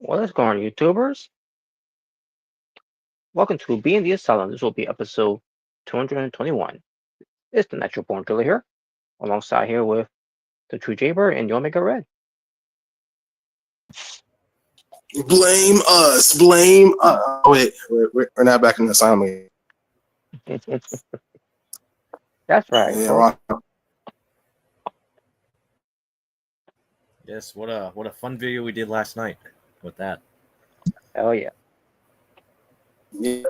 What is going on, YouTubers? Welcome to Being the Asylum. This will be episode 221. It's the Natural Born Driller here, alongside here with the True Jaber and the Omega Red. Blame us. Blame us. Oh, wait, we're not back in the asylum again. That's right. Yeah, Yes, what a fun video we did last night with that. Hell yeah. yeah.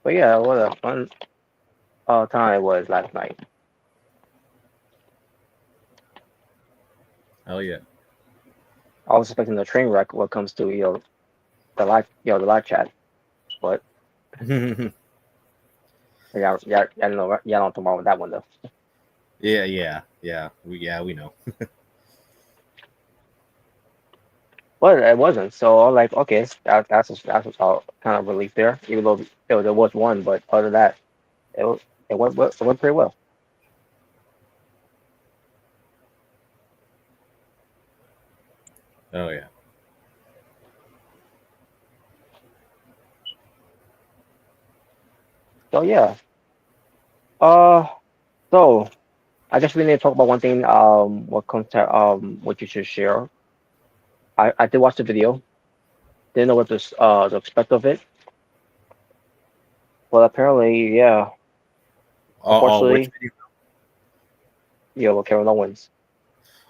But yeah, what a fun time it was last night. Hell yeah. I was expecting a train wreck when it comes to the live chat, but yeah, I don't know. Yeah, I don't talk about that one though. yeah. We know. But it wasn't. So I'm like, okay, that's all kind of relief there. Even though there was one, but other than that, it it went pretty well. Oh yeah. So yeah. Uh, so I guess we need to talk about one thing. What comes to what you should share. I did watch the video. Didn't know what to expect of it, but apparently, yeah. Which Unfortunately, video? well, Kevin Owens.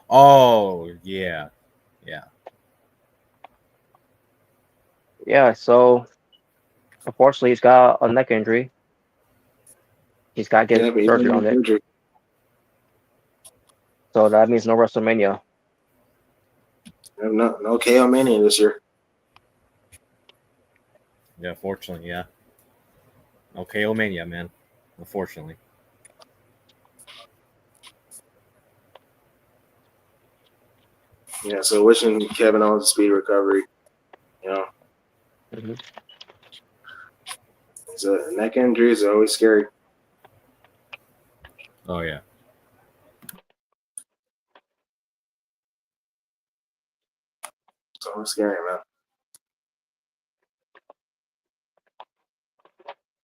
Oh yeah. Yeah. So unfortunately, he's got a neck injury. He's got to get But he's surgery in on it. surgery. So that means no WrestleMania. No KO Mania this year. Yeah, fortunately, yeah. Okay, Mania, man. Unfortunately. Yeah, so wishing Kevin Owens a speedy recovery. You know, Hmm. neck injuries are always scary. Oh yeah. It's always scary, man.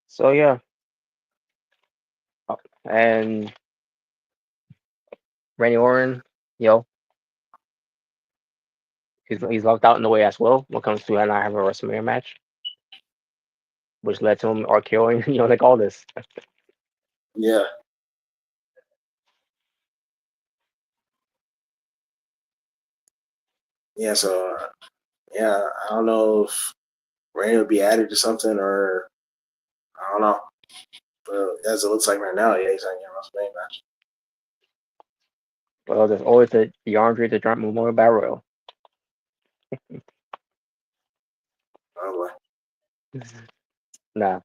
So yeah. And Randy Orton, he's locked out in the way as well when it comes to not having a WrestleMania match, which led to him RKOing, like all this. Yeah. Yeah, so, I don't know if Randy will be added to something or I don't know. But as it looks like right now, yeah, he's not getting a WrestleMania match. Well, there's always the Andre the Giant Memorial Battle Royal. Oh, boy. Nah,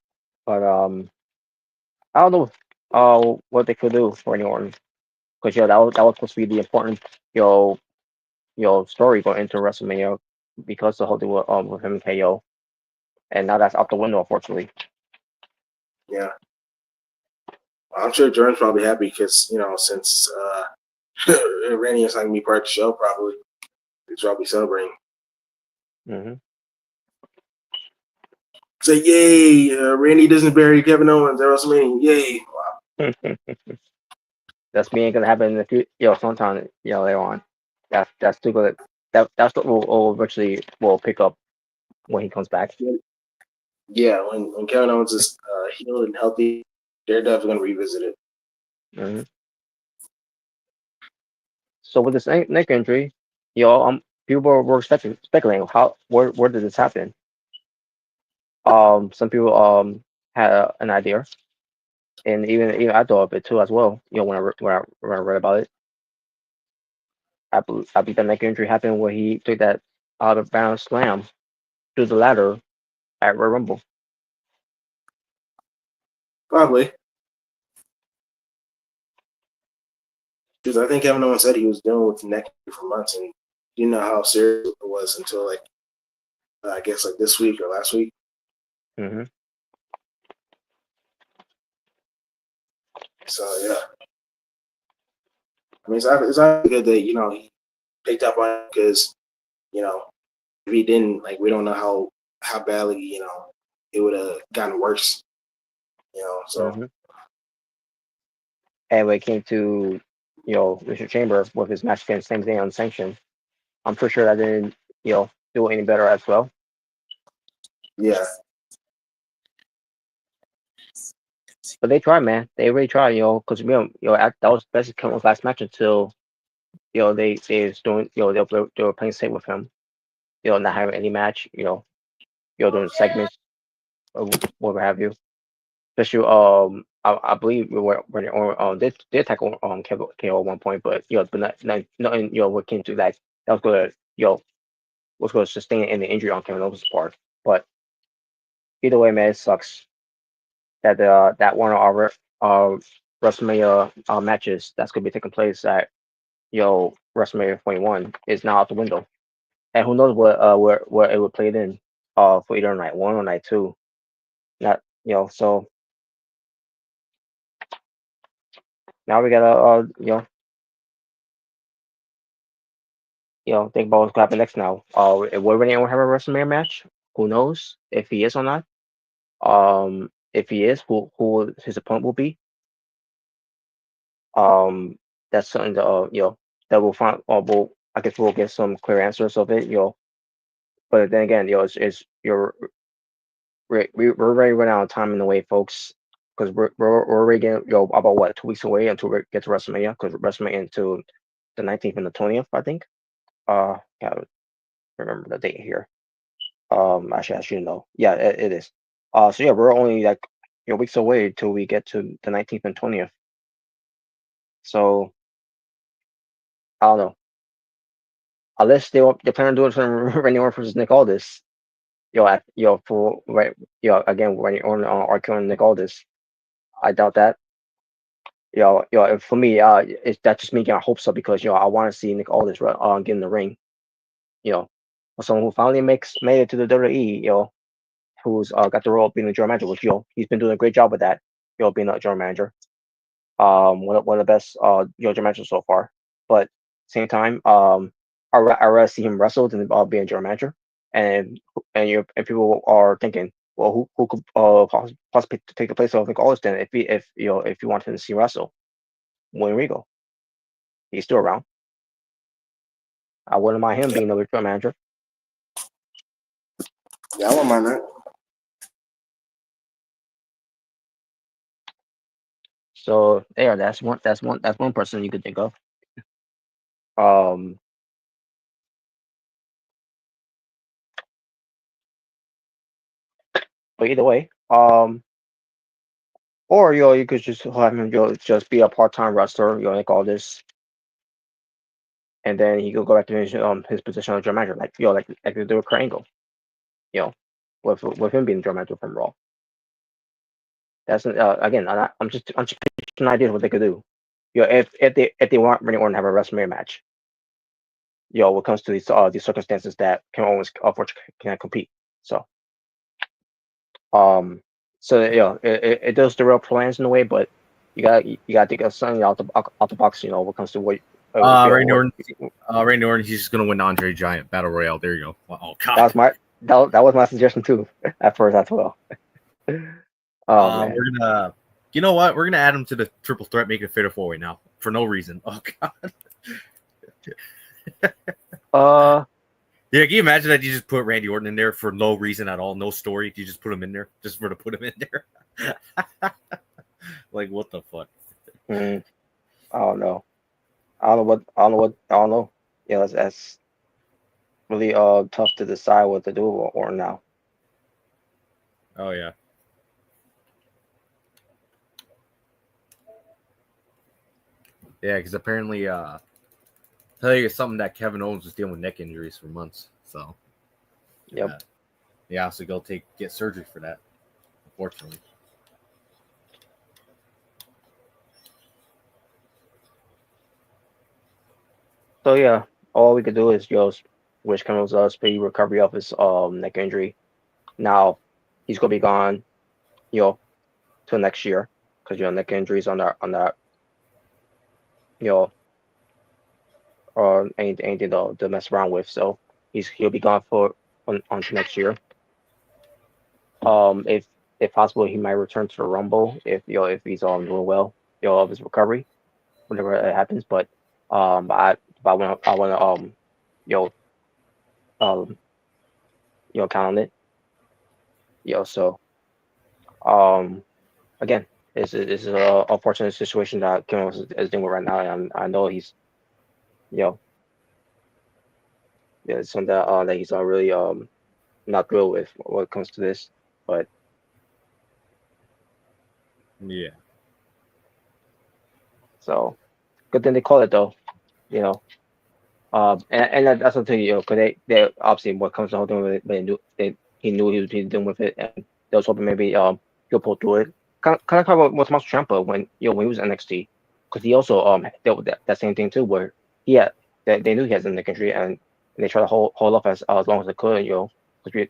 but I don't know what they could do for Randy Orton because that was supposed to be the important story going into WrestleMania because the whole thing with him and KO, and now that's out the window unfortunately. Yeah. I'm sure Jordan's probably happy because, since Randy is not going to be part of the show, probably. He's probably celebrating. Hmm. Say, yay, Randy doesn't bury Kevin Owens at WrestleMania. Yay. Wow. That's me ain't gonna happen in the future, sometime, later on. That's too good. That's what will eventually will pick up when he comes back. Yeah, when Kevin Owens is healed and healthy, they're definitely going to revisit it. Hmm. So with this neck injury, people were speculating where did this happen? Some people had an idea, and even I thought of it too as well. When I read about it, I believe that neck injury happened where he took that out of bounds slam through the ladder at Royal Rumble. Probably. Because I think Kevin Owens said he was dealing with the neck for months and didn't know how serious it was until, I guess, this week or last week. Hmm. So, yeah. I mean, it's not good that he picked up on it because if he didn't, like, we don't know how badly it would have gotten worse. So Mm-hmm. And when it came to Mr. Chamber with his match against same day unsanctioned, I'm pretty sure that didn't do any better as well. yeah, But they tried, man. They really tried, because that was basically Kevin's last match until they was doing they were playing safe with him, not having any match, doing segments or whatever have you. Especially I believe we were when they tackle KO at one point, but but nothing what came to that was gonna was gonna sustain any injury on Kevin Owens' part. But either way, man, it sucks that that one of our WrestleMania matches that's gonna be taking place at WrestleMania 21 is now out the window, and who knows where it would play it in for either night one or night two. Not so now we gotta think about what's gonna happen next now. Will Randy Orton have a WrestleMania match? Who knows if he is or not? If he is, who his opponent will be? Um, that's something that that we'll find. We'll I guess we'll get some clear answers of it. But then again, it's we're already running out of time in the way, folks. Because we're already getting about what 2 weeks away until we get to WrestleMania. Because WrestleMania until the 19th and the 20th, I think. Gotta remember the date here. Actually, I should know. Yeah, it is. So yeah, we're only like weeks away till we get to the 19th and 20th. So I don't know. Unless they plan on doing some Randy Orton versus Nick Aldis. For right, again, Randy Orton arguing Nick Aldis. I doubt that. For me, that's just me getting hopes up because I want to see Nick Aldis get in the ring. Someone who finally made it to the WWE. Who's got the role of being a general manager, which he's been doing a great job with that. Being a general manager. One of the best general managers so far. But same time, I rather see him wrestle than being a general manager. And people are thinking, well, who could possibly take the place of Nick Aldis then if you want him to see wrestle? William Regal. He's still around. I wouldn't mind him being a general manager. I won't mind that. So yeah, that's one person you could think of. Um, but either way, or you could just have him just be a part-time wrestler, like all this, and then he could go back to his position as general manager, like they do with Kurt Angle, with him being general manager from Raw. That's again, I'm just pitching ideas what they could do. If they want Randy Orton to have a WrestleMania match, when it comes to these circumstances that can always unfortunately can't compete. So it does derail plans in a way, but you got to think of something out the box. When it comes to what. Randy Orton, he's just gonna win Andre Giant Battle Royale. There you go. Oh God. That was my suggestion too at first as well. Oh man. We're gonna, you know what? We're gonna add him to the triple threat, make it a fatal four-way now for no reason. Oh God. Yeah, can you imagine that you just put Randy Orton in there for no reason at all, no story? You just put him in there just for to put him in there. Like what the fuck? I don't know. I don't know. Yeah, that's really tough to decide what to do or now. Oh yeah. Yeah, because apparently, tell you something that Kevin Owens was dealing with neck injuries for months. So, Yep. Yeah, so get surgery for that. Unfortunately. So yeah, all we could do is just wish Kevin Owens a speedy recovery of his neck injury. Now he's gonna be gone, till next year because neck injuries on that or anything to mess around with. So he'll be gone for until next year. If possible, he might return to the Rumble if he's doing well, of his recovery, whenever it happens. But I want to you know um count on it. So um again, it's a unfortunate situation that Kim is dealing with right now, and I know he's you know it's something that he's not really not thrilled with when it comes to this, but Yeah. so good thing they call it though, you know. And that's something, because they obviously what comes to the whole thing with it, he knew he was dealing with it, and they was hoping maybe he'll pull through it. Kind of about with Tommaso Ciampa when when he was in NXT, because he also dealt with that same thing too, where he had they knew he had a neck injury, and they tried to hold off as long as they could, because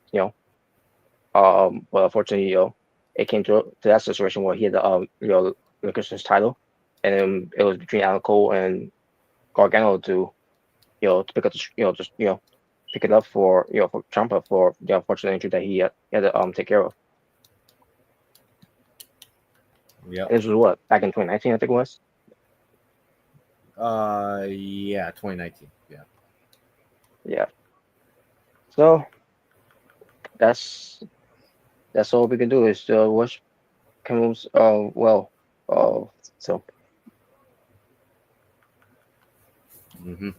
but unfortunately, it came to that situation where he had to relinquish his title, and it was between Adam Cole and Gargano to pick up just pick it up for Ciampa for the unfortunate injury that he had to take care of. Yeah. This was what, back in 2019, I think it was. Yeah, 2019. Yeah. Yeah. So that's all we can do is wish Kim's well. So Mm-hmm.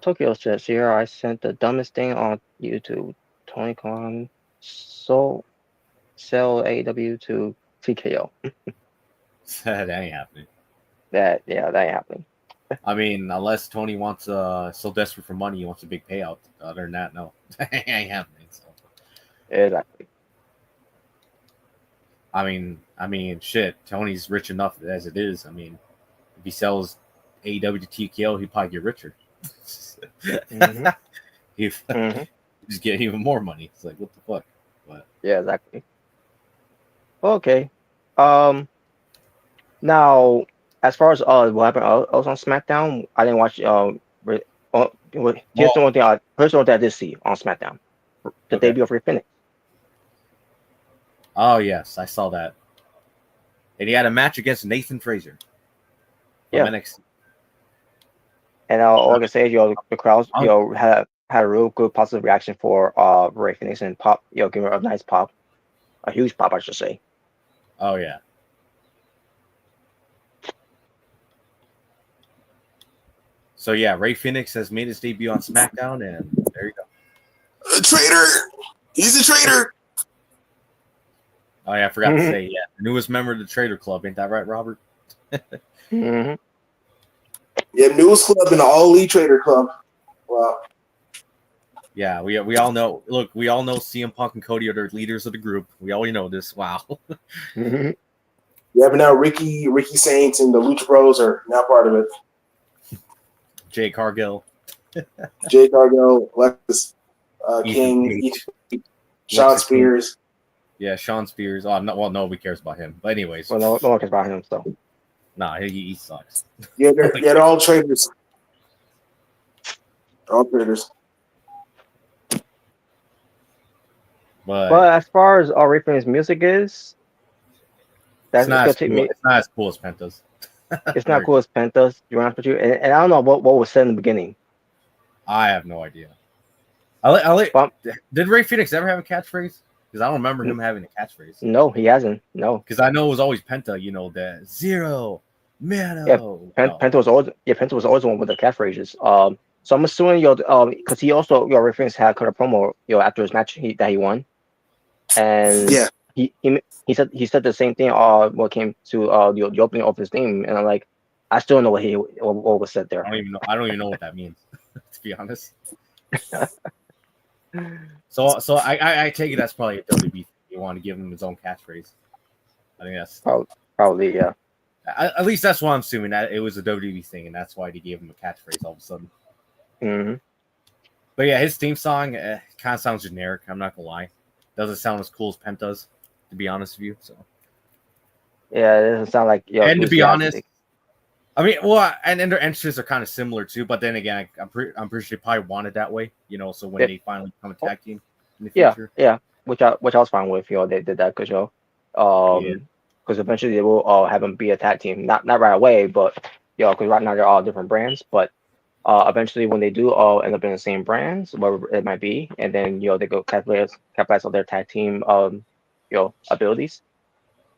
Tokyo says here, I sent the dumbest thing on YouTube. Tony Khan sell AEW to TKO. That ain't happening. That ain't happening. I mean, unless Tony wants so desperate for money, he wants a big payout. Other than that, no, ain't happening. So. Exactly. I mean, shit. Tony's rich enough as it is. I mean, if he sells AEW to TKO, he'd probably get richer. Mm-hmm. If Mm-hmm. just get even more money. It's like, what the fuck? But Yeah, exactly. Okay. Now, as far as what happened else on SmackDown, I didn't watch. Here's the one thing I did see on SmackDown: the debut of Rey Fenix. Oh yes, I saw that. And he had a match against Nathan Fraser. Yeah. NXT. And all I can say is, the crowds, had a real good positive reaction for Rey Fenix, and pop, giving her a nice pop, a huge pop, I should say. Oh yeah. So yeah, Rey Fenix has made his debut on SmackDown, and there you go. A traitor. He's a traitor. Oh yeah, I forgot to say, yeah, the newest member of the Traitor Club. Ain't that right, Robert? Mm-hmm. Yeah, newest club in the All Elite Traitor Club. Wow. Yeah, we all know. Look, we all know CM Punk and Cody are the leaders of the group. We already know this. Wow. Mm-hmm. Yeah, but now Ricky Saints and the Lucha Bros are now part of it. Jay Cargill, Jay Cargill, Lexus King, Sean Spears. Yeah, Sean Spears. Oh, no, well, nobody cares about him. But anyways, Well, no one cares about him, so. Nah, he sucks. Yeah, they're all traitors. All traitors. But as far as Rey Fenix's music is, it's not as cool as Penta's. It's not cool as Penta's, to be honest with you. And I don't know what was said in the beginning. I have no idea. Did Rey Fenix ever have a catchphrase? Because I don't remember him having a catchphrase. No, he hasn't. No. Because I know it was always Penta, that Zero, Mano. Yeah, Penta was always the one with the catchphrases. So I'm assuming, because he also, Rey Fenix had cut a promo, after his match that he won. And yeah, he said the same thing when it came to the opening of his theme, and I'm like, I still don't know what was said there. I don't even know what that means, to be honest. So I take it that's probably a WB thing. You want to give him his own catchphrase. I think that's probably, yeah. At least that's what I'm assuming, that it was a WWE thing, and that's why they gave him a catchphrase all of a sudden. Mm-hmm. But yeah, his theme song kind of sounds generic. I'm not gonna lie, doesn't sound as cool as Penta's, to be honest with you. So yeah, it doesn't sound like and to be honest, I mean, well, and their entrances are kind of similar too. But then again, I'm pretty sure they probably wanted that way, you know. So when they finally become a tag team in the future, yeah, which I was fine with. You know, they did that because because eventually they will have them be a tag team. Not right away, but because right now they're all different brands. But eventually when they do all end up in the same brands, whatever it might be, and then they go capitalize on their tag team abilities,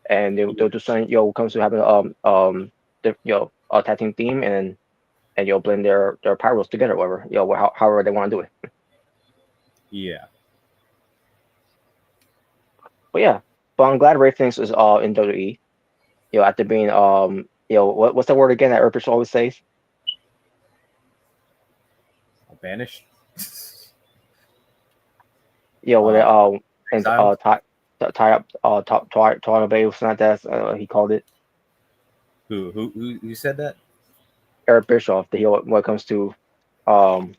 and they'll do something when it comes to having a tag team theme, and you'll blend their powers together, whatever however they want to do it. Yeah. But yeah, but I'm glad Ray Phoenix is in WWE. After being what's the word again that Urbish always says? Banished. When and exiled? tie up Toronto Bay or something like that. He called it. Who said that? Eric Bischoff. When it comes to oh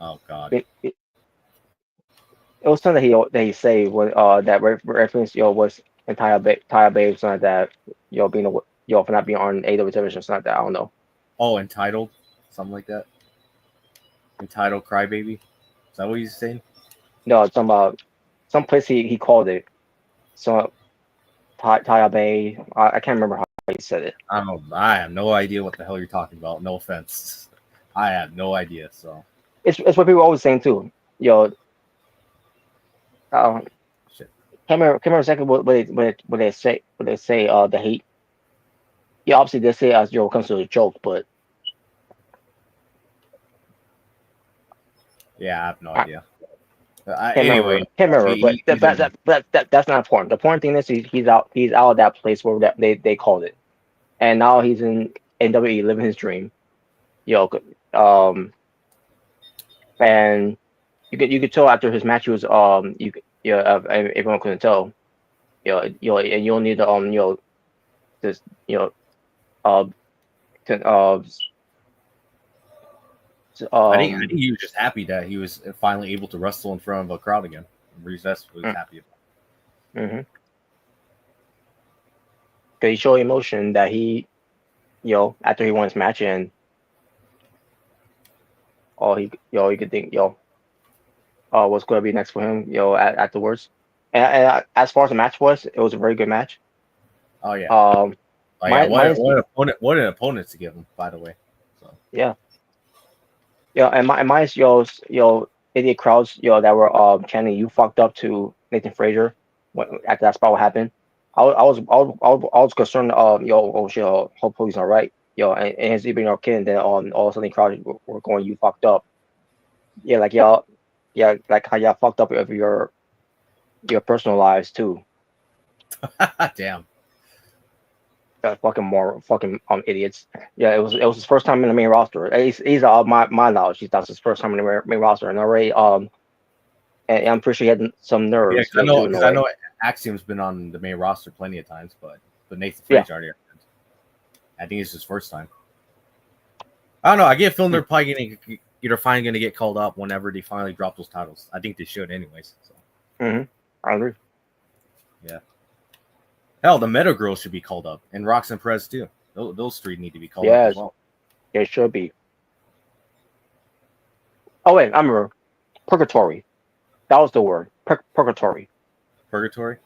God. It was something that he say when that reference was in Taya Bay or something like that. Being for not being on AEW television or something like that. I don't know. Oh, entitled, something like that. Entitled Crybaby. Is that what he's saying? No, it's talking about some place he called it. So Taya Bay. I can't remember how he said it. I have no idea what the hell you're talking about. No offense. I have no idea. So it's what people are always saying too. Shit. Can't remember exactly what they say. What they say. The hate. Yeah, obviously they say as it comes to a joke, but yeah, I have no idea. Can't remember. But that's not important. The important thing is he's out of that place where they called it, and now he's in NWE living his dream. And you could tell after his match he was everyone couldn't tell. And you don't need to this I think he was just happy that he was finally able to wrestle in front of a crowd again. That's what he was happy about. Mm-hmm. Because he showed emotion that he, after he won his match, and he could think, what's going to be next for him, afterwards. And as far as the match was, it was a very good match. Oh yeah. What an opponent to give him, by the way. So yeah. And mine's idiot crowds that were chanting "You fucked up" to Nathan Frazier after that spot what happened. I was concerned. Oh shit, hopefully he's all right. And his even kid, and then all of a sudden the crowd were going, "You fucked up." Yeah, like like how y'all fucked up of your personal lives too. Damn. Fucking idiots. Yeah, it was his first time in the main roster. He's my knowledge. That's his first time in the main roster, and already and I'm pretty sure he had some nerves. Yeah, I know Axiom's been on the main roster plenty of times, but Nathan Frazier already. I think it's his first time. I don't know. I get a feeling they're probably finally going to get called up whenever they finally drop those titles. I think they should, anyways. So. I agree. Yeah. Hell, the Meta Girls should be called up, and Roxanne Perez too. Those three need to be called up as well. It should be. Oh wait, I remember. Purgatory. That was the word. Purgatory. Purgatory.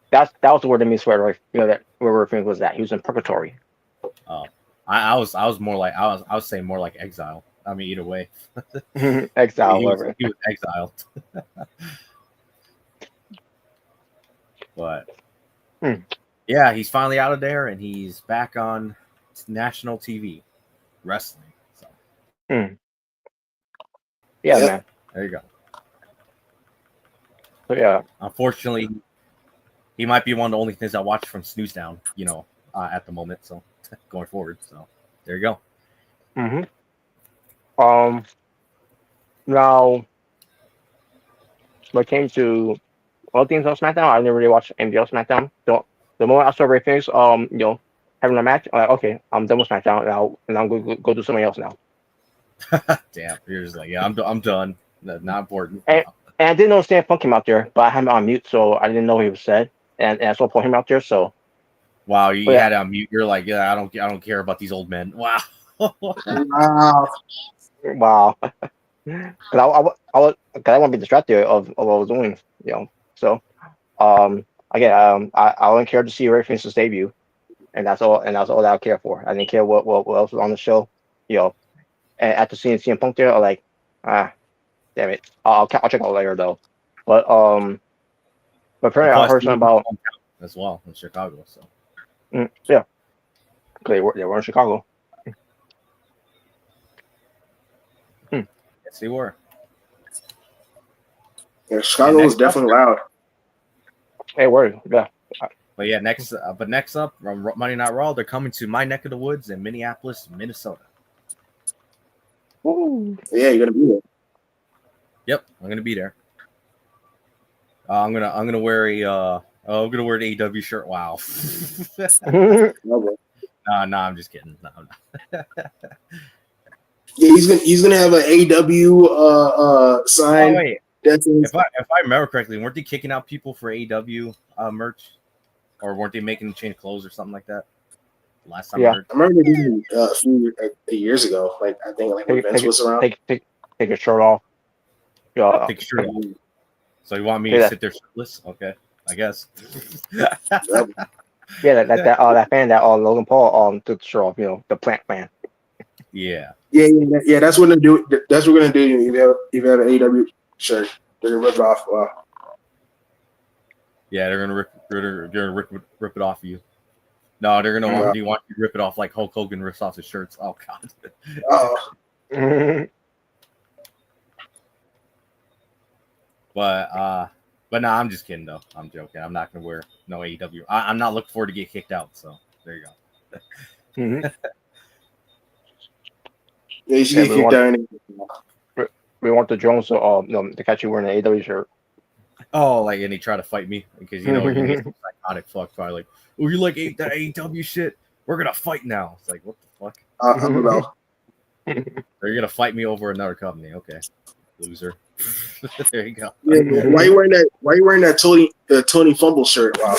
That was the word that me swear. Right? That where Phoenix was at. He was in purgatory. Oh, I was more like I was saying more like exile. I mean, either way. Exile. he was exiled. But yeah, he's finally out of there, and he's back on national TV wrestling. So yeah, man. There you go. So yeah, unfortunately, he might be one of the only things I watch from Snooze Down, at the moment. So going forward, so there you go. Now, when it came to all things on SmackDown, I never really watched anybody else SmackDown. So the moment I saw Ray Phoenix, having a match, I'm like, okay, I'm done with SmackDown, and I'm going to go do something else now. Damn, you're just like, yeah, I'm done. Not important. And I didn't know Stan Funk came out there, but I had him on mute, so I didn't know what he was said, and I saw him out there, so Wow, you But had it on mute. You're like, yeah, I don't care about these old men. Wow. Wow. wow. Cause I want to be distracted of what I was doing, So, again, I only care to see Ray Fiennes' debut, and that's all that I care for. I didn't care what else was on the show, And after seeing CM Punk there, I'm like, damn it. I'll check out later though. But but apparently I Plus, heard he was something about as well in Chicago. So yeah, 'cause they were in Chicago. Hmm. yes, they were. Yeah, And Chicago was definitely loud. Hey, word, yeah. But yeah, next up, Monday Night Raw, they're coming to my neck of the woods in Minneapolis, Minnesota. Woo. Yeah, you're gonna be there. Yep, I'm gonna be there. I'm gonna wear I'm gonna wear the AEW shirt. Wow. No, No, I'm just kidding. No. yeah, he's gonna have an AW sign. Oh wait, That's if I remember correctly, weren't they kicking out people for AEW merch, or weren't they making them change clothes or something like that? Last time I Yeah. heard. I remember they did it a few years ago. Like I think like when Vince was around. Take your shirt off. Yeah. Take your shirt off. So you want me Yeah, to that- sit there shirtless? Okay, I guess. Yep. Yeah, that fan that Logan Paul took the shirt off. The plant fan. Yeah. Yeah. That's what they're doing. That's what we're gonna do. If you have an AW shirt, they're gonna rip it off. Wow. Yeah, they're gonna rip it off of you. No, they're gonna want you to rip it off like Hulk Hogan rips off his shirts. Oh god. Oh, But no, I'm just kidding though. I'm joking. I'm not gonna wear no AEW. I'm not looking forward to get kicked out. So there you go. yeah, you should get kicked out. We want the Jones to catch you wearing an AW shirt. Oh, like, and he tried to fight me because you need some psychotic fuck probably like, oh, you like that AEW shit? We're gonna fight now. It's like, what the fuck? I don't know. Are you gonna fight me over another company? Okay, loser. There you go. Yeah, why you wearing that? Why you wearing that Tony Fumble shirt? Wow.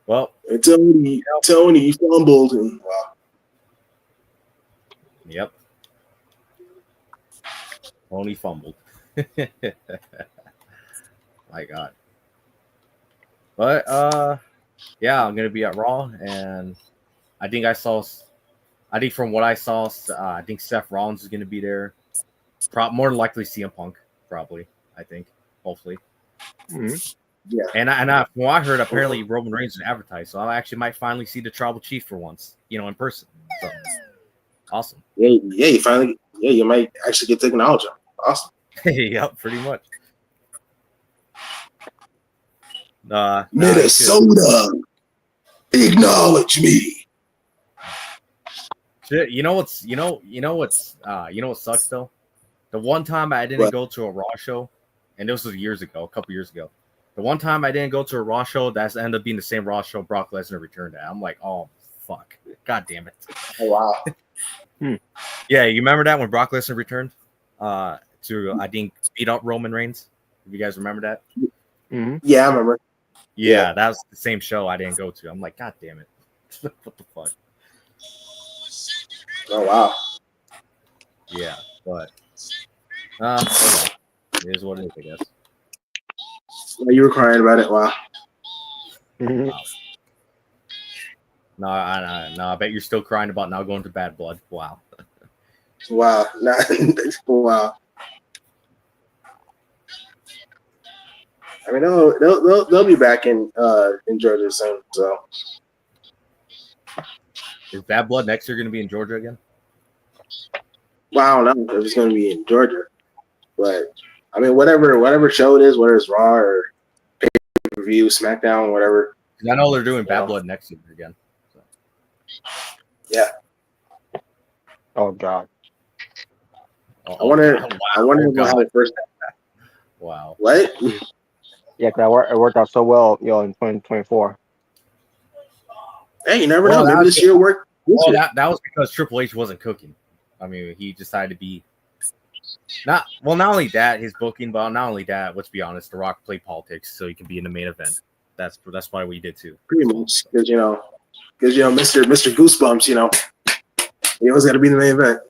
Well, Tony fumbled. And, wow. Yep. Tony fumbled. My God. But yeah, I'm gonna be at Raw, and I think from what I saw, I think Seth Rollins is gonna be there. More than likely CM Punk, probably. I think, hopefully. Yeah. And from what I heard, apparently Roman Reigns is advertised, so I actually might finally see the Tribal Chief for once, in person. So awesome. Yeah, you might actually get to acknowledge him. Awesome. Yep, pretty much. Minnesota, acknowledge me. Shit, what sucks though? The one time I didn't go to a Raw show, and this was a couple years ago. The one time I didn't go to a Raw show, that's ended up being the same Raw show Brock Lesnar returned at. I'm like, oh fuck, god damn it. Oh wow. Yeah, you remember that when Brock Lesnar returned? To I think beat up Roman Reigns. If you guys remember that? Yeah, I remember. Yeah, that was the same show I didn't go to. I'm like, god damn it. What the fuck? Oh wow. Yeah, but it is what it is, I guess. You were crying about it. Wow. No, I bet you're still crying about now going to Bad Blood. Wow. Wow. Wow. I mean, they'll be back in Georgia soon. So. Is Bad Blood next year going to be in Georgia again? Well, I don't know if it's going to be in Georgia, but I mean, whatever show it is, whether it's Raw or pay-per-view, SmackDown, whatever. I know they're doing Bad Blood next year again. So. Yeah. Oh God. I wonder how it first. Wow. What? Yeah, cause it worked out so well, in 2024. Hey, you never know. Maybe this year worked. Well, that was because Triple H wasn't cooking. I mean, he decided to be Not only that, his booking, but not only that. Let's be honest, The Rock played politics so he can be in the main event. That's why we did too. Pretty much, because Mr. Goosebumps, he always got to be in the main event.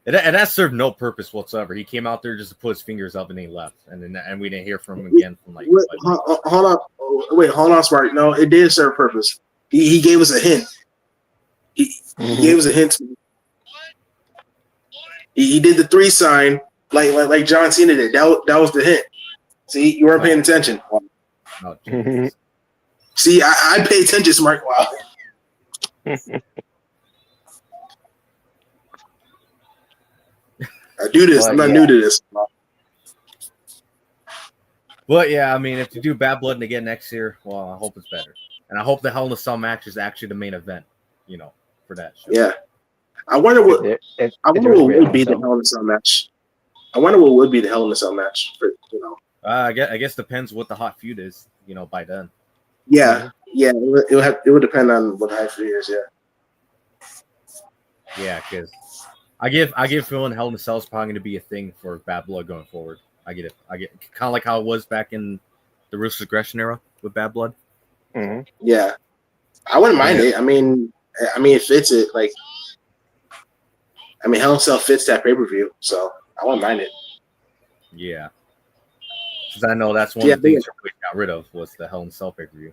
And that served no purpose whatsoever. He came out there just to put his fingers up and he left, and we didn't hear from him again. From hold on, Smart. No, it did serve purpose. He gave us a hint. He gave us a hint. He did the 3 sign like John Cena did. That was the hint. See, you weren't paying attention. Oh, see, I pay attention, Smart. Wow. I do this. I'm not new to this. But yeah, I mean, if you do Bad Blood again next year, well, I hope it's better, and I hope the Hell in a Cell match is actually the main event. For that show. Yeah, I wonder what would be the Hell in a Cell match. I wonder what would be the Hell in a Cell match for I guess depends what the hot feud is. By then. Yeah, yeah. It would depend on what the hot feud is. Yeah. Yeah, because I give feeling Hell in a Cell is probably going to be a thing for Bad Blood going forward. I get kind of like how it was back in the Ruthless Aggression era with Bad Blood. Mm-hmm. Yeah, I wouldn't mind it. I mean, it fits it. Hell in a Cell fits that pay-per-view, so I wouldn't mind it. Yeah, because I know that's one of the things we got rid of was the Hell in a Cell pay-per-view.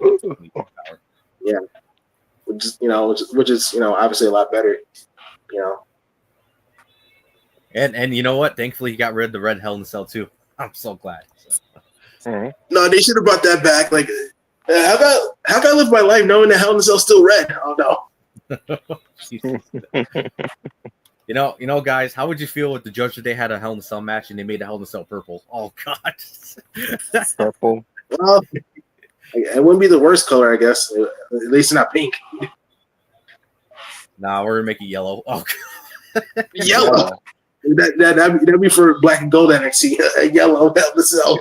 Yeah, which is obviously a lot better. And you know what? Thankfully, he got rid of the red Hell in a Cell too. I'm so glad. Mm-hmm. No, they should have brought that back. How can I live my life knowing that Hell in a Cell's still red? Oh no. Guys, how would you feel if the Judgment Day had a Hell in a Cell match and they made the Hell in a Cell purple? Oh God, purple. Well, it wouldn't be the worst color, I guess. At least not pink. Nah, we're gonna make it yellow. Oh, yellow. That'd be for black and gold NXT. Yellow Hell in a Cell.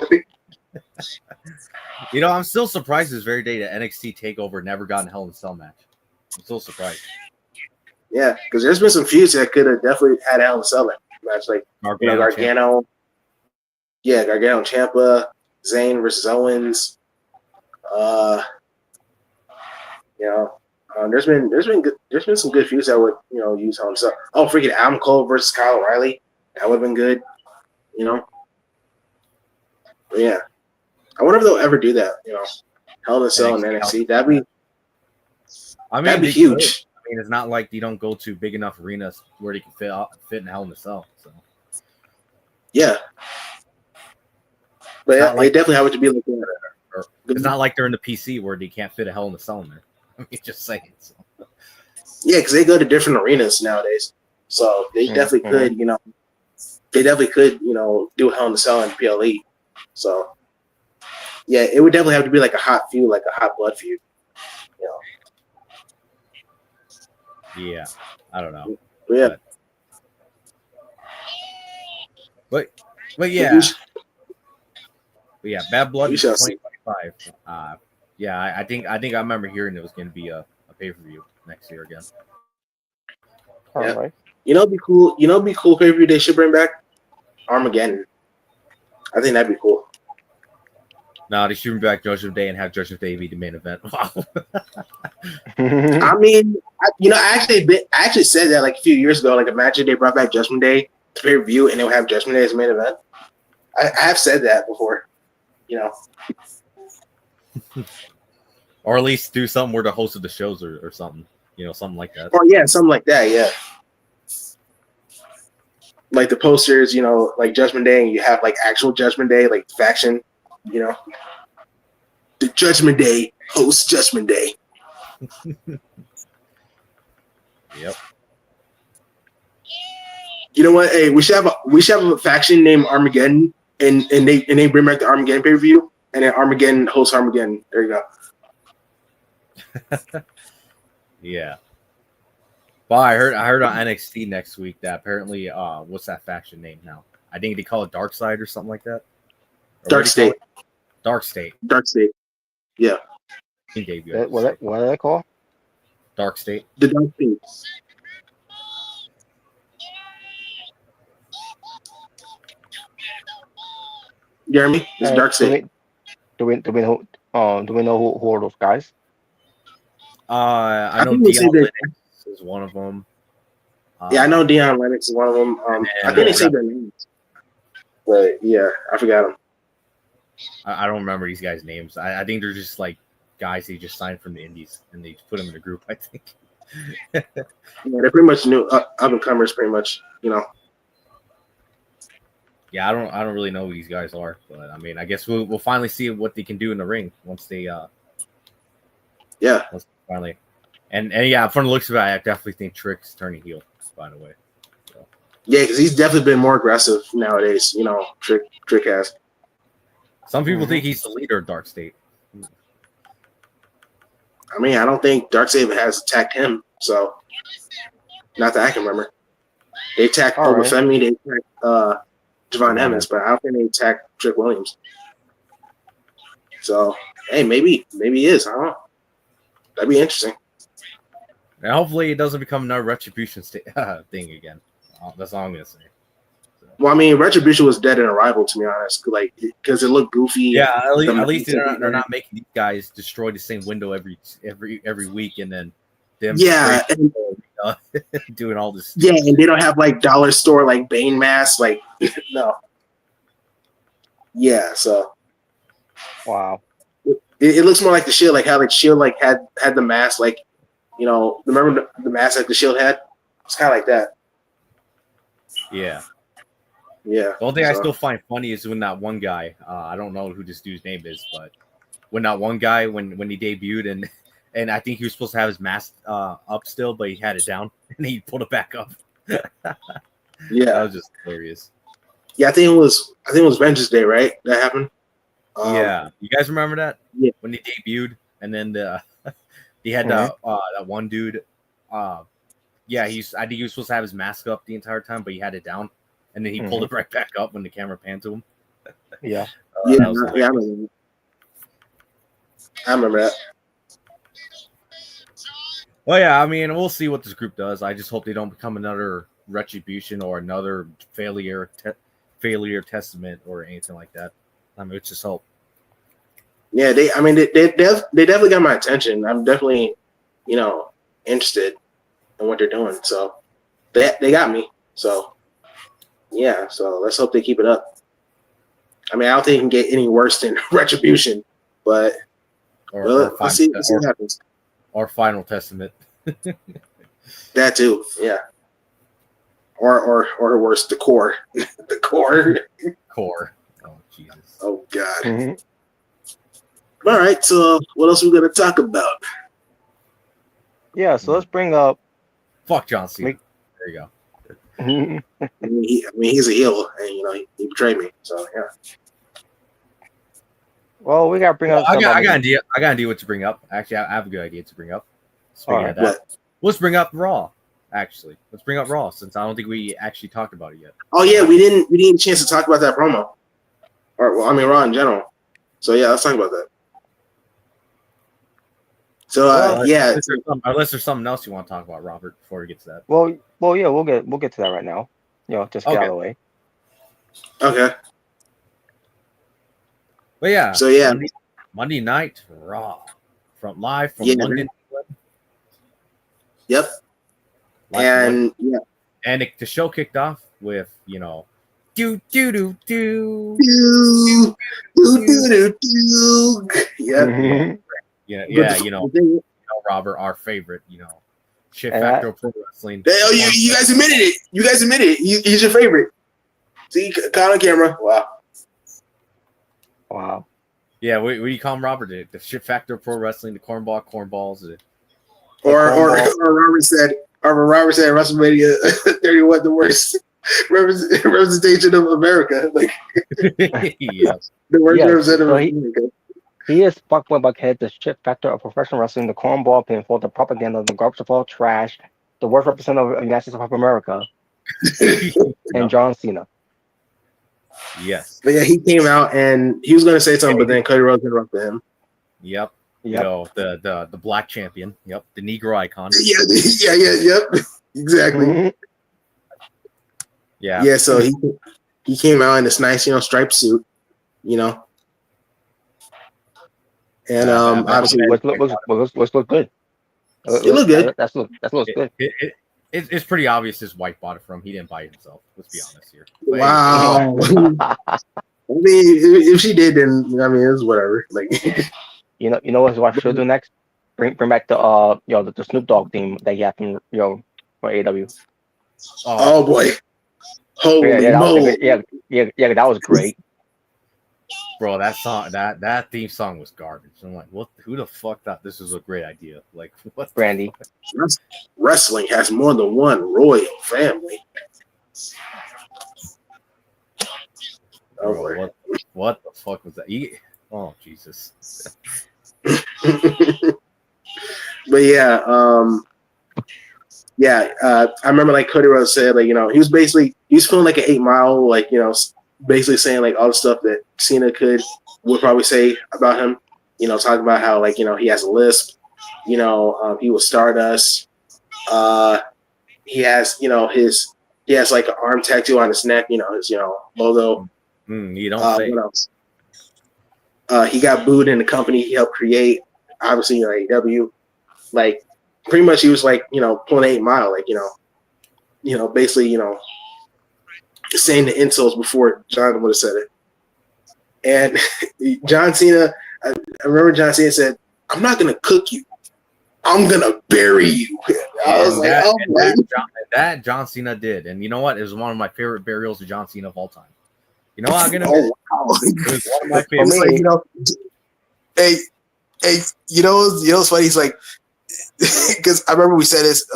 I'm still surprised this very day that NXT TakeOver never got a Hell in a Cell match. I'm still surprised. Yeah, because there's been some feuds that could have definitely had a Hell in a Cell match, like Gargano. Yeah, Gargano and Ciampa, Zayn versus Owens. There's been some good feuds that would use Hell in a Cell. Oh, freaking Adam Cole versus Kyle O'Reilly. That would have been good. But yeah. I wonder if they'll ever do that. Hell in a Cell and NXT. That'd be huge. It's not like you don't go to big enough arenas where they can fit in Hell in a Cell. So yeah, but they definitely have it to be like that. It's not like they're in the PC where they can't fit a Hell in a Cell in there. Just saying. So. Yeah, because they go to different arenas nowadays, so they definitely could. They definitely could. Do a Hell in a Cell in PLE. So yeah, it would definitely have to be like a hot feud, like a hot blood feud. Yeah, I don't know. Yeah, but yeah, Bad Blood 2025. Yeah, I think I remember hearing it was going to be a pay-per-view next year again. All right. It'd be cool. It'd be cool pay-per-view they should bring back Armageddon. I think that'd be cool. No, they should bring back Judgment Day and have Judgment Day be the main event. Wow. I mean, I actually said that like a few years ago. Like imagine they brought back Judgment Day to pay-per-view and they'll have Judgment Day as main event. I have said that before. Or at least do something where the host of the shows or something. Something like that. Or yeah, something like that. Yeah. Like the posters, like Judgment Day, and you have like actual Judgment Day, like faction. The Judgment Day hosts Judgment Day. Yep. You know what? Hey, we should have a faction named Armageddon, and they bring back the Armageddon pay-per-view, and then Armageddon hosts Armageddon. There you go. Yeah. Well, I heard on NXT next week that apparently, what's that faction name now? I think they call it Dark Side or something like that. Dark State. Dark State. Dark State. Yeah. What are they called? Dark State. The Dark State. Jeremy, it's Dark State. Do we know who are those guys? I know think we say Dion that- Lennox is one of them. Yeah, I know Deion Lennox is one of them. I think they say their names, but yeah, I forgot them. I don't remember these guys' names. I think they're just like guys they just signed from the Indies and they just put them in a group. I think. Yeah, they're pretty much new up and comers, pretty much. You know. Yeah, I don't really know who these guys are, but I mean, I guess we'll finally see what they can do in the ring once they Yeah. once finally. And yeah, from the looks of it, I definitely think Trick's turning heel. By the way. So. Yeah, because he's definitely been more aggressive nowadays. You know, Trick has. Some people think he's the leader of Dark State. I mean, I don't think Dark State has attacked him. So, not that I can remember. They attacked Obafemi, they attacked Javon Evans, but I don't think they attacked Trick Williams. So, hey, maybe he is. I don't know. That'd be interesting. And hopefully it doesn't become another Retribution thing again. That's all I'm gonna say. So. Well, I mean, Retribution was dead in Arrival, to be honest, like because it looked goofy. Yeah, at least they're not making these guys destroy the same window every week, and then them and, doing all this. Yeah, and they don't have like dollar store like Bane masks, like no. Yeah, so wow, it looks more like the Shield, like how like Shield like had the mask, like you know, remember the mask that the Shield had? It's kind of like that. Yeah. Yeah. The only thing I still find funny is when that one guy, I don't know who this dude's name is, but when that one guy, when he debuted and I think he was supposed to have his mask up still, but he had it down and he pulled it back up. Yeah. That was just hilarious. Yeah, I think it was Vengeance Day, right? That happened. Yeah. You guys remember that? Yeah. When he debuted and then he had that one dude. Yeah, I think he was supposed to have his mask up the entire time, but he had it down, and then he pulled it right back up when the camera panned to him. Yeah. I remember that. Well, yeah, I mean, we'll see what this group does. I just hope they don't become another Retribution or another failure testament or anything like that. I mean, it's just hope. Yeah, they definitely got my attention. I'm definitely, interested in what they're doing. So they got me. So yeah, so let's hope they keep it up. I mean, I don't think it can get any worse than Retribution, but let's see what happens. Or Final Testament. That too, yeah. Or worse, the Core. The Core. Core. Oh Jesus. Oh God. All right, so what else are we gonna talk about? Yeah, so let's bring up. Fuck John Cena. There you go. I mean, he's a heel, and he betrayed me. So yeah. Well, we gotta bring up. I got an idea. I got an idea what to bring up. Actually, I have a good idea to bring up. Speaking of that, let's bring up Raw. Actually, let's bring up Raw since I don't think we actually talked about it yet. Oh yeah, we didn't get a chance to talk about that promo, Raw in general. So yeah, let's talk about that. So unless there's something else you want to talk about, Robert, before we get to that. Well, yeah, we'll get to that right now. Just get out of the way. Okay. But yeah. So yeah, Monday Night Raw, from London. Yep. And yeah, and the show kicked off with do do do do do do. Yep. Yeah, Robert, our favorite, Shit Factor Pro Wrestling. You guys admitted it. He's your favorite. See, caught on camera. Wow. Yeah, what do you call him, Robert? The Shit Factor Pro Wrestling, the cornballs. Or Robert said WrestleMania 31 the worst representation of America. Like yeah. The worst representative of America. He is Buckhead, the Shit Factor of professional wrestling, the cornball pinfall, the propaganda, the garbage of all trash, the worst representative of the United States of America, and John Cena. Yes. But yeah, he came out and he was going to say something, but then Cody Rhodes interrupted him. Yep. The black champion. Yep. The Negro icon. Yep. Exactly. Yeah. Yeah. So he came out in this nice, striped suit. you know. And obviously, obviously, let's look good. it looked good. That looks good. It's pretty obvious his wife bought it from him. He didn't buy it himself. Let's be honest here. But Wow. I mean, if she did, then I mean, it's whatever. Like, you know what should do next? Bring back the the Snoop Dogg theme that he had from for AEW. Oh boy, holy moly! Yeah, that was great. Bro, that song, that theme song was garbage. I'm like, what? Who the fuck thought this was a great idea? Like, what? Brandy. Wrestling has more than one royal family. Bro, what the fuck was that? Oh Jesus. But yeah, I remember like Cody Rhodes said, like, he was feeling like an 8 Mile, like, basically saying like all the stuff that Cena would probably say about him, talking about how like, he has a lisp, he was Stardust, he has, he has like an arm tattoo on his neck, his, logo. You don't say. What else? He got booed in the company he helped create, obviously, AEW. Like, pretty much he was like, pulling 8 Mile, like, basically, saying the insults before John would have said it. And John Cena, I remember John Cena said, "I'm not going to cook you. I'm going to bury you." I was like, that John Cena did. And you know what? It was one of my favorite burials of John Cena of all time. You know what I'm going to wow. It was one of my favorites. Like, hey, what's funny? He's like, because I remember we said this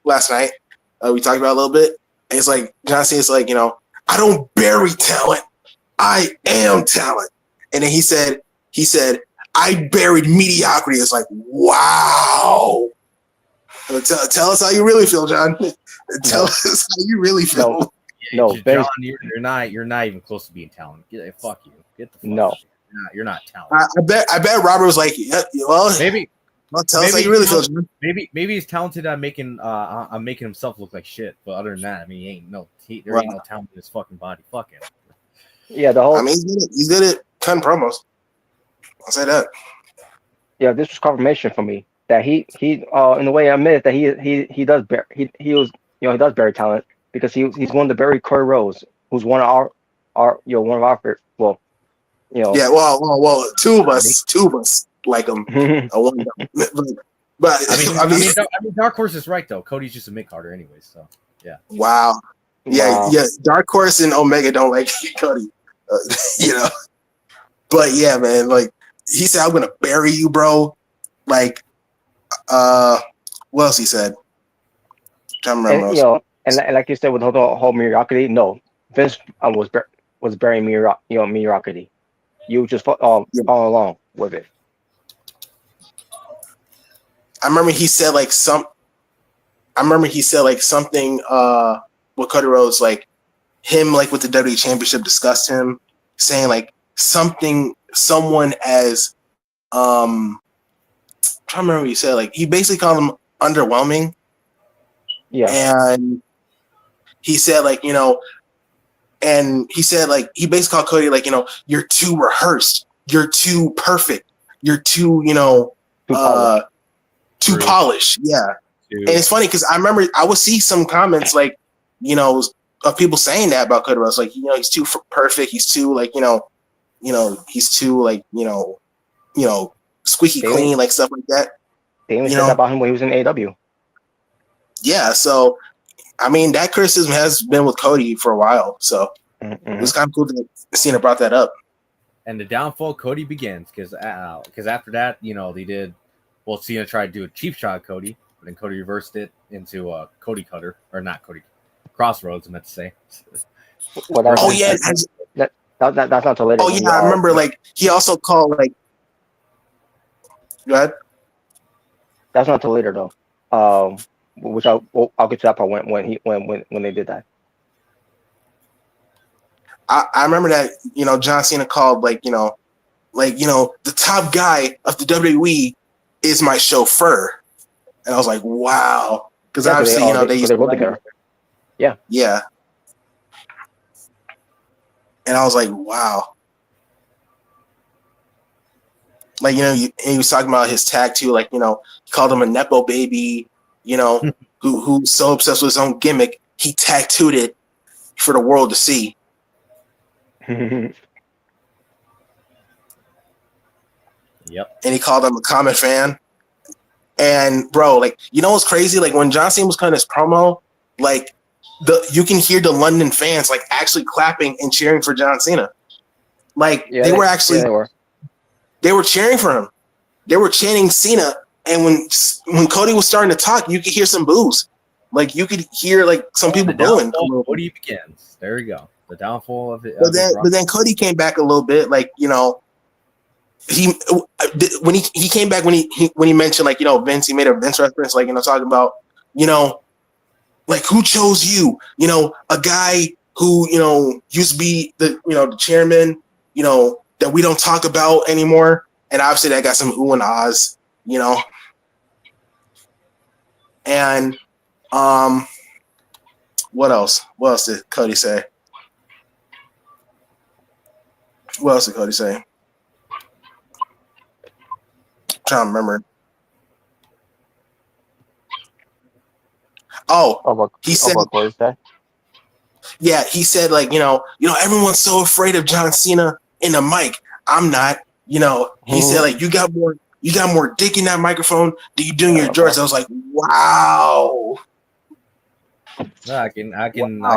last night. We talked about it a little bit. And it's like, John Cena's like, I don't bury talent. I am talent. And then he said, I buried mediocrity. It's like, wow. Tell us how you really feel, John. Tell us how you really feel. No, John, you're not even close to being talented. Fuck you. Get the fuck out. You're not talented. I bet Robert was like, yeah, well, maybe. Well, tell us how you really feel. Maybe he's talented at making himself look like shit. But other than that, I mean, there ain't no talent in his fucking body. Fuck him. Yeah, I mean, he's good at cutting promos. I'll say that. Yeah, this was confirmation for me that he in a way admitted that he does bury talent because he's one to bury Corey Rhodes, who's one of our well. Yeah, well, two of us like him. But I mean, Dark Horse is right though. Cody's just a mid carder anyways, so yeah. Wow. Yeah. Dark Horse and Omega don't like Cody, But yeah, man, like he said, I'm gonna bury you, bro. Like, what else he said? I'm trying to remember. And like you said with the whole mediocrity, no, Vince was burying mediocrity. You just follow along with it. I remember he said like something with Cody Rhodes, like him like with the WWE Championship discussed him, saying like someone as I'm trying to remember what he said, like he basically called him underwhelming. Yeah. And he said like, and he said like he basically called Cody like, you're too rehearsed, you're too perfect, you're too, too polished. Yeah. And it's funny because I remember I would see some comments like, of people saying that about Cody Rhodes, like, he's too perfect, he's too like, he's too like, squeaky clean, like stuff like that. They even said that about him when he was in AEW. Yeah, so I mean that criticism has been with Cody for a while, so it was kind of cool that Cena brought that up. And the downfall of Cody begins because after that, they did. Well, Cena tried to do a cheap shot at Cody, but then Cody reversed it into a Cody cutter, or not Cody Crossroads. I meant to say. That's not until later. Oh yeah, I remember. Like he also called like. Go ahead. That's not until later though. Which I'll get to that part when they did that. I remember that John Cena called like the top guy of the WWE is my chauffeur, and I was like, wow, because obviously they used to work together. Yeah. And I was like, wow. Like, you know, he was talking about his tattoo, like, you know, he called him a Nepo baby, you know, who's so obsessed with his own gimmick, he tattooed it for the world to see. Yep. And he called him a Comet fan. And bro, like, you know what's crazy? Like when John Cena was cutting his promo, like you can hear the London fans like actually clapping and cheering for John Cena. Like they were actually they were cheering for him. They were chanting Cena. And when Cody was starting to talk, you could hear some boos. Like you could hear like some people booing. Cody begins. There you go. The downfall of it. But then Cody came back a little bit, like, you know, when he came back when he mentioned, like, you know, Vince, he made a Vince reference, like, you know, talking about, you know, like, who chose you? You know, a guy who, you know, used to be the, you know, the chairman, you know, that we don't talk about anymore. And obviously that got some ooh and ahs, you know. And what else? What else did Cody say? What else did Cody say? I'm trying to remember. Oh, he said, yeah, he said, like, you know, everyone's so afraid of John Cena in the mic. I'm not, you know. He said, like, you got more dick in that microphone than you do in your jorts. I was like, wow. No, I can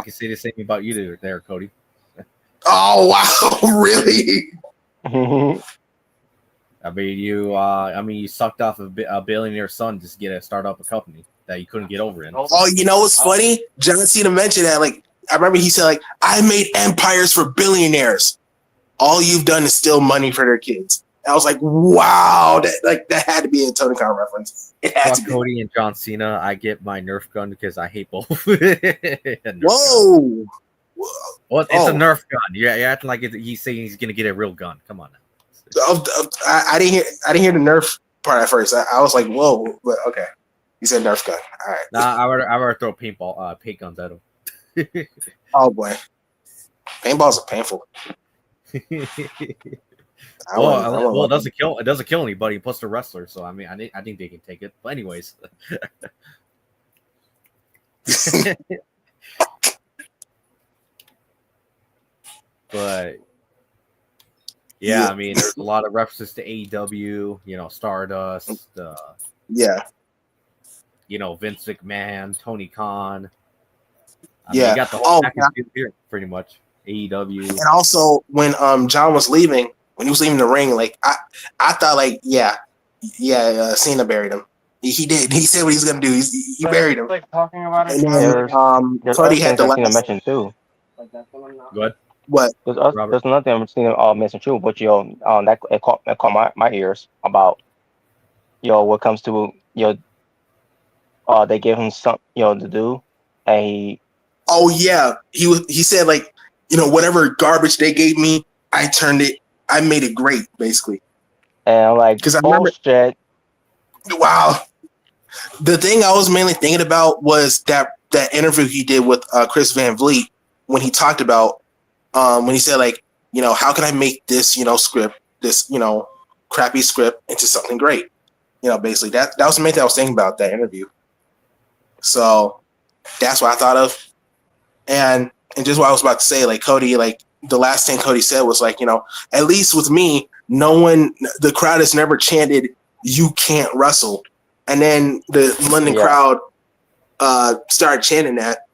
say the same about you there, Cody. Oh wow, really? I mean, you sucked off a billionaire's son just to start up a company that you couldn't get over in. Oh, you know what's funny? John Cena mentioned that. Like, I remember he said, like, I made empires for billionaires. All you've done is steal money for their kids. I was like, wow, that had to be a Tony Khan reference. It had to be. Cody and John Cena, I get my Nerf gun because I hate both. Whoa. Well, it's a Nerf gun. You're acting like he's saying he's gonna get a real gun. Come on now. I didn't hear the Nerf part at first. I was like, whoa, but okay. He said Nerf gun. All right. Nah, I would throw paint guns at him. Oh boy, paintballs are painful. Well, it doesn't kill. It doesn't kill anybody. Plus, they're wrestlers, so I mean, I think they can take it. But anyways, but yeah, I mean, there's a lot of references to AEW. You know, Stardust. Yeah. You know, Vince McMahon, Tony Khan. I mean, you got the whole package here, pretty much. AEW. And also, when John was leaving, when he was leaving the ring, like I thought, like, Cena buried him. He did. He said what he's gonna do. He buried him. Like talking about it. And then Cody had the last mention too. Good. What? There's another thing I'm seeing mention too, but that caught my ears about what comes to they gave him some to do, and he. Oh yeah, he said, like, whatever garbage they gave me, I made it great, basically. And like, because I remember, wow. The thing I was mainly thinking about was that interview he did with Chris Van Vliet when he talked about when he said, like, how can I make this script, this crappy script, into something great? Basically that was the main thing I was thinking about that interview. So that's what I thought of. And just what I was about to say, like, Cody, like, the last thing Cody said was, like, at least with me, the crowd has never chanted, "You can't wrestle." And then the London crowd started chanting that.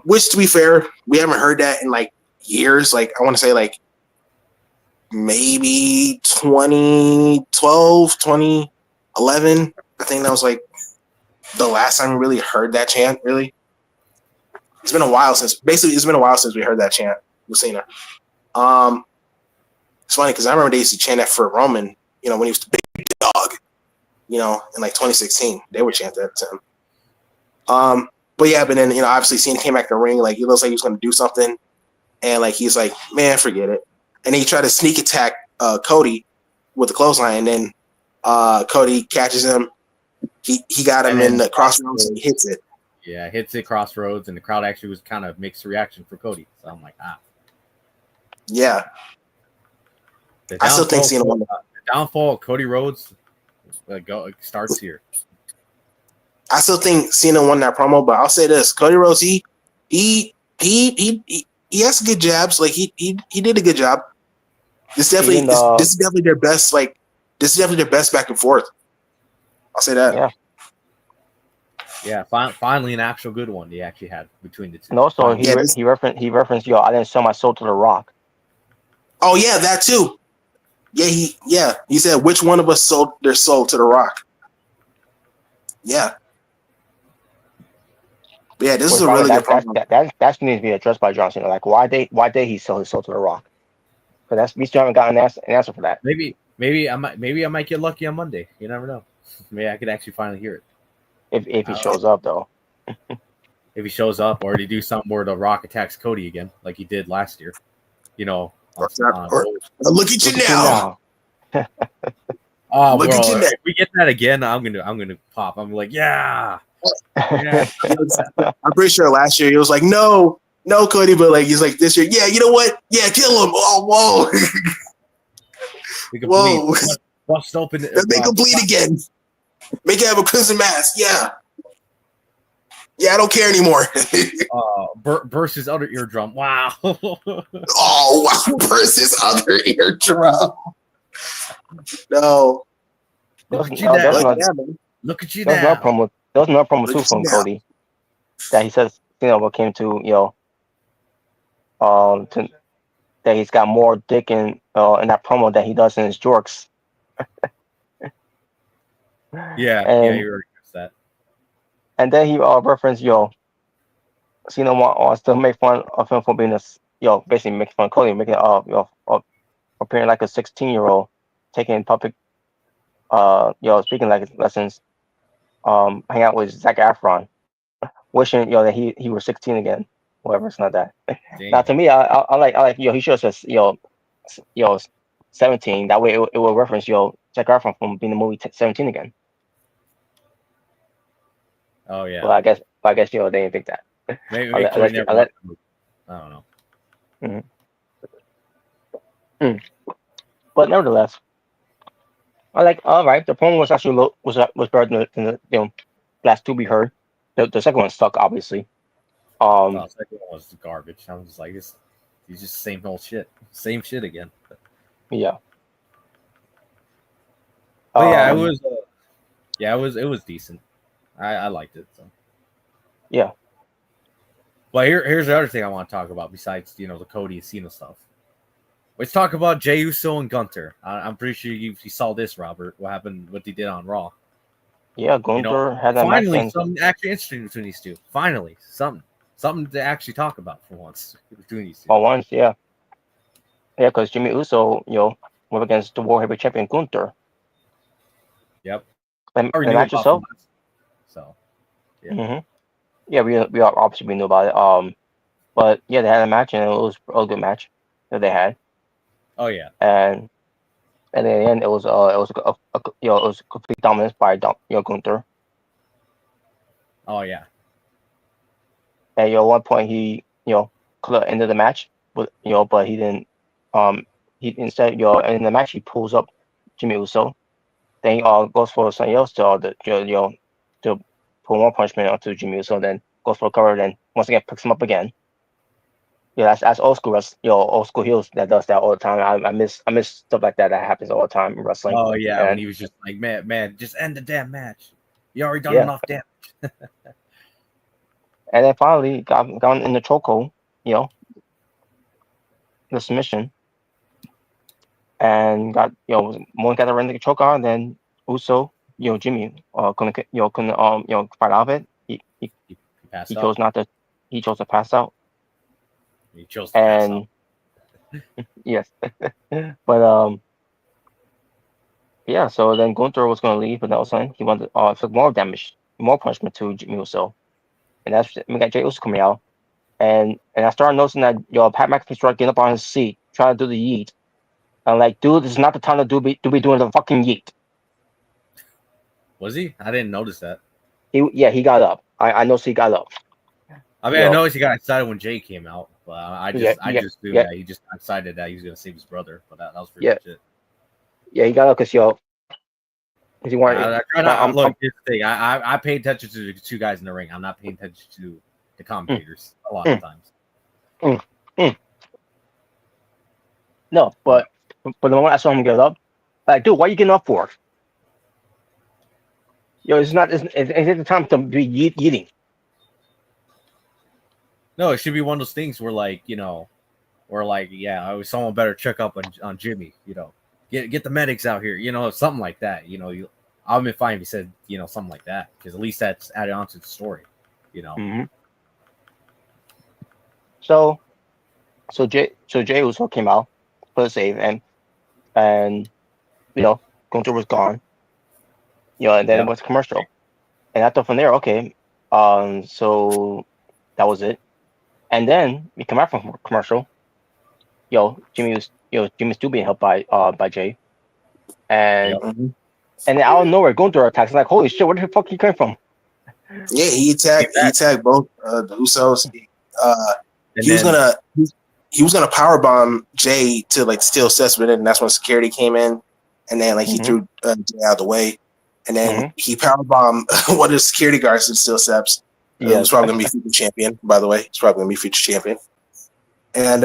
Which, to be fair, we haven't heard that in, like, years. Like, I want to say, like, maybe 2012, 2011. I think that was, like, the last time we really heard that chant, really. It's been a while since we heard that chant with Cena. It's funny because I remember they used to chant that for Roman, when he was the big dog, in like 2016. They would chant that to him. But then, obviously Cena came back to the ring, like, he looks like he was going to do something. And, like, he's like, man, forget it. And he tried to sneak attack Cody with the clothesline. And then Cody catches him. He got him in the crossroads and he hits it. Yeah, hits it crossroads, and the crowd actually was kind of mixed reaction for Cody. So I'm like, Yeah. I still think Cena won. The downfall of Cody Rhodes starts here. I still think Cena won that promo, but I'll say this: Cody Rhodes, he has good jabs. Like he did a good job. This is definitely their best. Like this is definitely their best back and forth. I'll say that. Yeah. Yeah, finally an actual good one they actually had between the two. And also, he referenced, yo, I didn't sell my soul to The Rock. Oh yeah, that too. Yeah, he said, which one of us sold their soul to The Rock? Yeah. But yeah, this is a really good problem. That needs to be addressed by John Cena. Like, why did he sell his soul to The Rock? Because we still haven't gotten an answer for that. Maybe I might get lucky on Monday. You never know. Maybe I could actually finally hear it. If he shows up, though. If he shows up, or to do something where The Rock attacks Cody again, like he did last year. You know. Look at you now. Oh, look at you now. If we get that again, I'm gonna pop. I'm like, yeah. I'm pretty sure last year he was like, no, Cody, but like he's like this year, yeah, you know what? Yeah, kill him. Oh, whoa. Whoa. Bust open. Make him bleed again. Make it have a crimson mask. Yeah. Yeah, I don't care anymore. Burst his other eardrum. Wow. Oh, wow. Burst his other eardrum. No. Look at you now. Look at you now. There was no promo too from Cody that he says, came to, that he's got more dick in that promo than he does in his jorks. Yeah, he already knows that. And then he referenced, Cena wants to make fun of him for being basically making fun of Cody, making appearing like a 16-year-old, taking public, speaking like lessons, hang out with Zac Efron, wishing that he was 16 again. Whatever, it's not that. Damn. Now to me, I like he should have said 17. That way it will reference Zac Efron from being in the movie 17 again. Oh yeah. Well, I guess they didn't think that. Maybe I don't know. But nevertheless, all right. The promo was actually was better than the last two we heard. The second one sucked, obviously. The second one was garbage. I was just like, he's just same old shit, same shit again. Yeah. But yeah, it was decent. I liked it. So. Yeah. But here's the other thing I want to talk about besides the Cody and Cena stuff. Let's talk about Jey Uso and Gunther. I'm pretty sure you saw this, Robert. What happened? What they did on Raw? Yeah, Gunther had a finally something actually interesting between these two. Finally, something to actually talk about for once between these two. For once, yeah. Yeah, because Jimmy Uso, went against the World Heavyweight Champion Gunther. Yep. And the match itself. So, yeah. Mm-hmm. Yeah, we obviously knew about it. But yeah, they had a match and it was a good match that they had. Oh yeah. And in the end, it was a complete dominance by Gunther. Oh yeah. And at one point he could have ended the match, but he didn't. He instead in the match he pulls up Jimmy Uso, then he goes for something else to pull one punishment onto Jimmy Uso, then goes for a cover, then once again picks him up again. Yeah, that's old school. Old school heels that does that all the time. I miss stuff like that happens all the time in wrestling. Oh yeah, when he was just like, man, just end the damn match. You already done enough damage. And then finally got in the chokehold, the submission, and got one got around the choke on, then Uso, Jimmy, couldn't fight out of it. He chose not to. He chose to pass out. He chose to pass out. Yes, but yeah. So then Gunther was going to leave, but all of a sudden he wanted to inflict more damage, more punishment to Jimmy Uso, and we got Jey Uso coming out, and I started noticing that Pat McAfee started getting up on his seat, trying to do the yeet. I'm like, dude, this is not the time to be doing the fucking yeet. Was he? I didn't notice that. He got up. I noticed he got up. I mean, I noticed he got excited when Jay came out, but I just knew that he just got excited that he was going to save his brother. But that was pretty much it. Yeah, he got up because he wanted. I try not, look, here's the thing. I pay attention to the two guys in the ring. I'm not paying attention to the commentators a lot of times. No, but the moment I saw him get up, like, dude, what are you getting up for? It's not. It's the time to be eating. No, it should be one of those things where, like, someone better check up on Jimmy. Get the medics out here. Something like that. I've been fine if he said something like that, because at least that's added on to the story. Mm-hmm. So Jay Uso came out for the save, and Gunther was gone. And then it was commercial, and I thought from there, okay, so that was it. And then we come out from commercial. Jimmy's still being helped by Jay, and then out of nowhere, Gunther attacks. Like, holy shit, where the fuck he came from? Yeah, he attacked both the Usos. He was gonna powerbomb Jay to like steal steps with it, and that's when security came in, and then he threw Jay out of the way, and then he powerbombed one of the security guards to steal steps. Yeah, he's probably gonna be future champion. By the way, he's probably gonna be future champion. And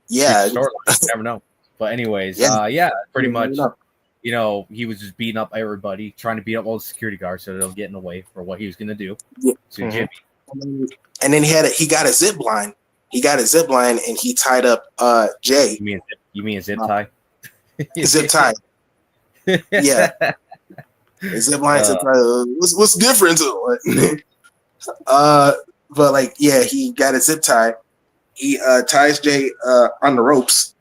you never know. But anyways, pretty much. He was just beating up everybody, trying to beat up all the security guards so they'll get in the way for what he was gonna do to Jimmy. And then he got a zip line. He got a zip line and he tied up Jay. You mean a zip tie? Zip tie. Yeah. A zip line. What's the difference? But he got a zip tie. He ties Jay on the ropes.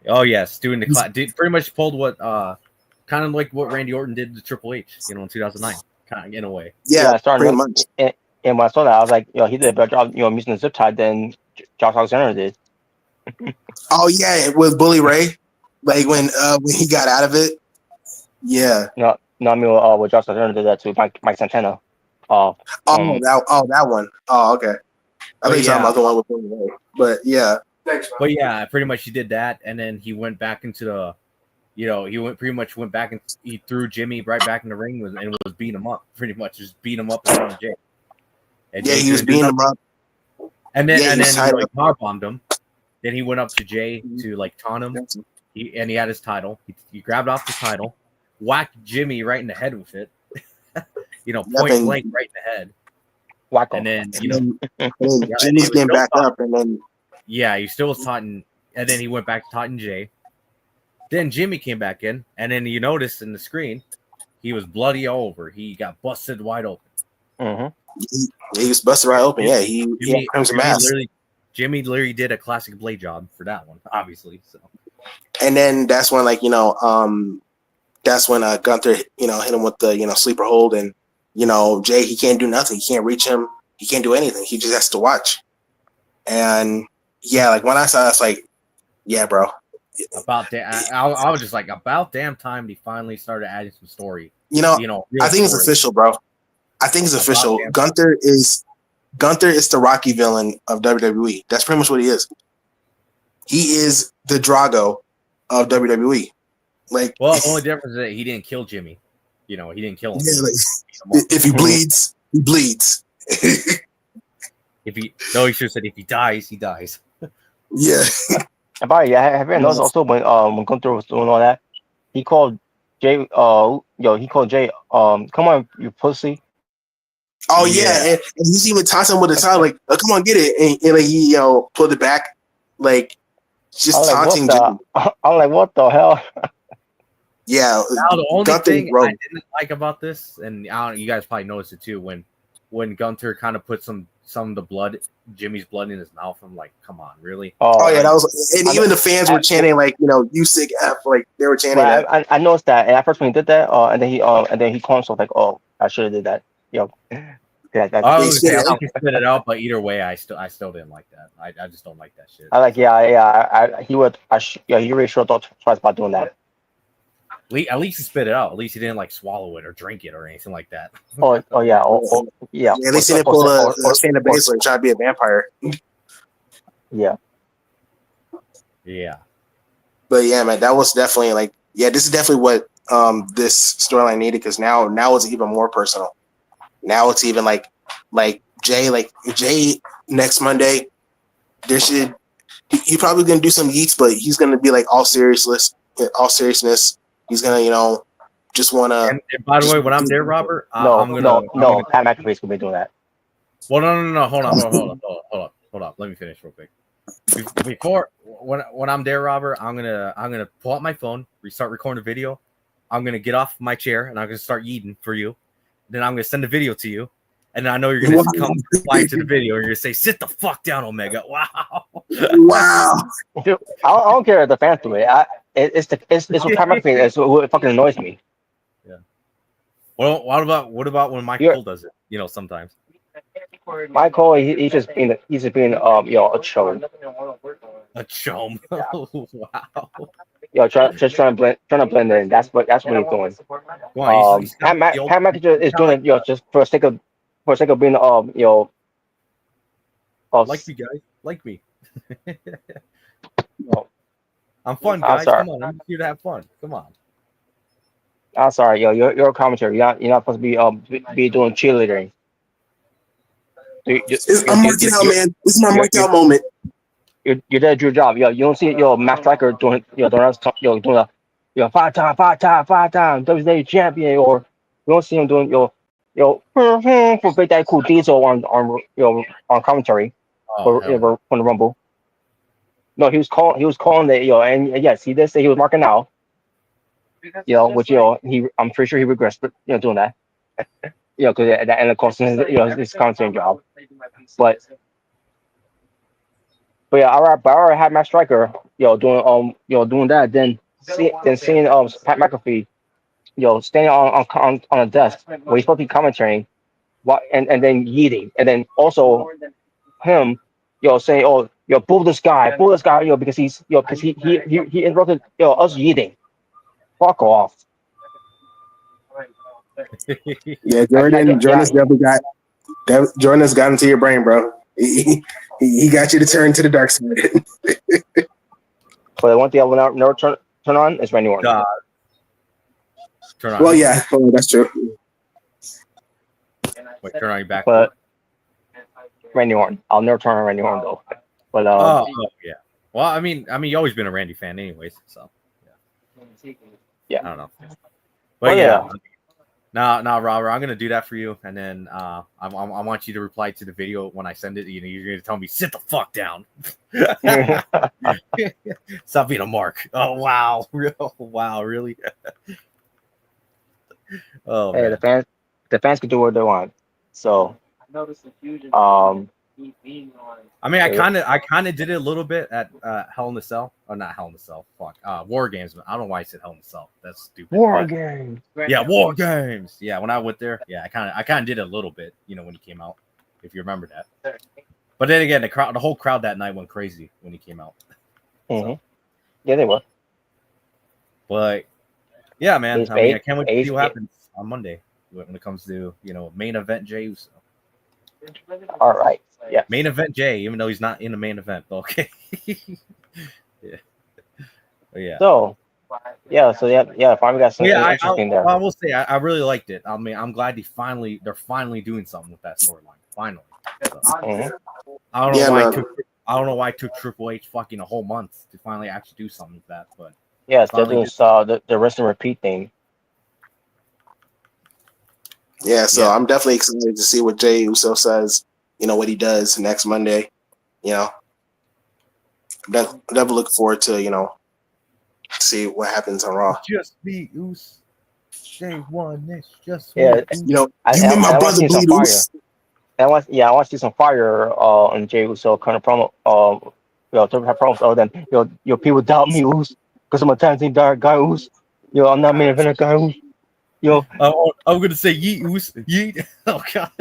Oh yes, doing the pretty much pulled what kind of like what Randy Orton did to Triple H, in 2009, kind of in a way. Yeah, pretty much. And when I saw that, I was like, he did a better job, using the zip tie than Josh Alexander did. Oh yeah, with Bully Ray, like when he got out of it. Yeah. No, I mean, what Josh Alexander did that to Mike Santana. That one. Oh, okay. I think you're talking about the one with Bully Ray, but yeah. But yeah, pretty much he did that, and then he went back into the, went back and he threw Jimmy right back in the ring and was beating him up, pretty much just beating him up in front of Jay. And yeah, he was beating him up. And then he powerbombed him. Then he went up to Jay to taunt him. He had his title. He grabbed off the title, whacked Jimmy right in the head with it. Point blank right in the head. Whack him. And then Jimmy's getting back up, and then he still was taunting, and then he went back to taunting Jay. Then Jimmy came back in, and then you noticed in the screen, he was bloody all over. He got busted wide open. He was busted right open. Yeah, Jimmy literally did a classic blade job for that one, obviously. So, and then that's when Gunther hit him with the sleeper hold, and Jay, he can't do nothing. He can't reach him. He can't do anything. He just has to watch. And when I saw that, it's like, yeah, bro. I was just like, about damn time he finally started adding some story. I think it's official, bro. I think it's official. Gunther is the Rocky villain of WWE. That's pretty much what he is. He is the Drago of WWE. The only difference is that he didn't kill Jimmy. He didn't kill him. Yeah, if he bleeds, he bleeds. He should have said if he dies, he dies. Yeah. Have you noticed also when Gunther was doing all that, he called Jay. He called Jay. Come on, you pussy. Oh yeah, and he's even tossing him with the title, like, oh, come on, get it, and he pulled it back, just taunting Jay. I'm like, what the hell? Yeah. Now the only thing I didn't like about this, and you guys probably noticed it too, when Gunther kind of put some of the blood, Jimmy's blood in his mouth. I'm like, come on, really? Oh yeah, that was, and even the fans were chanting you sick F, they were chanting that. I noticed that, and at first when he did that, and then he called himself like, oh, I should have did that. I was spit it out, but either way, I still didn't like that. I just don't like that shit. He really should have thought twice about doing that. At least he spit it out. At least he didn't swallow it or drink it or anything like that. Yeah. At least he didn't pull a Shayna Baszler and try to be a vampire. Yeah. Yeah. But yeah, man, that was definitely yeah, this is definitely what this storyline needed, because now it's even more personal. Now it's even like Jay next Monday. There should he probably gonna do some yeets, but he's gonna be like all seriousness. He's gonna just wanna. And by the way, when I'm there, Robert, I'm gonna. No. Pat McAfee's gonna be doing that. Well, no. Hold on. Let me finish real quick. Before when I'm there, Robert, I'm gonna pull out my phone, restart recording the video. I'm gonna get off my chair and I'm gonna start yeeting for you. Then I'm gonna send the video to you, and then I know you're gonna come reply to the video and you're gonna say, "Sit the fuck down, Omega." Wow. Wow. Dude, I don't care if the fans do it. It's what Pat McAfee is. What fucking annoys me. Yeah. Well, what about when Michael does it? Sometimes. Michael, he's just being a chum. A chum. Wow. Trying to blend in. That's what he's doing. Wow, Pat McAfee is doing it, just for the sake of being like me, guys. Like me. I'm fun, guys. Come on, I'm here to have fun. Come on. I'm sorry, you're a commentator. You're not supposed to be doing cheerleading. I'm marking out, man. This is my mark out moment. You did your job. You don't see Matt Striker doing doing a five-time WWE champion, or you don't see him doing for Big Daddy Cool Diesel on commentary for the Rumble. No, he was calling it, and yes, he did say he was marking out. Which I'm pretty sure he regrets, doing that. Because at the end of course, his commentating job. But yeah, I already had Matt Striker, doing that. Then seeing Pat McAfee, standing on a desk where he's supposed to be commentating, and then yeeting, and then also him, saying, "Oh, boo this guy, because he's, because he interrupted, us yeeting. Fuck off." Yeah, Jordan's definitely Jordan's got into your brain, bro. He got you to turn to the dark side. But the one thing I will never turn on is Randy Orton. Turn on. Well, yeah, that's true. Wait, turn on your back. But Randy Orton, I'll never turn on Randy Orton though. But yeah. Well, I mean, you've always been a Randy fan, anyways. So yeah. I don't know. But yeah. No, Robert, I'm gonna do that for you, and then I want you to reply to the video when I send it. You're gonna tell me, sit the fuck down. Stop being a mark. Oh wow, wow, really? Oh, hey, man. the fans can do what they want. So I mean, I kind of did it a little bit at Hell in the Cell, or not Hell in the Cell. Fuck, War Games. I don't know why I said Hell in the Cell. That's stupid. War Games. Yeah, War Games. Yeah, when I went there, yeah, I kind of did it a little bit. When he came out, if you remember that. But then again, the whole crowd that night went crazy when he came out. Mm-hmm. So. Yeah, they were. But yeah, man, I can't wait to see what happens on Monday when it comes to main event Jey Uso. All right. Yeah. Main event Jay, even though he's not in the main event. Okay. Yeah. Yeah. So finally got some interesting there. I will say I really liked it. I mean, I'm glad they're finally doing something with that storyline. Finally. So, I don't know why it took Triple H fucking a whole month to finally actually do something with that, but yeah, they're doing the rinse and repeat thing. Yeah, so I'm definitely excited to see what Jey Uso says, what he does next Monday. I'm definitely looking forward to, see what happens on Raw. Just be Uso. Day one, it's just yeah. You and my brother bleed Uso. I want to see some fire on Jey Uso kind of promo. To have promos other than people doubt me, Uso, because I'm a tag team guy, Uso. I'm not main eventer guy, Uso. I'm gonna say yeet, Oos. Yeet. Oh god.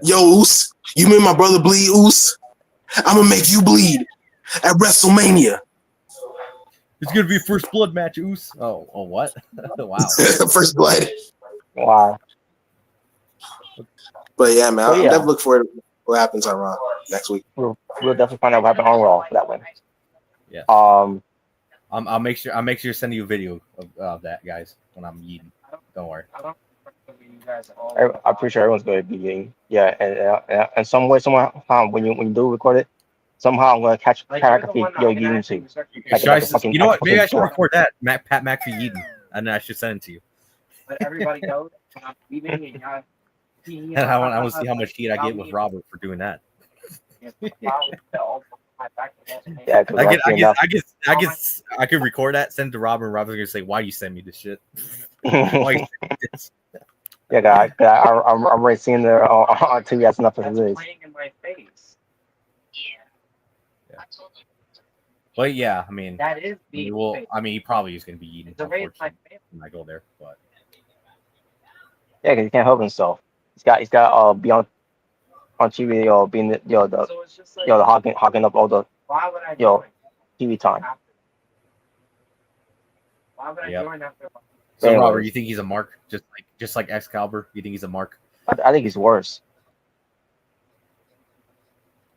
Yo, Oos, you made my brother bleed, Oos. I'm gonna make you bleed at WrestleMania. It's gonna be a first blood match, Oos. Oh, what? Wow. First blood. Wow. But yeah, man, I'm definitely looking forward to what happens on Raw next week. We'll definitely find out what happens on Raw for that one. Yeah. Um, I'll make sure to send you a video of that, guys, when I'm eating. Don't worry. I'm pretty sure everyone's going to be eating. Yeah, and some way, somehow, when you do record it, somehow I'm going to catch you're eating too. You know what? Maybe I should fucking record that, Pat McAfee eating, and then I should send it to you. Let everybody know when I'm leaving and y'all. And I want to see how much heat I get with Robert for doing that. Yeah, I could record that, send it to Robert, and Robert's gonna say, "Why you send me this shit? Why you send me this?" Yeah, guy, I'm already seeing there on TV. That's enough of this. In my face. Yeah. But yeah, I mean, That is the. he probably is gonna be eating. Unfortunately, when I go there, but yeah, because he can't help himself. He's got be on TV, being the So it's just like, the hogging up all the why would I TV time. Why would I join after? So Anyways. Robert, you think he's a mark, just like Excalibur? You think he's a mark? I think he's worse.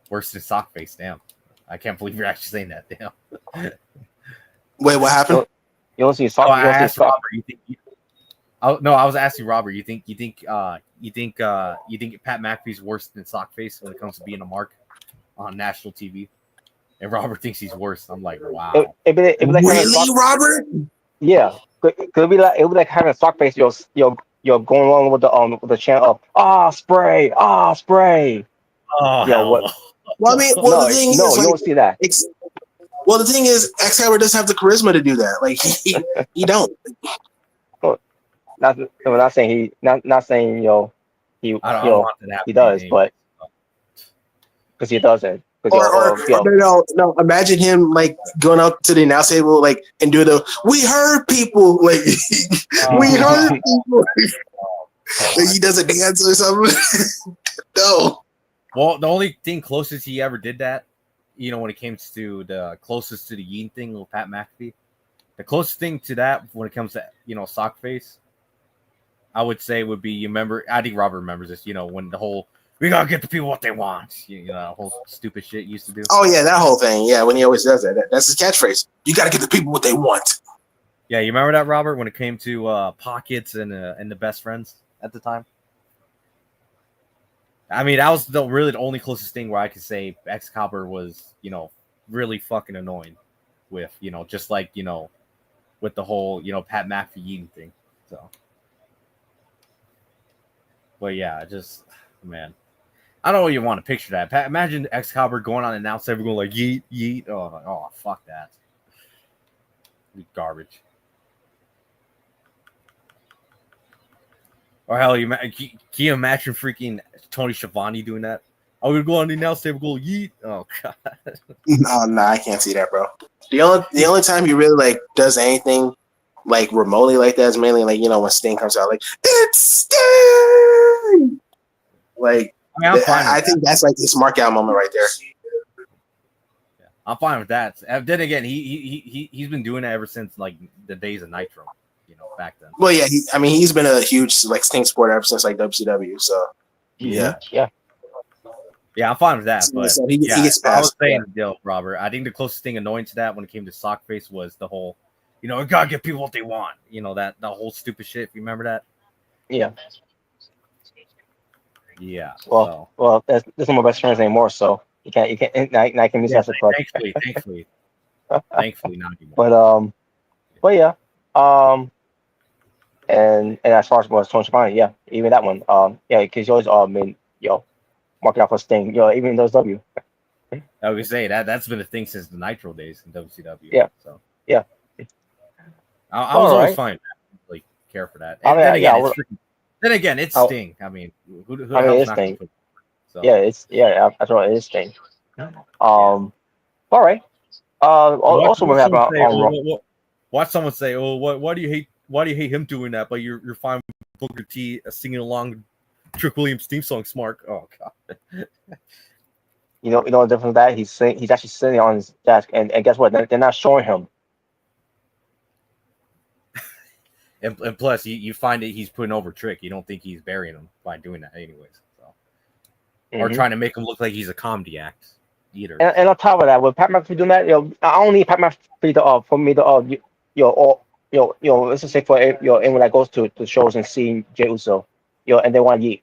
Worse than Sockface? Damn, I can't believe you're actually saying that. Damn. Wait, what happened? You don't see Sock. I asked Robert. You think? No, I was asking Robert. You think Pat McAfee's worse than Sockface when it comes to being a mark on national TV? And Robert thinks he's worse. I'm like, wow. It'd be like really, Robert? Yeah, it would be like having a Sockface. You're going along with the chant of spray, spray. Oh, yeah, what? Well, I mean, the thing is, you don't see that. Well, the thing is, Excalibur doesn't have the charisma to do that. Like he don't. Not saying he he does, but because he doesn't. No. Imagine him like going out to the announce table, like, and do the "We heard people," like we heard people. Like, he does a dance or something. No. Well, the only thing closest he ever did that, when it came to the closest to the Yin thing with Pat McAfee, the closest thing to that when it comes to Sockface, I would say would be, I think Robert remembers this, when the whole "we gotta get the people what they want," that whole stupid shit used to do. Oh yeah, that whole thing. Yeah, when he always does that, that's his catchphrase. You gotta get the people what they want. Yeah, you remember that, Robert, when it came to Pockets and the Best Friends at the time? I mean, that was really the only closest thing where I could say Excalibur was, really fucking annoying with, just like, with the whole, Pat McAfee eating thing. So, but yeah, just, man, I don't know what you want to picture that. Imagine Excalibur going on and announce everyone going like yeet, yeet. Oh, fuck that. Garbage. Or hell, can you imagine freaking Tony Schiavone doing that? I would go on the announce table, go yeet. Oh god. No, I can't see that, bro. The only time he really like does anything like remotely like that is mainly like when Sting comes out, like it's Sting. Like I think that's like his mark out moment right there. Yeah, I'm fine with that. Then again, he's been doing it ever since like the days of Nitro. Back then. Well, yeah, he's been a huge like Sting supporter ever since like WCW. So yeah, I'm fine with that. But he gets past. I was saying, Robert, I think the closest thing annoying to that when it came to Sockface was the whole, we gotta give people what they want. That whole stupid shit. You remember that? Yeah. Yeah. Well, there's no more best friends anymore, so you can't. I can use that as a plug. Thankfully, not anymore. But yeah. And as far as Tony Schiavone, yeah, even that one, because you always marking out for Sting, even those W. I was gonna say that's been a thing since the Nitro days in WCW. Yeah. So yeah, I was always fine. Like care for that. And then again, it's Sting. I mean, who it's Sting. After all, it is Sting. All right. Also, we have watch someone say, "Oh, why do you hate? Why do you hate him doing that?" But you're fine with Booker T singing along Trick Williams' theme song, "Smart." Oh god. You know the difference with that? He's actually sitting on his desk, and guess what? They're not showing him. And plus, you find that he's putting over Trick. You don't think he's burying him by doing that, anyways. So, or trying to make him look like he's a comedy act. either. And on top of that, with Pat McAfee doing that, I don't need Pat McAfee to for me to or let's just say for anyone that goes to shows and seeing Jey Uso, and they want to yeet,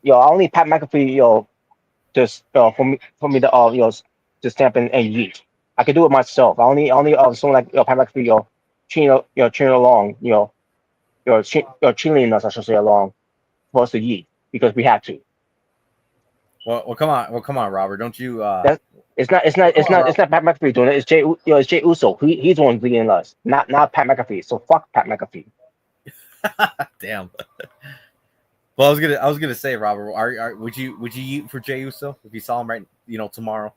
I don't need Pat McAfee, just for me to to stamp and yeet. I can do it myself. I only someone like Pat McAfee, cheering along, cheerleading us, I should say, along for us to yeet because we have to. Well, come on, Robert. Don't you? It's not Pat McAfee doing it. It's Jey Uso. He's the one leading us, not Pat McAfee. So fuck Pat McAfee. Damn. Well, I was gonna say, Robert, would you eat for Jey Uso if you saw him right, tomorrow,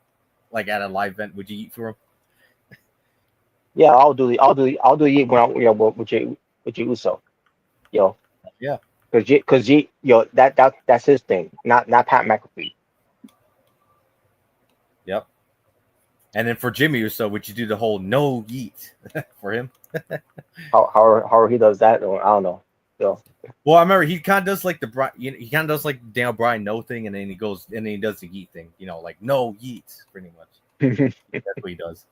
like at a live event? Would you eat for him? Yeah, I'll do it when with Jey Uso, Yeah. because that's his thing, not Pat McAfee. Yep. And then for Jimmy Uso, would you do the whole no yeet for him? How he does that, I don't know. Well, I remember he kind of does like he kind of does like Daniel Bryan no thing, and then he goes and then he does the yeet thing, like no yeet, pretty much. That's what he does.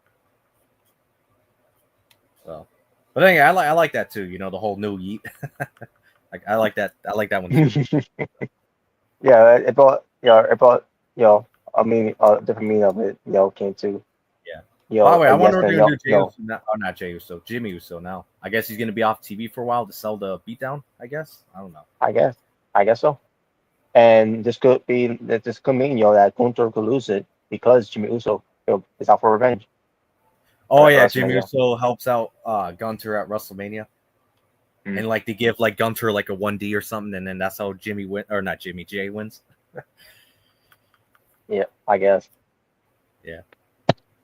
So, but anyway, I like that too. The whole no yeet. I like that. I like that one too. Yeah, it brought I mean, different meaning of it, came to. Yeah. By the way, I wonder what they're gonna do. Jey Uso. Not Jey Uso, Jimmy Uso now. I guess he's gonna be off TV for a while to sell the beatdown. I guess. I don't know. I guess so. And this could mean that Gunther could lose it because Jimmy Uso is out for revenge. Oh yeah, Jimmy Uso helps out Gunther at WrestleMania. And like they give like Gunther like a 1D or something, and then that's how Jay wins. Yeah, I guess. Yeah.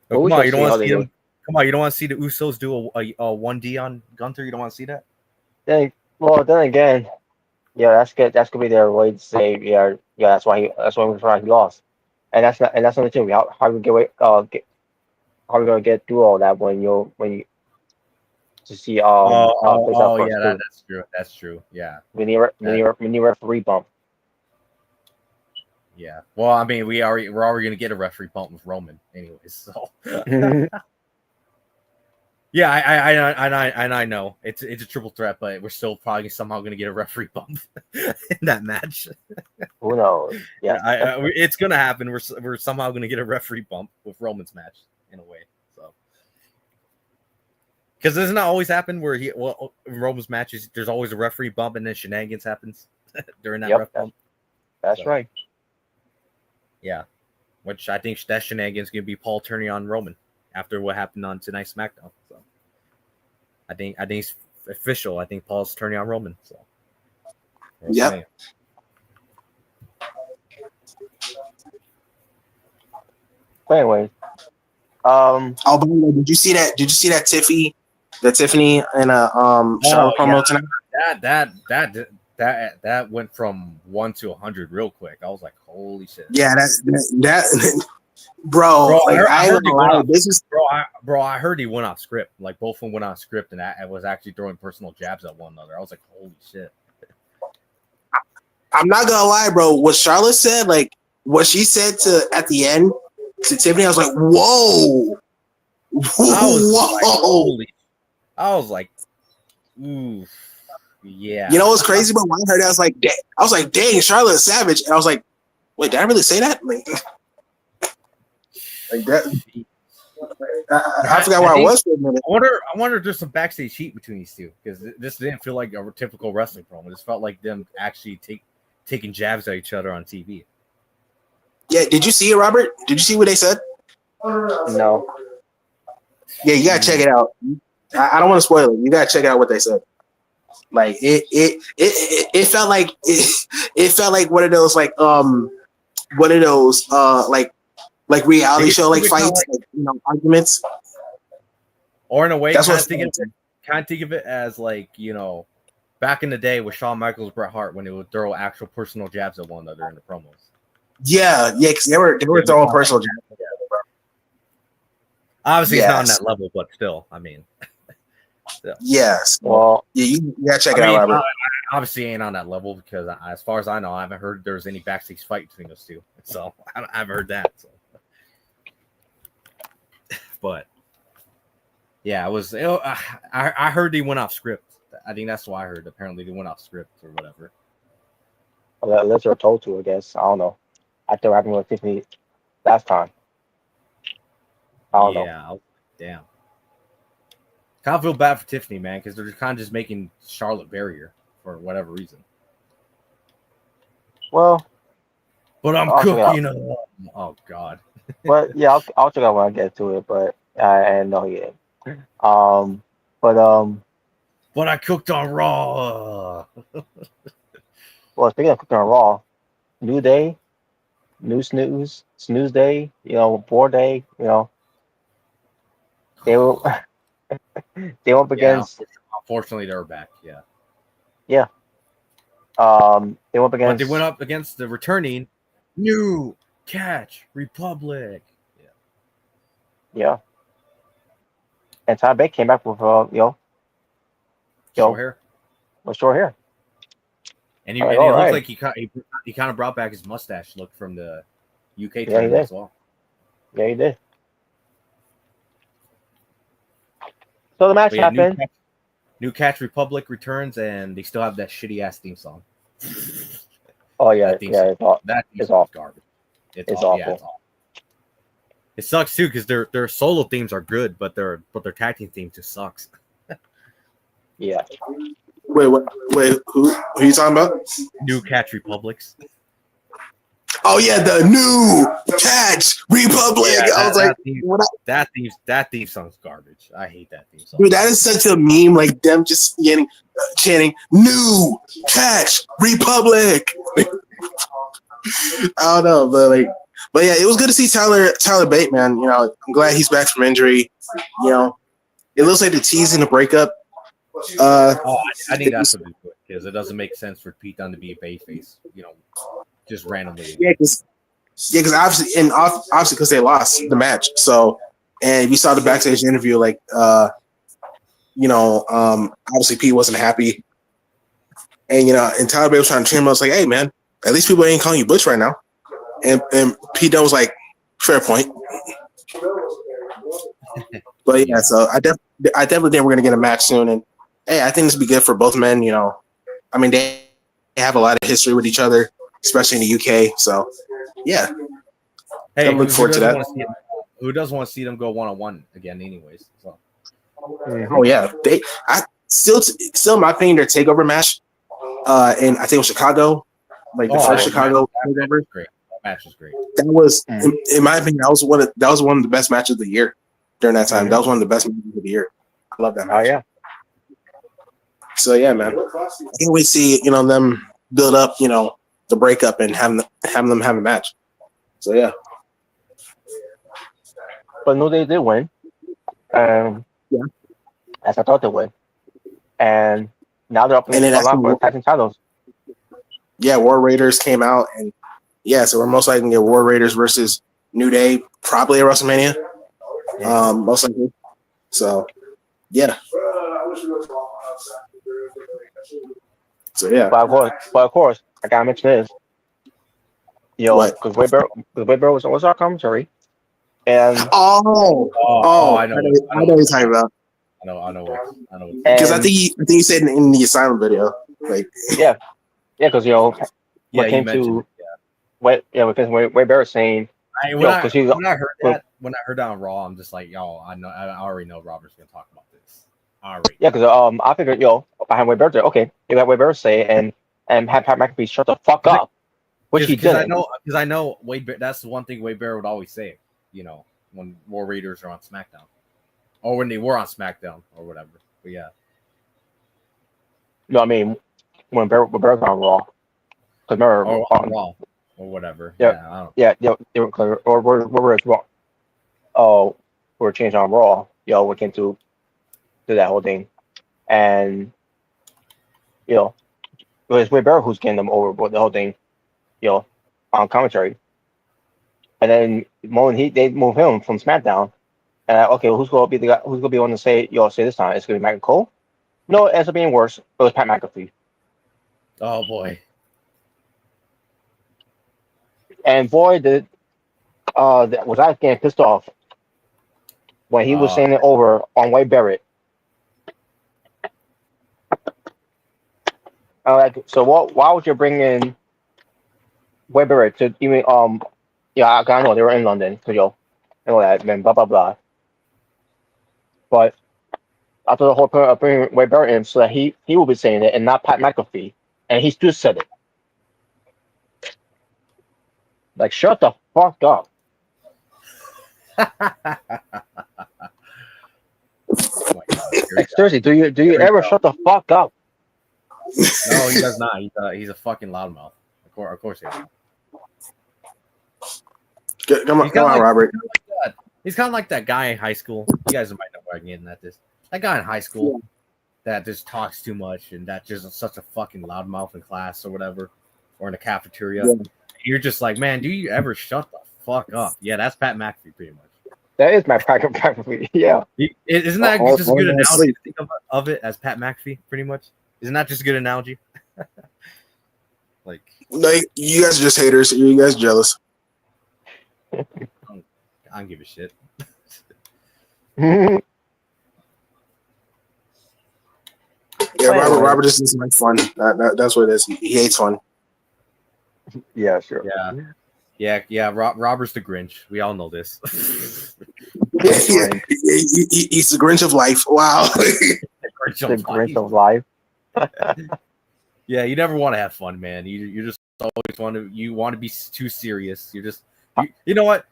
But come on, you don't want to see them. Come on, you don't want to see the Usos do a 1D on Gunther. You don't want to see that. Then again, that's good. That's gonna be their way to say, that's why he lost, and that's not the thing. How we how we gonna get through all that when you to see that's true. Yeah. We need a referee bump. Yeah. Well, I mean, we're already gonna get a referee bump with Roman, anyways. So. Yeah, I know it's a triple threat, but we're still probably somehow gonna get a referee bump in that match. Who knows? Yeah, it's gonna happen. We're somehow gonna get a referee bump with Roman's match in a way. So. Because doesn't that always happen where in Roman's matches, there's always a referee bump and then shenanigans happens during that ref bump? That's right. Yeah. Which I think that shenanigans going to be Paul turning on Roman after what happened on tonight's SmackDown. So I think it's official. I think Paul's turning on Roman. So yeah. Anyway. Did you see that? Did you see that Tiffany and Charlotte promo tonight? That went from 1 to 100 real quick. I was like, holy shit. Yeah, that bro. I heard he went off script. Like both of them went off script, and I was actually throwing personal jabs at one another. I was like, holy shit. I'm not gonna lie, bro. What Charlotte said, like what she said at the end to Tiffany, I was like, whoa. I was like, ooh, yeah. You know what's crazy? But when I heard that, I was like, dang, Charlotte Savage, and I was like, wait, did I really say that? Like that. I forgot where I was for a minute. I wonder if there's some backstage heat between these two because this didn't feel like a typical wrestling promo. This felt like them actually taking jabs at each other on TV. Yeah, did you see it, Robert? Did you see what they said? No. Yeah, you gotta check it out. I don't want to spoil it. You gotta check out what they said. Like it felt like it felt like one of those like reality show like fights, arguments. Or in a way, that's kind of think of it as like back in the day with Shawn Michaels, Bret Hart, when they would throw actual personal jabs at one another in the promos. Yeah, because they were throwing personal jabs. Obviously, it's not on that level, but still, I mean. Still. Yes. Well, you gotta check it out, Robert. I obviously ain't on that level because, as far as I know, I haven't heard there's any backstage fight between those two. So I haven't heard that. So. but yeah, it was. I heard they went off script. I think that's what I heard. Apparently, they went off script or whatever. Well, unless they're told to, I guess. I don't know. I thought happened with Tiffany last time. I don't know. Yeah, damn. Kind of feel bad for Tiffany, man, because they're kind of just making Charlotte barrier for whatever reason. Well, But I'm I'll check it out. cooking. Oh God. But yeah, I'll check out when I get to it. But I know yet. But But I cooked on Raw. well, speaking of cooking on Raw, new day, new snooze day. Board day. They will they went up Yeah, against unfortunately, they're back. Yeah. yeah. They went up But against they went up against the returning New Catch Republic. yeah. And Ty Bay came back with Short hair. with short hair. And he, All right, and it all looked right. like he kind of brought back his mustache look from the UK Yeah, he tournament did. as well. Yeah, he did. So the match But yeah, happened. New Catch Republic returns, and they still have that shitty ass theme song. Oh yeah, That theme yeah. song, It's that theme it's song is awful. garbage. It's Yeah, awful. it's awful. It sucks too because their solo themes are good, but their tag team theme just sucks. Yeah. Wait, who are you talking about? New Catch Republics. Oh yeah, the New Catch Republic. Yeah, I was like, that theme song's garbage. I hate that theme song. dude, that is such a meme. Like them just chanting New Catch Republic. I don't know, but yeah, it was good to see Tyler Bate, man. I'm glad he's back from injury. It looks like they're teasing a breakup. I think that's what they do because it doesn't make sense for Pete Dunne to be a babyface, just randomly. Yeah, because obviously because they lost the match. So, and we saw the backstage interview, obviously Pete wasn't happy, and and Tyler Bate was trying to trim him. I was like, hey man, at least people ain't calling you Butch right now. And Pete Dunne was like, fair point. But yeah, so I definitely think we're gonna get a match soon, and hey, I think this would be good for both men. I mean they have a lot of history with each other, especially in the UK. So yeah, Hey, I look forward to that. Who doesn't want to see them go 1-on-1 again, anyways? So. Oh yeah, I still in my opinion their takeover match, and I think it was Chicago, the first Chicago takeover. Great. That match was great. That was, in my opinion, that was one of the best matches of the year during that time. That was one of the best matches of the year. I love that match. Oh yeah. So yeah, man, I can't wait to see them build up the breakup and have them have a match. So yeah. But no, they did win. Yeah. As I thought they would. And now they're up in the line for tag team titles. Yeah, War Raiders came out, and yeah, so we're most likely gonna get War Raiders versus New Day, probably at WrestleMania. Most likely. So yeah. So yeah. But of course, I gotta mention this. Because Wade Barrett was our commentary. And I know what you're talking about. I know. Because I think you said in the Asylum video, yeah, because when came to because Wade Barrett saying when I heard that on Raw, I'm just like, yo, I already know Robert's gonna talk about this. Yeah, because I figured behind Wade Barrett, okay, you got Wade Barrett say and have Pat McAfee shut the fuck up, which he didn't. Because I know Wade. That's the one thing Wade Barrett would always say. When War Raiders are on SmackDown, or when they were on SmackDown, or whatever. But yeah. No, I mean when Barrett's on Raw. Because remember, on Raw or whatever. They were clear. Or we're as Raw. Oh, we're changed on Raw. We came to do that whole thing, and it was Wade Barrett who's getting them over with the whole thing, on commentary. And then they move him from SmackDown, and who's gonna be the guy? Who's gonna be on to say this time? It's gonna be Michael Cole. No, it ends up being worse. It was Pat McAfee. Oh boy. And boy, was I getting pissed off when he was saying it over on Wade Barrett. So why would you bring in Wade Barrett to even yeah, I know they were in London, so and all that, then blah blah blah. But after the whole point of bringing Wade Barrett in, so that he will be saying it and not Pat McAfee, and he still said it. Like, shut the fuck up. Like, seriously, do you ever shut the fuck up? No, he does not. He's a fucking loudmouth. Of course he is. Come on, Robert. He's kind of like that guy in high school. You guys might know where I'm getting at this. That guy in high school that just talks too much and that just such a fucking loudmouth in class or whatever, or in the cafeteria. Yeah. You're just like, man, do you ever shut the fuck up? Yeah, that's Pat McAfee pretty much. That is my Pat McAfee. Yeah. Isn't that just a good analogy to think of it as Pat McAfee pretty much? Isn't that just a good analogy? Like you guys are just haters. You guys jealous. I don't give a shit. Yeah, Robert just doesn't like fun. That's what it is. He hates fun. Yeah, sure. Yeah. Robert's the Grinch. We all know this. He's the Grinch of life. Wow. The Grinch of life. Yeah, you never want to have fun, man. You just always want to be too serious. You're just you know what?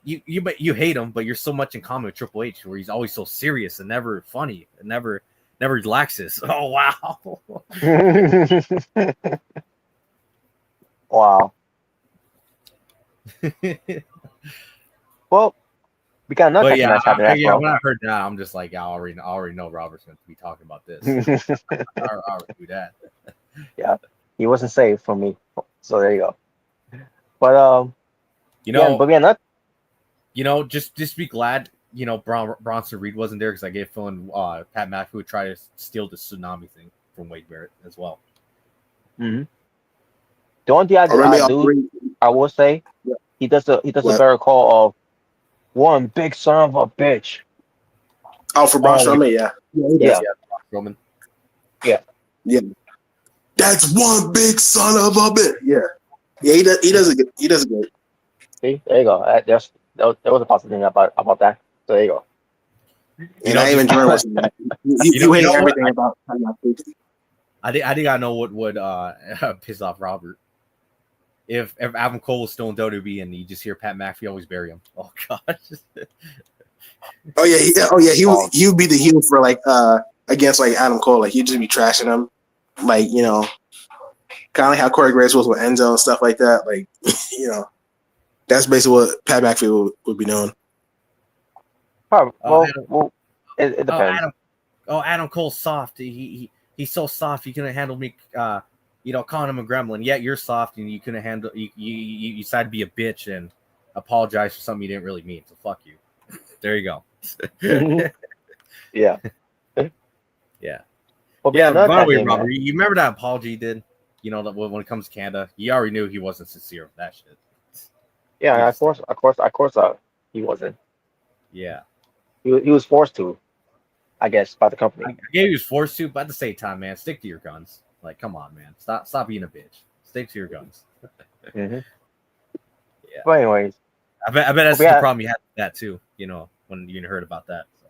You hate him, but you're so much in common with Triple H, where he's always so serious and never funny and never relaxes. Oh wow. Wow. Well, we got another match happening. When I heard that, I'm just like, I already know Robert's going to be talking about this. I already do that. Yeah, he wasn't saved from me, so there you go. But just be glad Bronson Reed wasn't there, because I get a feeling Pat McAfee would try to steal the tsunami thing from Wade Barrett as well. Mm-hmm. The only thing I will say, he does a better call of one big son of a bitch. Oh, for Braun Strowman, yeah. Roman. Yeah. That's one big son of a bitch. Yeah. He does it good. He does it good. See, there you go. There was a positive thing about that. So there you go. And I even enjoy watching that. You hate everything about I think I know what would piss off Robert. If Adam Cole was still in WWE and you just hear Pat McAfee always bury him. Oh gosh. He would be the heel for against Adam Cole. Like he'd just be trashing him. Like, kind of like how Corey Graves was with Enzo and stuff like that. Like, that's basically what Pat McAfee would be doing. It depends. Adam Cole's soft. He's so soft. He couldn't handle me. Calling him a gremlin. Yeah, you're soft, and you couldn't handle. You decided to be a bitch and apologize for something you didn't really mean. So fuck you. There you go. Yeah. Yeah. Well, by the way, Robert, you remember that apology he did? That when it comes to Canada, you already knew he wasn't sincere with that shit. Yeah, of course, he wasn't. Yeah. He was forced to, I guess, by the company. Yeah, he was forced to, but at the same time, man, stick to your guns. Like, come on, man. Stop being a bitch. Stick to your guns. Mm-hmm. Yeah. But anyways. I bet that's the problem you had with that too, when you heard about that. So.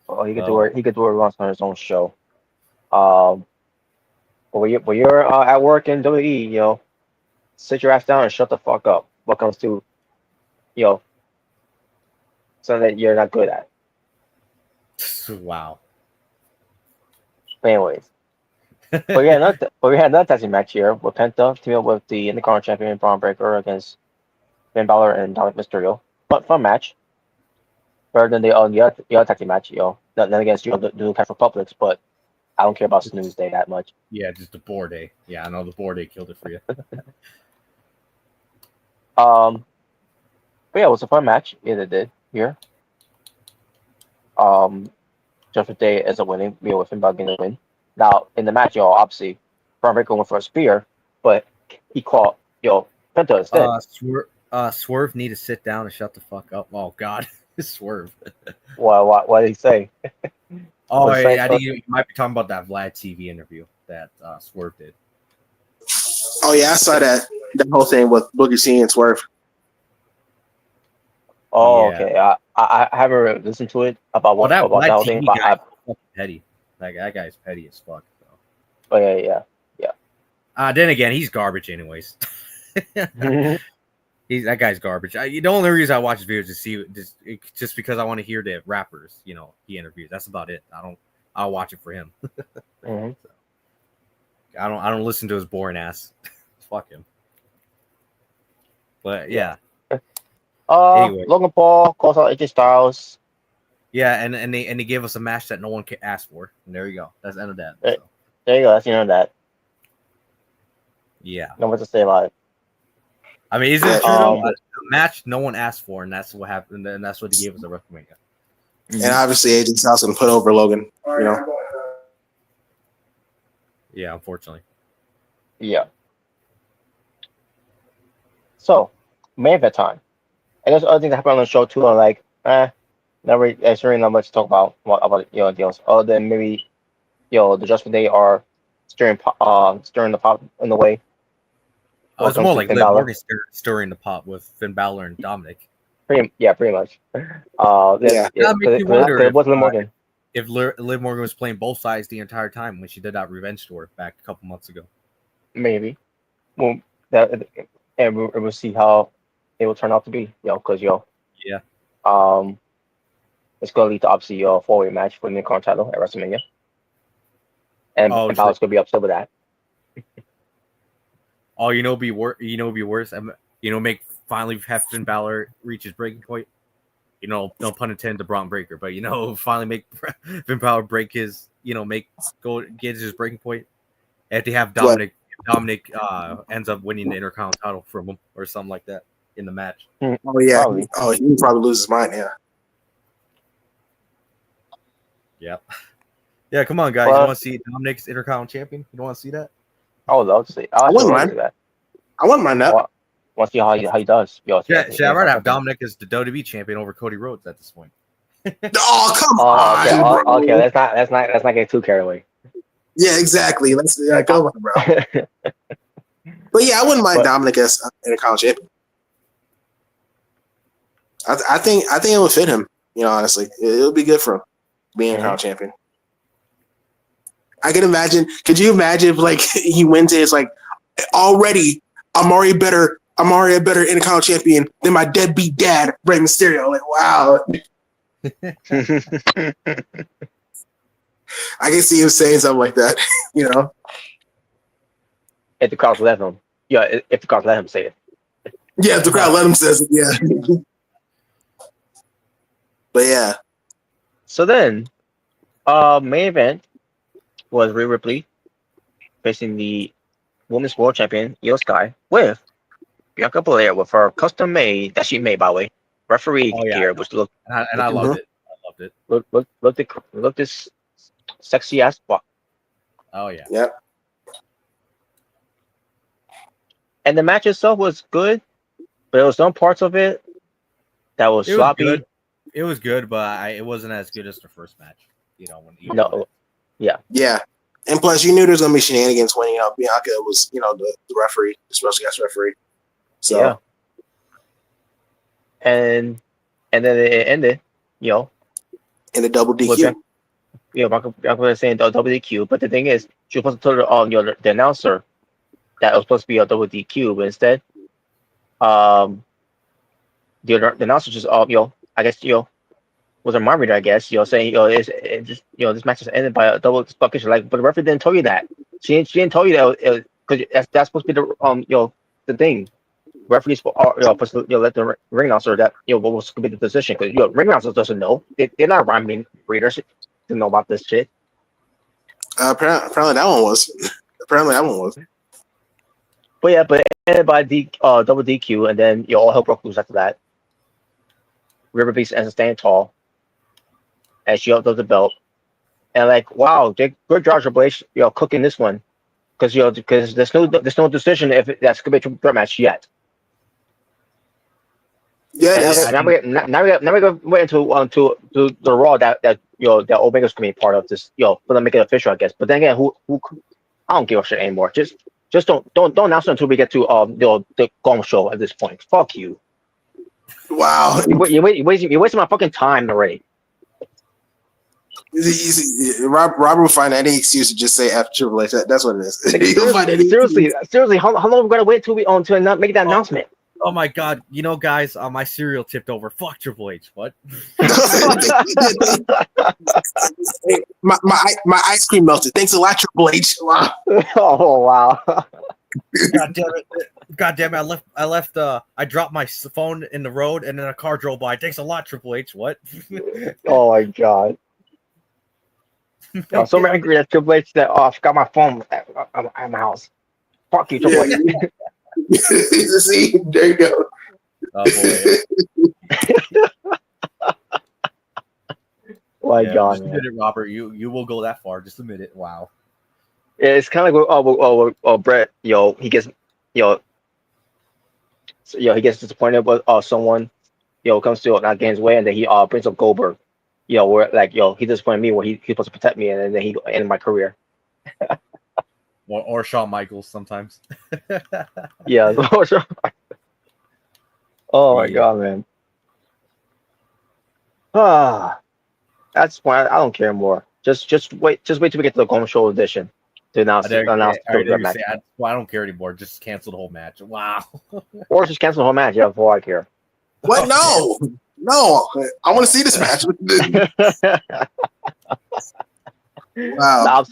Well, he could do it on his own show. But when you're at work in WWE, sit your ass down and shut the fuck up. What comes to, something that you're not good at. Wow. But anyways. but we had another tag team match here with Penta teaming up with the Intercontinental Champion Braun Breaker against Finn Balor and Dominic Mysterio. But fun match. Better than the other tag team match, Nothing against the Cash Republics, but I don't care about Snooze Day that much. Yeah, just the Boar Day. Yeah, I know the Boar Day killed it for you. But yeah, it was a fun match. Yeah, they did here. Judgment Day is a winning, with Finn Balor getting the win. Now in the match, obviously, Braun Breaker went for a spear, but he caught Penta instead. Swerve need to sit down and shut the fuck up. Oh God. Swerve. What did he say? Oh, What's I that? think you might be talking about that Vlad TV interview that Swerve did. Oh yeah, I saw that whole thing with Boogie C and Swerve. Oh, Yeah. okay. I haven't really listened to it about Well, what that about Vlad that whole thing, TV but guy is fucking petty. Like that guy's petty as fuck. Though. oh yeah. Then again, he's garbage anyways. Mhm. That guy's garbage. The only reason I watch his videos is to see just because I want to hear the rappers, he interviews. That's about it. I'll watch it for him. Mhm. I don't listen to his boring ass. Fuck him. But yeah. Anyway. Logan Paul calls out AJ Styles. Yeah, and they gave us a match that no one can ask for. And there you go. That's the end of that. There, So. there you go. That's the end of that. Yeah. No what to say about it. I mean, isn't it true though? Um, A match no one asked for, and that's what happened, and that's what they gave us at WrestleMania. And obviously AJ Styles gonna put over Logan. Yeah, unfortunately. Yeah. So, main event time. And there's other things that happen on the show too. I'm like, there's really not much to talk about deals other than maybe the Judgment Day are stirring the pot in the way. Oh, it's more like Liv Morgan stirring the pot with Finn Balor and Dominic. Pretty much. Yeah. That makes you wonder it was Liv Morgan. if Liv Morgan was playing both sides the entire time when she did that revenge tour back a couple months ago. Maybe. Well, and we'll see how it will turn out to be. Because Yeah. it's going to lead to obviously a 4-way match for the Intercontinental title at WrestleMania. And Balor's going to be upset with that. Oh, be worse. Make finally have Finn Balor reach his breaking point. No pun intended to Braun Breaker, but finally make Finn Balor break his, get his breaking point. And to have Dominic ends up winning the Intercontinental title from him or something like that in the match. Oh yeah. Probably. Oh, he would probably lose his mind. Yeah. Yep. Yeah, come on, guys. You want to see Dominic's Intercontinental champion? You don't want to see that? I would love to see. I wouldn't mind that. I wouldn't mind that. Want to see how he does. Should I rather have Dominic as the WWE champion over Cody Rhodes at this point? Oh come on! Okay. Let's not get too carried away. Yeah, exactly. Let's go, bro. But yeah, I wouldn't mind Dominic as Intercontinental champion. I think it would fit him. Honestly, it would be good for him being Intercontinental champion. I can imagine. Could you imagine if he wins it? It's like already I'm already a better Intercontinental champion than my deadbeat dad, Rey Mysterio. Like wow. I can see him saying something like that. If the crowd let him. Yeah, if the crowd let him say it. Yeah, if the crowd let him say it. Yeah. But yeah. So then, main event was Rhea Ripley facing the Women's World Champion Io Sky with Bianca Belair with her custom made that she made by the way referee gear, which looked and I loved it. I loved it. Look this sexy ass fuck. Oh yeah. Yep. And the match itself was good, but there was some parts of it that was sloppy. It was good, but it wasn't as good as the first match. Yeah. And plus, you knew there was gonna be shenanigans when Bianca was the referee, the special guest referee. So. Yeah. And then it ended, in a double DQ. Bianca was saying double DQ, but the thing is, she was supposed to tell the announcer that it was supposed to be a double DQ, but instead, the announcer just I guess was a mind reader, I guess, saying this match is ended by a double disqualification. Like, but the referee didn't tell you that. She didn't tell you that because that's supposed to be the thing. Referees supposed to let the ring announcer that what was going to be the position because ring announcer doesn't know. They're not mind readers to know about this shit. Apparently that one was. But it ended by double DQ, and then all hell broke loose after that. River Beast ends up standing tall, and she up the belt, and wow, good job, Triple H, cooking this one, because there's no decision if that's gonna be a triple threat match yet. Yeah, that's Now we go wait into to the Raw that that Omega's gonna be part of this, for them to make it official, I guess. But then again, who I don't give a shit anymore. Just don't announce it until we get to the Gong Show at this point. Fuck you. wow. You're wasting my fucking time already. Robert will find any excuse to just say F Triple H. That's what it is. Seriously, how long are we gonna wait till we not make that announcement? Oh my god, guys, my cereal tipped over. Fuck Triple H. What? my ice cream melted. Thanks a lot, Triple H. Wow. Oh wow. God damn it. I dropped my phone in the road and then a car drove by. Thanks a lot, Triple H. What? Oh my god. I'm so angry that Triple H that I forgot my phone at my house. Fuck you, Triple H. See, there you go. Oh boy. My God, just admit it, Robert. You will go that far. Just admit it. Wow. Yeah, it's kind of like Brett. He gets he gets disappointed with someone. Comes to not getting his way, and then he brings up Goldberg. Where like he disappointed me where he's supposed to protect me, and then he ended my career. Or Shawn Michaels sometimes. Yeah. Oh my God, man. That's why I don't care more. Just wait till we get to the Golden Show edition to announce the match. I don't care anymore. Just cancel the whole match. Wow. Or just cancel the whole match. Yeah, before I care. What? No. I want to see this match. Wow.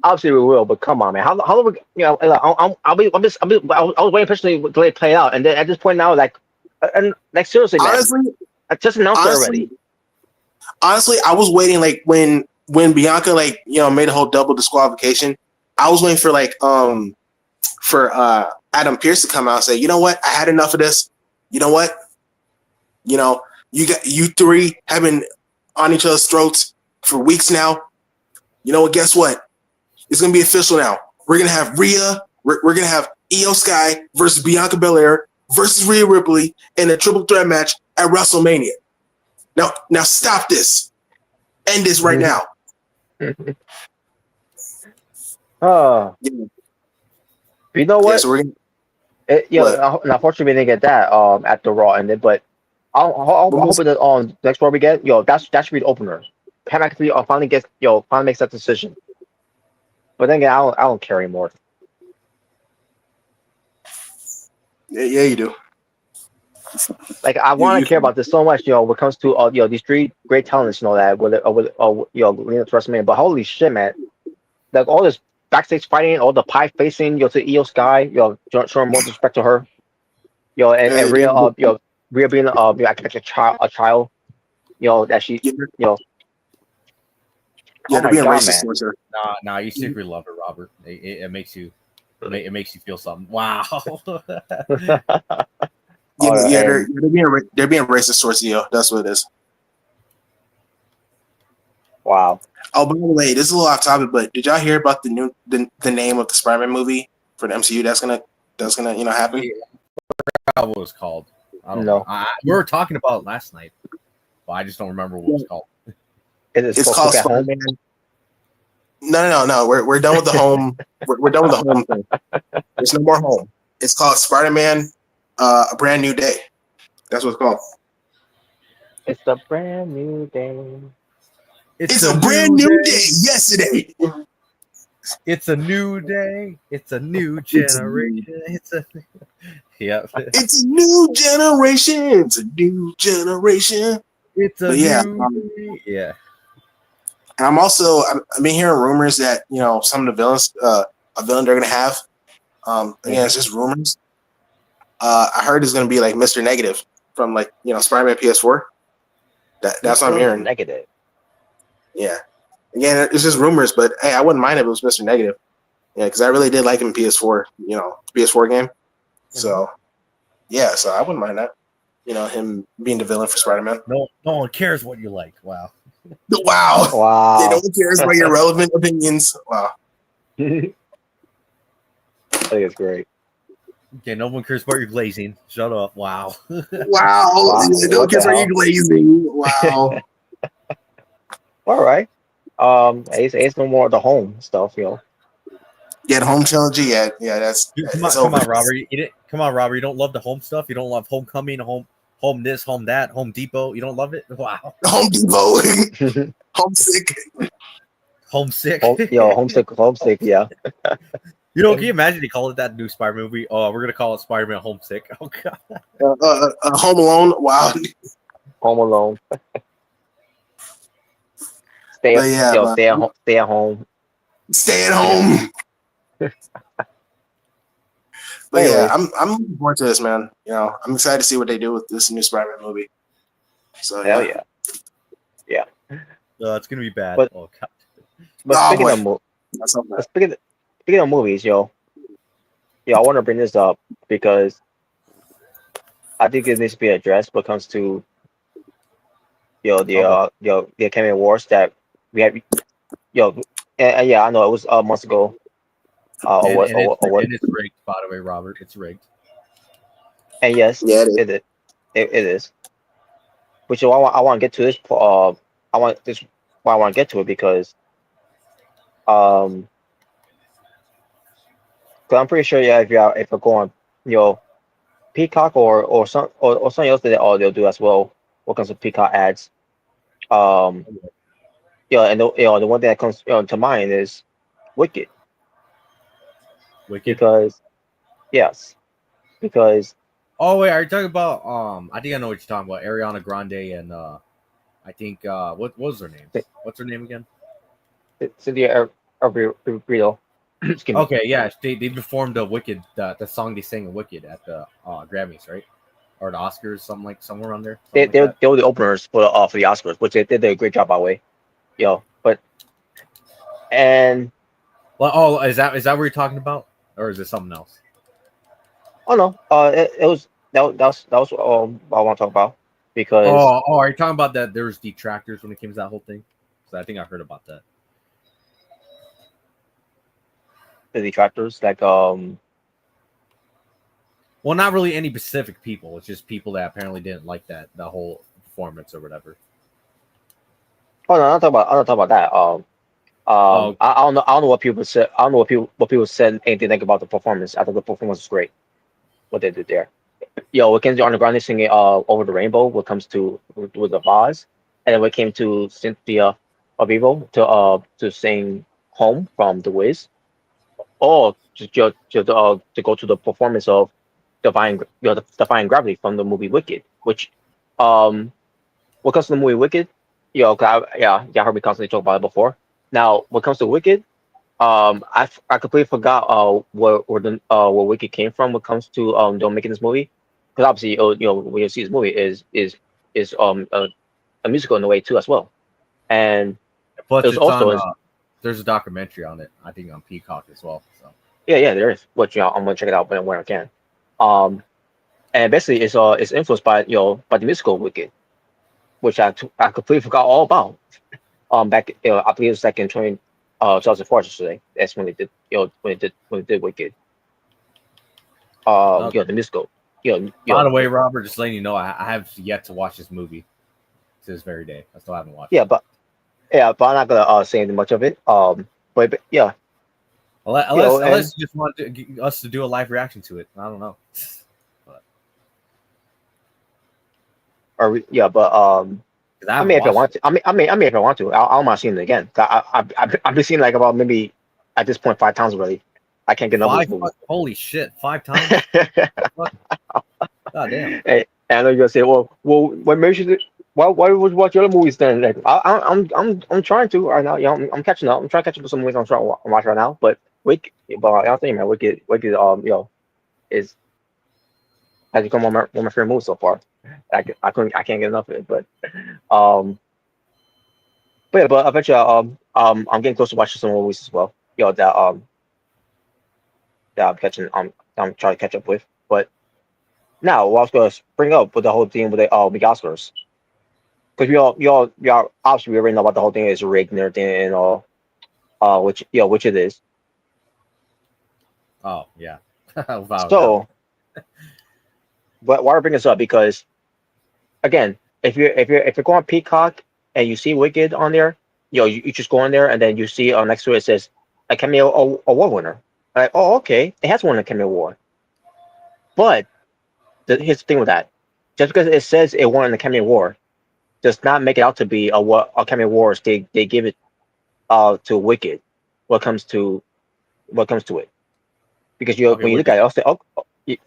Obviously we will, but come on, man. How are we? I was waiting patiently to let it play out, and then at this point now, seriously, man, honestly, just announce it already. Honestly, I was waiting when Bianca made a whole double disqualification. I was waiting for Adam Pearce to come out and say, you know what, I had enough of this. You know what, you three have been on each other's throats for weeks now. You know what? Guess what? It's gonna be official now. We're gonna have Rhea. We're gonna have Io Sky versus Bianca Belair versus Rhea Ripley in a triple threat match at WrestleMania. Now stop this. End this right now. You know what? Yeah, so unfortunately we didn't get that at the Raw ended, but I'm hoping that next Raw we get that should be the opener. Pat McAfee finally makes that decision. But then again, I don't care anymore. Yeah, you do. Like I want to care about this so much, when it comes to these three great talents, that with leading up to WrestleMania. But holy shit, man! Like all this backstage fighting, all the pie facing, to Io Sky, showing more respect to her, and Rhea being like a child, that she, Yeah, they're being racist towards her. Nah, you secretly love her, Robert. It makes you feel something. Wow. They're being racist towards Io. That's what it is. Wow. Oh, by the way, this is a little off topic, but did y'all hear about the name of the Spider-Man movie for the MCU that's gonna happen? I forgot what it was called. I don't know. We were talking about it last night, but I just don't remember what it's called. It's called Spider-Man. No. We're done with the home. We're done with the home thing. There's no more home. It's called Spider-Man: A Brand New Day. That's what it's called. It's a brand new day. It's a brand new day. Yesterday. It's a new day. It's a new generation. It's a new generation. It's a new generation. It's a new day. Yeah. And I've been hearing rumors that some of the villains, a villain they're gonna have. Again, it's just rumors. I heard it's gonna be like Mr. Negative from Spider-Man PS4. That's what I'm hearing. Negative. Yeah. Again, it's just rumors, but hey, I wouldn't mind if it was Mr. Negative. Yeah, because I really did like him in PS4. PS4 game. So yeah, so I wouldn't mind that. Him being the villain for Spider-Man. No one cares what you like. Wow. Wow. Yeah, no one cares about your relevant opinions. Wow. I think it's great. Okay, no one cares about your glazing. Shut up. Wow. Wow. No What the kids are you hell? glazing. Wow. All right. It's no more the home stuff, Yeah, the home trilogy. Yeah, that's it's Come over. on, Robert. You didn't. Come on, Robert. You don't love the home stuff. You don't love Homecoming, home this, home that, Home Depot. You don't love it. Wow. Home Depot. Home, Homesick. Homesick. homesick, yeah. Can you imagine they call it that new Spider movie? Oh, we're gonna call it Spider-Man Homesick. Oh god. Home Alone. Wow. Home Alone. Stay, But yeah, but stay at home. stay at home. But yeah, Anyways, I'm looking forward to this, man. I'm excited to see what they do with this new Spider-Man movie. So hell yeah. yeah. It's gonna be bad. But Oh god. but Oh speaking boy. of That's so bad. speaking of movies, I want to bring this up because I think it needs to be addressed when it comes to the Academy Awards that we have. And yeah, I know it was months ago. And, Or and it's what? and it's rigged, by the way, Robert. It's rigged. And yes, Yeah, it is. it is. Which is why I want to get to this. I want this. Why I want to get to it because um, cause I'm pretty sure if you go on Peacock or something else that they'll do as well. What comes to Peacock ads? Um, and the one thing that comes to mind is Wicked Wicked. because yes, because Oh wait, are you talking about? I think I know what you're talking about. Ariana Grande and I think what was her name? What's her name again? Cynthia Erivo. Excuse me. Okay, yeah, they performed the Wicked, the song they sang in Wicked at the Grammys, right? Or the Oscars, somewhere around there, They something like that. they were the openers for the Oscars, which they did a great job by the way. But and Well, oh, is that what you're talking about, or is it something else? oh no, it was that was what I want to talk about because Are you talking about that? There was detractors when it came to that whole thing. So I think I heard about that. the detractors Well, not really any specific people. It's just people that apparently didn't like the whole performance or whatever. oh no, I'm not talking about that. Oh, I don't know what people said. I don't know what people said anything like about the performance. I thought the performance was great. What they did there. When it came to Underground singing Over the Rainbow, what comes to with the Vaz, and then when it came to Cynthia Erivo to sing Home from The Wiz, or to go to the performance of Defying Gravity from the movie Wicked, which um what comes to the movie Wicked, 'cause I heard me constantly talk about it before. Now, when it comes to Wicked, I completely forgot where Wicked came from when it comes to them making this movie, because obviously when you see this movie is a musical in a way too as well, and it plus was it's on. also is There's a documentary on it. I think on Peacock as well. So yeah there is, which I'm gonna check it out when I can, um and basically it's influenced by by the musical Wicked, which I completely forgot all about. Back I believe it was like in 2004 today. That's when they did when they did Wicked. okay. The musical. You By the know, way, Robert, just letting you know, I have yet to watch this movie to this very day. I still haven't watched yeah, it. but I'm not gonna say anything much of it. But yeah, Unless and you just want us to do a live reaction to it. I don't know. But, but 'cause I I haven't mean, if I watched want it. to, I mean, if I want to, I don't mind seeing it again. I've been seeing like about maybe at this point 5 times already. I can't get enough of this movie. Holy shit! 5 times? What? God damn. Hey, and I know you're gonna say, well, what makes you? Why would you watch other movies then? Like, I'm trying to right now. I'm catching up. I'm trying to catch up with some movies I'm trying to watch right now. But I'll tell you, man, Wicked, is has become one of my favorite movies so far. I can't get enough of it. Um, but eventually, I'm getting close to watching some more movies as well. That I'm catching, I'm trying to catch up with. But now, what I was going to bring up with the whole thing with the Oscars, because we all obviously we already know about the whole thing is rigged and everything and all, which it is. Oh yeah. Without a So doubt. But why I bring this up because again, if you're going Peacock and you see Wicked on there, you just go in there and then you see next to it says Academy Award winner. Like, oh, okay, it has won an Academy Award. But here's the thing with that: just because it says it won an Academy Award, does not make it out to be a what Academy Awards they give it to Wicked. What comes to it, because Okay, when you what look do at you, it, I'll say, oh,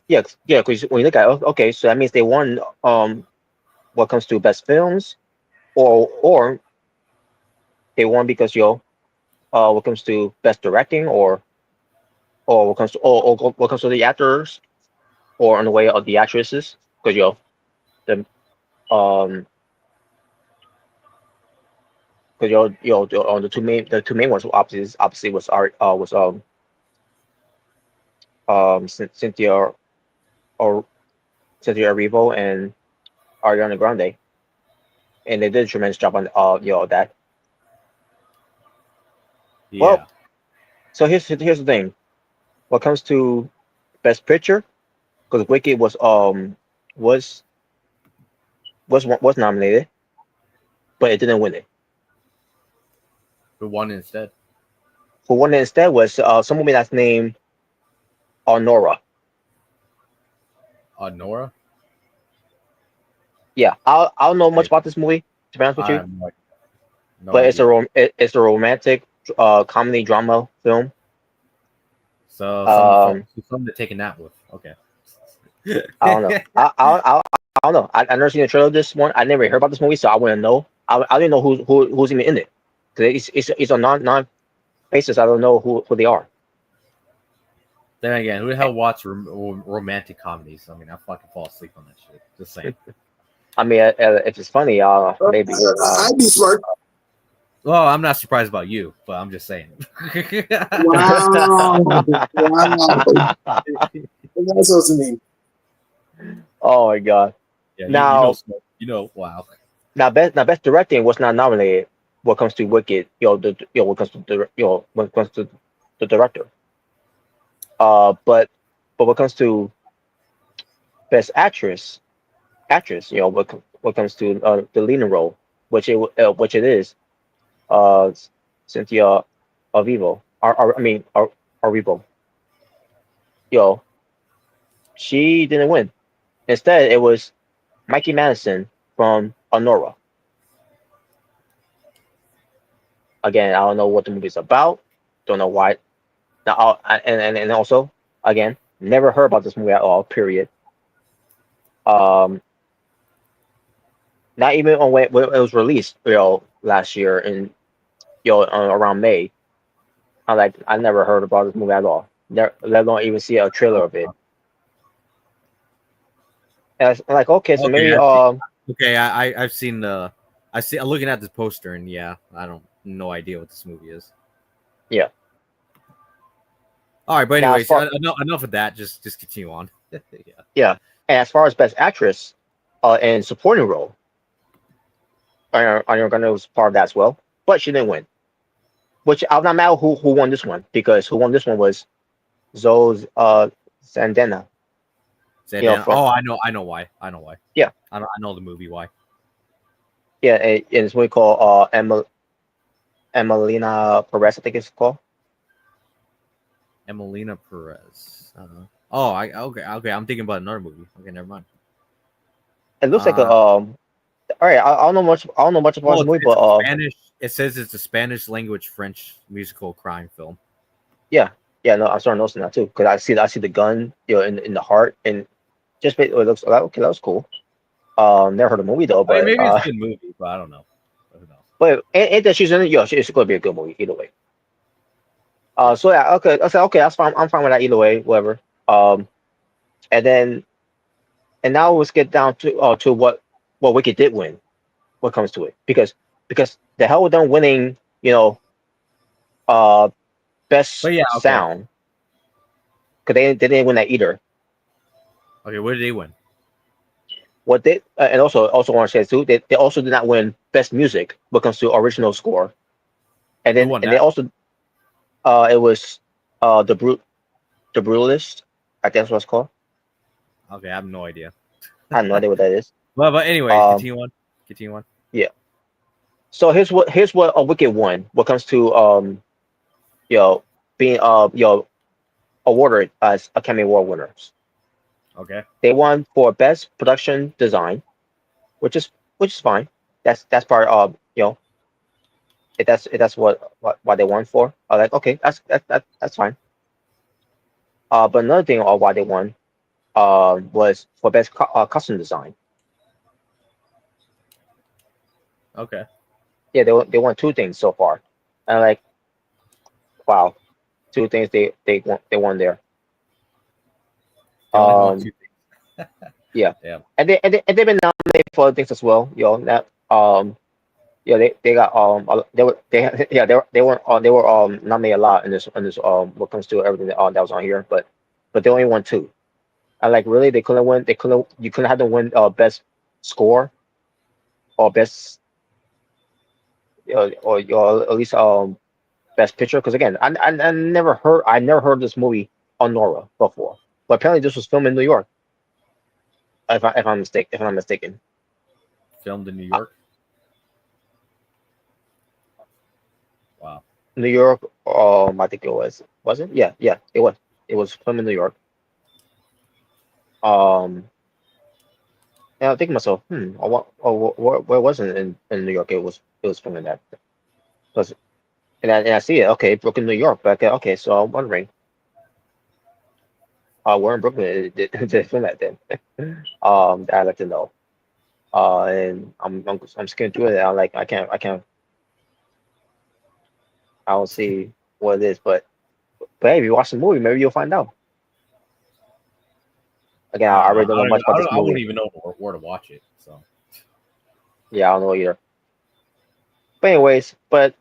yeah, because when you look at it, okay, so that means they won what comes to best films, or they won because what comes to best directing, or what comes to the actors, or on the way of the actresses, because the um because on the two main ones obviously was art was Cynthia or Cynthia Erivo and Ariana Grande, and they did a tremendous job on that. Well, yeah. so here's the thing. What comes to best picture, because Wicked was was nominated, but it didn't win it. Who won instead? Who won it instead was some movie that's named Nora. Nora. Yeah, I don't know much Okay, about this movie, to be honest with I you, have no but it's idea. it's a romantic comedy drama film. So Um, something to take a nap with. Okay. I don't know. I don't know. I never seen a trailer of this one. I never heard about this movie, so I wouldn't know. I didn't know who's even in it. 'Cause it's a non basis. I don't know who they are. Then again, who the hell watch romantic comedies? I mean, I fucking fall asleep on that shit. Just saying. I mean, if it's funny, maybe. I'd be smart. Well, I'm not surprised about you, but I'm just saying. Wow. Wow. That's what I mean. Oh my god! Yeah, Now, wow. best directing was not nominated. What comes to Wicked, what comes to when it comes to the director. But what comes to best actress, what comes to the leading role, which it is uh Cynthia Erivo, I mean Erivo. Yo, she didn't win. Instead, it was Mikey Madison from Honora. Again, I don't know what the movie's about. Don't know why. Now, and also, again, never heard about this movie at all. Period. Um, Not even on when it was released, last year in around May. I never heard about this movie at all. Never, let alone even see a trailer of it. And I'm like, okay, so Okay, maybe I've seen the. I'm looking at this poster, and yeah, I don't no idea what this movie is. yeah. All right, but Now as anyways, far enough of that. Just continue on. Yeah. yeah, and as far as best actress, and supporting role, Ariana Grande was part of that as well, but she didn't win. Which I'm not mad who won this one, because who won this one was Zoe Saldana. From Oh, I know why. yeah, I know the movie. Why? yeah, and it's what we call Emelina Perez, I think it's called. Emelina Perez. Oh, okay. I'm thinking about another movie. Okay, never mind. It looks like a Uh, All right, I don't know much. I don't know much about this movie, it's but a Spanish. It says it's a Spanish language French musical crime film. yeah, yeah. No, I'm starting noticing that too, because I see the gun, in the heart, and it looks like, okay. That was cool. Never heard of the movie though, I mean, but maybe it's a good movie, but I don't know. Who knows? and that she's in it. It's going to be a good movie either way. Yeah. So yeah, okay. I said okay. That's fine. I'm fine with that either way. Whatever. And then now let's get down to what Wicked did win. What comes to it, because the hell with them winning, uh, best But yeah, okay. sound, because they didn't win that either. Okay, what did they win? What they and also want to say too, they also did not win best music when it comes to original score, Who won they that? also it was the brutalist, I guess what it's called. Okay, I have no idea. I have no idea what that is. But anyways, continue on. Continue on. Yeah. So here's what a Wicked won. What comes to being awarded as Academy Award winners. Okay. They won for best production design, which is fine. That's part of if that's what they won for. Like okay, that's fine. But another thing of why they won was for best costume design. Okay. Yeah, they won two things so far, and like wow, two things they won there. They only won 2 things. Yeah, Yeah. and they've been nominated for other things as well. That yeah, they got they were nominated a lot in this what comes to everything that was on here, but they only won two. And like really, you couldn't have them win best score or best or at least best picture because again I never heard this movie on Nora before, but apparently this was filmed in New York. If I'm not mistaken. Filmed in New Uh, York. Wow. New York, I think it was it? Yeah, it was filmed in New York. Um, and I think to myself, where was it in New York? It was filmed in that. Was and I see it. Okay, Brooklyn, New York. But okay, so I'm wondering, where in Brooklyn did film that then? I'd like to know. And I'm skimming through it. I'm like, I don't see what it is. But hey, if you watch the movie, maybe you'll find out. Again, I really don't know much about this I wouldn't movie. even know where to watch it. So Yeah, I don't know either. But anyways, but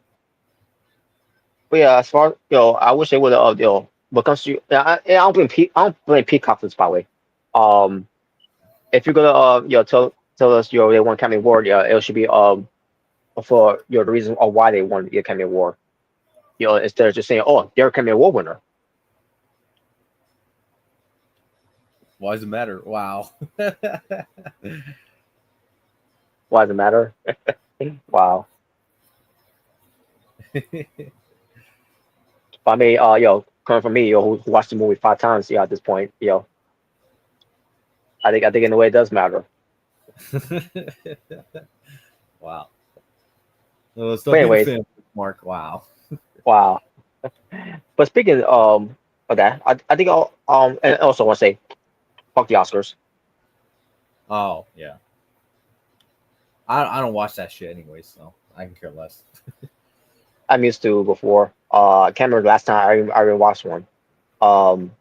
yeah, as far I wish they would have when it comes to I don't blame I don't blame Peacock for this by the way. Um, if you're gonna tell us they won Academy Award, yeah, it should be for the reason of why they won the Academy Award. Instead of just saying, oh, they're Academy Award winner. why does it matter? Wow. Why does it matter? Wow. I mean, coming from me, who watched the movie 5 times, at this point, I think in a way it does matter. Wow. Well, But stop being a anyways, fan, Mark. Wow. wow. But speaking of that, I think and also want to say, fuck the Oscars. Oh yeah. I don't watch that shit anyway, so I can care less. I'm used to before. I can't remember the last time I even watched one. Um,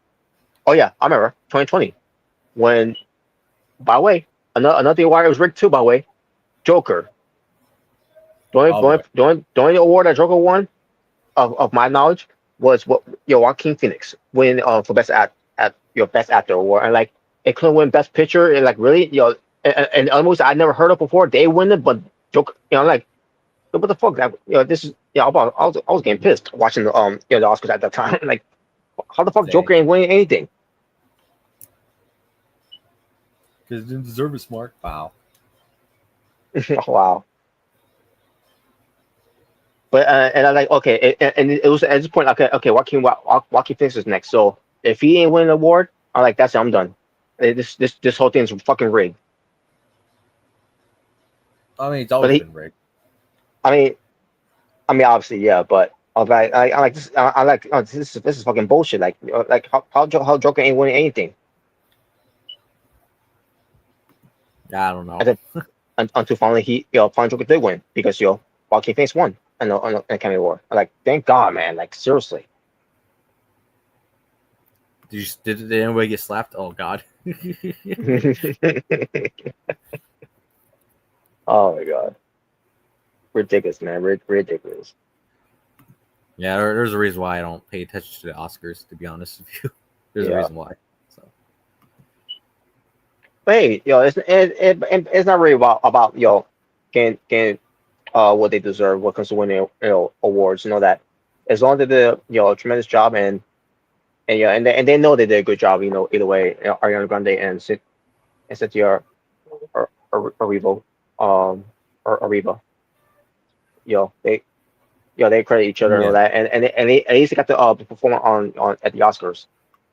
oh yeah, I remember 2020 when, by the way, another award was rigged too. By the way, Joker. Oh boy. The only award that Joker won, of my knowledge, was what Joaquin Phoenix win for at your best actor award, and like it couldn't win best picture, and like really and other movies I never heard of before they win it, but Joker, like what the fuck that this is I was getting pissed watching the Oscars at that time. Like how the fuck Dang. Joker ain't winning anything? Because it didn't deserve it, Mark. Wow. Wow. But and I like okay, and it was at this point okay, Joaquin Phoenix is next. So if he ain't winning an award, I'm like that's it, I'm done. This whole thing is fucking rigged. I mean, it's But always been rigged. I mean, obviously yeah, but I like this. I like this is fucking bullshit. Like like how Joker ain't winning anything. I don't know. And then until finally finally Joker did win because Joaquin Phoenix won on the Academy Award. I'm like thank God, man. Like seriously. Did anybody get slapped? Oh God. Oh my God. Ridiculous, man. Ridiculous. Yeah, there's a reason why I don't pay attention to the Oscars. To be honest with you, there's a Yeah. reason why. So But hey, it's not really about can what they deserve, what comes to winning awards. You know that as long as they did a tremendous job and and yeah, and they know they did a good job. Either way, Ariana Grande and Cynthia Erivo, or Ariba, they they credit each other and all Yeah. that, and they at least got to perform on at the Oscars.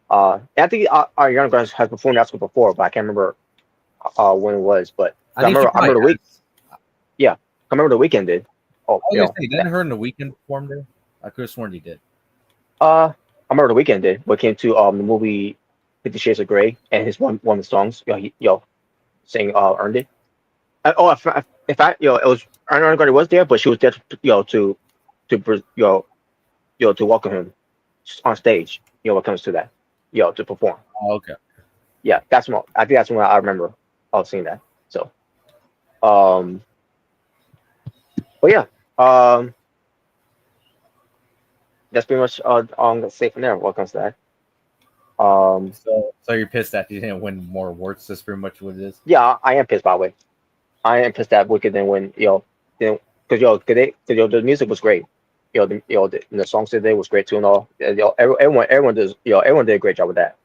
I think Ariana Grande has performed the Oscars before, but I can't remember when it was. But I think she I remember probably the week. has. Yeah, I remember the weekend did. Oh, I was gonna say, didn't her in the weekend perform there? I could have sworn he did. I remember the weekend did. When it came to the movie 50 Shades of Grey, and his one of the songs, he saying earned it. In fact, it was Ariana Grande was there, but she was there to welcome him on stage. When it comes to that, to perform. Oh, okay. Yeah, I think that's when I remember seeing that. So, um, but yeah, that's pretty much all I'm gonna say from there. What comes to that. So you're pissed that you didn't win more awards. That's pretty much what it is. Yeah, I am pissed by the way. I am pissed that Wicked didn't win. Because the music was great. The songs today was great too and all. Everyone does. Everyone did a great job with that.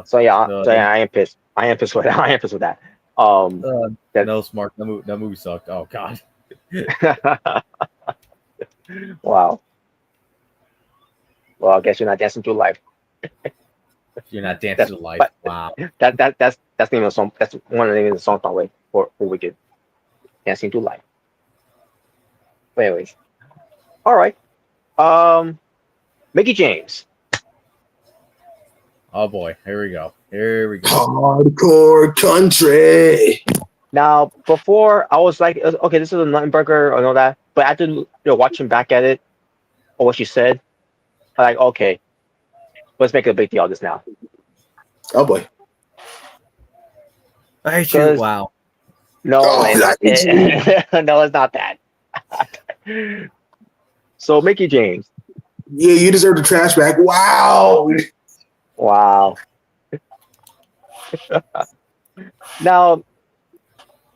So yeah, I am pissed. I am pissed with that. I am pissed with that. No, Smart. That movie sucked. Oh God. Wow. Well, I guess you're not dancing through life. You're not dancing That's to life. but Wow. that's the name of the song. That's one of the names of the song, by the way, for Wicked. Dancing through life. But anyways, all right. Mickie James. Oh boy. Here we go. Here we go. Hardcore country. Now, before I was like, okay, this is a Nuttenberger and all that, but after watching back at it or what she said, I'm like, okay, let's make a big deal of this now. Oh boy. I hate you. 'Cause- Wow. No, Oh, no, it's not that. So Mickie James, Yeah, you deserve the trash bag. Wow. wow. Now,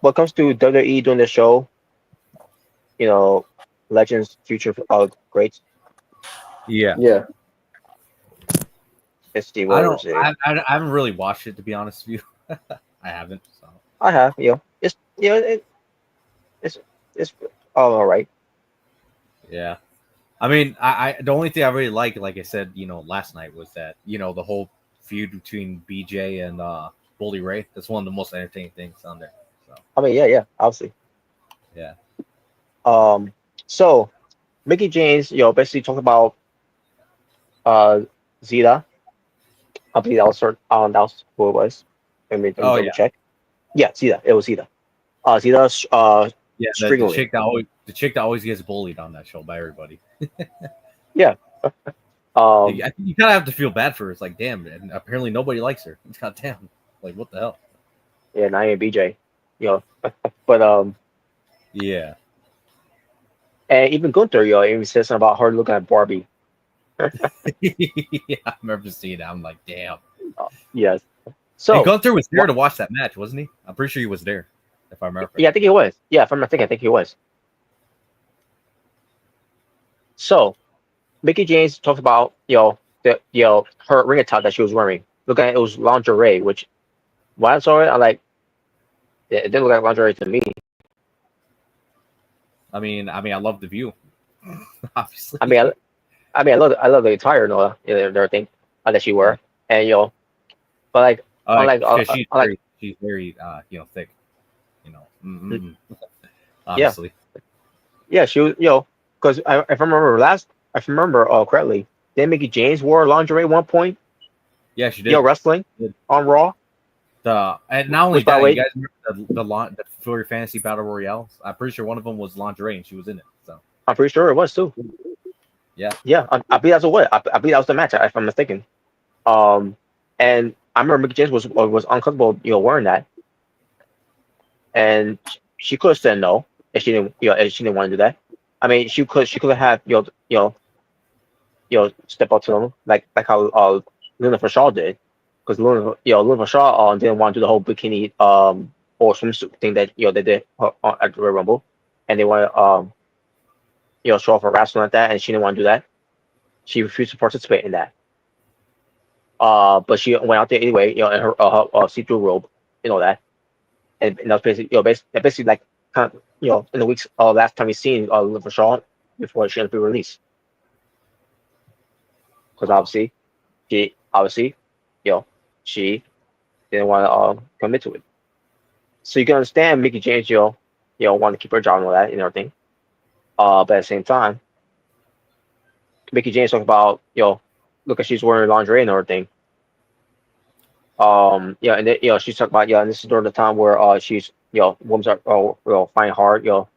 when it comes to WWE doing the show, legends, future greats. Yeah. Yeah. Let's see I what don't. was it. I haven't really watched it, to be honest with you. I haven't. So. I have, it's it's all right. Yeah. I mean, I the only thing I really like I said, last night was that, the whole feud between BJ and Bully Ray. That's one of the most entertaining things on there. So I mean, yeah, obviously. yeah. So Mickie James, basically talk about Zeta. I believe that was that was who it was. Let me Oh, double yeah. check. Yeah, Zeta. It was Zeta. Zeta. Yeah, the Stringly. chick that always gets bullied on that show by everybody. Yeah. I think you kind of have to feel bad for her. It's like, damn, and apparently nobody likes her. God damn, like what the hell? Yeah, and I ain't BJ. But Yeah. and even Gunther, even said something about her looking at Barbie. Yeah, I remember seeing that. I'm like, damn. Yes. So And Gunther was there to watch that match, wasn't he? I'm pretty sure he was there, if I remember. yeah, I think he was. Yeah, if I'm not thinking, I think he was. So Mickie James talked about her ring attire that she was wearing. Look at it was lingerie, which when I saw it, I like it didn't look like lingerie to me. I mean, I love the view. Obviously. I mean, I love the attire and all and everything that she wore, and but like she's very thick. Obviously. Yeah, she was because if I remember correctly, then Mickie James wore lingerie at one point. Yeah, she did. Wrestling on Raw. And not only Which, by that, the way, you guys remember the Furry Fantasy Battle Royale? I'm pretty sure one of them was lingerie, and she was in it. So I'm pretty sure it was too. Yeah. I believe that's what. I believe that was the match, if I'm mistaken. And I remember Mickie James was uncomfortable, wearing that, and she could have said no if she didn't, if she didn't want to do that. I mean, she could have step up to them like how Luna Vachon did, because Luna Vachon didn't want to do the whole bikini or swimsuit thing that they did at the Royal Rumble, and they want to show off her wrestling like that, and she didn't want to do that. She refused to participate in that. But she went out there anyway, in her see-through robe, that, and that's basically, basically like kind of, in the weeks last time we seen for Shaw before she had to be released, because obviously, you know, she didn't want to commit to it. So you can understand Mickie James, want to keep her job and all that and everything. But at the same time, Mickie James talking about, look at she's wearing lingerie and everything. And then, she's talking about, and this is during the time where she's, women are finding hard, to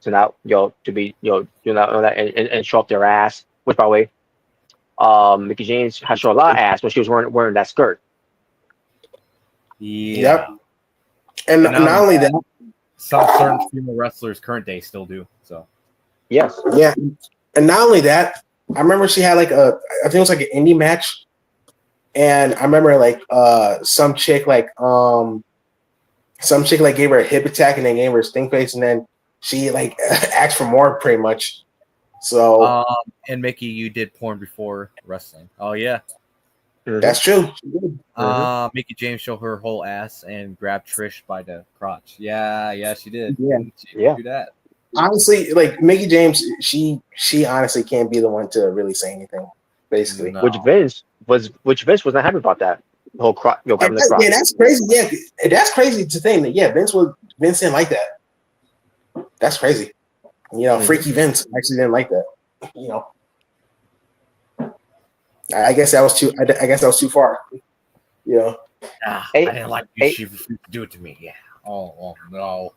not, to be, doing that, all that and show up their ass. Which, by the way, Mickie James has shown a lot of ass when she was wearing that skirt. Yeah. Yep. And not only that, some certain female wrestlers current day still do. So yes. Yeah. And not only that, I remember she had like I think it was like an indie match. And I remember like some chick like gave her a hip attack and then gave her a stink face, and then she like asked for more pretty much. So and Mickie, you did porn before wrestling. Oh yeah. That's true. Mickie James showed her whole ass and grabbed Trish by the crotch. Yeah, she did. Yeah. She did do that. Honestly, like Mickie James, she honestly can't be the one to really say anything. Basically, No. Which Vince was not happy about that. The whole crotch, grabbing the crotch. Yeah, that's crazy. Yeah, that's crazy to think that. Yeah, Vince didn't like that. That's crazy. Freaky Vince actually didn't like that. I guess that was too. I guess that was too far. I didn't like you. She refused to do it to me. Yeah. Oh no.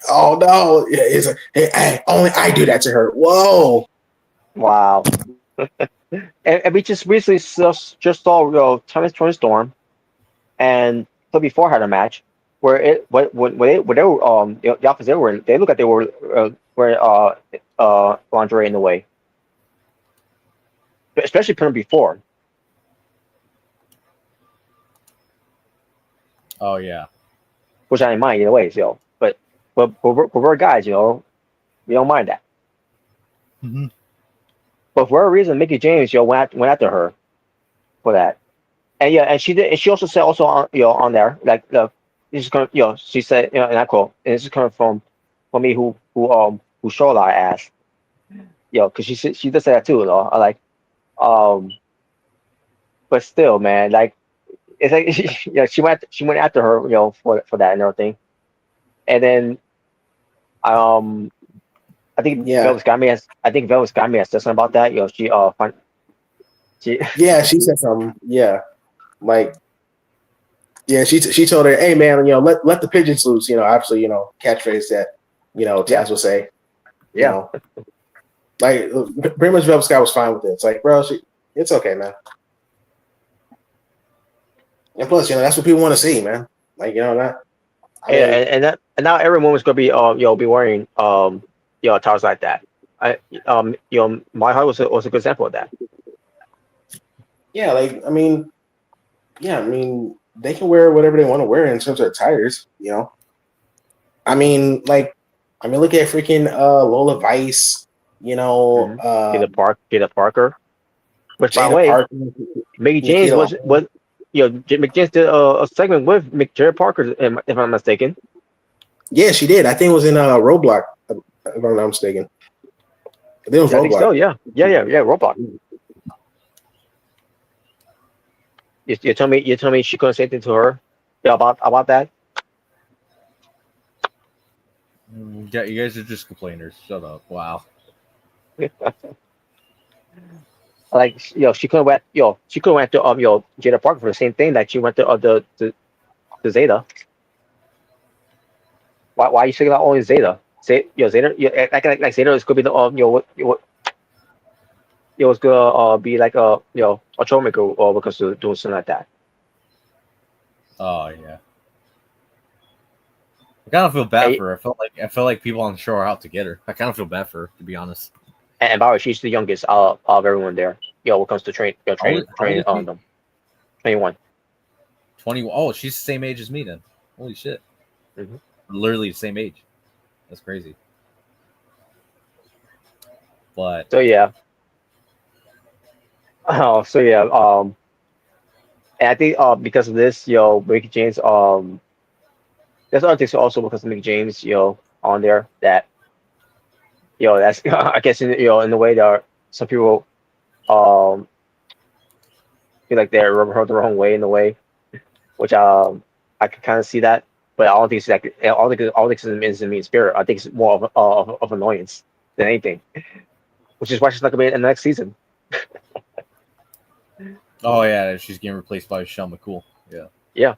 Oh no! Yeah, it's like, hey, only I do that to her. Whoa! Wow. and we just recently just saw Tony Storm and so before had a match where when they were the office they were in, they looked like they were wearing lingerie in the way, especially put them before. Oh yeah. Which I didn't mind either way, but we're guys, we don't mind that. Mm-hmm. But for whatever reason, Mickie James, went after her for that, and she did, and she also said on there like this is coming, she said, and I quote, and this is coming from me who show a lot of ass, because she does say that too, though. I like, but still, man, like it's like she went after her, for that and everything, and then I think Velvet Sky has said something about that. She she said something. Yeah, like she told her, hey man, let the pigeons loose. Absolutely, catchphrase that Taz would say. Like pretty much Velvet Sky was fine with it. It's like, bro, it's okay, man. And plus, that's what people want to see, man. Like, that. And now every woman's gonna be be wearing towels like that. My heart was a good example of that. Yeah, like I mean, they can wear whatever they want to wear in terms of attires. Look at freaking Lola Vice. Jada Parker. Which, by the way, Mickie James was Mickie James did a segment with Jada Parker, if I'm not mistaken. Yeah, she did. I think it was in Roblox, if I'm not mistaken. I think it was Roblox. I think so, yeah, Roblox. You tell me she couldn't say anything to her about that? Yeah, you guys are just complainers. Shut up. Wow. Like, she couldn't went to Jada Parker for the same thing that she went to Zeta. Why are you saying about only Zeta? Zeta, like Zeta is gonna be the it's gonna be like a troublemaker or because of doing something like that. Oh yeah. I kind of feel bad for her. I felt like people on the show are out to get her. I kind of feel bad for her, to be honest. And by the way, she's the youngest of everyone there. When it comes to training on them. 21. 21. Oh, she's the same age as me then. Holy shit. Mm-hmm. Literally the same age. That's crazy. But so yeah. And I think because of this, Mickie James, there's other things also because of Mickie James, on there that that's I guess in the way that some people um feel like they're rubbing her the wrong way in a way, which I can kind of see that, but I don't think it's like I don't think it's in mean spirit. I think it's more of annoyance than anything, which is why she's not gonna be in the next season. Oh yeah, she's getting replaced by Michelle McCool. Yeah. Yeah,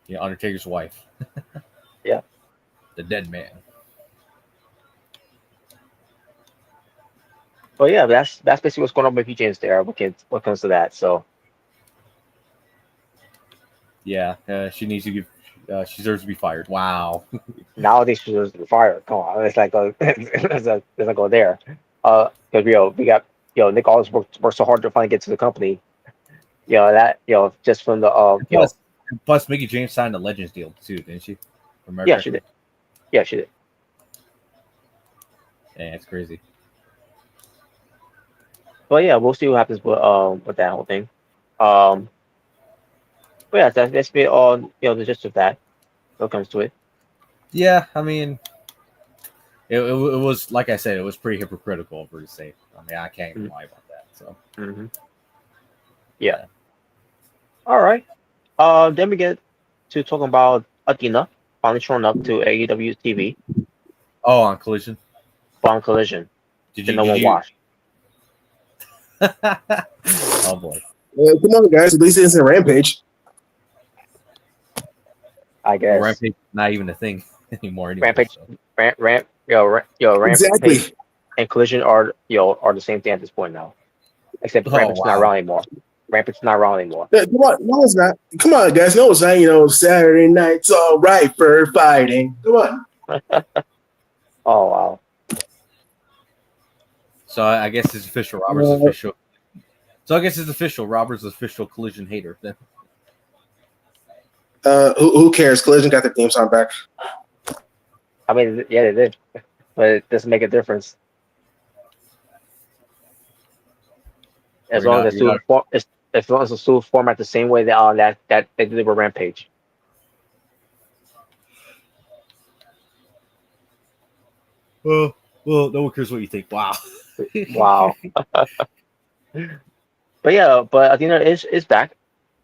Yeah, Undertaker's wife. yeah. The dead man. But yeah, that's basically what's going on with Mickie James there. What comes to that, so. Yeah, she needs to give. She deserves to be fired. Wow. Nowadays she's just fired. Come on, it's like let's not go there. Because we got Nick Aldis worked so hard to finally get to the company. That just from the Plus, Mickie James signed a Legends deal too, didn't she? For America? yeah, she did. Yeah, she did. Yeah, it's crazy. But yeah, we'll see what happens with that whole thing. But yeah, that's basically all the gist of that. When it comes to it. Yeah, I mean, it was like I said, it was pretty hypocritical of her to say. I mean, I can't even lie about that. So. Mm-hmm. Yeah. All right. Then we get to talking about Athena finally showing up to AEW TV Oh, on Collision. on Collision. Did No one watched. Oh boy. Come on, guys. At least it's a Rampage. I guess. Rampage is not even a thing anymore. Anyway, Rampage, so. Rampage Exactly. and Collision are the same thing at this point now, except Rampage's not around anymore. Rampage's not around anymore. Come on, no, it's not. Come on, guys. No, it's not. Saturday night's all right for fighting. Come on. Oh wow. So I guess it's official. Robert's official. So I guess it's official. Robert's official Collision hater then. Who cares? Collision got their theme song back. I mean, yeah, they did, but it doesn't make a difference. As long as the still format the same way that they did with Rampage. Well, no one cares what you think. Wow. Wow. But yeah, Athena is back.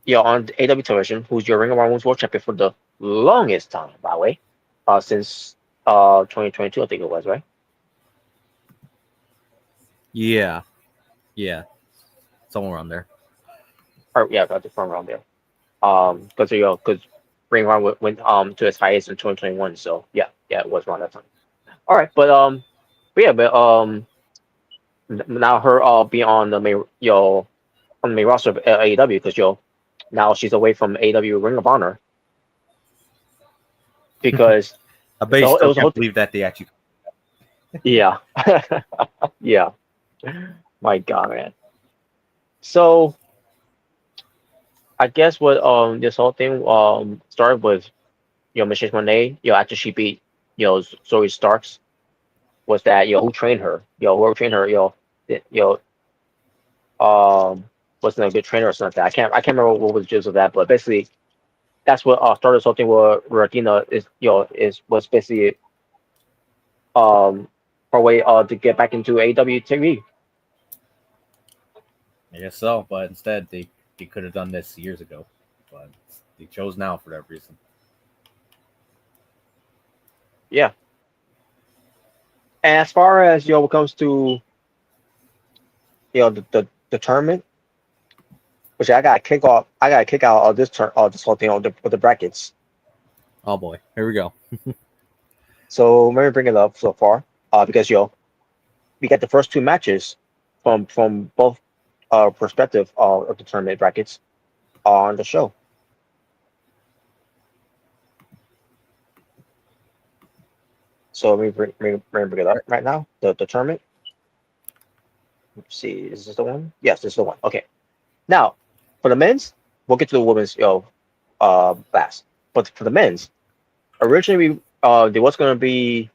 On AEW television, who's your Ring of Honor Women's World Champion for the longest time, by the way, since 2022, I think it was, right? Yeah, somewhere around there. Or yeah, got the front around there. Because Ring of Honor went to its highest in 2021, so yeah, it was around that time. All right, but now her being on the main roster of AEW because now she's away from AEW Ring of Honor because I bet you still can't believe that they actually. Yeah, yeah. My God, man. So I guess what this whole thing started with Michelle Monet after she beat Zoe Starks was that who trained her whoever trained her wasn't a good trainer or something like that. I can't remember what was the gist of that, but basically that's what started something where Athena was basically her way to get back into AEW TV. I guess so, but instead they could have done this years ago, but they chose now for that reason. Yeah. And as far as what comes to the tournament, which I got to kick out of this whole thing with the brackets. Oh boy, here we go. So let me bring it up so far, because we got the first two matches from both perspective of the tournament brackets on the show. So let me bring it up right now. The tournament. Let's see, is this the one? Yes, this is the one. Okay. Now, for the men's, we'll get to the women's last. But for the men's, originally there was gonna be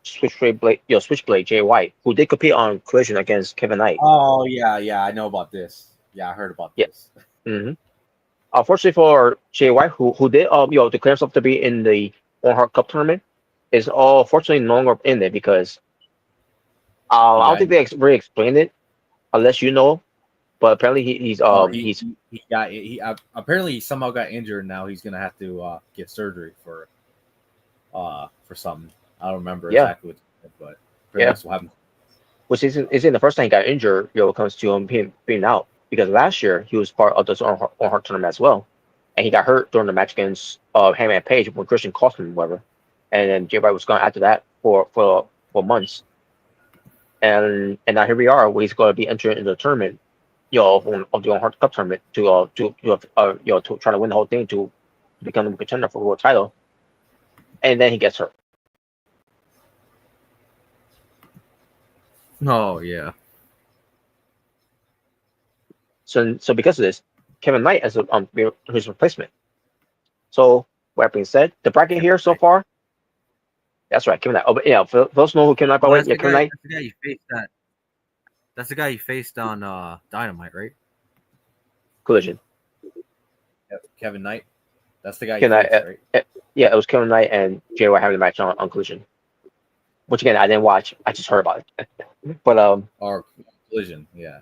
Switchblade Jay White, who did compete on Collision against Kevin Knight. Oh yeah, I know about this. Yeah, I heard about Yeah. this. Mm-hmm. Unfortunately for Jay White, who did declare himself to be in the Owen Hart Cup tournament, is fortunately no longer in it because He I don't got think they really explained it unless you know. But apparently he's he got apparently he somehow got injured. And now he's gonna have to get surgery for something. I don't remember yeah exactly what, but apparently yeah, that's what happened. which isn't the first time he got injured. When it comes to him being out because last year he was part of this Owen Hart tournament as well, and he got hurt during the match against Hangman Page when Christian cost him whatever, and then Jay White was gone after that for months. And now here we are, where he's going to be entering into the tournament, of the Hard Cup tournament to try to win the whole thing to become a contender for the world title, and then he gets hurt. Oh yeah. So because of this, Kevin Knight as his replacement. So with that being said, the bracket here so far, that's right, Kevin Knight. Oh, but yeah, for those who know who Kevin Knight, by the way, yeah, Kevin Knight. That's the guy you faced that. That's the guy you faced on Dynamite, right? Collision. Kevin Knight. That's the guy you Kevin faced, Knight, right? yeah, it was Kevin Knight and Jay White having a match on Collision. Which again, I didn't watch. I just heard about it. But Or Collision, yeah.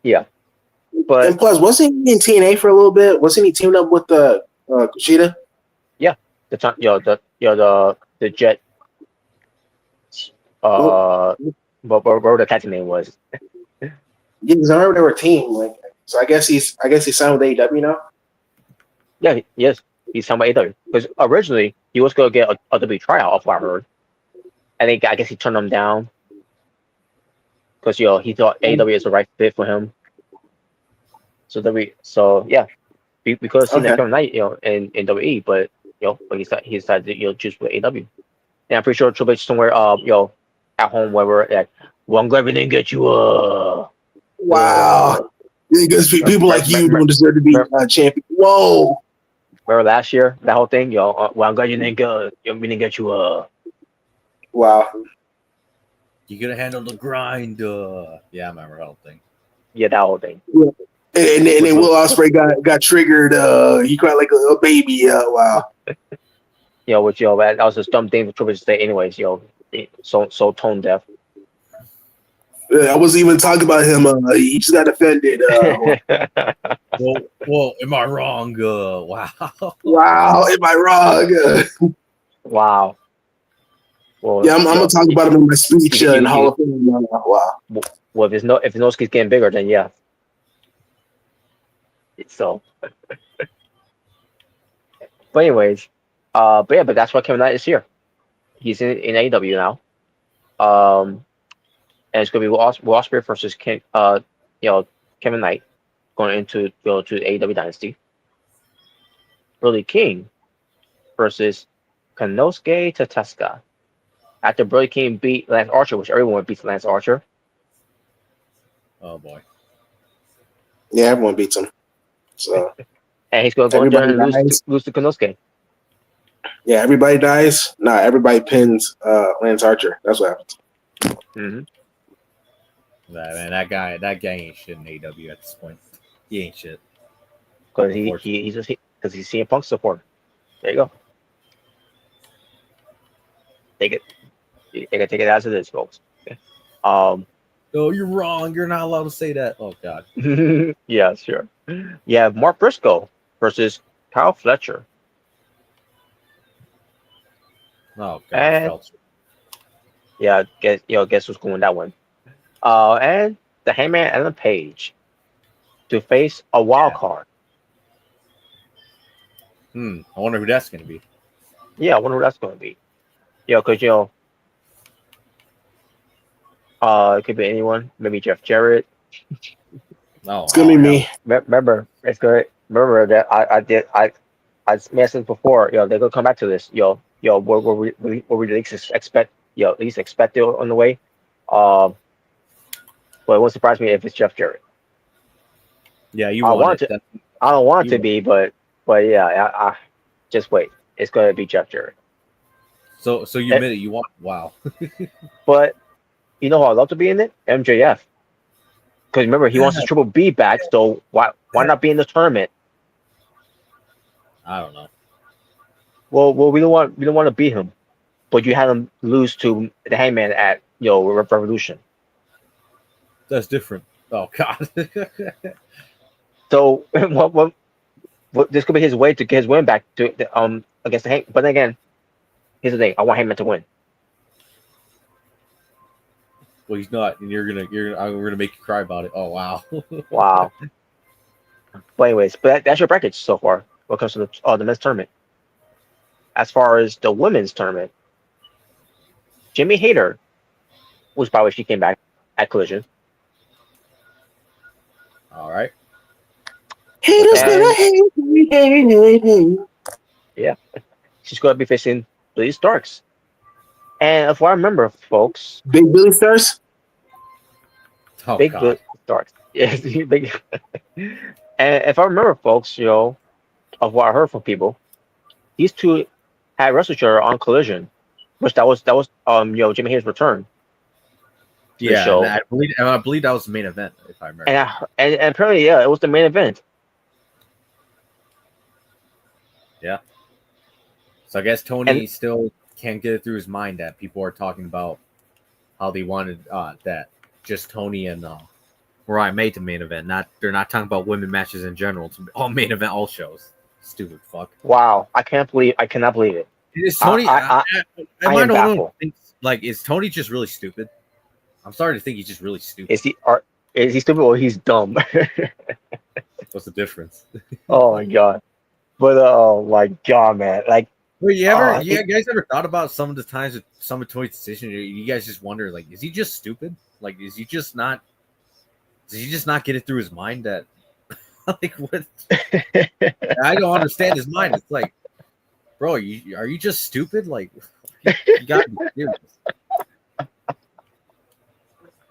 yeah. But and plus, wasn't he in TNA for a little bit? Wasn't he teamed up with Kushida? yeah, the time, the Jet. Whatever the cat's name was. Yeah, because I remember they were a team. Like, so I guess he's signed with AEW now. Yeah, yes, he's signed by AEW because originally he was going to get a W tryout, off what I heard. I guess he turned them down because he thought AEW is the right fit for him. So yeah, we could have seen that Kevin Knight in WWE, but but he decided to choose with AEW. And I'm pretty sure Triple H somewhere at home wherever like, well, I'm glad we didn't get you wow. Because people like you don't deserve to be champion. Whoa. Remember last year that whole thing, well, I'm glad we didn't get you wow. You could have handled the grind. Yeah, I remember that whole thing. Yeah, that whole thing. Yeah. And then Will Ospreay got triggered. He cried like a baby. Wow. Which that was a dumb thing for Triple H to say, anyways. So tone deaf. I wasn't even talking about him. He just got offended. Well, am I wrong? Wow. Wow, am I wrong? Wow. Well, yeah, I'm gonna talk about him in my speech in Hall of Fame. Wow. Well, if his nose keeps getting bigger, then yeah. So. But anyways, but that's why Kevin Knight is here. He's in AEW now. And it's gonna be Will Ospreay versus Kevin Knight going into to the AEW Dynasty. Brody King versus Konosuke Tatesuka. After Brody King beat Lance Archer, which everyone beats Lance Archer. Oh boy. Yeah, everyone beats him. So. And he's gonna go in there and lose to Konosuke. Yeah, everybody dies. Nah, everybody pins Lance Archer. That's what happens. Mm-hmm. Man, that guy ain't shit in AEW at this point. He ain't shit. Because he's CM Punk support. There you go. Take it. You gotta take it as it is, folks. No, you're wrong. You're not allowed to say that. Oh God. Yeah, sure. You have Mark Briscoe versus Kyle Fletcher. Oh God. Yeah, guess who's going that one? And the Hangman Adam Page to face a wild card. I wonder who that's gonna be. Yeah, I wonder who that's gonna be. Because it could be anyone. Maybe Jeff Jarrett. No, it's gonna be me. Remember, it's good. Remember that I mentioned before. They're gonna come back to this. What we at least expect. At least expect it on the way. But it won't surprise me if it's Jeff Jarrett. Yeah, you I want it. I don't want it to be, but yeah, I just wait. It's gonna be Jeff Jarrett. So you admit it. You want wow. But you know who I'd love to be in it? MJF. Because remember, he wants his Triple B back, so why not be in the tournament? I don't know. Well, we don't want to beat him, but you had him lose to the Hangman at Revolution. That's different. Oh God. So what this could be his way to get his win back to against the Hangman. But then again, here's the thing: I want Hangman to win. Well, he's not, and we're gonna make you cry about it. Oh wow. Wow. But anyways, that's your bracket so far when it comes to the men's tournament. As far as the women's tournament, Jimmy Hayter, which by the way she came back at Collision. All right. Haters gonna hate. Yeah, she's going to be facing Billy Starks. And if I remember, folks, Big Billy Stars. Oh Big God. Billy Starks. Yes, big. And if I remember, folks, of what I heard from people, these two had wrestled each other on Collision, which that was Jimmy Hayter's return to the Yeah, show. and I believe that was the main event, if I remember. And apparently, yeah, it was the main event. Yeah. So I guess Tony still can't get it through his mind that people are talking about how they wanted that just Tony and Mariah made the main event. They're not talking about women matches in general. It's all main event, all shows. Stupid fuck. Wow, I cannot believe it. Is Tony? I am baffled. Like, is Tony just really stupid? I'm starting to think he's just really stupid. Is he stupid or he's dumb? What's the difference? Oh my god! But oh my god, man! Like, Wait, you guys ever thought about some of the times with some of Tony's decisions? You guys just wonder, like, is he just stupid? Like, is he just not? Does he just not get it through his mind that, like, what? I don't understand his mind. It's like, bro, are you just stupid? Like, you gotta be serious.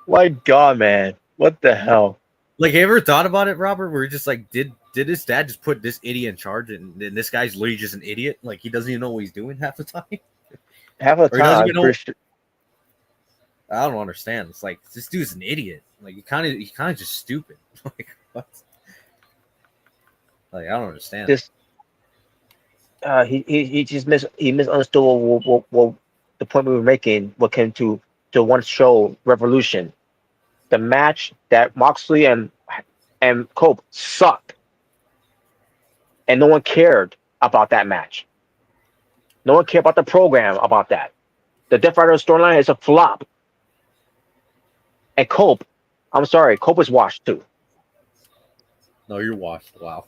My god, man! What the hell? Like, have you ever thought about it, Robert? Where you're just like, did his dad just put this idiot in charge, and this guy's literally just an idiot? Like, he doesn't even know what he's doing half the time. Half the time, I don't understand. It's like, this dude's an idiot. Like, he's kind of just stupid. Like, what? Like, I don't understand. He misunderstood what the point we were making. What came to one show, Revolution, the match that Moxley and Cope sucked, and no one cared about that match. No one cared about the program about that. The Death Rider storyline is a flop. And Cope, I'm sorry, Cope is washed too. No, you're washed. Wow.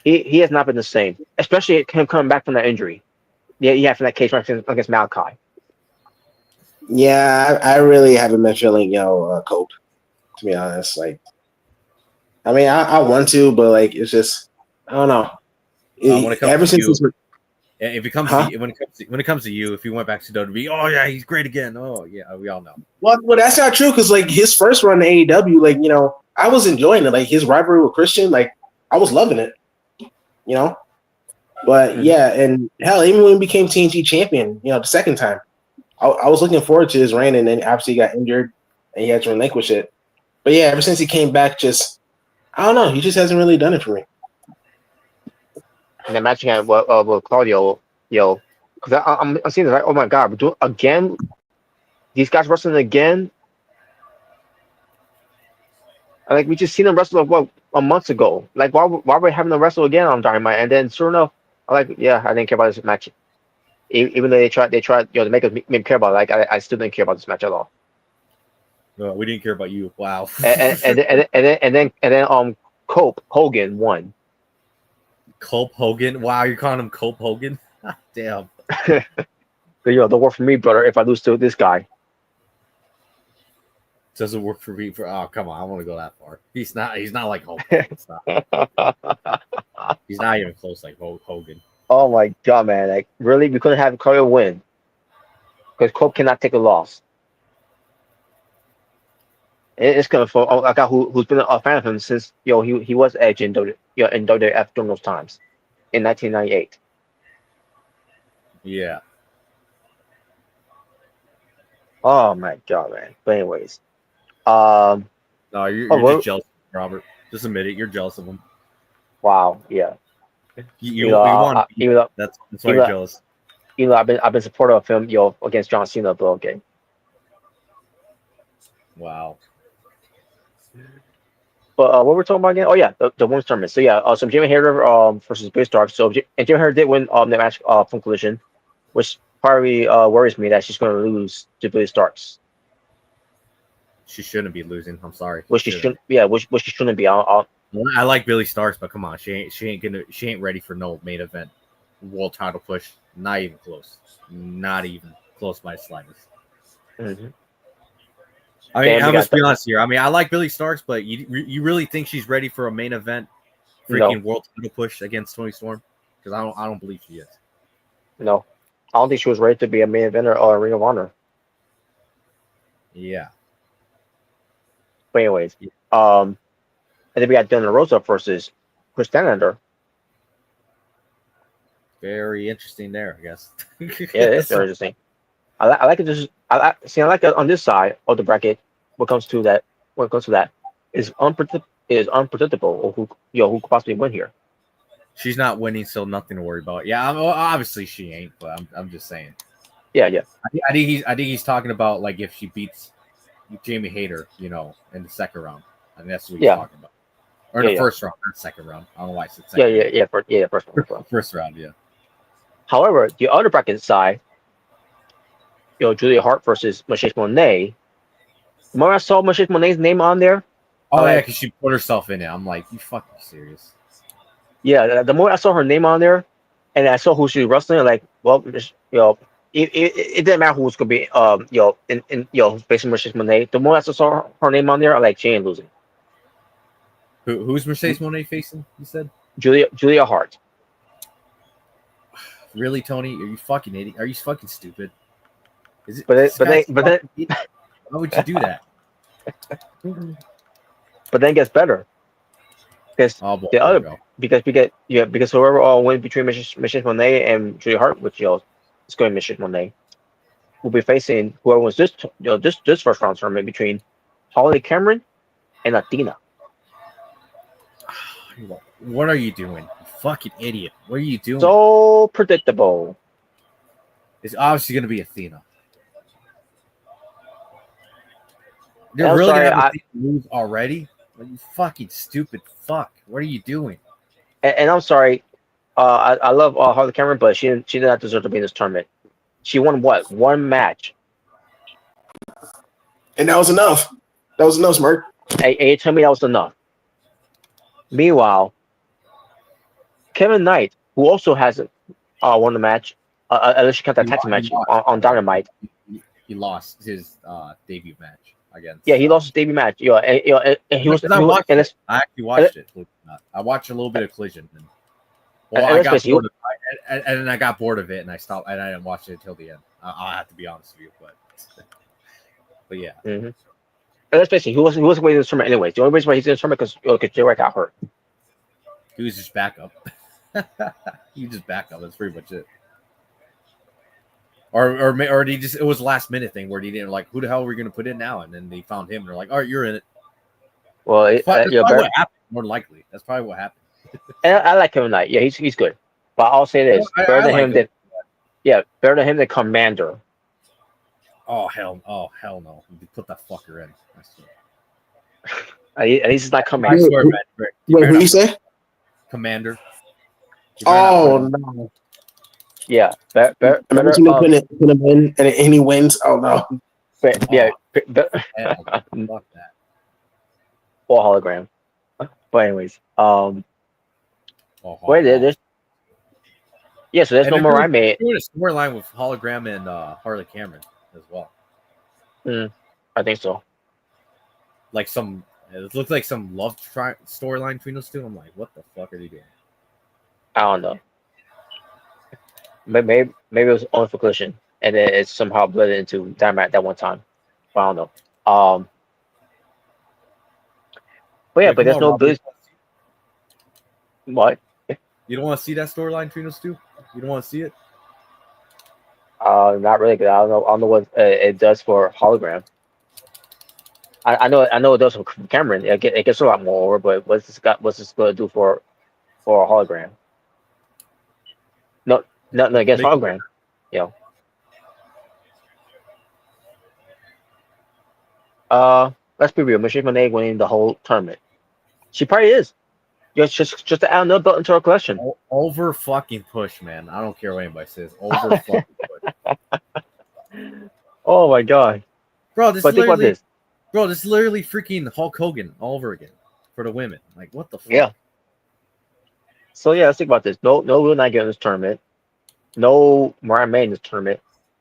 He has not been the same, especially him coming back from that injury. Yeah, from that cage match against Malachi. Yeah, I really haven't been feeling Cope, to be honest. Like, I mean, I want to, but like, it's just, I don't know. When it comes ever to since you, this, if it comes when it comes to you, if you went back to WWE, oh yeah, he's great again. Oh yeah, we all know. well, that's not true because like his first run to AEW, like I was enjoying it. Like his rivalry with Christian, like I was loving it. But yeah, and hell, even when he became TNT champion, the second time, I was looking forward to his reign, and then obviously he got injured and he had to relinquish it. But yeah, ever since he came back, just I don't know, he just hasn't really done it for me. And the match again with Claudio, because I'm seeing this like, oh my god, we're doing again. These guys wrestling again. Like we just seen them wrestle a month ago. Like why were we having them wrestle again on Dynamite? And then sure enough, I didn't care about this match. Even though they tried to make me care about it, like I still didn't care about this match at all. No, we didn't care about you. Wow. and then Cope Hogan won. Cope Hogan. Wow, you're calling him Cope Hogan? Damn. Don't work for me, brother. If I lose to this guy, doesn't work for me. Oh, come on, I want to go that far. He's not like Hogan. He's not even close like Hogan. Oh my god, man! Like really, we couldn't have Claudio win because Cope cannot take a loss. It's gonna for a guy who's been a fan of him since he was Edge in WWF during those times in 1998. Yeah. Oh my god, man! But anyways, Now No, Oh, you're just jealous, Robert. Just admit it. You're jealous of him. wow, yeah. You want even though, that's why even you're though, jealous. even though I've been supportive of him, against John Cena, but okay. Wow. But what we're talking about again? Oh yeah, the women's tournament. So yeah, so Jamie Hayter versus Billy Stark. So and Jamie Hayter did win the match from Collision, which probably worries me that she's going to lose to Billy Starks. She shouldn't be losing. I'm sorry. Which she shouldn't. Yeah, which she shouldn't be. I like Billy Starks, but come on, she ain't ready for no main event world title push. Not even close. Not even close by the slightest. Mm-hmm. I mean, I must be honest here. I mean, I like Billy Starks, but you really think she's ready for a main event freaking world title push against Toni Storm? Because I don't believe she is. No, I don't think she was ready to be a main eventer or a Ring of Honor. Yeah. But anyways, and then we got Thunder Rosa versus Chris Stanlander. Very interesting there, I guess. Yeah, it's very interesting. I like it. I like it on this side of the bracket. When it comes to that, is unpredictable. Who could possibly win here? She's not winning, so nothing to worry about. Yeah, obviously she ain't, but I'm just saying. Yeah. I think he's talking about like if she beats Jamie Hayter, in the second round. I think that's what he's talking about. Or in the first round, not second round. I don't know why I said second. First round. First round, yeah. However, the other bracket side, Julia Hart versus Mickie Monet. The moment I saw Mickie Monet's name on there, because she put herself in it. I'm like, you fucking serious? Yeah, the more I saw her name on there, and I saw who she was wrestling, like, well, it didn't matter who was gonna be, facing Mickie Monet. The more I saw her name on there, I'm like, she ain't losing. Who's Mercedes Monet facing? You said Julia Hart. Really, Tony? Are you fucking idiot? Are you fucking stupid? Is it? But then, why would you do that? But then it gets better. Because because whoever all win between Mickie Monet and Julia Hart, which is going to Mickie Monet, will be facing whoever wins this first round tournament between Holly Cameron and Athena. What are you doing, you fucking idiot? What are you doing? So predictable. It's obviously going to be Athena. They're really going to have Athena lose already? Like, you fucking stupid fuck. What are you doing? And I'm sorry. I love Harley Cameron, but she did not deserve to be in this tournament. She won what? One match. And that was enough. That was enough, Smirk. Hey, tell me that was enough. Meanwhile, Kevin Knight, who also hasn't won the match, unless you count that tag match on Dynamite. He lost his debut match against. Yeah, he lost his debut match. And he was. I actually watched it. I watched a little bit of Collision. I got bored of it, and then I got bored of it, and I stopped, and I didn't watch it until the end. I'll have to be honest with you, but yeah. Mm-hmm. And let's face it, he wasn't winning this tournament anyways. The only reason why he's in this tournament because Jay White got hurt. He was just backup. He just backup. That's pretty much it. Or he just, it was a last minute thing where he didn't like, who the hell are we going to put in now? And then they found him and they're like, all right, you're in it. Well, that's probably what happened, more than likely. That's probably what happened. And I like Kevin Knight. Yeah, he's good. But I'll say this: better than him than Commander. Oh hell no! You could put that fucker in. At least it's not Commander. I swear, man. Wait, who you say? Commander. Oh no! Yeah, better. Imagine they put him in and he wins. Oh no! Fuck that. Or hologram. But anyways, wait, there's so there's no more I made. Doing a storyline with hologram and Harley Cameron as well. I think so. Like it looks like some love storyline between those two. I'm like, what the fuck are they doing? I don't know. Maybe it was only for Collision, and then it somehow bled into Dynamite that one time. But I don't know. But yeah, but there's no Billy. What? You don't want to see that storyline between those two? You don't want to see it? Not really. Cause I don't know what it does for hologram. I know it does for Cameron. It gets a lot more over, but what's this gonna do for a hologram? No, nothing against Make- hologram. You know. Let's be real. Mickie James winning the whole tournament. She probably is. Just to add another belt into our collection. Over fucking push, man. I don't care what anybody says. Over fucking push. Oh my god. Bro, this But think about literally this. Bro, this is literally freaking Hulk Hogan all over again for the women. Like, what the fuck? Yeah. So yeah, let's think about this. No Will Knight in this tournament. No Mariah May in this tournament.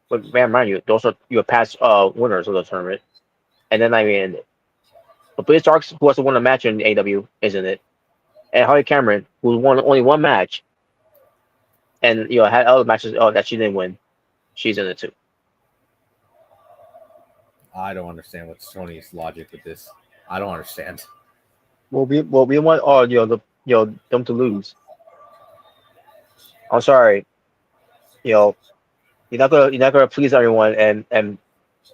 But man, mind you, those are your past winners of the tournament. And then I mean, but Bliss Starks, who has won a match in AW, is in it. And Holly Cameron, who won only one match, and had other matches that she didn't win, she's in it too. I don't understand what's Tony's logic with this. I don't understand. Well, we want them to lose. I'm sorry, you're not gonna please everyone and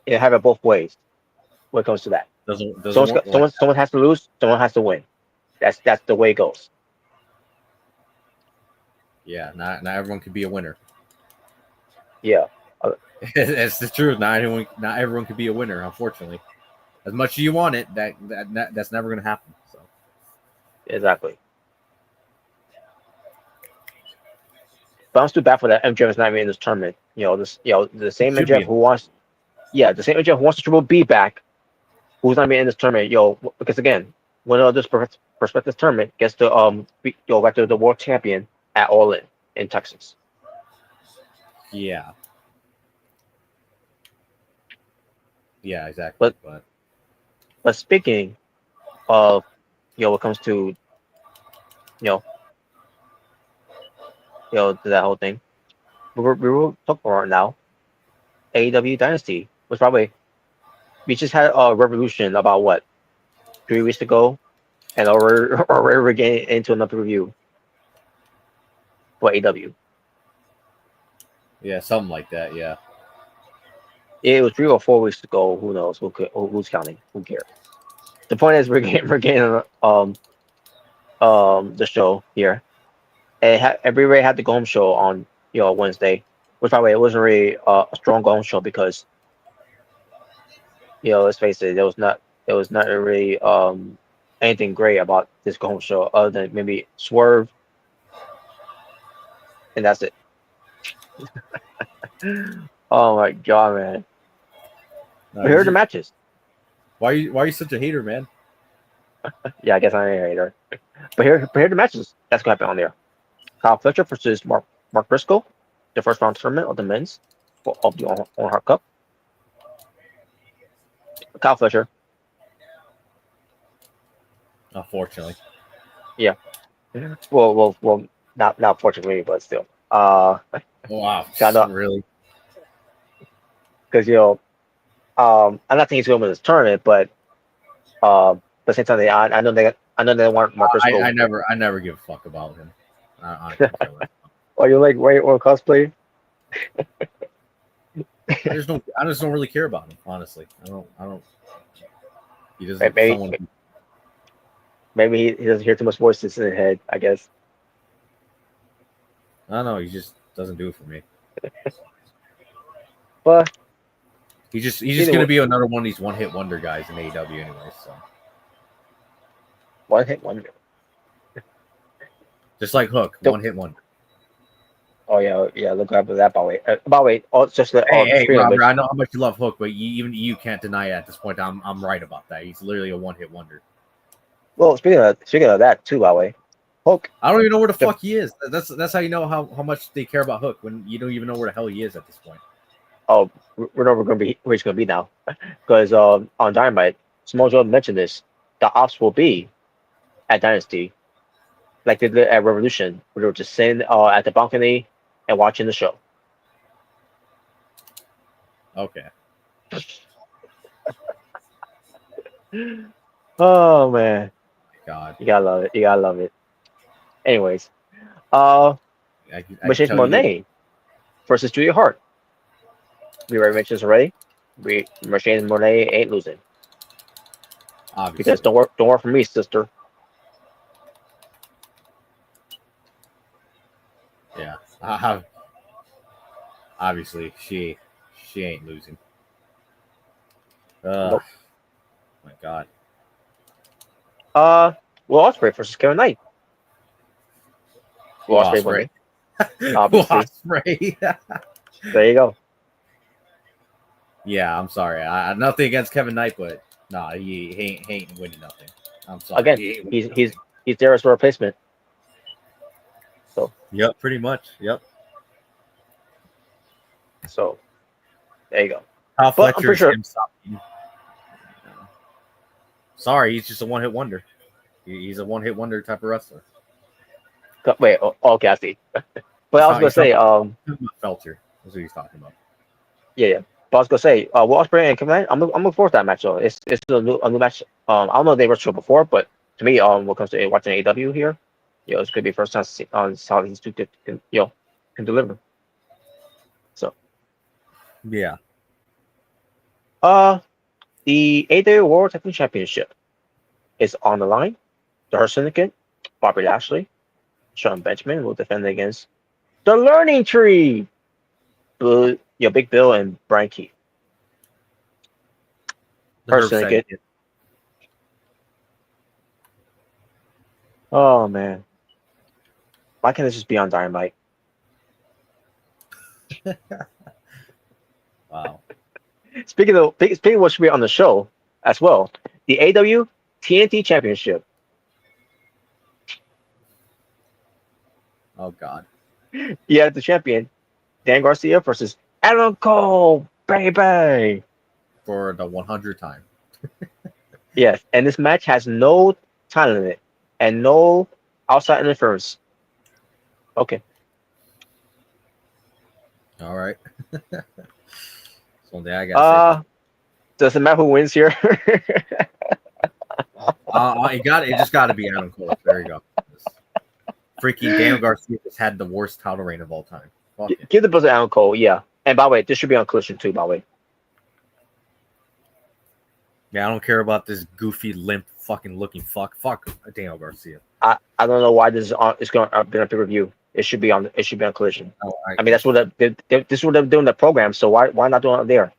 have it both ways when it comes to that. Someone has to lose, someone has to win. That's the way it goes. Yeah, not everyone can be a winner. Yeah. It's the truth. Not everyone can be a winner, unfortunately. As much as you want it, that's never going to happen. So Exactly. But I'm still bad for that MJF is not even in this tournament. The same MJF who wants, the same MJF who wants the Triple B back, who's not even in this tournament. Because again, winner of this prospective tournament gets to back to the world champion at All in Texas. Yeah. Yeah, exactly. But speaking of when it comes to to that whole thing, we will talk about it now. AEW Dynasty was probably we just had a revolution about what 3 weeks ago, and already we're getting into another review for AEW. Yeah, something like that. Yeah. It was 3 or 4 weeks ago. Who knows? Who's counting? Who cares? The point is, we're getting the show here. And everybody had the go home show on Wednesday, which by the way, it wasn't really a strong go home show because let's face it, there was not really anything great about this go home show other than maybe Swerve, and that's it. Oh my god, man! No, But here are the matches. Why are you such a hater, man? Yeah, I guess I'm a hater. But here are the matches that's gonna happen on there. Kyle Fletcher versus Mark Briscoe, the first round tournament of the men's of the Owen Hart Cup. Kyle Fletcher. Unfortunately. Yeah. Well, not fortunately, but still. Wow. Kinda, really? Because I'm not thinking he's going to win this tournament, but at the same time, I know they want Mark Briscoe. I never give a fuck about him. Oh, you like white or cosplay? I just don't really care about him, honestly. I don't. He doesn't. Maybe he doesn't hear too much voices in his head, I guess. I don't know. He just doesn't do it for me. But he's just gonna be another one of these one-hit wonder guys in AEW anyway. So one-hit wonder. Just like Hook, one-hit wonder. Oh yeah. Look up at that. By the way, it's just the. Hey, Robert, I know how much you love Hook, but even you can't deny it at this point. I'm right about that. He's literally a one-hit wonder. Well, speaking of that too, by the way, Hook. I don't even know where the fuck he is. That's how you know how much they care about Hook when you don't even know where the hell he is at this point. Oh, we're not going to be where he's going to be now, because on Dynamite, Samoa Joe mentioned this. The ops will be at Dynasty, like they did at Revolution, where they were just sitting at the balcony and watching the show. Okay. Oh man. God. You gotta love it. You gotta love it. Anyways, Mickie Monet versus Julia Hart. We already mentioned this already. Mickie Monet ain't losing. Obviously. Because don't work for me, sister. Yeah. Obviously, she ain't losing. Nope. My God. Will Ospreay versus Kevin Knight. Will Ospreay winning, obviously. Ospreay. There you go. Yeah, I'm sorry. I nothing against Kevin Knight, but nah, he ain't winning nothing. I'm sorry. Again, He ain't winning he's nothing. there as a replacement. So Yep, pretty much. Yep. there you go. Kyle But I'm Fletcher pretty is sure. him stopping. Sorry, he's just a one-hit wonder. He's a one-hit wonder type of wrestler. Wait, okay, I see. But I was gonna say, Felcher. That's what he's talking about. yeah. But I was gonna say, Will Ospreay and Kevin Knight. I'm looking forward to that match though. It's a new match. I don't know if they wrestled before, but to me, when it comes to watching AEW here, it's gonna be the first time to see how these two can deliver. So, Yeah. the AEW World Tag Team Championship is on the line. The Hurt Syndicate, Bobby Lashley, Sean Benjamin will defend against the Learning Tree. Big Bill and Brian Keith. The Hurt Herb Syndicate. Syndicate. Oh man, why can't this just be on Dynamite? Wow. Speaking of what should be on the show as well, the AEW TNT Championship. Oh God. You have the champion Dan Garcia versus Adam Cole, baby. For the 100th time. Yes, and this match has no time limit and no outside interference. Okay. All right. So I gotta say. Doesn't matter who wins here. It just got to be Adam Cole. There you go. Freaking Daniel Garcia just had the worst title reign of all time. Fuck it. Give the buzzer to Adam Cole, yeah. And by the way, this should be on Collision too. By the way. Yeah, I don't care about this goofy, limp, fucking looking fuck. Fuck Daniel Garcia. I don't know why this is on. It's going to be on pay-per-view. It should be on. Collision. Oh, I mean, that's what this is what they're doing in the program. So why not doing it there?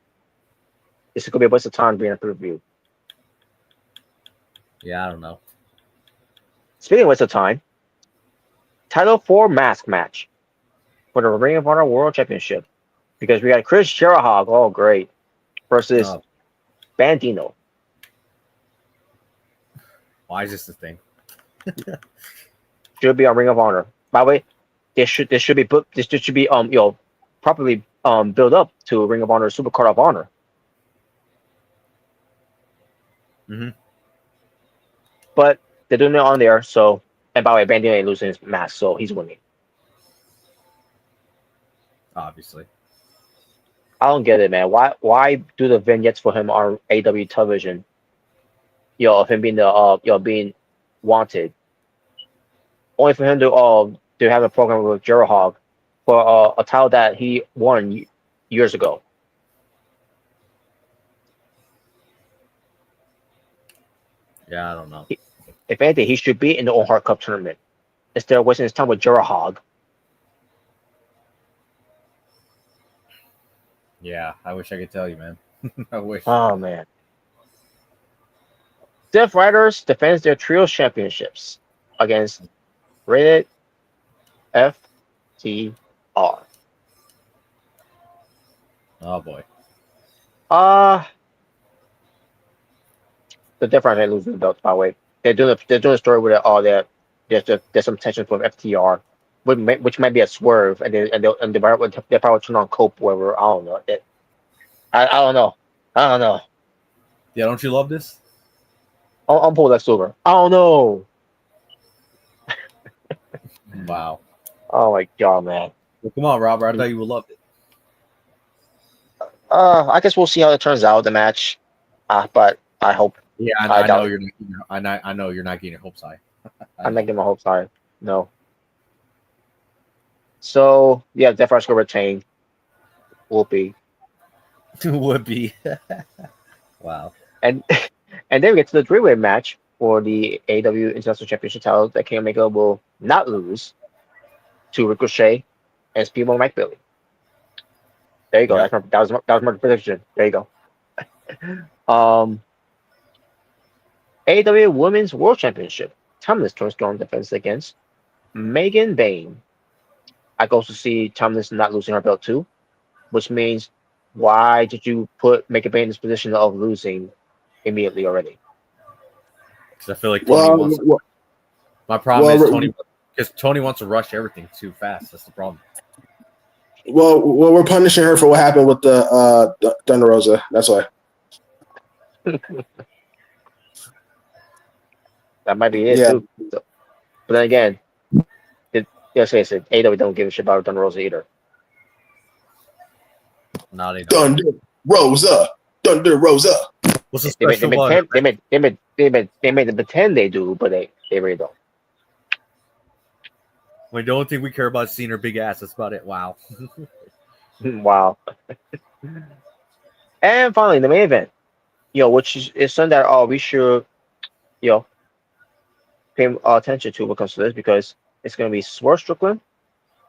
This is going to be a waste of time being on pay-per-view. Yeah, I don't know. Speaking of waste of time, Title 4 mask match for the Ring of Honor World Championship, because we got Chris Jericho. Oh, great, versus Bandito. Why is this the thing? Should be on Ring of Honor. By the way, this should be booked. This should be properly built up to Ring of Honor Supercard of Honor. Mm-hmm. But they're doing it on there. So, and by the way, Bandito ain't losing his mask, so he's winning. Obviously. I don't get it, man. Why do the vignettes for him on AW television? Of him being being wanted, only for him to have a program with Jericho for a title that he won years ago. Yeah, I don't know. If anything, he should be in the Owen Hart Cup tournament instead of wasting his time with Jericho. Yeah, I wish I could tell you, man. I wish. Oh man. Death Riders defends their trios championships against Rated FTR. Oh boy. The Death Riders ain't losing the belts, by the way. They're doing a story with there's some tensions with FTR, which might be a swerve, and they'll probably turn on Cope, whatever. I don't know. I don't know. I don't know. Yeah, don't you love this? I'm pull Lex Luger. I don't know. Wow. Oh my god, man. Well, come on, Robert. I thought you would love it. I guess we'll see how it turns out, the match. But I hope. Yeah, I know you're not. I know you're not getting your hopes high. I'm not getting my hopes high. No. So yeah, Death Riders will retain. Will be. Would be. Wow. And And then we get to the three-way match for the AEW International Championship title that Kenny Omega will not lose to Ricochet and Speedball Mike Billy. There you go. Yep. That was my prediction. There you go. AEW Women's World Championship. Timeless turns on defense against Megan Bayne. I go to see Timeless not losing her belt too, which means why did you put Megan Bayne in this position of losing immediately already? Because I feel like Tony wants. My problem is Tony, because Tony wants to rush everything too fast. That's the problem. Well, we're punishing her for what happened with the Thunder Rosa. That's why. That might be it too. So, but then again, yes, I said AEW don't give a shit about Thunder Rosa either. No, they don't. Thunder Rosa. What's the special one? They made them pretend they do, but they really don't. We don't think we care about seeing her big ass. That's about it. Wow. Wow. And finally, the main event, which is something that we should, pay attention to when it comes to this, because it's going to be Swerve Strickland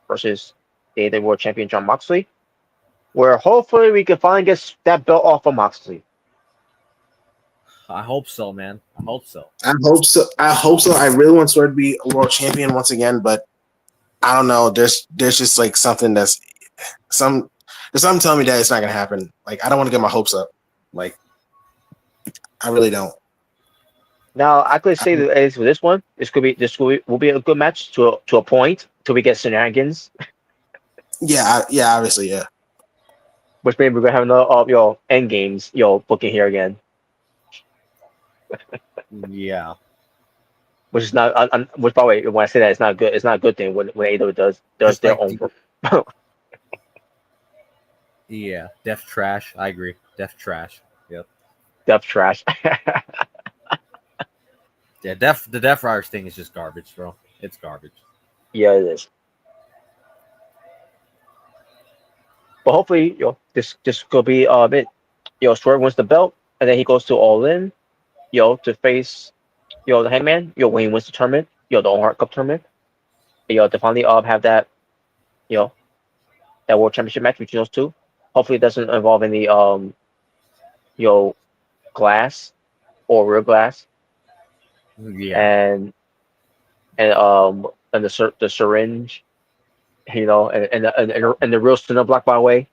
versus the AEW World Champion Jon Moxley, where hopefully we can finally get that belt off of Moxley. I hope so, man. I hope so. I really want Swerve to be a world champion once again, but I don't know. There's just like something there's something telling me that it's not gonna happen. Like, I don't want to get my hopes up. Like, I really don't. Now I could say that as for this one, this will be a good match to a point till we get shenanigans. Yeah, obviously, yeah. Which maybe we're gonna have another end games booking here again. Yeah. Which is not. Which, by the way, when I say that, it's not good. It's not a good thing when AEW does Just their like own. Yeah, Def Trash. I agree. Def Trash. Yep. Def Trash. Yeah, the Def Riders thing is just garbage, bro. It's garbage. Yeah, it is. But hopefully, this could be a bit. Swerve wins the belt, and then he goes to All In, to face, the Hangman, when he wins the tournament, the Owen Hart Cup tournament, to finally have that, that World Championship match between those two. Hopefully, it doesn't involve any glass or real glass. Yeah. And the syringe, and the real cinder block, by the way.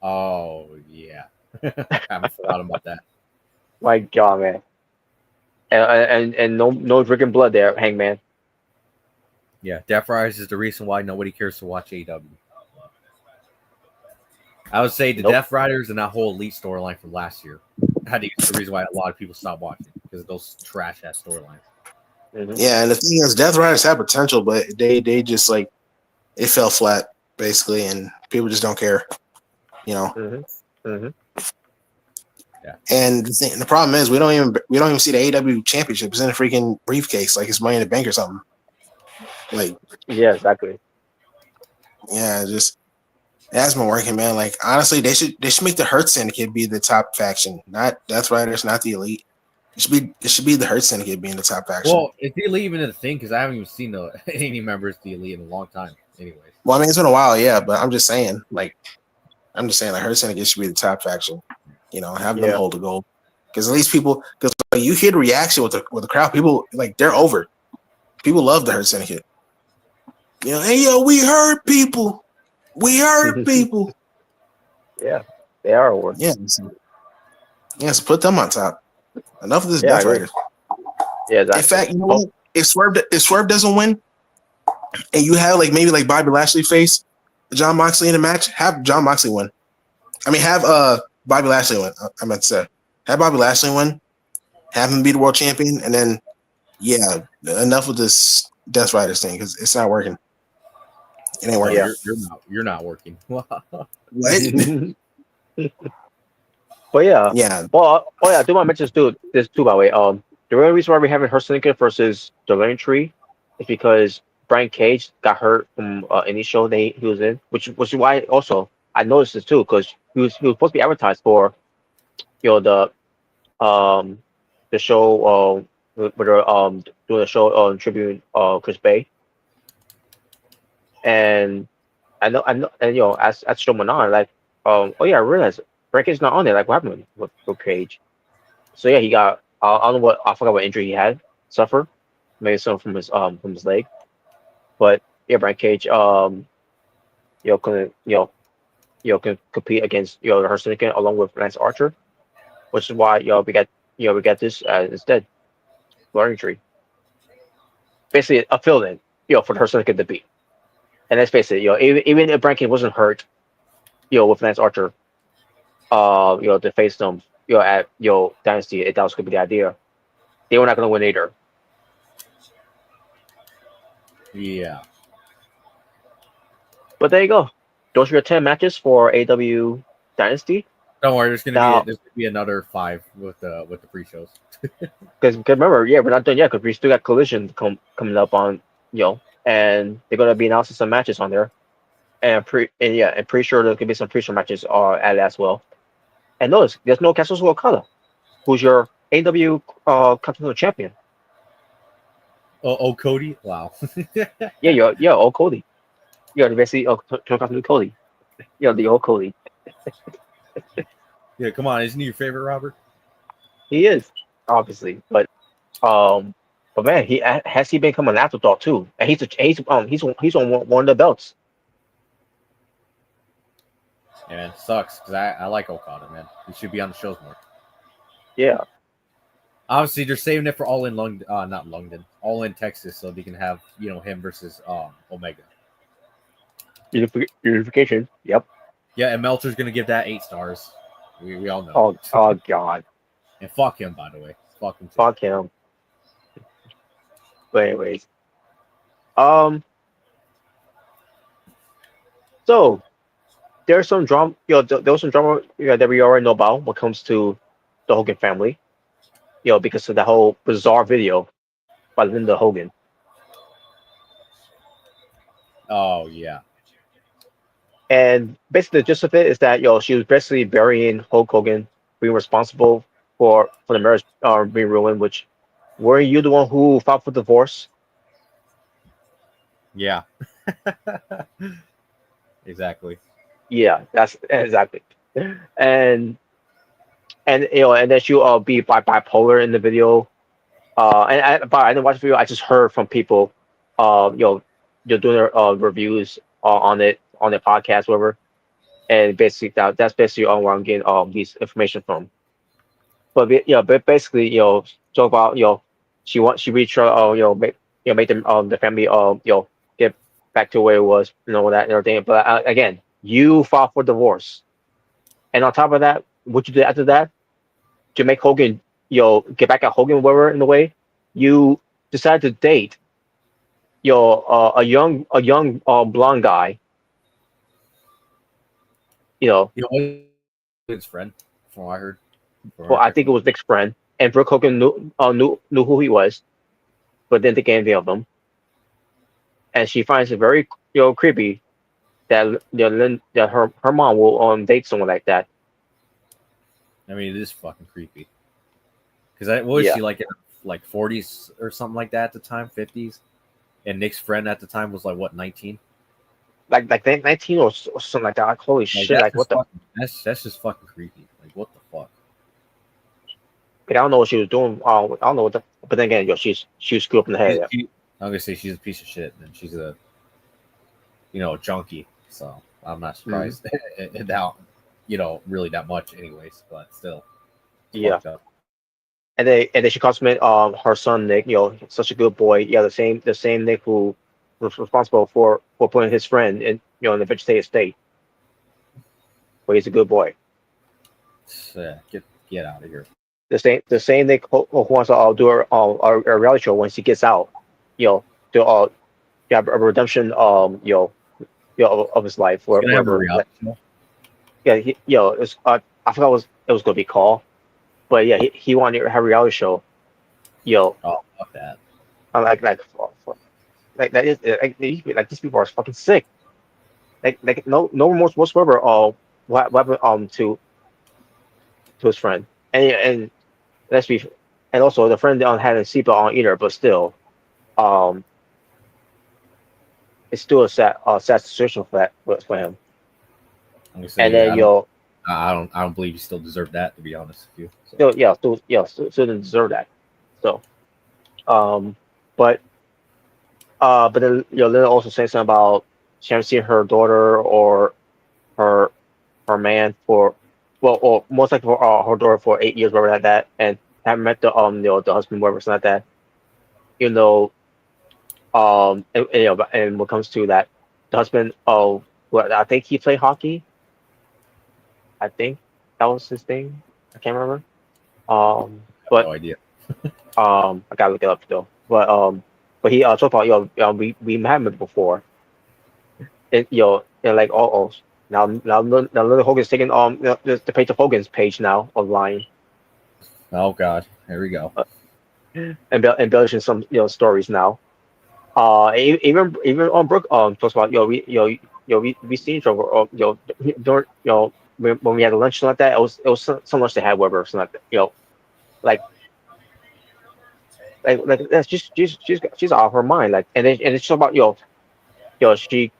Oh yeah. I haven't forgot about that. My God, man. And no drinking blood there, Hangman. Yeah, Def Riders is the reason why nobody cares to watch AEW. I would say the Def Riders and that whole Elite storyline from last year. I think it's the reason why a lot of people stopped watching, because of those trash ass storylines. Mm-hmm. Yeah, and the thing is, Death Riders have potential, but they just like it fell flat basically, and people just don't care, Mm-hmm. Mm-hmm. Yeah. And the problem is we don't even see the AEW championship. It's in a freaking briefcase, like it's Money in the Bank or something. Like, yeah, exactly. Yeah, it hasn't been working, man. Like, honestly, they should make the Hurt Syndicate be the top faction, not Death Riders, not the Elite. It should be the Hurt Syndicate being the top faction. Well, is the Elite even a thing? Because I haven't even seen any members of the Elite in a long time. Anyways. Well, I mean, it's been a while, yeah, but I'm just saying, like, Hurt Syndicate should be the top faction. Have them hold the gold, because at least because you hear the reaction with the crowd, people like they're over. People love the Hurt Syndicate. Hey we hurt people. We hurt people. Yeah, they are over. Yeah, so put them on top. Enough of this Death Riders. Yeah, exactly. In fact, you know what? If Swerve doesn't win, and you have maybe Bobby Lashley face Jon Moxley in a match, have Jon Moxley win. I mean, have Bobby Lashley win. I meant to say, have Bobby Lashley win, have him be the world champion, and then enough with this Death Riders thing, because it's not working. It ain't working. You're not working. What? But yeah. Well, I do want to mention this too, by the way. The real reason why we're having Hurt Syndicate versus the Lane Tree is because Brian Cage got hurt from any show he was in, which is why also I noticed this too, because he was supposed to be advertised for, the the show with her doing a show on tribute Chris Bay, and I know, and as the show went on, like oh yeah, I realized Bracket's not on there. Like what happened with Cage? So yeah, he got I don't know what I forgot what injury he had suffered, maybe some from his leg, but yeah, Brian Cage couldn't can compete against her syndicate along with Lance Archer, which is why we got this instead learning tree, basically a fill-in for her syndicate to beat. And let's face it, even if Brian Cage wasn't hurt, with Lance Archer, to face them, at Dynasty, if that was gonna be the idea, they were not gonna win either. Yeah. But there you go. Those are your 10 matches for AW Dynasty. Don't worry, there's gonna be another 5 with the pre-shows. Because remember, we're not done yet because we still got Collision coming up on and they're gonna be announcing some matches on there, and pretty sure there could be some pre-show matches added as well. And notice there's no Kazuchika Okada, who's your AW Continental Champion. Oh, Cody! Wow. Old Cody. Basically Continental Cody. The old Cody. Yeah, come on, isn't he your favorite, Robert? He is, obviously, but man, he become an afterthought too, and he's on one of the belts. Yeah, man, it sucks because I like Okada, man. He should be on the shows more. Yeah. Obviously, they're saving it for All in London, not London, All in Texas, so they can have him versus Omega. Unification. Yep. Yeah, and Meltzer's gonna give that 8 stars. We all know. Oh God. And fuck him, by the way. Fuck him. Fuck him. But anyways, so there's some drama. There was some drama that we already know about when it comes to the Hogan family. Because of the whole bizarre video by Linda Hogan. Oh yeah. And basically, the gist of it is that she was basically burying Hulk Hogan being responsible for the marriage being ruined. Which, were you the one who filed for divorce? Yeah. Exactly. Yeah, that's exactly. And then she'll be bipolar in the video. But I didn't watch the video. I just heard from people, doing their reviews on it on their podcast, whatever. And basically that's basically all where I'm getting these information from. But but basically, talk about she reached her make them the family get back to where it was, that and everything. But again, you filed for divorce, and on top of that, what you did after that to make Hogan get back at Hogan, whatever, in a way, you decided to date a young blonde guy. His friend, from what I heard. Well, I think it was Nick's friend, and Brooke Hogan knew who he was, but didn't think anything of him. And she finds it very creepy that that her mom will date someone like that. I mean, it is fucking creepy. Because what was she like in like 40s or something like that at the time, 50s? And Nick's friend at the time was like what, 19? Like 19 or something like that. Like, holy shit! Like what the? That's just fucking creepy. Like what the fuck? I don't know what she was doing. I don't know what the. But then again, she screwed up in the head. I'm gonna say she's a piece of shit, and she's a junkie. So I'm not surprised that really that much, anyways. But still, yeah. And then she complimented her son Nick. Such a good boy. Yeah, the same Nick who was responsible for putting his friend in in the vegetative state. But he's a good boy. Get out of here. The same Nick who wants to do a reality show once he gets out. To have a redemption. Of his life or whatever. Yeah, I forgot what it was going to be called. But yeah, he wanted to have a reality show. Oh, fuck that. I'm like that is like these people are fucking sick. Like no remorse whatsoever. What happened to his friend, and let's be, and also the friend had a seatbelt on either, but still, um, it's still a sad situation for him. I'm gonna say, And yeah, then I don't believe he still deserved that, to be honest with you. So. still didn't deserve that. So, um, but but then Linda also saying something about she hasn't seen her daughter or her her man for, well, or most likely for her daughter for 8 years, whatever like that, and haven't met the husband, whatever, something like that. Even though and when it comes to that, the husband, what, I think he played hockey. I think that was his thing. I can't remember. I have But no idea. I gotta look it up still. But he talked about we met before. And and like now Little Hogan's taking the page of Hogan's page now online, Oh God, here we go. and embellishing some stories now. Even on Brooke talks about we seen each other during when we had lunch like that. It was some lunch they had with her or something like that. Like that's just she's out of her mind. Like, and it's about she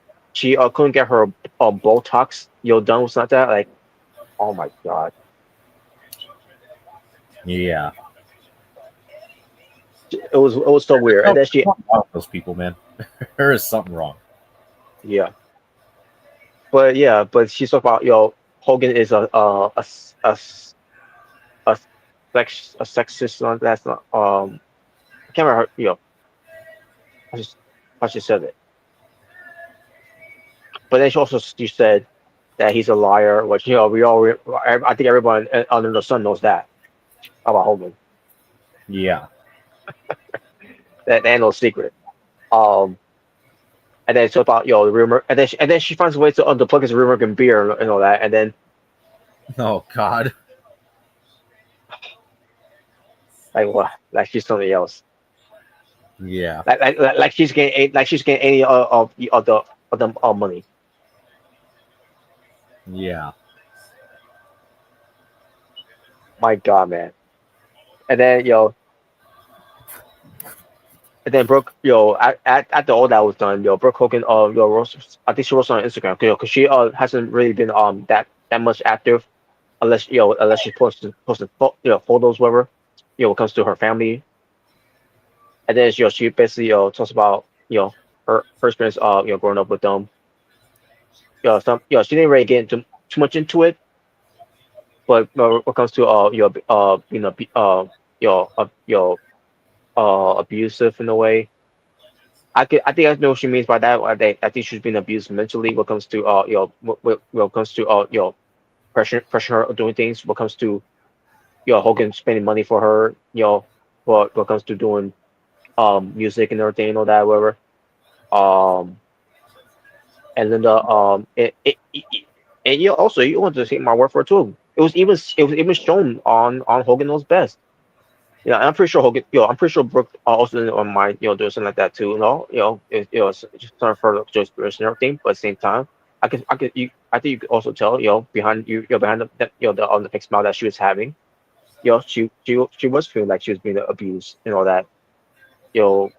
couldn't get her Botox done with something like that. Like, oh my god, Yeah, it was so weird. And then something wrong with those people, man. There is something wrong. yeah, but she's talking about Hogan is a a sexist. That's not I can't remember I just how she said it. But then she said that he's a liar, which I think everyone under the sun knows that about Hogan. Yeah, That ain't no secret. Um, and then it's about the rumor, and then she finds a way to unplug his rumor and beer and all that, and then oh God. like what, like she's something else, Yeah, like she's getting any of the money. yeah. My God, man. And then and then Brooke, after all that was done, Brooke Hogan, I think she wrote on Instagram, because she hasn't really been that much active, unless she posted photos, whatever, when it comes to her family. And then she basically talks about her experience growing up with them. She didn't really get into too much into it, but when it comes to abusive in a way. I think I know what she means by that. I think she's been abused mentally. When it comes to when it comes to pressure her doing things. When it comes to Hogan spending money for her. When it comes to doing music and everything and all that, whatever. Um, and then and also you want to take my word for it too. It was even shown on Hogan Knows Best. Yeah, I'm pretty sure Hogan, I'm pretty sure Brooke also didn't mind, doing something like that too. It's just sort of for just and everything. But at the same time, I think you could also tell, behind the fake smile that she was having, she was feeling like she was being abused and all that. You know,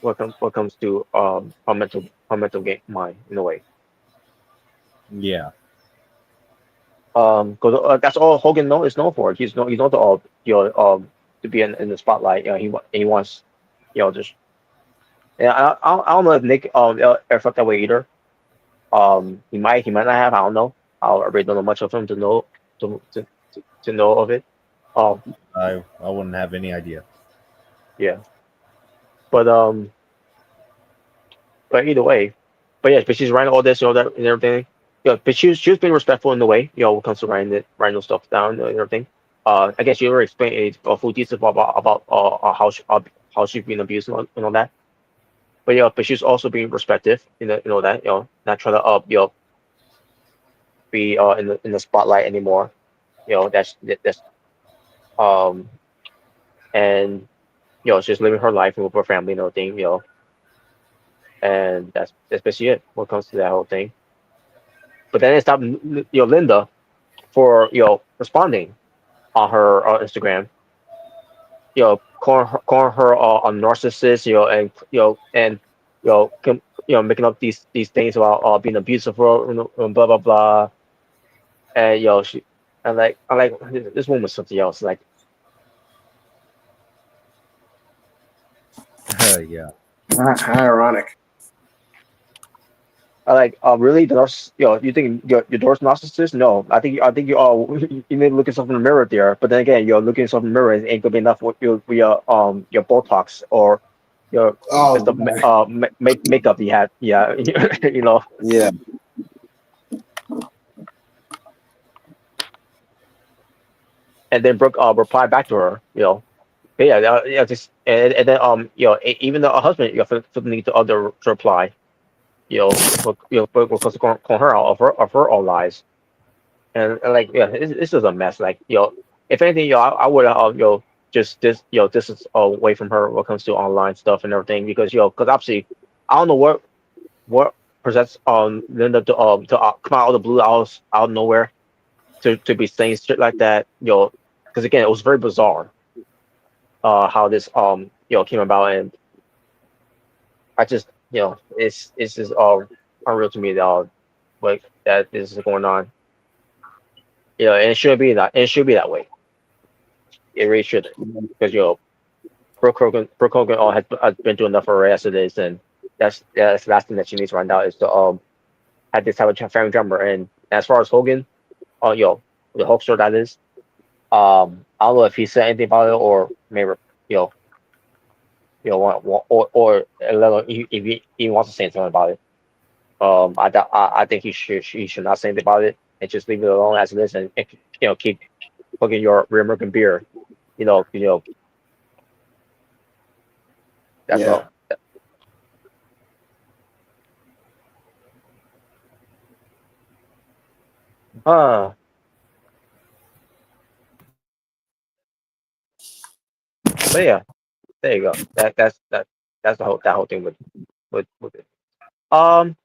what comes to her mental game mind in a way. Yeah. Because that's all Hogan is known for. He's known to to be in the spotlight. He wants, just. Yeah, I don't know if Nick ever felt that way either. He might not have. I don't know. I really don't know much of him to know of it. Um, I wouldn't have any idea. yeah, but either way, but yeah, but she's writing all this, that and everything. Yeah, but she was being respectful in the way, when it comes to writing those stuff down and everything. I guess you already explained a full detail about how she's been abused and all that. But but she's also being respectful that, not trying to be in the spotlight anymore. That's um and she's just living her life with her family and everything. And that's basically it when it comes to that whole thing. But then it stopped Linda for responding on her Instagram. calling her a narcissist, and making up these things about being abusive, and blah blah blah, and she, I like this woman was something else. Like, Yeah. How ironic. I like, really, the narciss, you think your daughter's narcissist? No, I think you all you need to look at yourself in the mirror there. But then again, you're looking at yourself in the mirror ain't gonna be enough with your Botox or your Oh, just the makeup you had. Yeah, yeah. and then Brooke replied back to her. But yeah, yeah, just and then even though her husband feel the need to other to reply. Because calling her out of her own lies. And like, yeah, this is a mess. Like, if anything, I would just distance away from her when it comes to online stuff and everything, because because obviously I don't know what presents Linda to come out of the blue, out of nowhere, to be saying shit like that. Because again, it was very bizarre how this came about. And I just, it's just unreal to me that like that this is going on. And it should be that, way. It really shouldn't, because Brooke Hogan has been doing enough for her as it is, and that's the last thing that she needs right now is to have this type of family drama. And as far as Hogan, the Hulkster that is, I don't know if he said anything about it, or maybe you know or let alone if he wants to say something about it. I think he should not say anything about it, and just leave it alone as it is, and keep cooking your real American beer. That's Yeah. all. Uh, but yeah, there you go. That's the whole thing with it. Um,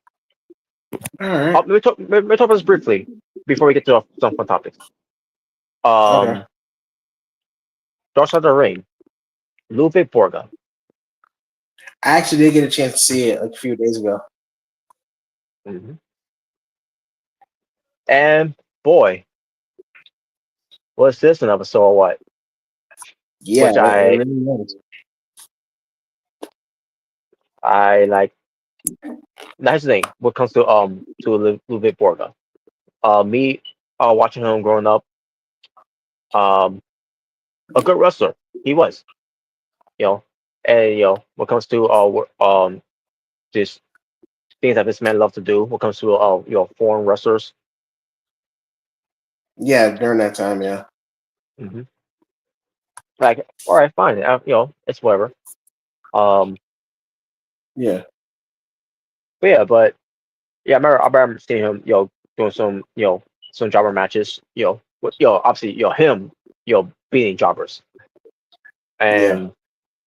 All right. let me talk about this briefly before we get to some fun topics. Okay. Um, Dark Side of the Ring, Ludvig Borga. I actually did get a chance to see it like a few days ago. Hmm. And boy, was this an episode or what? Yeah, Which it I really was. I like. That's the thing. What comes to Ludvig Borga, me watching him growing up, um, a good wrestler he was, you know, and what comes to just things that this man loved to do. What comes to foreign wrestlers. Yeah, during that time, yeah. Hmm. Like, all right, fine, it's whatever. Um, Yeah. but yeah, I remember seeing him, doing some jobber matches, obviously, him, beating jobbers, Yeah.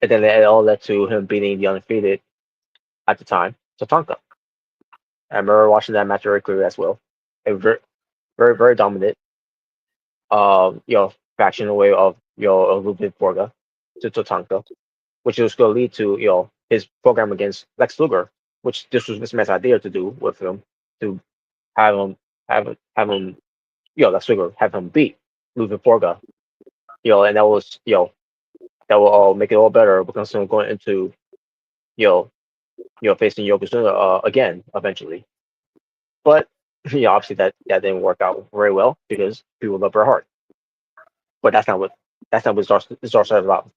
and then it all led to him beating the undefeated at the time, Tatanka. I remember watching that match very clearly as well. It was very, very, very dominant. Faction away of of Ludwig Borga to Tatanka, which was going to lead to his program against Lex Luger, which this was this man's idea to do with him, to have him have him Lex Luger have him beat Ludwig Borga, and that was that will all make it all better because I'm going into you know facing Yokozuna again eventually. But obviously that didn't work out very well because people love Bret Hart. But that's not what Star is about.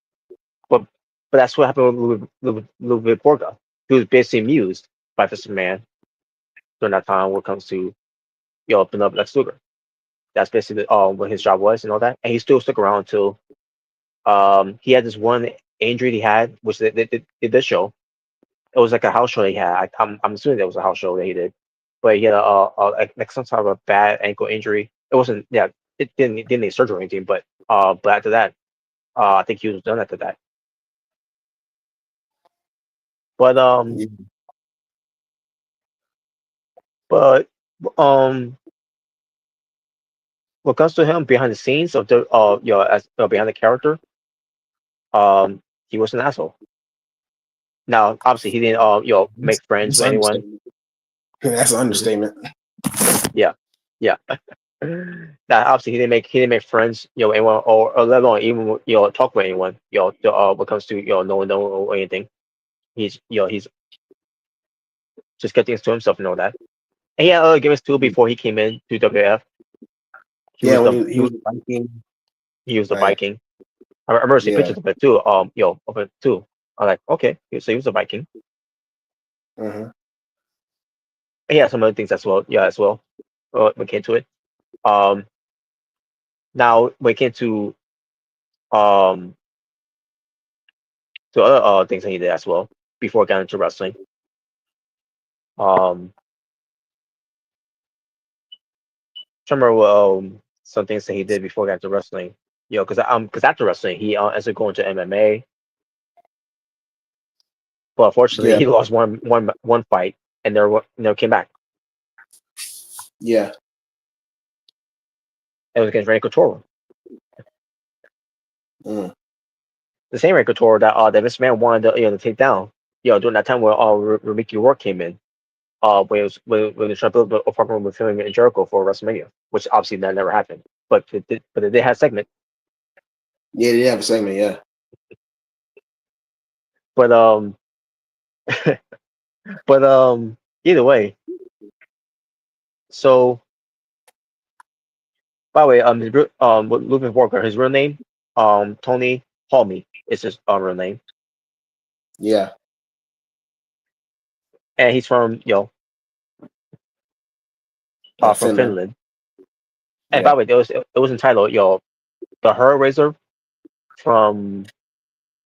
But that's what happened with Ludwig Borga. He was basically amused by this man during that time when it comes to open up Lex Luger. That's basically what his job was and all that. And he still stuck around until he had this one injury he had, which they did show. It was like a house show that he had. I'm assuming that was a house show that he did, but he had like some sort of a bad ankle injury. It wasn't, yeah, it didn't need surgery or anything, but after that, I think he was done after that. But Yeah. but um, what comes to him behind the scenes of the as behind the character, he was an asshole. Now, obviously, he didn't make friends That's with an anyone. understatement. That's an understatement. Yeah, yeah. Now, obviously, he didn't make friends, anyone, or let alone even talk with anyone, when it comes to knowing or anything. He's just kept things to himself and all that. And he had other gimmicks too before he came in to WF. He Yeah, was when the he was Viking, he was the like Viking. I remember seeing yeah. pictures of it too. Of it too. I'm like, okay, so he was a Viking. Uh-huh. And he had some other things as well. Yeah, as well. When it came to it. Um, Now when it came um to other things that he did as well before getting into wrestling. Um, I remember some things that he did before getting into wrestling. Because after wrestling he ended up going to MMA, but unfortunately Yeah, he lost one fight and never came back. yeah. It was against Randy Couture, Mm. the same Randy Couture that this man wanted to take down. During that time where Mickey Rourke came in. When they tried to build a partner with him and Jericho for WrestleMania, which obviously that never happened. But they did have a segment. Yeah, they have a segment, yeah. But but either way. So by the way, Ludvig Borga, his real name, Tony Halmi is his real name, Yeah. and he's from from Finland. Finland. And by Yeah. the way, it was entitled the Hellraiser from,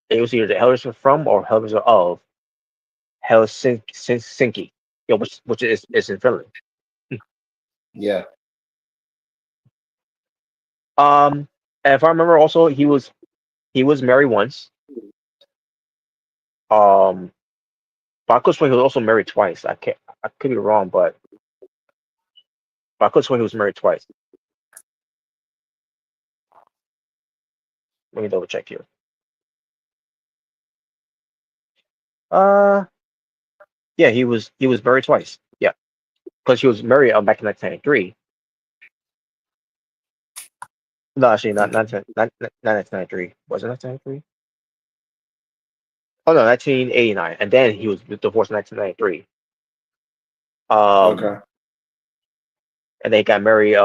it was either the Hellraiser from or Hellraiser of Helsinki, which is in Finland. Yeah. And if I remember, also he was married once. Um, but I could swear he was also married twice. I could be wrong, but I could swear he was married twice. Let me double check here. Uh, yeah, he was married twice. Yeah, because he was married back in 1993. No, actually, not Okay. 1993. Was it 1993? Oh no, 1989. And then he was divorced in 1993. Okay. And they got married in,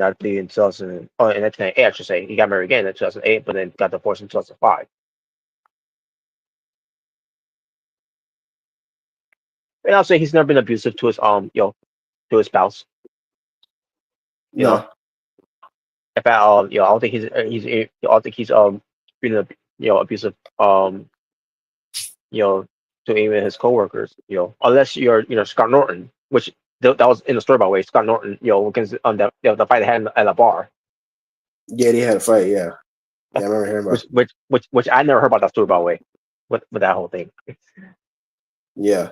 I believe, in 2000, in 1998, I should say. He got married again in 2008, but then got divorced in 2005. And I'll say he's never been abusive to his spouse. You know, No. in fact, I don't think I don't think he's been abusive you know to even his coworkers. Unless you're Scott Norton, which that was in the story by the way. Scott Norton, against the fight they had at a bar, Yeah, they had a fight, yeah. Yeah, I remember hearing about which I never heard about that story by the way, with that whole thing. yeah.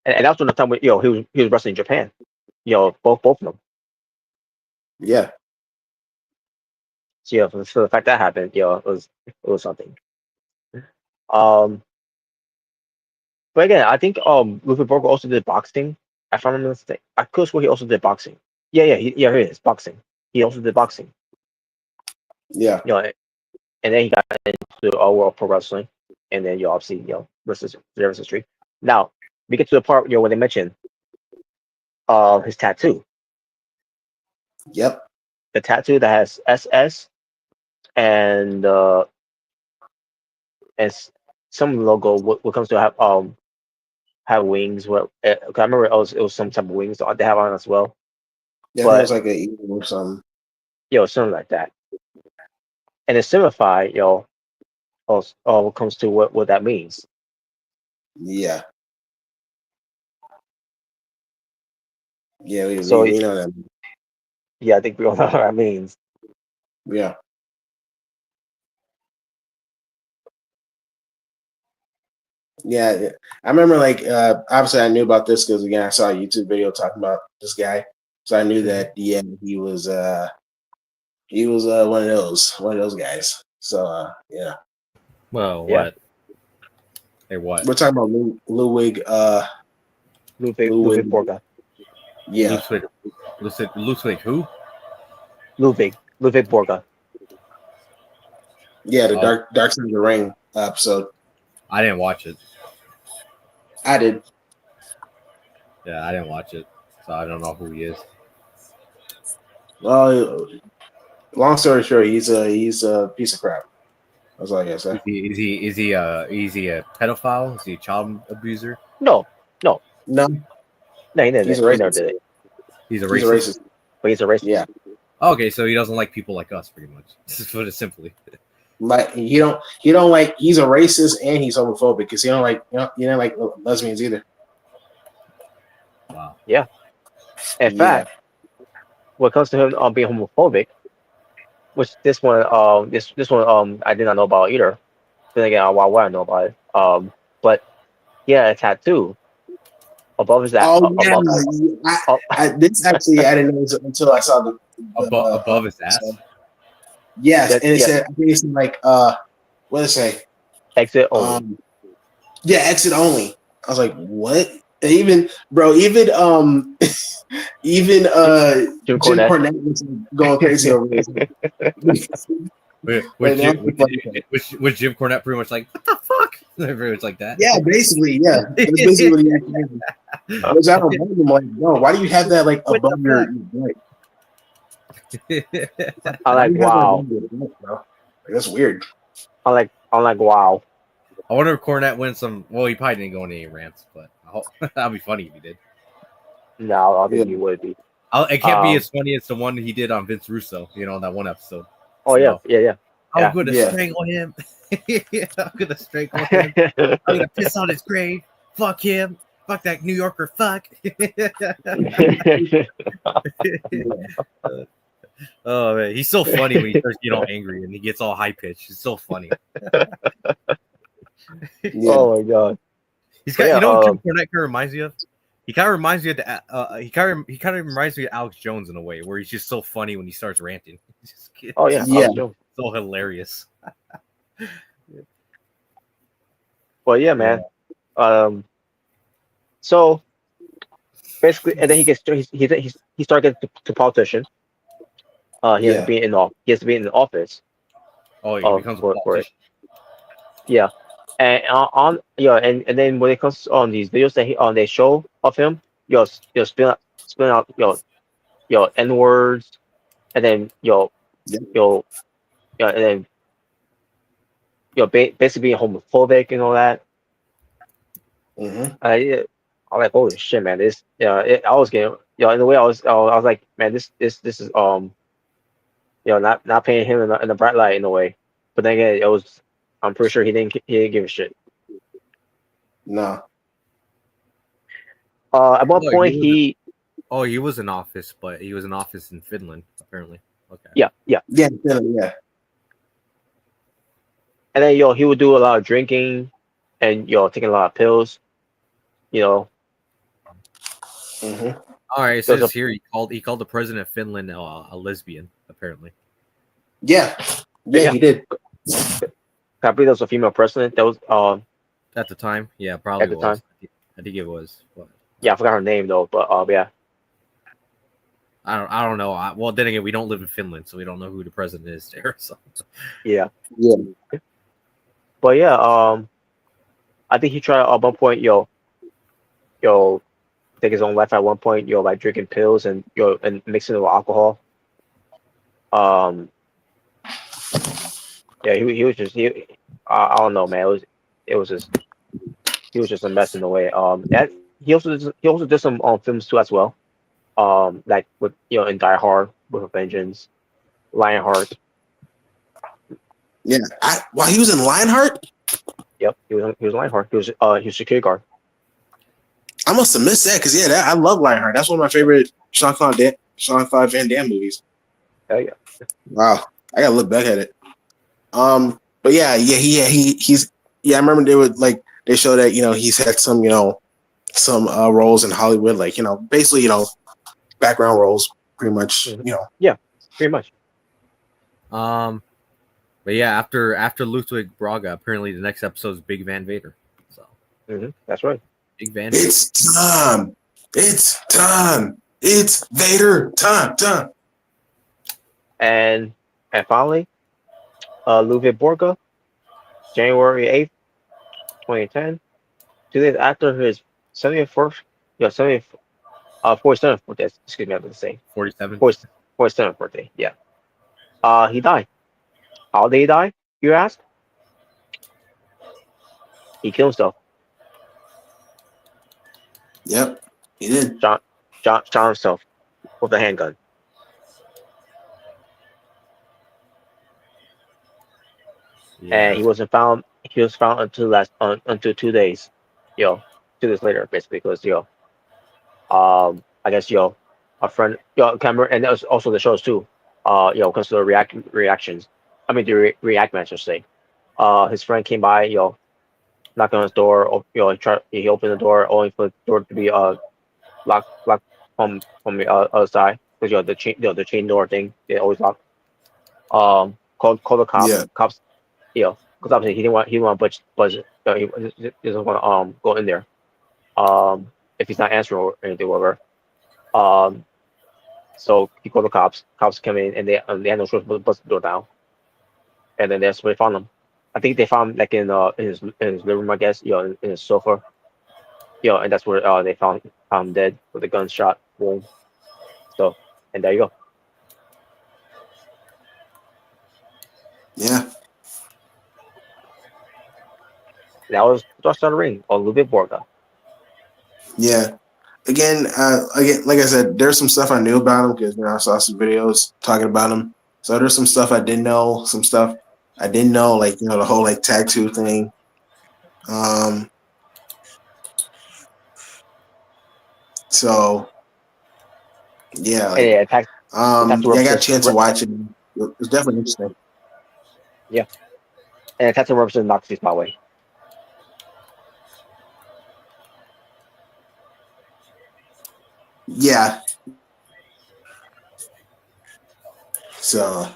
And that's when the time when he was wrestling in Japan. Both of them. Yeah. So for the fact that happened, it was something. Um, but again, I think Ludwig Borga also did boxing. If I'm not mistaken, I could swear he also did boxing. Yeah, here it is, boxing. He also did boxing. Yeah. And then he got into World Pro Wrestling, and then obviously versus history. Now we get to the part where they mention his tattoo, Yep. the tattoo that has SS and some logo. What comes to have wings. What I remember it was some type of wings that they have on as well. Yeah, I think it was But like an eagle or something. something like that, and it simplify what comes to what that means. Yeah. Yeah, So we know that. yeah, I think we all know what that means. Yeah. Yeah. I remember like obviously I knew about this because again I saw a YouTube video talking about this guy. So I knew Mhm. that yeah, he was He was one of those guys. So yeah. Well, Yeah. what? Hey, what? We're talking about Ludwig. Ludvig Borga. Yeah, Ludwig who? Ludvig Borga. yeah. The Oh. Dark Side of the Ring episode. I didn't watch it. I did. Yeah, I didn't watch it, so I don't know who he is. Well, long story short, he's a piece of crap. That's all I gotta say. Is he a pedophile? Is he a child abuser? No, No, he never he's a he never racist. did it. He's a He's a racist. racist. But he's a racist. Yeah, Okay, so he doesn't like people like us, pretty much. Just put it simply. like he don't like. He's a racist and he's homophobic because he don't like lesbians either. Wow. In fact, when it comes to him being homophobic, which this one I did not know about either. Then again, why would I know about it? But yeah, a tattoo above his ass. Oh yeah, this actually I didn't know until I saw the Above his ass. Yes, That- and it yeah. said I think it's like what did it say? Exit only. Yeah, exit only. I was like, what? And even even Jim Jim Cornette. Cornette was going crazy over this. Was Jim Cornette pretty much like, what the fuck? Pretty much like that. Yeah, basically, yeah. That's basically what he actually did. Which I don't blame him. Like, no, why do you have that like What the above your neck? I'm Why like, do you have that wow. above your neck, bro? Like, that's weird. I'm like, wow. I wonder if Cornette went some. Well, he probably didn't go into any rants, but that'd be funny if he did. No, I think he would be. It can't be as funny as the one he did on Vince Russo. You know, that one episode. Oh yeah, yeah. I'm gonna strangle him. I'm gonna strangle him. I'm gonna piss on his grave. Fuck him. Fuck that New Yorker. Fuck. Oh man, he's so funny when he starts getting all angry and he gets all high pitched. It's so funny. Yeah. Oh my god. He's got, you know, what Jim Cornette kind of reminds me of. He kind of reminds me of he kind of reminds me of Alex Jones in a way, where he's just so funny when he starts ranting. Oh yeah, Yeah. So hilarious. Well, yeah, man. So basically, and then he started getting to politician. He has to be in the office. Oh, he becomes a politician. Yeah, and and then when it comes on these videos that they show of him, spilling out N words, and then and then basically being homophobic and all that. Mm-hmm. I'm like, holy shit, man! This I was getting in the way I was like, man, this is not paying him in the bright light in a way. But then again, I'm pretty sure he didn't give a shit. No. At one point he was in office, but he was in office in Finland apparently. Okay. Yeah. And then he would do a lot of drinking, and taking a lot of pills. Mm-hmm. All right, it says here he called the president of Finland a lesbian apparently. Yeah, he did. I believe there was a female president that was at the time. Yeah, probably at the time. I think it was. But, yeah, I forgot her name though, but yeah. I don't know. Well, then again, we don't live in Finland, so we don't know who the president is there. So yeah. But yeah, I think he tried at one point, take his own life at one point, by drinking pills and and mixing it with alcohol. Yeah, he was just I don't know, man. He was just a mess in a way. That he also did some films too as well. Like with in Die Hard with a Vengeance, Lionheart. yeah, he was in Lionheart. Yep, he was Lionheart. He was security guard. I must have missed that because I love Lionheart. That's one of my favorite Jean-Claude Van Damme movies. Oh yeah. Wow, I gotta look back at it. But he's I remember they show that he's had some roles in Hollywood, basically background roles, pretty much. Yeah, pretty much. But yeah, after Ludwig Braga, apparently the next episode is Big Van Vader. So That's right. Big Van. It's time. It's time. It's Vader time. And finally, Ludvig Borga, January 8th, 2010. 2 days after his 71st, 47th birthday. Excuse me, I was to say 47. 47th birthday. Yeah. He died. How did he die? You ask? He killed himself. Yep, he did. Shot himself with a handgun. Yeah. And he wasn't found. He was found until 2 days. 2 days later, basically, because I guess a friend, camera, and that was also the shows too. Because of the reactions. I mean, the react match, I should say. His friend came by, knocked on his door. He opened the door only for the door to be locked from the other side, because the chain door thing, they always lock. Called the cops. Yeah. Cops, because obviously he didn't want to budge. He doesn't want to go in there. If he's not answering or anything, whatever. So he called the cops. Cops came in and they had no choice but to bust the door down. And then that's where they found him. I think they found him like in his living room, I guess. In his sofa. And that's where they found him dead with a gunshot wound. So, and there you go. Yeah. That was Just on the Ring on Ludvig Borga. Yeah. Again, like I said, there's some stuff I knew about him because I saw some videos talking about him. So there's some stuff I didn't know, some stuff I didn't know, like the whole like tattoo thing. So yeah, And yeah, tattoo I got a represents chance to watch it. It was definitely interesting. yeah, and tattoo represents Nazis, by the way. Yeah. So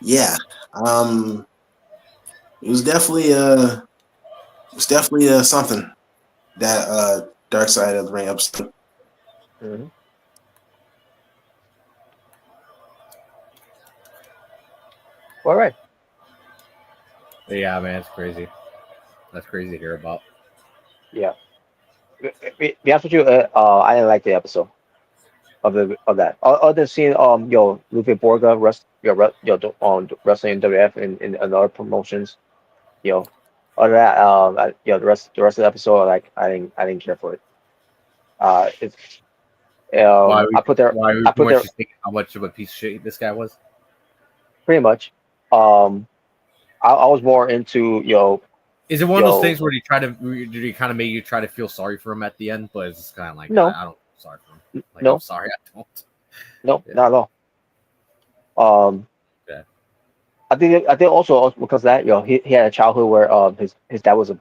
yeah, it was definitely something that Dark Side of the Ring episode. Mm-hmm. All right. Yeah, man, it's crazy. That's crazy to hear about. Yeah. Be honest with you, I didn't like the episode of that. Other than seeing Ludwig Borga wrestling in WF and other promotions, other than that, the rest of the episode, like I didn't care for it. It's Why we I put there why we I pretty put much there just thinking how much of a piece of shit this guy was. pretty much. I was more into Is it one of those things where did he kind of make you try to feel sorry for him at the end? But it's kind of like no, I don't feel sorry for him. Like no, I'm sorry, I don't. no, Yeah. not at all. Yeah. I think also because of that he had a childhood where his dad was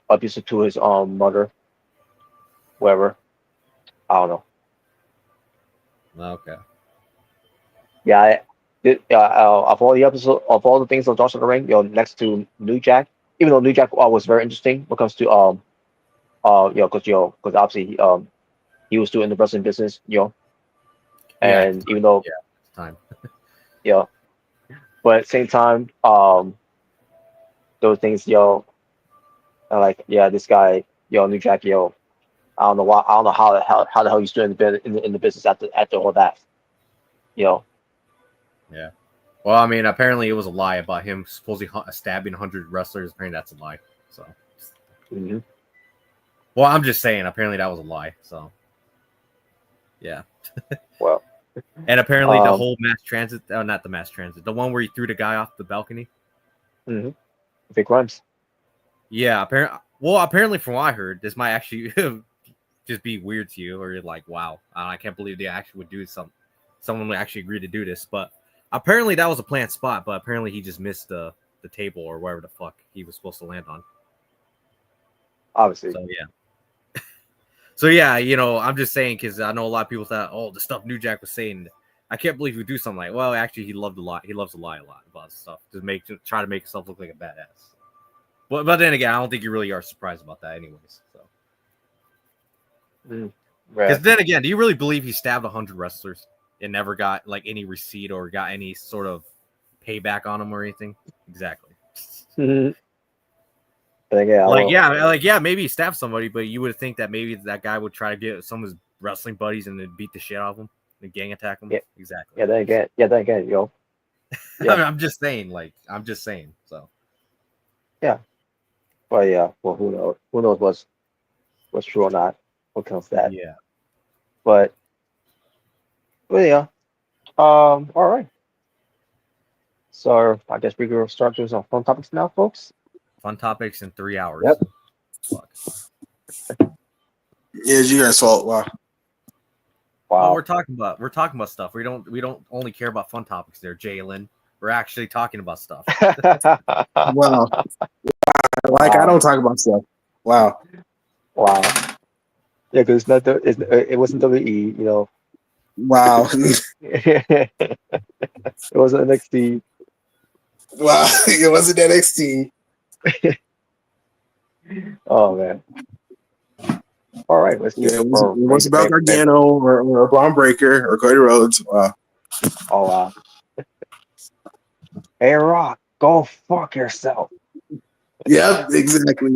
abusive to his mother, whatever. I don't know. Okay. Yeah, of all the episodes, of all the things of Josh of the Ring, next to New Jack, even though New Jack was very interesting when it comes to because obviously he was still in the wrestling business, Yeah. and even though it's time. but at the same time, those things, are like, this guy, New Jack, I don't know why, I don't know how the hell he's doing in the business after all that, Yeah. Well, I mean, apparently it was a lie about him supposedly stabbing 100 wrestlers. Apparently that's a lie. So. Mm-hmm. Well, I'm just saying. Apparently that was a lie. So. Yeah. Well. And apparently the whole mass transit, not the mass transit, the one where he threw the guy off the balcony. Mm-hmm. Big crimes. Yeah. Apparently from what I heard, this might actually just be weird to you, or you're like, wow, I can't believe they actually would do something. Someone would actually agree to do this, but apparently that was a planned spot, but apparently he just missed the table or wherever the fuck he was supposed to land on. Obviously. So yeah. So yeah, I'm just saying because I know a lot of people thought, oh, the stuff New Jack was saying. I can't believe you do something like. Well, actually, he loved to lie. He loves to lie a lot about stuff to try to make himself look like a badass. But then again, I don't think you really are surprised about that, anyways. So. Because then again, do you really believe he stabbed 100 wrestlers and never got like any receipt or got any sort of payback on him or anything? Exactly. Maybe he stabbed somebody, but you would think that maybe that guy would try to get some of his wrestling buddies and then beat the shit out of him and gang attack him. Yeah. Exactly. Then again, yo. Yeah. I'm just saying. So. Yeah. Well, yeah. Well, who knows? Who knows what's true or not? What comes to that? Yeah. But yeah. All right. So I guess we can start doing some fun topics now, folks. Fun topics in 3 hours. Yep. Fuck. Yeah, it's you guys' fault. Wow. Well, we're talking about stuff. We don't only care about fun topics there, Jalen. We're actually talking about stuff. Wow. I don't talk about stuff. Wow. Wow. Yeah, because it wasn't WE, you know. Wow. It wasn't NXT. Wow. It wasn't NXT. Oh man. All right, let's do it. It wasn't about Gargano or Braun Breaker or Cody Rhodes. Wow. Oh wow. Hey Rock, go fuck yourself. Yep, exactly.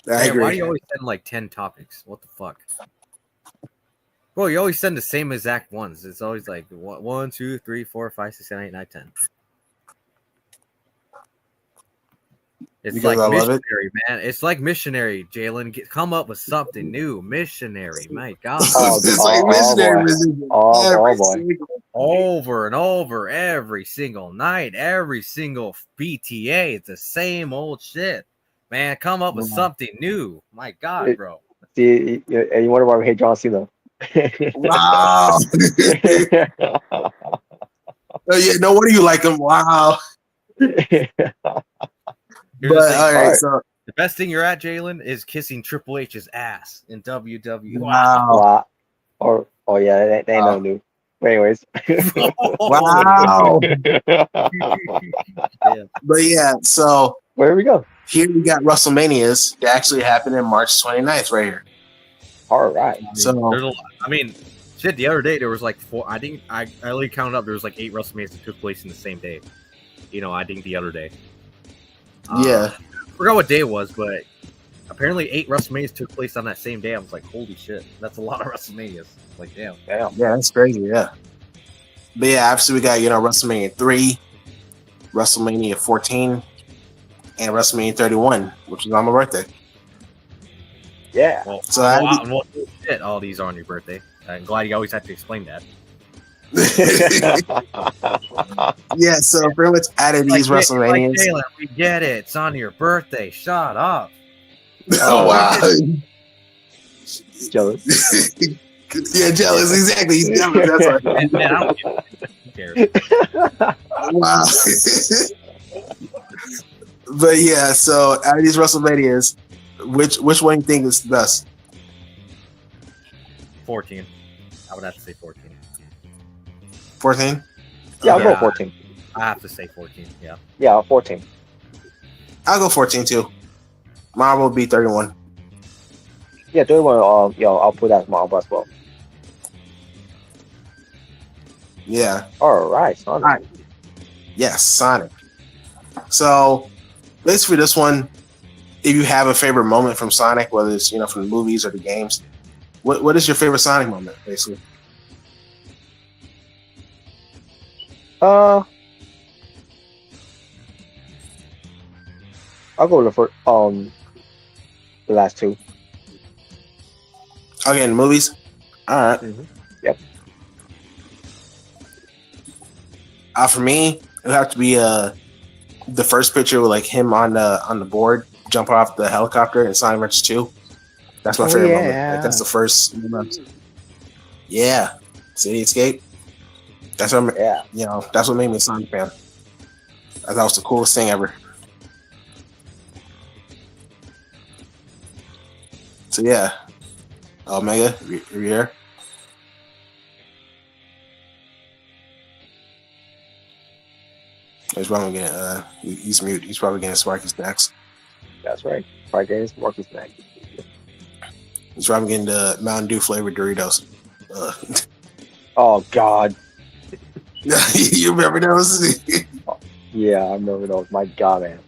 I agree. Why do you always send like 10 topics? What the fuck? Well, you always send the same exact ones. It's always like 1, 2, 3, 4, 5, 6, 7, 8, 9, 10. It's because like I love missionary, man. It's like missionary, Jalen. Come up with something new. Missionary, my God. It's like missionary. Boy. Over and over, every single night, every single BTA. It's the same old shit. Man, come up with something new. My God, bro. See, and you wonder why we hate John Cena. Wow. Oh, yeah, no wonder you like him. Wow. But all right, so the best thing you're at, Jalen, is kissing Triple H's ass in WWE. Wow. Oh yeah, they ain't no new. But anyways. Wow. But yeah, so where we go? Here we got WrestleManias that actually happened in March 29th right here. All right. So there's a lot. I mean, shit, the other day there was like 4. I think I only counted up. There was like 8 WrestleManias that took place in the same day. I think the other day. Yeah. I forgot what day it was, but apparently 8 WrestleManias took place on that same day. I was like, holy shit, that's a lot of WrestleManias. Like, damn. Yeah, that's crazy, yeah. But yeah, obviously we got, WrestleMania 3, WrestleMania 14, and WrestleMania 31, which is on my birthday. Yeah. Well, so shit, all these are on your birthday. I'm glad you always have to explain that. Yeah, so pretty much out of these WrestleManias. Jalen, we get it. It's on your birthday. Shut up. Oh, wow. Jealous. Yeah, jealous. Exactly. He's jealous. That's right. Man, I don't care. Wow. But yeah, so out of these WrestleManias, which one do you think is the best? 14. I would have to say 14. 14? Yeah, I'll go 14. I have to say 14. Yeah. Yeah, 14. I'll go 14 too. Mine will be 31. Yeah, 31. I'll put that as mine as well. Yeah. All right, Sonic. All right. Yes, Sonic. So, basically, this one, if you have a favorite moment from Sonic, whether it's from the movies or the games, what is your favorite Sonic moment, basically? I'll go with the last 2. Okay, in the movies. All right. Mm-hmm. Yep. For me, it would have to be the first picture with like him on the board, jumping off the helicopter in Sonic Adventure 2. That's my favorite moment. Like, that's the first moment. Yeah, City Escape. That's what that's what made me a Sonic fan. That was the coolest thing ever. So yeah, Omega, you here? He's probably getting he's mute. He's probably getting Sparky snacks. That's right. Fried games, Marcus snack. He's probably getting the Mountain Dew flavored Doritos. Oh God. You remember those? Yeah, I remember those. My God, man.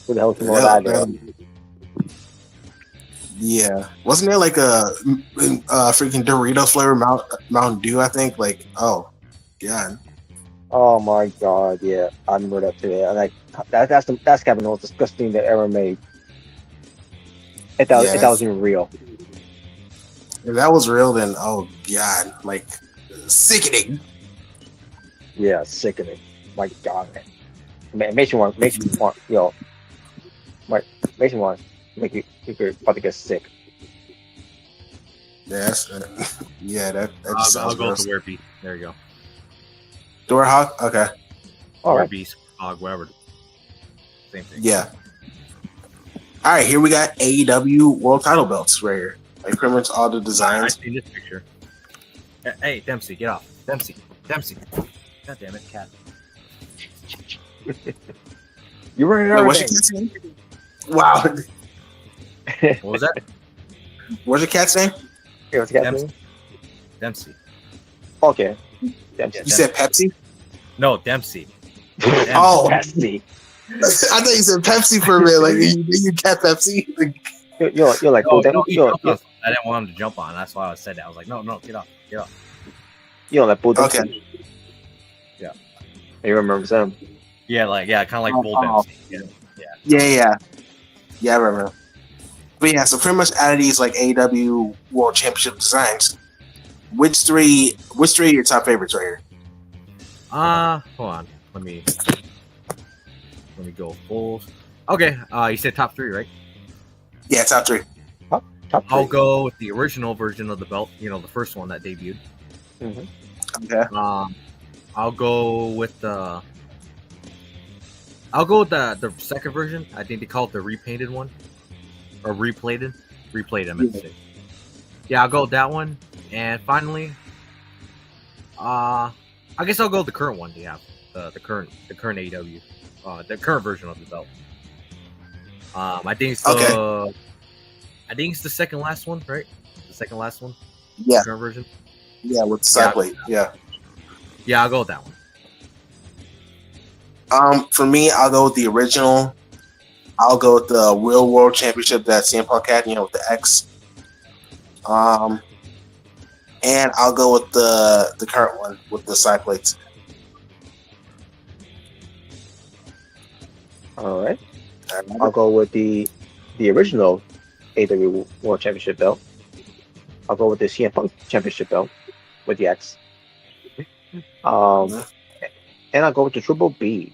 Who the hell can know that? Yeah, wasn't there like a freaking Dorito flavor Mountain Dew? I think. Like, oh, God. Oh my God, yeah, I remember that too. And like that's gotta be the most disgusting they ever made. If that was even real. If that was real, then oh God, like sickening. Yeah, sickening. My God, man. It makes you want, yo, makes you want, make you about to get sick. Yes, yeah, that just I'll sounds go with gross. the Werepy. There you go. Doorhawk, okay, All right. Werepy, Hog, whatever. Same thing. yeah. All right, here we got AEW World Title belts right here. Like pretty much all the I designs. see this picture. Hey, Dempsey, get off. Dempsey. God damn it, cat. You running Wait, what's your everything. cat's name? Wow, What was that? what's your cat's name? Yeah, what's the guy's Dempsey. name? Dempsey. Okay. Yeah, You said Pepsi? No, Dempsey. Oh, Pepsi. I thought you said Pepsi for a minute. Like you cat Pepsi. Like, You're like, No, oh, no, he jumped on something. I didn't want him to jump on. That's why I said that. I was like, no, get off. you know, like Bull Okay. Dempsey. Yeah. You remember them? Yeah, kind of like Bull Oh. Dempsey. yeah, I remember. But yeah, so pretty much out of these like AEW World Championship designs, which three are your top favorites right here? Hold on. Let me go full. Okay, you said top 3, right? Yeah, top 3. Top I'll three. go with the original version of the belt. You know, the first one that debuted. Mm-hmm. Okay. I'll go with the second version. I think they call it the repainted one or replated. I meant to say. Yeah, I'll go with that one. And finally, I guess I'll go with the current one. Yeah, the current AEW, the current version of the belt. I think it's the second last one, right? The second last one. Yeah. The current version. Yeah, with the side plate. Yeah. Yeah, I'll go with that one. For me, I'll go with the original. I'll go with the Real World Championship that CM Punk had, with the X. And I'll go with the current one with the side plates. All right. I'll go with the original AEW World Championship belt. I'll go with the CM Punk Championship belt with the X. And I'll go with the Triple B.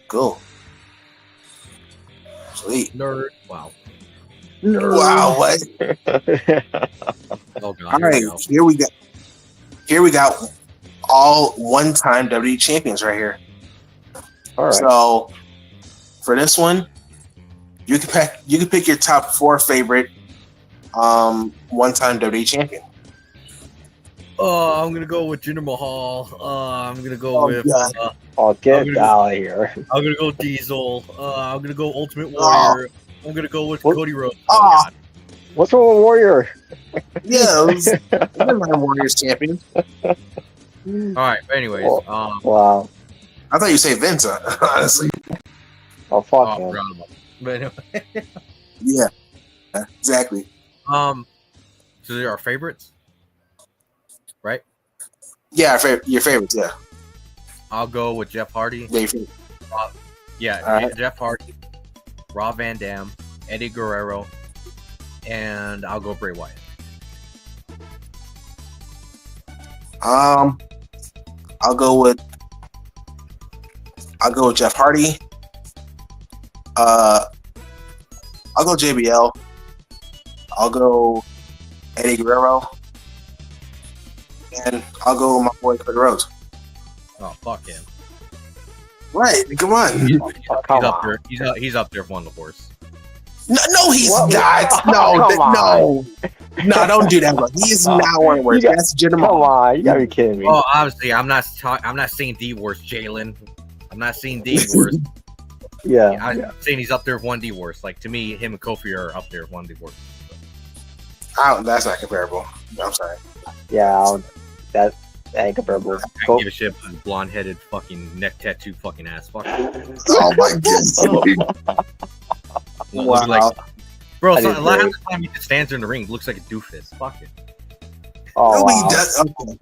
Cool. Sweet. Nerd. Wow. Wow, what? Oh god. All right, here we got all one-time WWE champions right here. All right. So for this one, you can pick your top 4 favorite one-time WWE champion. Oh, I'm gonna go with Jinder Mahal. I'm gonna go with. Get out of here. I'm gonna go Diesel. I'm gonna go Ultimate Warrior. I'm gonna go with Cody Rhodes. Oh, what's wrong with Warrior? Yeah, it was Warriors champion. All right. But anyways, Wow. I thought you say Vince, honestly. Oh fuck him. But anyway, Yeah, exactly. so they're our favorites, right? Yeah, your favorites. Yeah, I'll go with Jeff Hardy. yeah, your favorite. Right. Jeff Hardy, Rob Van Dam, Eddie Guerrero, and I'll go Bray Wyatt. I'll go with Jeff Hardy. I'll go JBL. I'll go Eddie Guerrero, and I'll go with my boy Cody Rhodes. Oh fuck him! Right, come on. He's Come up on. there. He's up there for one of the worst. No, he's What? not. Oh, come on. No, don't do that, bro. He's not one of worse. That's Jinder Come Mahal. on, you gotta be kidding me. Oh, obviously, I'm not saying D worst, Jalen. I'm not saying D worst. Yeah, I'm saying he's up there with one D worst. Like to me, him and Kofi are up there with one D worst. That's not comparable. I'm sorry. yeah, that ain't comparable. I don't give a shit about blonde-headed fucking neck tattoo fucking ass. Fuck. Oh my goodness. Looks like, bro, That so is a lot of great. the time he just stands there in the ring, looks like a doofus. Fuck it. Oh, No, wow. he does. Okay.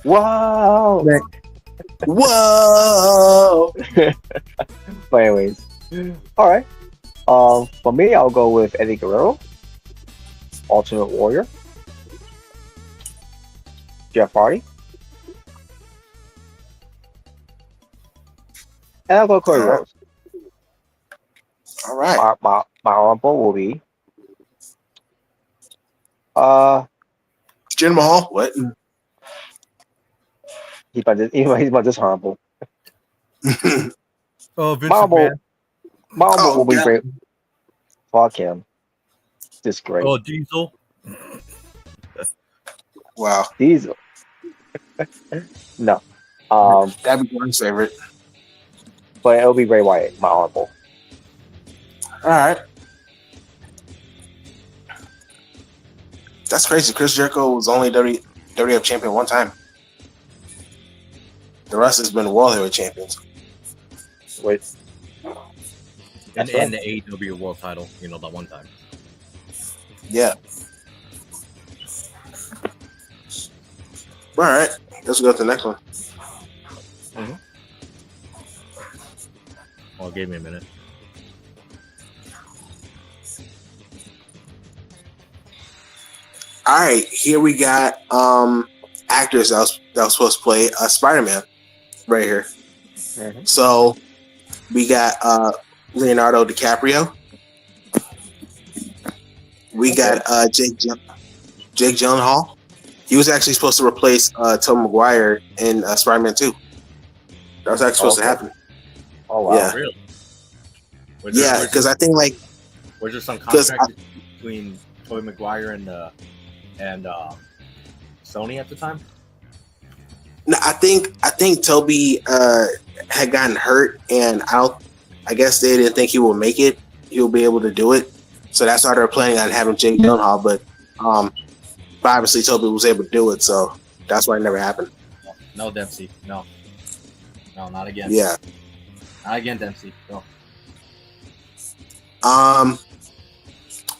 Wow. Whoa. But anyways, all right. For me, I'll go with Eddie Guerrero, Ultimate Warrior, Jeff Hardy, and I'll go Cody Rhodes. All right. My honorable will be Jinder Mahal. What? he's my dishonorable. Oh, Vince My honorable Oh, will be God. great. Fuck him. Just great. Oh, Diesel. Wow. Diesel. No. That'd be Warren's favorite. But it'll be Bray Wyatt, my honorable. All right. That's crazy. Chris Jericho was only WWF champion one time. The rest has been World Heavyweight champions. Wait. And, That's right. and the AEW World Title, you know, that one time. Yeah. All right. Let's go to the next one. Oh, give me a minute. All right. Here we got actors that was supposed to play Spider-Man right here. Mhm. So we got Leonardo DiCaprio. We got Jake Gyllenhaal. He was actually supposed to replace Tom Maguire in Spider-Man 2. That was actually supposed to happen. Oh wow. Yeah. Really? Yeah, because I think like was there some 'cause contract between Tobey Maguire and Sony at the time? no, I think Toby had gotten hurt, and I guess they didn't think he would make it. He'll be able to do it, so that's why they're planning on having Jake Gyllenhaal. But obviously Toby was able to do it, so that's why it never happened. No, Dempsey. No, not again. Yeah. Not again, Dempsey. No.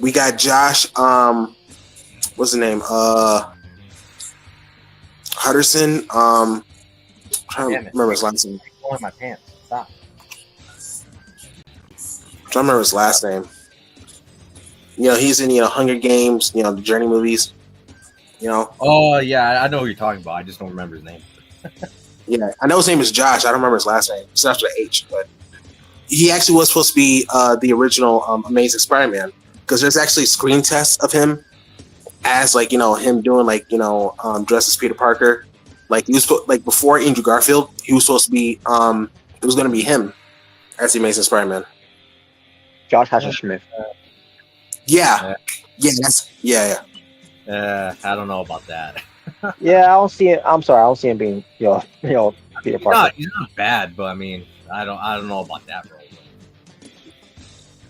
We got Josh. What's the name? Hudderson. I'm trying to Damn it. remember his last name. I'm pulling my pants. Stop. I'm trying to remember his last name. You know, he's in Hunger Games. The Journey movies. Oh yeah, I know who you're talking about. I just don't remember his name. Yeah, I know his name is Josh. I don't remember his last name. It's not with an H, but he actually was supposed to be the original Amazing Spider-Man, because there's actually screen tests of him as him doing dressed as Peter Parker. Like he was before Andrew Garfield, he was supposed to be it was going to be him as the Amazing Spider-Man. Josh Hasselschmidt. Yeah, I don't know about that. Yeah, I don't see it. I'm sorry, I don't see him being Peter Parker. He's not bad, but I mean, I don't know about that role.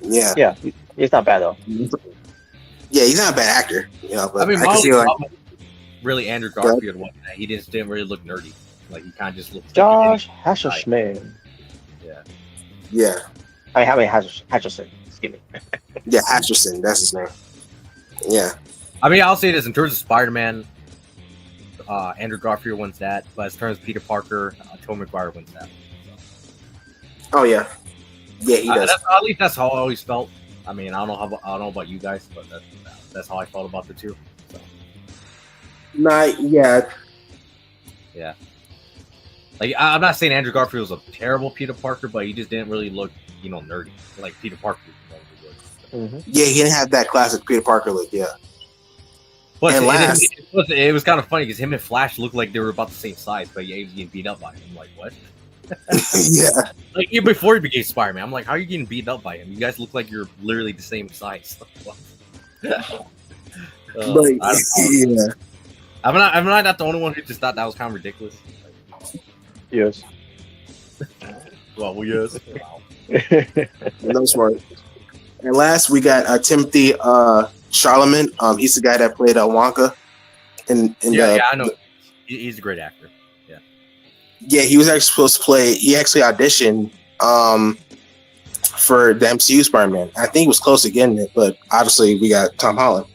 yeah. Yeah, he's not bad though. Yeah, he's not a bad actor. But I mean, I can see really Andrew Garfield wasn't that. He just didn't really look nerdy. Like he kind of just looked. Josh Hasselschmidt. yeah, I mean Hutcherson. Excuse me. yeah, Atchison, that's his name. Yeah. I mean, I'll say this in terms of Spider-Man, Andrew Garfield wins that, but as terms of Peter Parker, Tobey Maguire wins that. Oh yeah, yeah, he does. At least that's how I always felt. I mean, I don't know about you guys, but that's how I felt about the two. So. Yeah. Like I'm not saying Andrew Garfield was a terrible Peter Parker, but he just didn't really look, nerdy like Peter Parker. Yeah, he didn't have that classic Peter Parker look. Yeah. But And it was kind of funny because him and Flash looked like they were about the same size, but yeah, he was getting beat up by him. I'm like, what? Yeah. Like even before he became Spider-Man, I'm like, how are you getting beaten up by him? You guys look like you're literally the same size. But I yeah. am I not the only one who just thought that was kind of ridiculous? Yes. Well, yes. No smart. And last we got Timothy Charlemagne. He's the guy that played Wonka. Yeah, I know. He's a great actor. Yeah, he was actually supposed to play. He actually auditioned for the MCU Spider-Man. I think he was close to getting it, but obviously we got Tom Holland.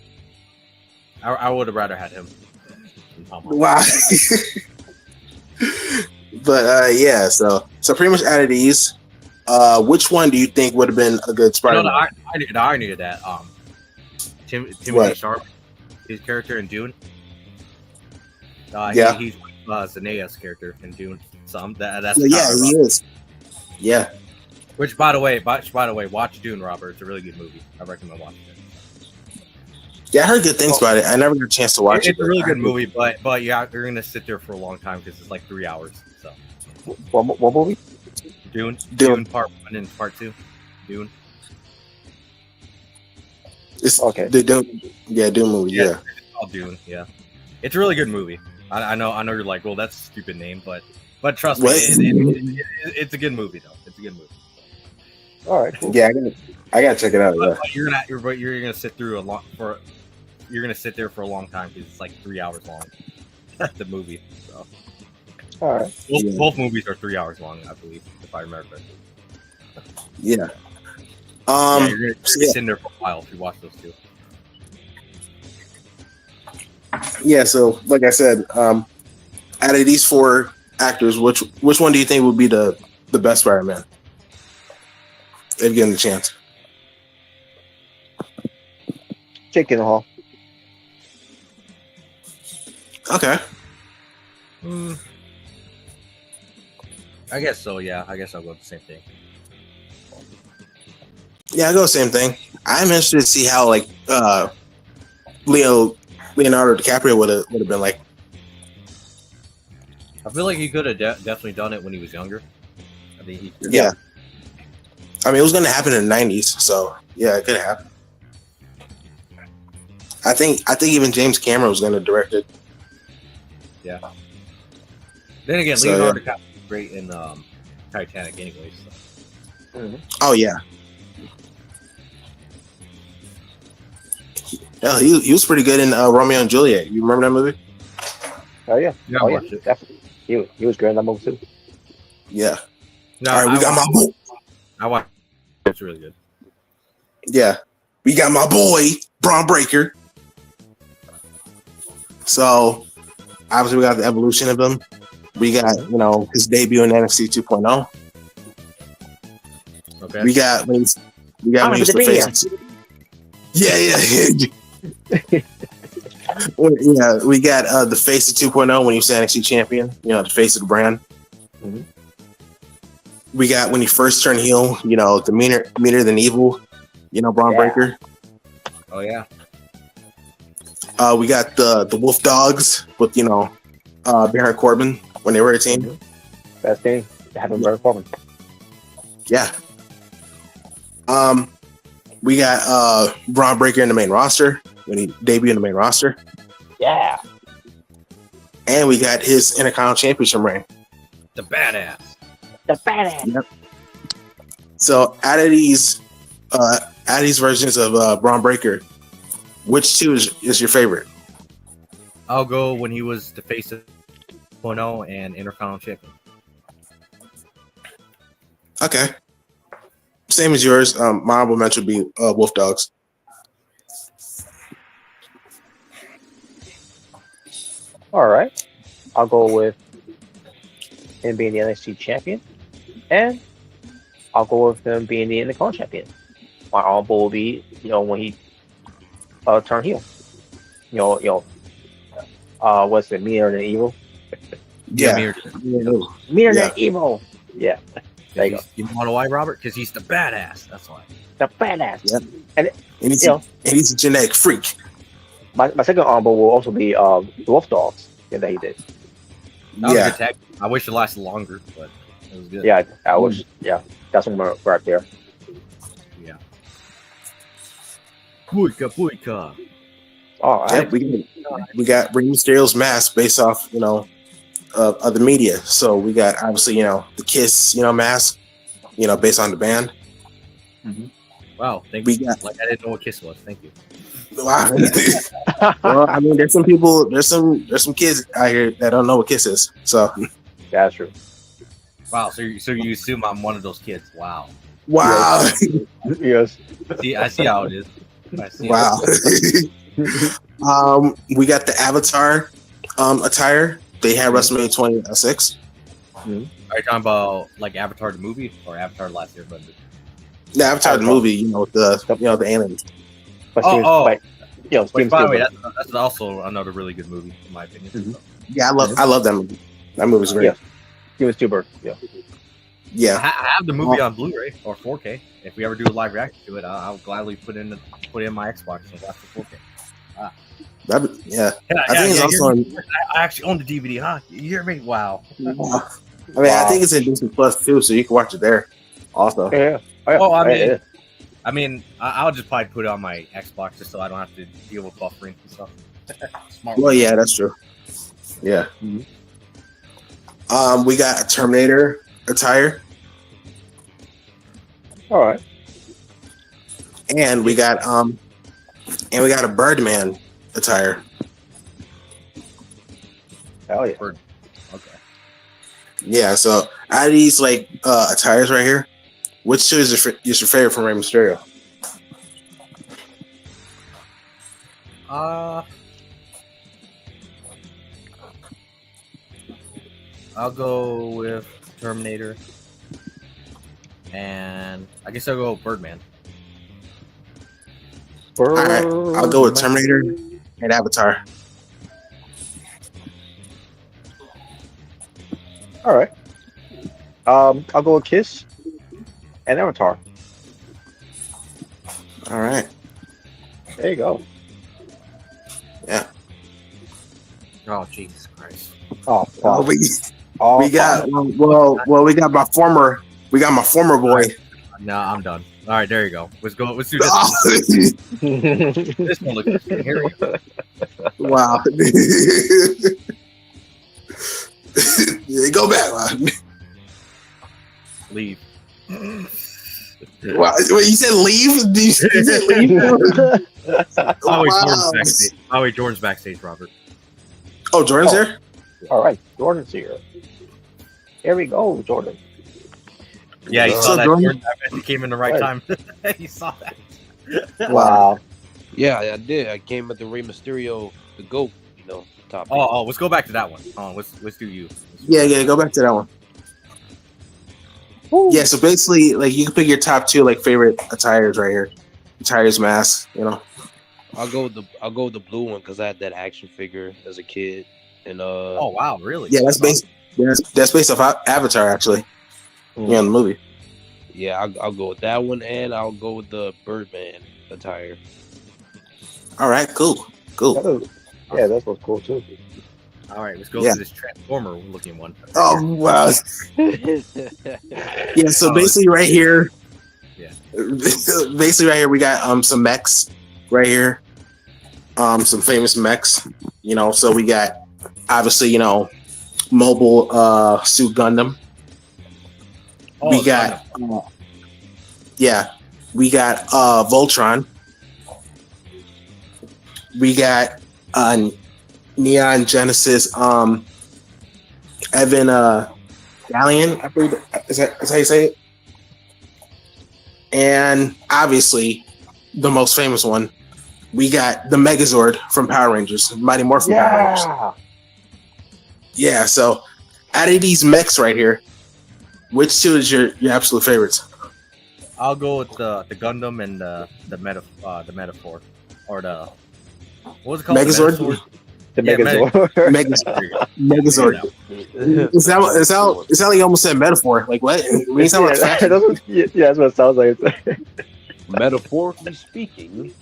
I would have rather had him than Tom Holland. Wow. But yeah, so pretty much out of these, which one do you think would have been a good Spider-Man? The irony of that, Timothy Sharp, his character in Dune. He's Zendaya's character in Dune. That's he is. Yeah. Which, by the way, watch Dune, Robert. It's a really good movie. I recommend watching it. Yeah, I heard good things about it. I never got a chance to watch it. It's a really good movie, but yeah, you're gonna sit there for a long time because it's like 3 hours. So, What movie? Dune Part 1 and Part 2. Dune. It's okay. The Dune movie. Yeah. It's called Dune. Yeah, it's a really good movie. I know you're like, well, that's a stupid name, but trust me, it's a good movie though. It's a good movie. All right. Cool. Yeah, I gotta check it out. Yeah. But you're gonna sit through you're gonna sit there for a long time because it's like 3 hours long. The movie. So. All right. Both movies are 3 hours long, I believe, if I remember correctly. Yeah. You're gonna sit in there for a while if you watch those two. Yeah, so like I said, out of these 4 actors, which one do you think would be the best Spider-Man? If given the chance. Jake Gyllenhaal. Okay. I guess so. Yeah, I guess I'll go with the same thing. Yeah, I go same thing. I'm interested to see how like Leonardo DiCaprio would have been like. I feel like he could have definitely done it when he was younger. I think he could. Yeah. I mean, it was going to happen in the 90s, so yeah, it could happen. I think even James Cameron was going to direct it. Yeah. Then again, So, Leonardo DiCaprio was great in Titanic, anyways. So. Mm-hmm. Oh yeah. Yeah, he was pretty good in Romeo and Juliet. You remember that movie? Oh yeah. Yeah, Oh I yeah. watched it. Definitely. He was great in that movie too. Yeah. No, All right, we got my boy. I watched. It's really good. Yeah, we got my boy Braun Breaker. So obviously we got the evolution of him. We got his debut in NXT 2.0. Okay. We got when he's the face. Yeah. Yeah, we got the face of 2.0 when he was NXT champion. The face of the brand. Mm-hmm. We got when he first turned heel. The meaner than evil. Braun Breaker. Oh yeah. We got the Wolf Dogs with Baron Corbin when they were a team. Mm-hmm. Best thing to have him Baron Corbin. Yeah. We got Braun Breaker in the main roster when he debuted in the main roster. Yeah. And we got his Intercontinental Championship reign. The badass. Yep. So out of these versions of Braun Breaker, which two is your favorite? I'll go when he was the face of 2.0 and Intercontinental champion. Okay. Same as yours. My honorable mention would be Wolf Dogs. All right. I'll go with him being the NXT champion, and I'll go with him being the Intercontinental champion. My honorable will be, when he turned heel. What's it? Meaner than evil. Yeah. Meaner than evil. Yeah. There you go. You want to why, Robert? Because he's the badass. That's why. The badass. Yep. And he's a genetic freak. My second honorable will also be the Wolf Dogs that he did. That was a good tag. I wish it lasted longer, but It was good. Yeah, I was. Yeah, that's one right there. Yeah. Puika. All right. We got Rey Mysterio's mask based off, of the media. So we got obviously, the Kiss, mask, based on the band. Wow, thank We you. got- Like I didn't know what Kiss was. Thank you. Wow. Well, I mean, there's some people, there's some kids out here that don't know what Kiss is. So That's true. Wow, so you assume I'm one of those kids? Wow. wow, Yes. I see how it is. I see wow. We got the Avatar attire. They had WrestleMania 26. Are you talking about like Avatar the movie or Avatar last year? But The Avatar the movie, with the aliens. But Wait, Steven by the way, Spielberg. that's also another really good movie in my opinion. Yeah, I love that movie. That movie's great. Yeah. Steven Spielberg. Yeah. Yeah. I have the movie on Blu-ray or 4K. If we ever do a live reaction to it, I'll gladly put in my Xbox and watch the 4K. I think it's also I actually own the DVD, huh? You hear me? Wow. I think it's in Disney Plus too, so you can watch it there. Also, Yeah. I mean, I'll just probably put it on my Xbox just so I don't have to deal with buffering and stuff. Smart. well, yeah, that's true. Yeah. We got a Terminator attire, All right. and we got a Birdman attire. Hell yeah. Okay. Yeah. So out of these attires right here, which two is your favorite from Rey Mysterio? I'll go with Terminator, and I guess I'll go with Birdman. All right, I'll go with Terminator and Avatar. All right. I'll go with Kiss and Avatar. All right. There you go. Yeah. Oh Jesus Christ! Oh, Well, fuck. we got we got my former boy. No, I'm done. All right, there you go. Let's go. Let's do this. This one looks good. Here we go. Wow. Go back. Leave. Wow. Wait, you said leave? You said leave? Jordan's backstage, Robert. Oh, Jordan's there? All right. Jordan's here. Here we go, Jordan. Yeah, you saw that. Jordan? He came in the right time. You saw that. Wow. Yeah, I did. I came at the Rey Mysterio, the GOAT, topic. Oh, let's go back to that one. Let's do you. Yeah, go back to that one. Woo. Yeah, so basically, you can pick your top two favorite attires right here. Attires, masks, I'll go with the blue one because I had that action figure as a kid, and Oh wow, really? Yeah, that's based off Avatar actually. Yeah, in the movie. Yeah, I'll go with that one, and I'll go with the Birdman attire. All right, cool. Yeah, that was cool too. All right, let's go to this Transformer looking one. Oh wow. Yeah, so basically right here. Yeah. Basically right here we got some mechs right here. Some famous mechs. So we got obviously, mobile suit Gundam. Oh, We got Voltron. We got Neon Genesis Evan Gallion, I believe that's how you say it. And obviously the most famous one, we got the Megazord from Power Rangers, Mighty Morphin Power Rangers. Yeah, so out of these mechs right here, which two is your absolute favorites? I'll go with the Gundam and the metaphor, or the what was it called? Megazord? The Yeah, Megazord. Megazord. It sounds like you almost said metaphor. Like what? When you sound like fashion. That's what it sounds like. Metaphorically speaking.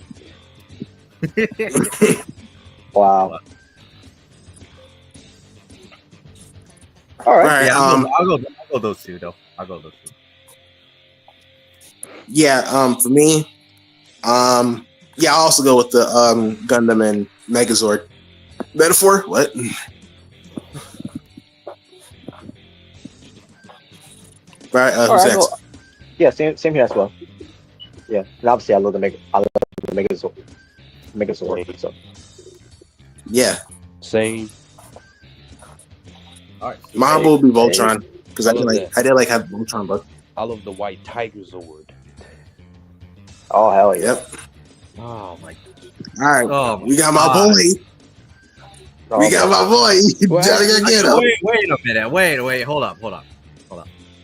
Wow. All right. Right. Yeah, I'll go those two though. I'll go those two. Yeah. For me, yeah, I'll also go with the Gundam and Megazord. Metaphor? What? Right. All Who's right. next? Well, yeah, same here as well. Yeah, and obviously I love the Megazord. So Yeah. Same. All right. My humble would be Voltron because I love did like have Voltron look. I love the White Tiger Zord. oh hell yeah. Yep. Oh my. All right. Oh, We got my God. boy. Oh, We got my boy. What Johnny happened? Gargano. Wait a minute. Wait. Hold up.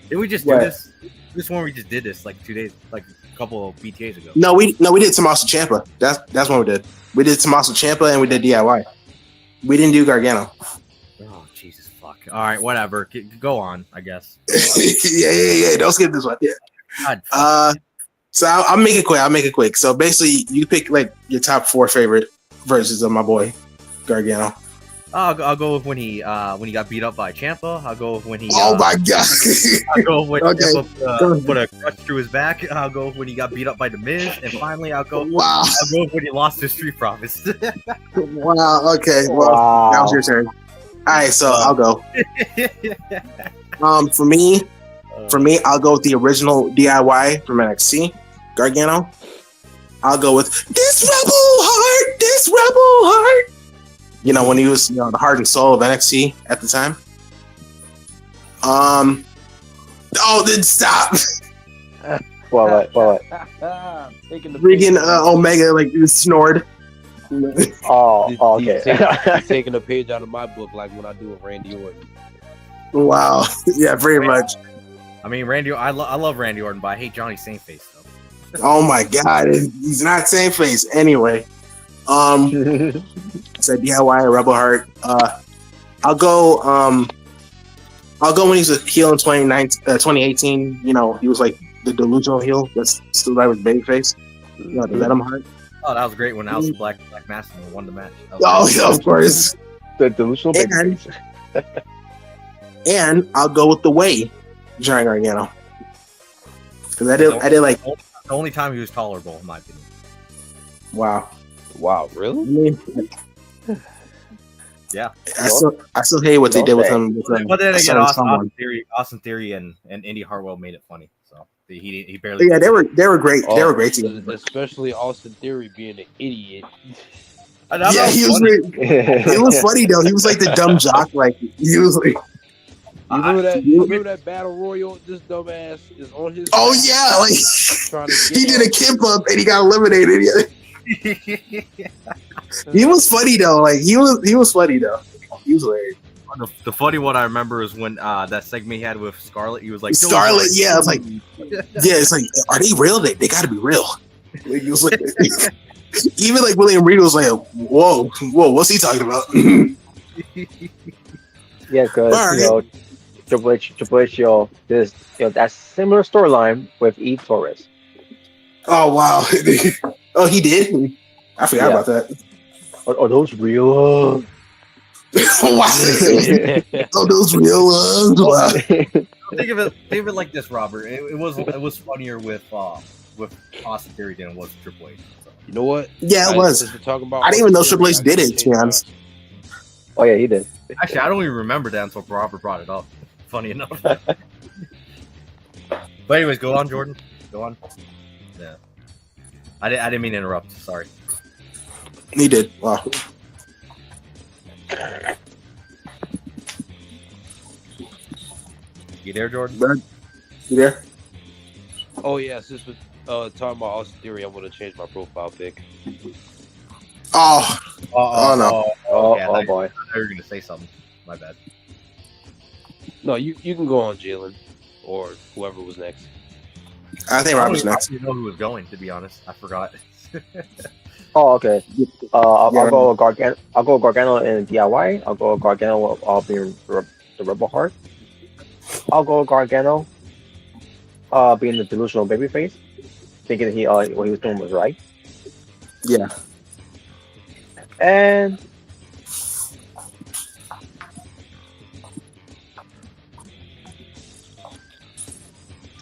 Did we just do What? this? This one we just did this like 2 days, like a couple of BTAs ago. No, we did Tommaso Ciampa. That's what we did. We did Tommaso Ciampa and we did DIY. We didn't do Gargano. Oh Jesus fuck! All right, whatever. Go on, I guess. yeah. Don't skip this one. Yeah. God, fuck. So I'll make it quick. So basically, you pick like your top 4 favorite versions of my boy Gargano. I'll go with when he got beat up by Ciampa. I'll go with when he. Oh my god! I'll go with when Okay. Ciampa put a crutch through his back. I'll go with when he got beat up by The Miz, and finally I'll go. Wow! I'll go with when he lost his Street Profits. Wow! Okay, well Wow. that was your turn. All right, so I'll go. For me, I'll go with the original DIY from NXT, Gargano. I'll go with this rebel heart. You know, when he was, the heart and soul of NXT at the time. Then stop. What? Taking the Freaking Omega, like, you snored. Oh, okay. He's taking a page out of my book, like when I do with Randy Orton. Wow. Yeah, pretty much. I mean, Randy. I love Randy Orton, but I hate Johnny Saintface though. Oh my god, he's not same face anyway. Said DIY Rebel Heart. I'll go when he's a heel in 2018. You know, he was like the delusional heel. That's still that was babyface. You know, the Venom Heart. Oh, that was great when Alice Black Master won the match. Oh yeah, of course. The delusional baby. And I'll go with the way, Johnny Gargano. Because I did like. The only time he was tolerable, in my opinion. Wow. Wow, I really? mean, Yeah. I still hate what they did with him. But then again, selling Austin Theory and Indy Hartwell made it funny. So he barely. Yeah, they were great. They were great together. Especially Austin Theory being an idiot. Yeah, he was. It was funny though. He was like the dumb jock. Like he was like. You remember that battle royal? This dumbass is on his. Oh yeah, like trying to he did a kip up and he got eliminated. He was funny though. Like he was funny though. He was hilarious. The funny one I remember is when that segment he had with Scarlett. He was like Scarlett. Yeah, it's like it's like, are they real? They got to be real. Like, he was like, even like William Reed was like, whoa, what's he talking about? Yeah, because Triple H, there's that similar storyline with E Torres. Oh wow! Oh, he did. I forgot about that. Are those real? Wow! Are those real ones? Wow. Think of it like this, Robert. It was funnier with Austin Theory than it was Triple H. So. You know what? Yeah, it was. Talking about I didn't even know Triple H did it. To be honest. Oh yeah, he did. Actually, I don't even remember that until Robert brought it up. Funny enough. But anyways, go on, Jordan. Go on. Yeah. I didn't mean to interrupt. Sorry. He did. Wow. You there, Jordan? You there? Oh yeah, since we're talking about Austin Theory, I'm gonna change my profile pic. Oh no. Oh boy. I thought you were gonna say something. My bad. No, you can go on, Jalen, or whoever was next. I think Robert's I next. don't know who was going. To be honest, I forgot. Oh okay. I'll go Gargano. I'll go Gargano in DIY. I'll go Gargano. I'll be the Rebel Heart. I'll go Gargano. Being the delusional babyface, thinking that what he was doing was right. Yeah. And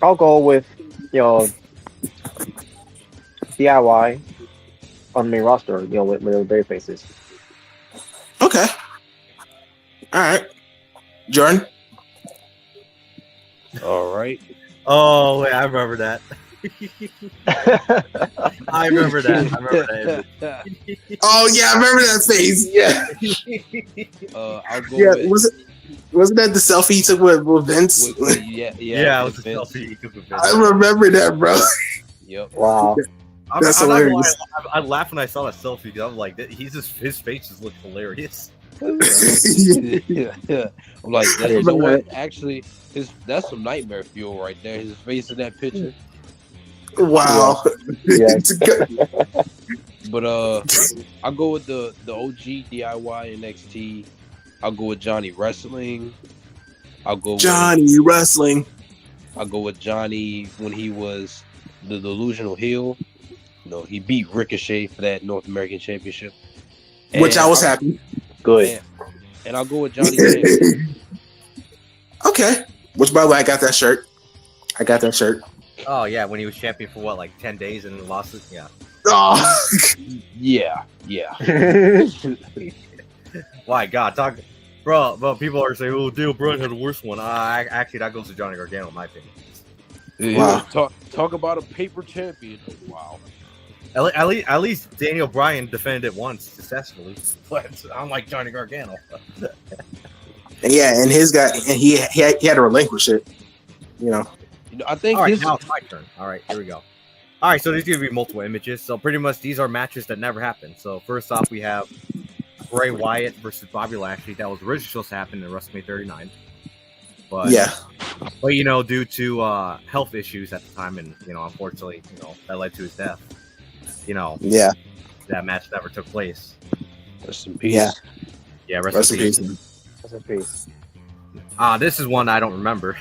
I'll go with DIY on the main roster. With the baby faces. Okay. All right. Jordan. All right. Oh wait, I remember that. I remember that. Oh yeah, I remember that face. Yeah. I'll go Yeah. with. Wasn't that the selfie he took with Vince? Yeah, Yeah, it was with a Vince. selfie. I remember that, bro. Yep. Wow. That's I'm not gonna lie, hilarious. I laughed when I saw that selfie because I'm like, his face just looked hilarious. Yeah. I'm like, I you know didn't- what? Actually, that's some nightmare fuel right there. His face in that picture. Wow. Yeah. It's good. But I'll go with the OG DIY NXT. I'll go with Johnny Wrestling. I'll go Johnny Wrestling. I'll go with Johnny when he was the delusional heel. He beat Ricochet for that North American Championship. Which I was happy. Good. And I'll go with Johnny James. Okay. Which, by the way, I got that shirt. Oh yeah, when he was champion for 10 days and lost it. Yeah. Oh. Yeah. My God, bro. But people are saying, "Oh, Dale Bryan had the worst one." Actually, that goes to Johnny Gargano, in my opinion. Wow. Talk about a paper champion. Wow. At least Daniel Bryan defended it once successfully, but unlike Johnny Gargano. And his guy, and he had to relinquish it. I think All right, this. now it's my turn. All right, here we go. All right, so there's going to be multiple images. So pretty much these are matches that never happened. So first off, we have Bray Wyatt versus Bobby Lashley. That was originally supposed to happen in WrestleMania 39. But due to health issues at the time, and unfortunately, that led to his death. That match never took place. Rest in peace. Yeah. Rest in peace. Rest in peace. This is one I don't remember.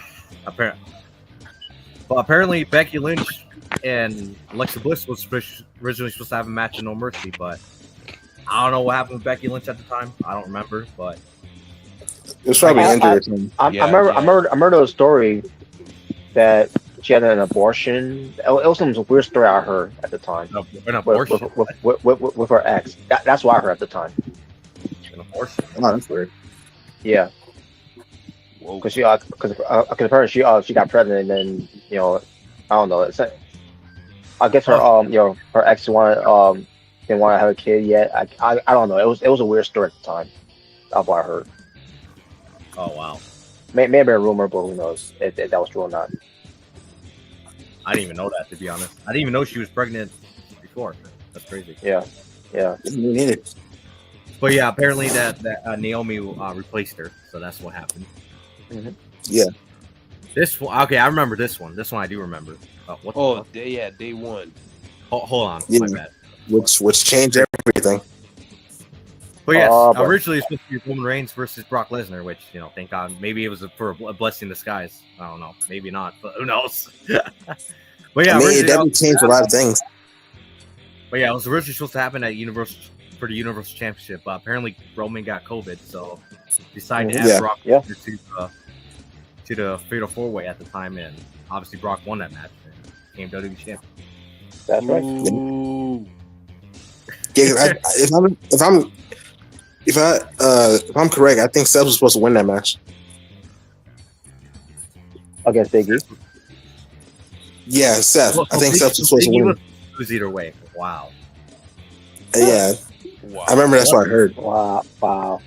Apparently, Becky Lynch and Alexa Bliss was originally supposed to have a match in No Mercy, but I don't know what happened with Becky Lynch at the time. I don't remember, but It was probably injured. I remember the story that she had an abortion. It was some weird story I heard at the time. an abortion. With her ex. That's what I heard at the time. An abortion. Oh, that's weird. Yeah. Because apparently she got pregnant, and then I don't know. I guess her her ex didn't want to have a kid yet. I don't know. It was a weird story at the time. That's what I heard. Oh wow. May have been a rumor, but who knows if that was true or not. I didn't even know that, to be honest. I didn't even know she was pregnant before. That's crazy. Yeah. But yeah, apparently that Naomi replaced her, so that's what happened. Mm-hmm. Yeah. This one, okay, I remember this one. This one I do remember. Day one. Hold on, Yeah. my bad. Which changed everything. But yes, but- originally it was supposed to be Roman Reigns versus Brock Lesnar, which thank God, maybe it was for a blessing in disguise. I don't know, maybe not, but who knows? But yeah, It definitely changed a lot of things. But yeah, it was originally supposed to happen at for the Universal Championship, but apparently Roman got COVID, so decided to add Brock to the Fatal 4-Way at the time, and obviously Brock won that match and became WWE champion. That's right. Ooh. Yeah, if I'm correct, I think Seth was supposed to win that match. Against Big E. Yeah, Seth. I think Seth was supposed to win. It was either way. Wow. Yeah, Wow. I remember that's what I heard. Wow.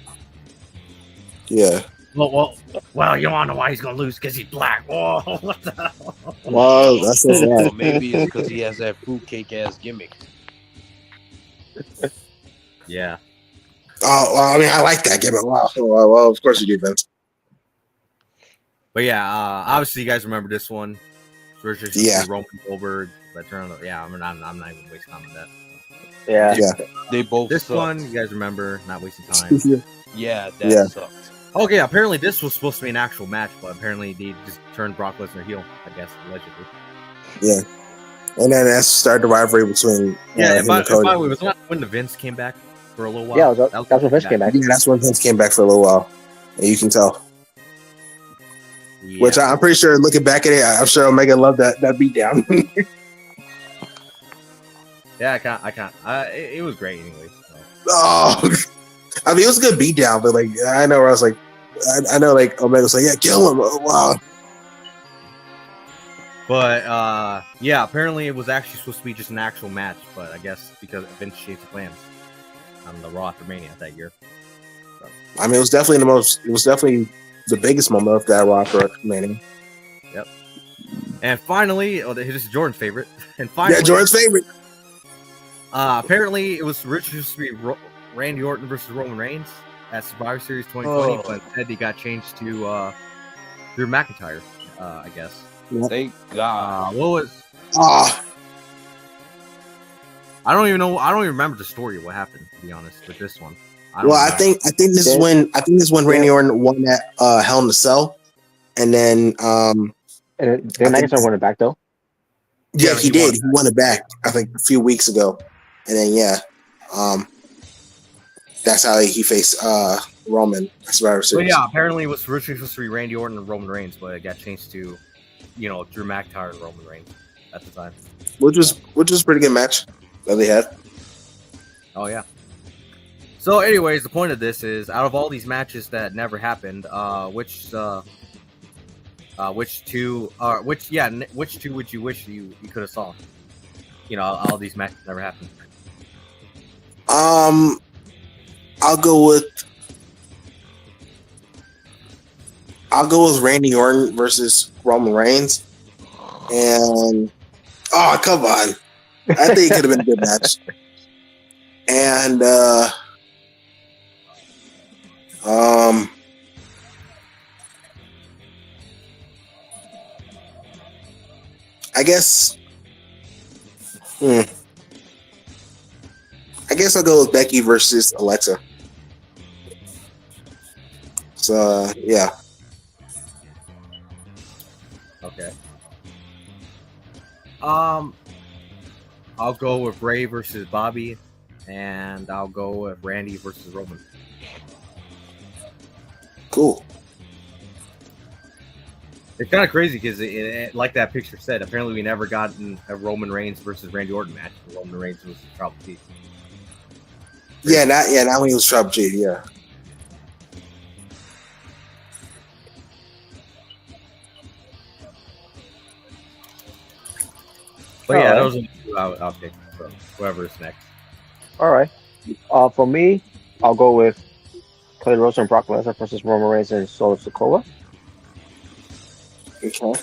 Yeah. Well, you want to know why he's gonna lose? Because he's black. Whoa, what the hell? Well, that's so Well, sad. maybe it's because he has that fruitcake ass gimmick. Yeah. Oh, well, I mean, I like that gimmick. Wow. Well, of course you do, Vince. But yeah, obviously you guys remember this one. Yeah. Roman Goldberg. But I'm not even wasting time on that. Yeah. They both This sucked. one, you guys remember, not wasting time. Yeah, that sucked. Okay, apparently this was supposed to be an actual match, but apparently they just turned Brock Lesnar heel, I guess, allegedly. Yeah. And then that started the rivalry between Yeah, him by and Cody. the way, was that when the Vince came back for a little while? Yeah, that's when Vince came back. Yeah, that's when Vince came back for a little while. And you can tell. Which I'm pretty sure, looking back at it, I'm sure Omega loved that beatdown. Yeah, I can't. It was great anyway. So. Oh, I mean, it was a good beatdown, but like, I know where I was like, I know like Omega was like, yeah, kill him. Oh, wow. But yeah, apparently it was actually supposed to be just an actual match, but I guess because Vince changed the plans on the Raw after Mania that year. So. I mean, it was definitely the biggest moment of that Raw after Mania. Yep. And finally, this is Jordan's favorite. And finally, yeah, Jordan's favorite. Apparently, it was originally supposed to be Randy Orton versus Roman Reigns at Survivor Series 2020, but instead he got changed to Drew McIntyre, I guess. Thank God. What was? I don't even know. I don't even remember the story of what happened. To be honest, with this one. I think this is when Randy Orton won that Hell in a Cell, and then and then McIntyre won it back though. Yeah, he did. He won it back. I think a few weeks ago, and then that's how he faced Roman at Survivor Series. Well, yeah, apparently it was originally supposed to be Randy Orton and Roman Reigns, but it got changed to, Drew McIntyre and Roman Reigns at the time. Which was a pretty good match that they had. Oh yeah. So, anyways, the point of this is, out of all these matches that never happened, which two would you wish you could have saw? All these matches never happened. I'll go with Randy Orton versus Roman Reigns, and come on, I think it could have been a good match. And I guess I'll go with Becky versus Alexa. So yeah. Okay. I'll go with Ray versus Bobby, and I'll go with Randy versus Roman. Cool. It's kind of crazy because, like that picture said, apparently we never gotten a Roman Reigns versus Randy Orton match. Roman Reigns was Triple G. Yeah, not when he was Triple G. Yeah. But yeah, those are the two I'll pick. So whoever's next. All right. For me, I'll go with Cody Rhodes and Brock Lesnar versus Roman Reigns and Solo Sikoa. Okay.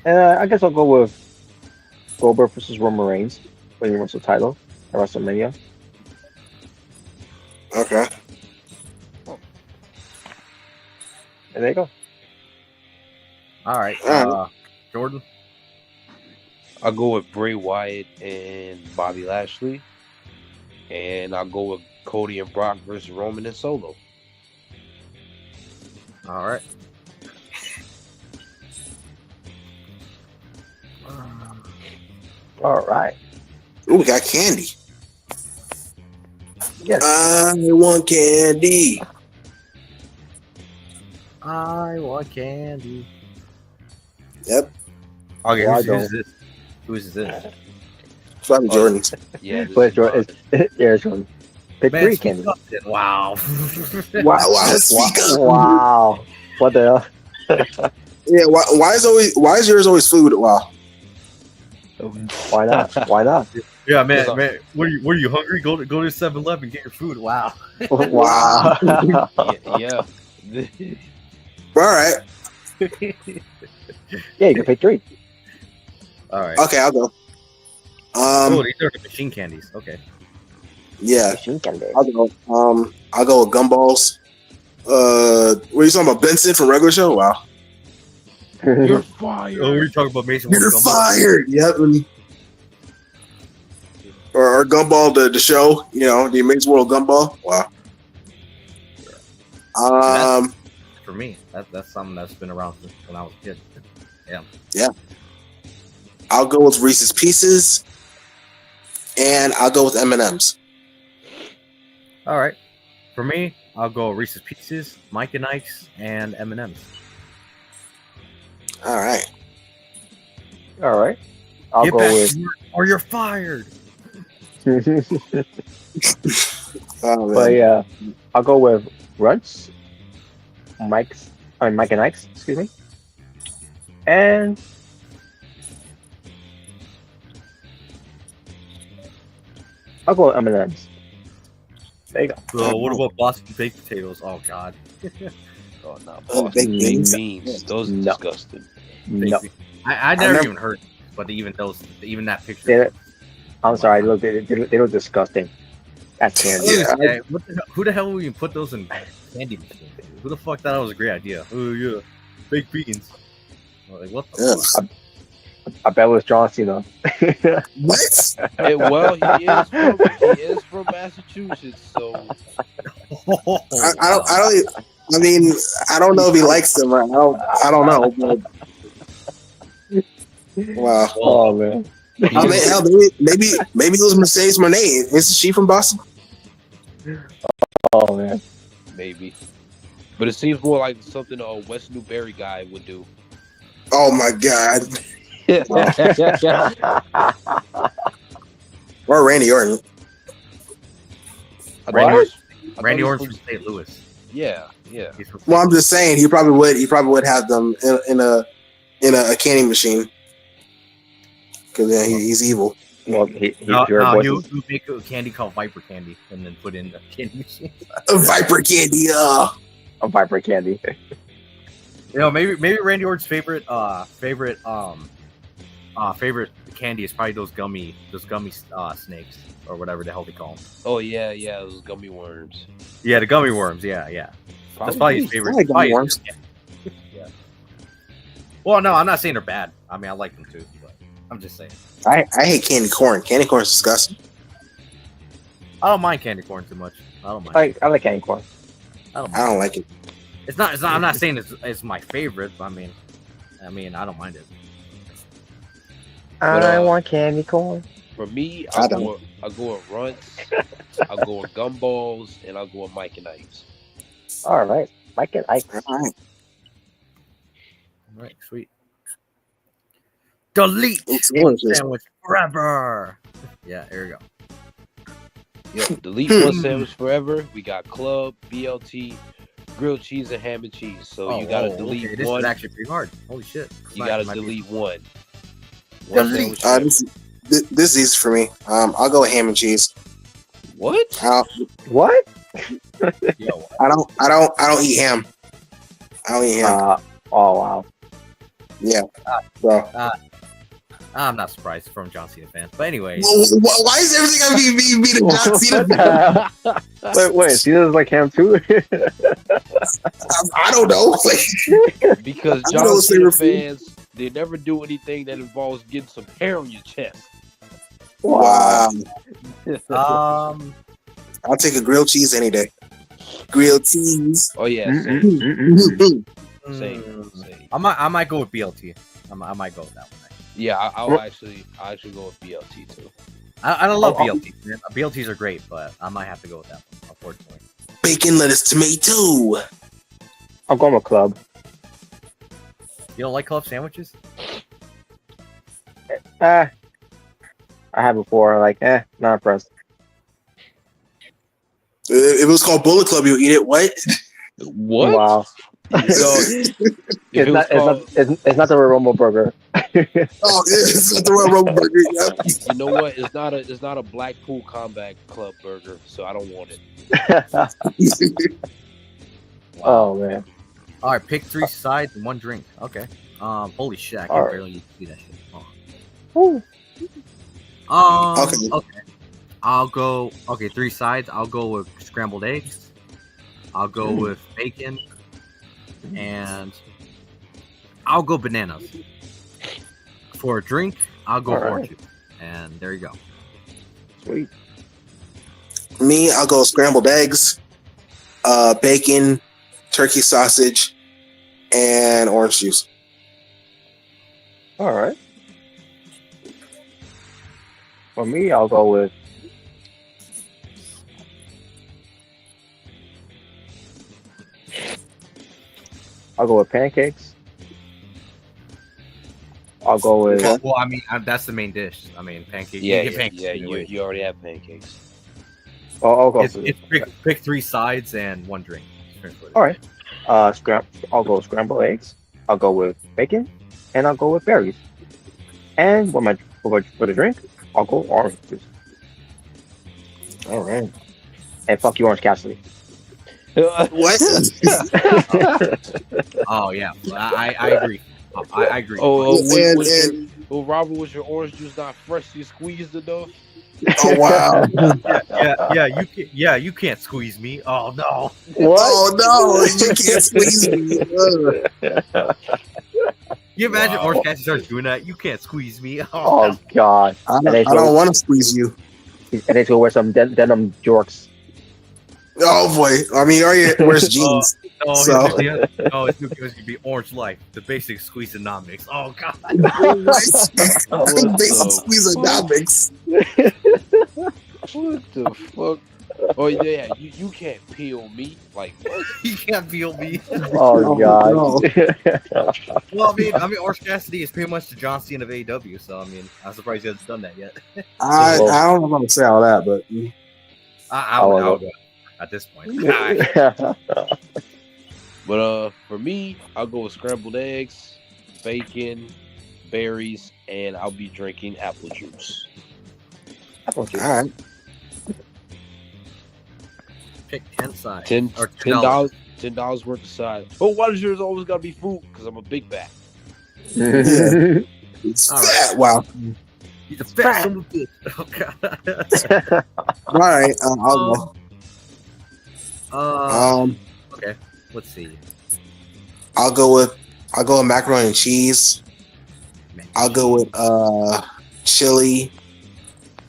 I guess I'll go with Goldberg versus Roman Reigns for the Universal title at WrestleMania. Okay. And there you go. All right. Jordan? I'll go with Bray Wyatt and Bobby Lashley. And I'll go with Cody and Brock versus Roman and Solo. All right. All right. Ooh, we got candy. Yes. I want candy. I want candy. Yep. Okay, Well, who's this? Who is this? It's probably Jordan's. Yeah. But Jordan, it's Jordan. Pick Man, three candy. Wow. Wow. Speak up. Wow. What the hell? Yeah. Why is yours always food? Wow. Why not? Why not? Yeah, man. Were you hungry? Go to 7-Eleven and get your food. Wow. Wow. Yeah. All right. Yeah, you can pick three. All right. Okay, I'll go. Oh, these are the machine candies. Okay. Yeah. Machine candy. I'll go with gumballs. What are you talking about? Benson from Regular Show? Wow. You're fired. Oh, we're talking about Mason. You're fired. Yep. Or Gumball, the show, the Amazing World Gumball. Wow. for me. That's something that's been around since when I was a kid. Yeah. Yeah. I'll go with Reese's Pieces, and I'll go with M&M's. All right. For me, I'll go Reese's Pieces, Mike and Ike's, and M&M's. All right. All right. I'll Get go back with. to work or you're fired. Oh, But man. yeah, I'll go with Runts, Mike and Ike's, excuse me, and I'll go with M&M's. There you go. What about Boston baked potatoes? Oh God. Oh no, Baked baked beans? beans. Those are No. disgusting. No, I never never- even heard, but even that picture. They- I'm sorry. They look disgusting. That's candy. Yeah. Who the hell would even put those in candy machines? Who the fuck thought that was a great idea? Oh yeah, baked beans. Like what the Ugh. fuck? I bet it was John Cena. What? Well, he is from Massachusetts, so I mean, I don't know if he likes them. I don't know. But, wow. Oh man. I mean, hell, maybe it was Mercedes Monet. Isn't she from Boston? Oh man. maybe. But it seems more like something a West Newberry guy would do. Oh my God. Or Randy Orton. I Randy thought he was- Randy I thought Orton's he from St. Louis. was- Yeah. He's from Well, I'm just saying he probably would have them in a candy machine. Because yeah, he's evil. Well, he No, your voice you is- make a candy called Viper Candy and then put in the candy machine. Viper candy. a Viper candy. You know, maybe Randy Orton's favorite candy is probably those gummy snakes or whatever the hell they call them. Oh yeah, those gummy worms. Yeah, the gummy worms. Yeah. That's probably his favorite. I like gummy probably worms. yeah. Well, no, I'm not saying they're bad. I mean, I like them too, but I'm just saying. I hate candy corn. Candy corn is disgusting. I don't mind candy corn too much. I don't mind. I like candy corn. I don't I mind. don't like it. It's not. I'm not saying it's my favorite. But I mean, I don't mind it. But, I want candy corn. For me, I I'll don't. go with Runts, I'll go with Gumballs, and I'll go with Mike and Ike's. All right, Mike and Ike. All right. All right, sweet. Delete It's delicious. sandwich forever. Yeah, there we go. Yep, delete one sandwich forever. We got Club, BLT, grilled cheese, and ham and cheese. So you gotta delete okay. This one. is actually pretty hard. Holy shit! You gotta delete one. Delete. Sandwich. This is easy for me. I'll go with ham and cheese. What? What? Yo, I don't eat ham. I don't eat ham. Oh wow. Yeah. So. I'm not surprised from John Cena fan. But anyway, Why is everything gonna be the John Cena? What the- wait, Cena's like ham too? I don't know. Like, Because I know John it's Cena favorite food. fans, they never do anything that involves getting some hair on your chest. wow. I'll take a grilled cheese any day. Grilled cheese. Oh yeah, Mm-hmm. same. I might go with BLT. I might go with that one. Yeah, I'll actually go with BLT too. I don't love BLTs. Man. BLTs are great, but I might have to go with that one, unfortunately. Bacon, lettuce, tomato. I'm going with club. You don't like club sandwiches? I had before. Like, not impressed. If it was called Bullet Club, you eat it. What? What? Wow. If It's not the Romo burger. Oh, it's not the Royal Rumble burger. Yep. You know what? It's not a Blackpool Combat Club burger, so I don't want it. Oh man. All right, pick 3 sides and 1 drink. Okay. Holy shit, I can All right. barely see that shit. Ooh. Okay. I'll go. Okay, 3 sides. I'll go with scrambled eggs. I'll go with bacon, and I'll go bananas. For a drink, I'll go All right. orange juice. And there you go. Sweet. Me, I'll go scrambled eggs, bacon, turkey sausage, and orange juice. All right. For me, I'll go with pancakes. I'll go with Well, I mean, that's the main dish. I mean, pancakes. Yeah, you get pancakes anyway. you already have pancakes. I'll go It's pick 3 sides and 1 drink. All right. I'll go scrambled eggs. I'll go with bacon, and I'll go with berries. And for the drink, I'll go orange juice. All right. And fuck you, Orange Cassidy. What? Oh yeah, I agree. I agree. Robert, was your orange juice not freshly squeezed enough? Oh wow! You can't squeeze me. Oh no. What? Oh no! You can't squeeze me. You imagine Orange Cassidy starts doing that? You can't squeeze me. Oh God! I don't want to squeeze you. And he's gonna wear some denim jorts. Oh boy! I mean, wears jeans. His new game is gonna be Orange Life, the basic squeezenomics. Oh God! Basic squeezenomics. What the fuck? Oh yeah, you can't peel me. Like what? You can't peel me. Oh God! No. Well, I mean, Orange Cassidy is pretty much the John Cena of AEW. So I mean, I'm surprised he hasn't done that yet. I don't know if I'm gonna say all that, but I would go at this point. But for me, I'll go with scrambled eggs, bacon, berries, and I'll be drinking apple juice. Apple juice. all right. Pick 10 sides. $10 worth of side. Oh, why does yours always gotta be food? Because I'm a big bat. It's All fat. Wow. He's a fat son of a bitch. Oh God. All right. I'll go. Okay. Let's see. I'll go with macaroni and cheese. I'll go with chili.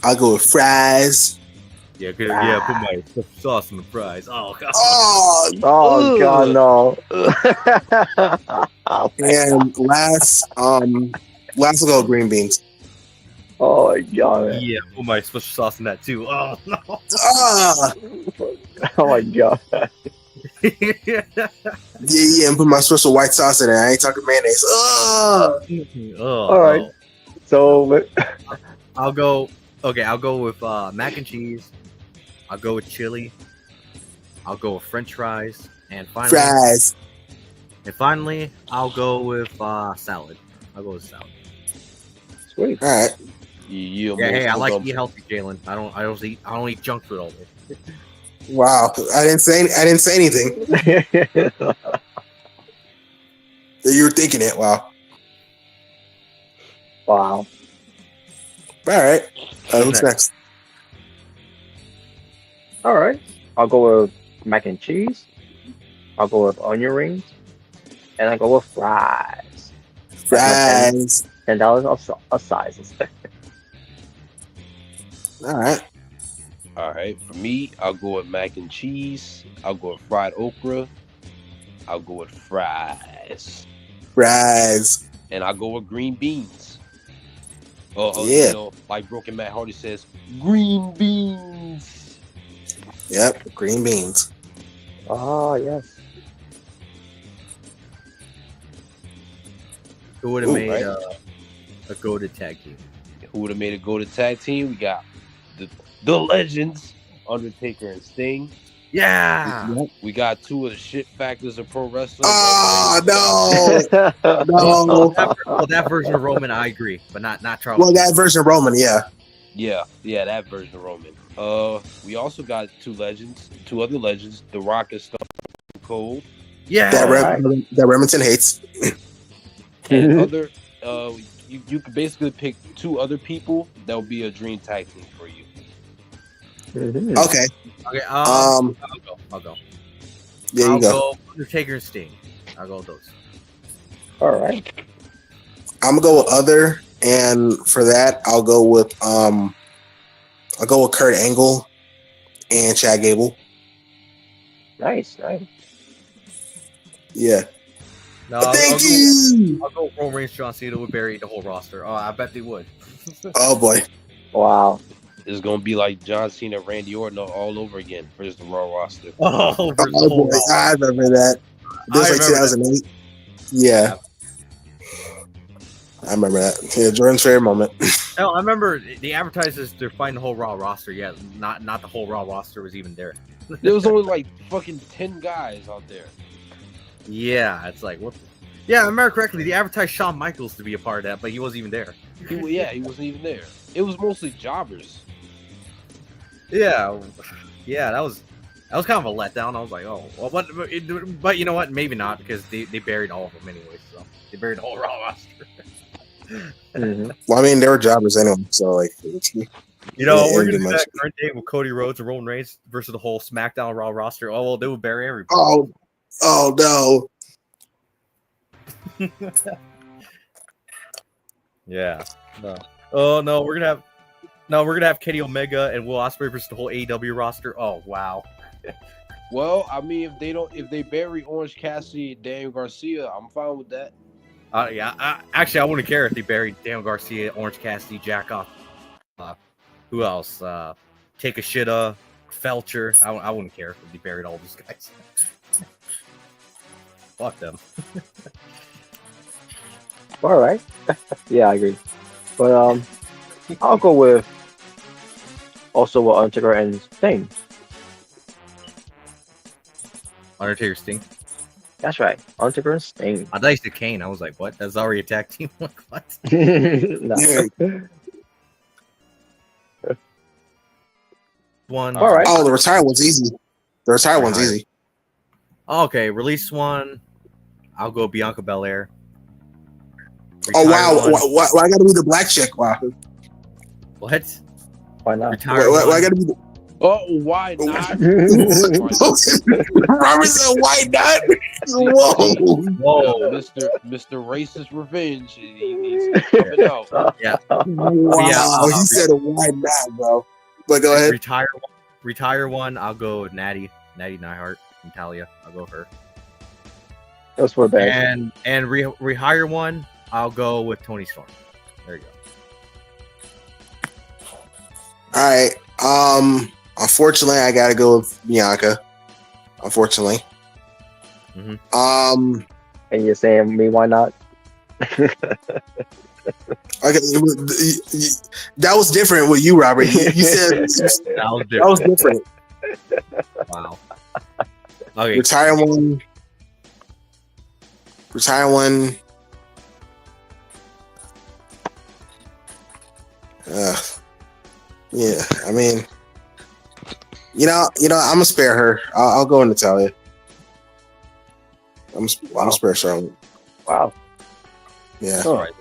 I'll go with fries. Yeah, put my sauce on the fries. Oh God. Oh God, no. and last I'll go with green beans. Oh my God. Yeah, put my special sauce in that too. Oh no. Oh my God. yeah, and put my special white sauce in it. I ain't talking mayonnaise. All right. So I'll go with mac and cheese. I'll go with chili. I'll go with French fries, and finally, I'll go with salad. I'll go with salad. Sweet. All right. Hey, I like to eat healthy, Jalen. I don't eat junk food all day. Wow, I didn't say anything. You were thinking it. Wow. Wow. All right. Who's next? All right. I'll go with mac and cheese. I'll go with onion rings, and I go with fries. Fries. $10 of sizes. All right. All right. For me, I'll go with mac and cheese. I'll go with fried okra. I'll go with fries. Fries. And I'll go with green beans. Yeah. You know, like Broken Matt Hardy says, green beans. Yep, green beans. Oh, yes. Who would have made a goated tag team? Who would have made a goated tag team? We got the legends, Undertaker and Sting. Yeah. We got 2 of the shit factors of pro wrestling. Oh, no. No. Well, that version of Roman, I agree, but not Charles. Well, that version of Roman, yeah. Yeah, that version of Roman. We also got 2 other legends, The Rock and Stone Cold. Yeah. That Remington hates. And other, you could basically pick 2 other people that will be a dream tag team for you. Mm-hmm. Okay. I'll go. There you go. Undertaker and Sting. I'll go with those. All right. I'm gonna go with other, and for that, I'll go with Kurt Angle and Chad Gable. Nice. Yeah. No, Thank you. I'll go Roman Reigns, John Cena would bury the whole roster. Oh, I bet they would. Oh boy. Wow. It's gonna be like John Cena, Randy Orton all over again for just the Raw roster. Oh, for the Oh whole boy. Raw. I remember that. This was like 2008. Yeah. I remember that. Yeah, Jordan's favorite moment. No, I remember the advertisers. They're finding the whole Raw roster. Yeah, not the whole Raw roster was even there. There was only like fucking 10 guys out there. Yeah, it's like what? Yeah, I remember correctly. They advertised Shawn Michaels to be a part of that, but he wasn't even there. He wasn't even there. It was mostly jobbers. Yeah, that was kind of a letdown. I was like, oh, well, but you know what? Maybe not because they buried all of them anyway. So they buried the whole Raw roster. Mm-hmm. Well, I mean, they were jobbers anyway, so like, You know, Yeah, we're gonna pretty do much. that current day with Cody Rhodes and Roman Reigns versus the whole SmackDown Raw roster. Oh well, they would bury everybody. oh no. Yeah. No. Oh no, we're gonna have Kenny Omega and Will Ospreay versus the whole AEW roster. Oh wow. Well, I mean, if they bury Orange Cassidy and Daniel Garcia, I'm fine with that. Yeah. Actually, I wouldn't care if they buried Daniel Garcia, Orange Cassidy, Jack Off. Who else? Take a Shitta, Felcher. I wouldn't care if they buried all these guys. Fuck them. All right. Yeah, I agree. But I'll go with also with Undertaker and Sting. Undertaker, Sting. That's right, Undertaker and Sting. I thought you said Kane. I was like, what? That's already a tag team. What? No. One. All right. Oh, the retired one's easy. The retired one's easy. Okay, release one. I'll go Bianca Belair. Oh wow! One. Why I gotta be the black chick? Wow. What? Why not? Retire Why I one. gotta be? Oh, why not? Robert said, "Why not?" Whoa! Whoa. Mr. Racist Revenge. He's coming out. Yeah. Wow! He said, "Why not, bro?" But go ahead. Retire one. I'll go with Natty Neidhart, Natalia. I'll go with her. Those were bad. And rehire one. I'll go with Tony Storm. There you go. All right. Unfortunately, I gotta go with Bianca. Unfortunately. Mm-hmm. And you're saying me? Why not? Okay, that was different with you, Robert. You said That was different. Wow. Okay. Retire one. Yeah, I mean, you know, I'm gonna spare her. I'll go with Natalia. I'm gonna spare Charlotte. Wow. Yeah. All right.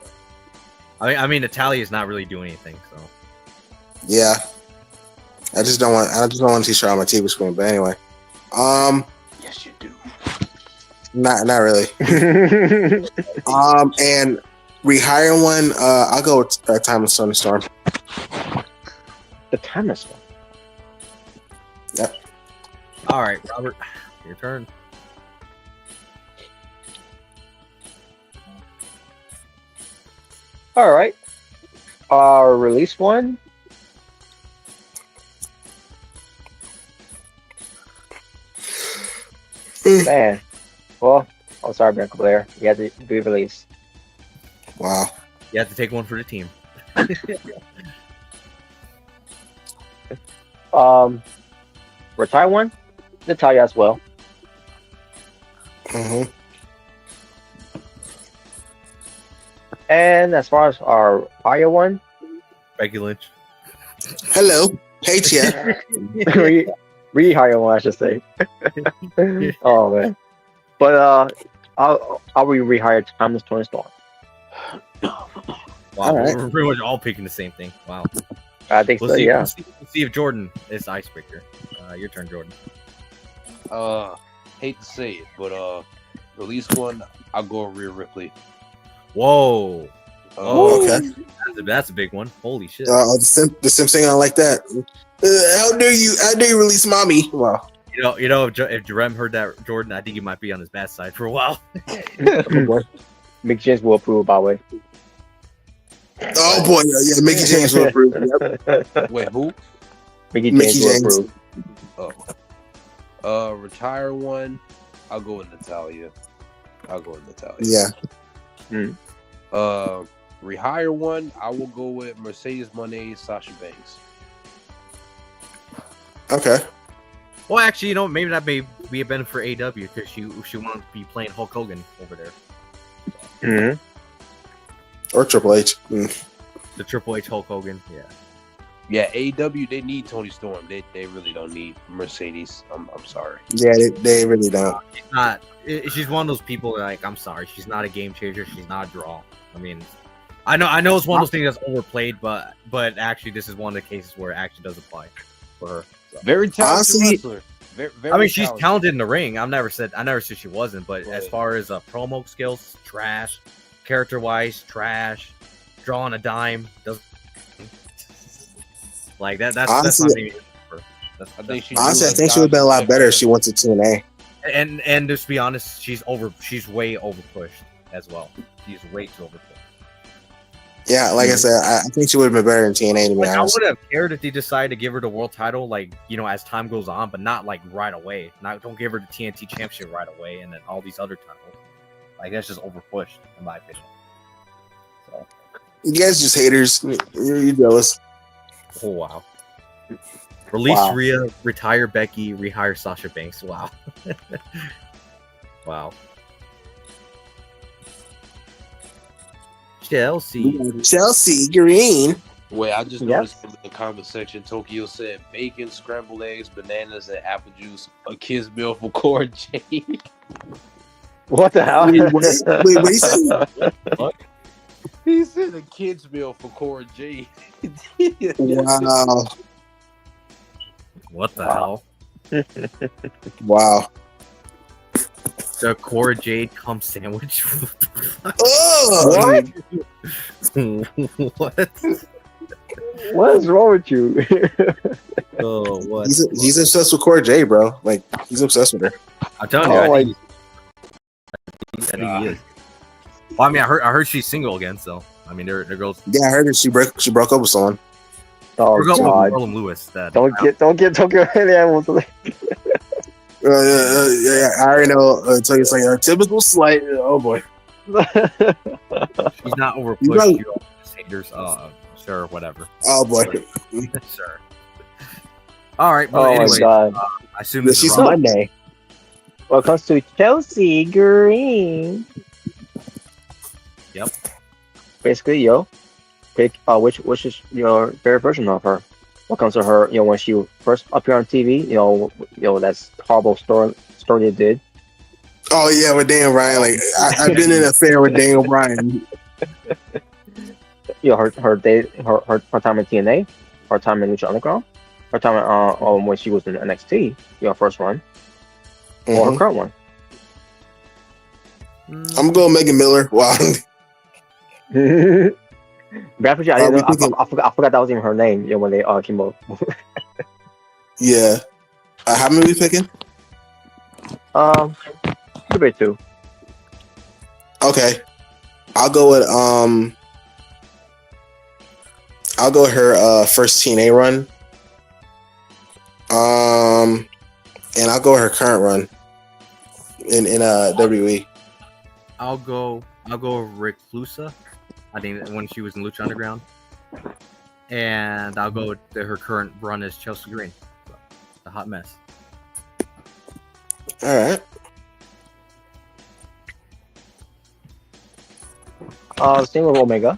I mean, Natalia is not really doing anything, so. Yeah. I just don't want to see Charlotte on my TV screen. But anyway, Yes, you do. not really. And rehire one. I'll go with Timeless Toni Storm. The Timeless one. Yep. All right, Robert, your turn. All right. Release one. Man. Well, I'm sorry, Bianca Blair. You had to be released. Wow. You have to take one for the team. Retire one. Natalia as well. Mm-hmm. And as far as our fire one, Becky Lynch. Hello. Hey, Tia. rehire one, I should say. Oh man. But I'll rehire Timeless Toni Storm. Wow, All right. we're pretty much all picking the same thing. Wow. I think We'll so. see. Yeah. We'll see if Jordan is the icebreaker. Your turn, Jordan. Hate to say it, but release one, I'll go with Rhea Ripley. Whoa. Okay. That's a big one. Holy shit. The Simp singing like that. How dare you release mommy? Wow. You If Jerem heard that, Jordan, I think he might be on his bad side for a while. Mickie James will approve, by the way. Oh boy, yeah, Mickie James will approve. Yep. Wait, who? Mickie Mickie James will James. approve. Retire one. I'll go with Natalia. Yeah. Rehire one. I will go with Mercedes Moné, Sasha Banks. Okay. Well, actually, maybe that may be a benefit for AEW because she wants to be playing Hulk Hogan over there. Or Triple H. The Triple H Hulk Hogan, yeah. Yeah, AEW, they need Tony Storm. They really don't need Mercedes. I'm sorry. Yeah, they really don't. She's one of those people that, like, I'm sorry, she's not a game changer. She's not a draw. I mean, I know it's one of those things that's overplayed, but actually, this is one of the cases where it actually does apply for her. So. Very talented wrestler. Very she's talented in the ring. I never said she wasn't, but as far as promo skills, trash. Character-wise, trash. Drawing a dime doesn't like that. That's not maybe. I think she would have been a lot better if she went to TNA. And just to be honest, she's way overpushed as well. She's way too overpushed. Yeah, like I said, I think she would have been better in TNA, to be honest. I would have cared if they decided to give her the world title, like, as time goes on, but not like right away. Don't give her the TNT championship right away, and then all these other titles. Like, that's just overpushed, in my opinion. So, you guys just haters. You're jealous. Oh wow! Release Rhea, retire Becky, rehire Sasha Banks. Wow. Wow. Chelsea Green. Wait, I just noticed in the comment section, Tokyo said bacon, scrambled eggs, bananas, and apple juice. A kid's meal for Cora Jade. What the hell? Wait, what he said? What? He said a kid's meal for Cora Jade. Wow. What the hell? Wow. The Cora Jade cum sandwich. Oh, What? What is wrong with you? Oh, what? He's obsessed with Cora Jade, bro. Like, he's obsessed with her. I'm telling you, I think he is. Well, I mean, I heard she's single again, so I mean, they're girls. Yeah, I heard that she broke up with someone. Oh God! Harlem Lewis. Don't get Tokyo any animals. Yeah, I already know. So it's like a typical slight. Oh boy. She's not overpushed. You all haters. Sure, whatever. Oh boy. Sure. All right, but anyway, I assume this she's is wrong. Monday. Welcome to Chelsea Green. Yep. Basically, pick which is your favorite version of her. What comes to her, when she first appeared on TV, that's horrible story they did. Oh yeah, with Daniel Bryan. Like I've been in an affair with Daniel Bryan. Her time in TNA, her time in Lucha Underground, her time when she was in NXT, first run, or her current one. I'm going Megan Miller. Wow. But I forgot that was even her name. When they came up. Yeah. How many are we picking? Could be two. Okay. I'll go with her first TNA run. And I'll go with her current run in WWE. I'll go Reclusa. I think when she was in Lucha Underground, and I'll go with her current run as Chelsea Green, the hot mess. All right. Same with Omega.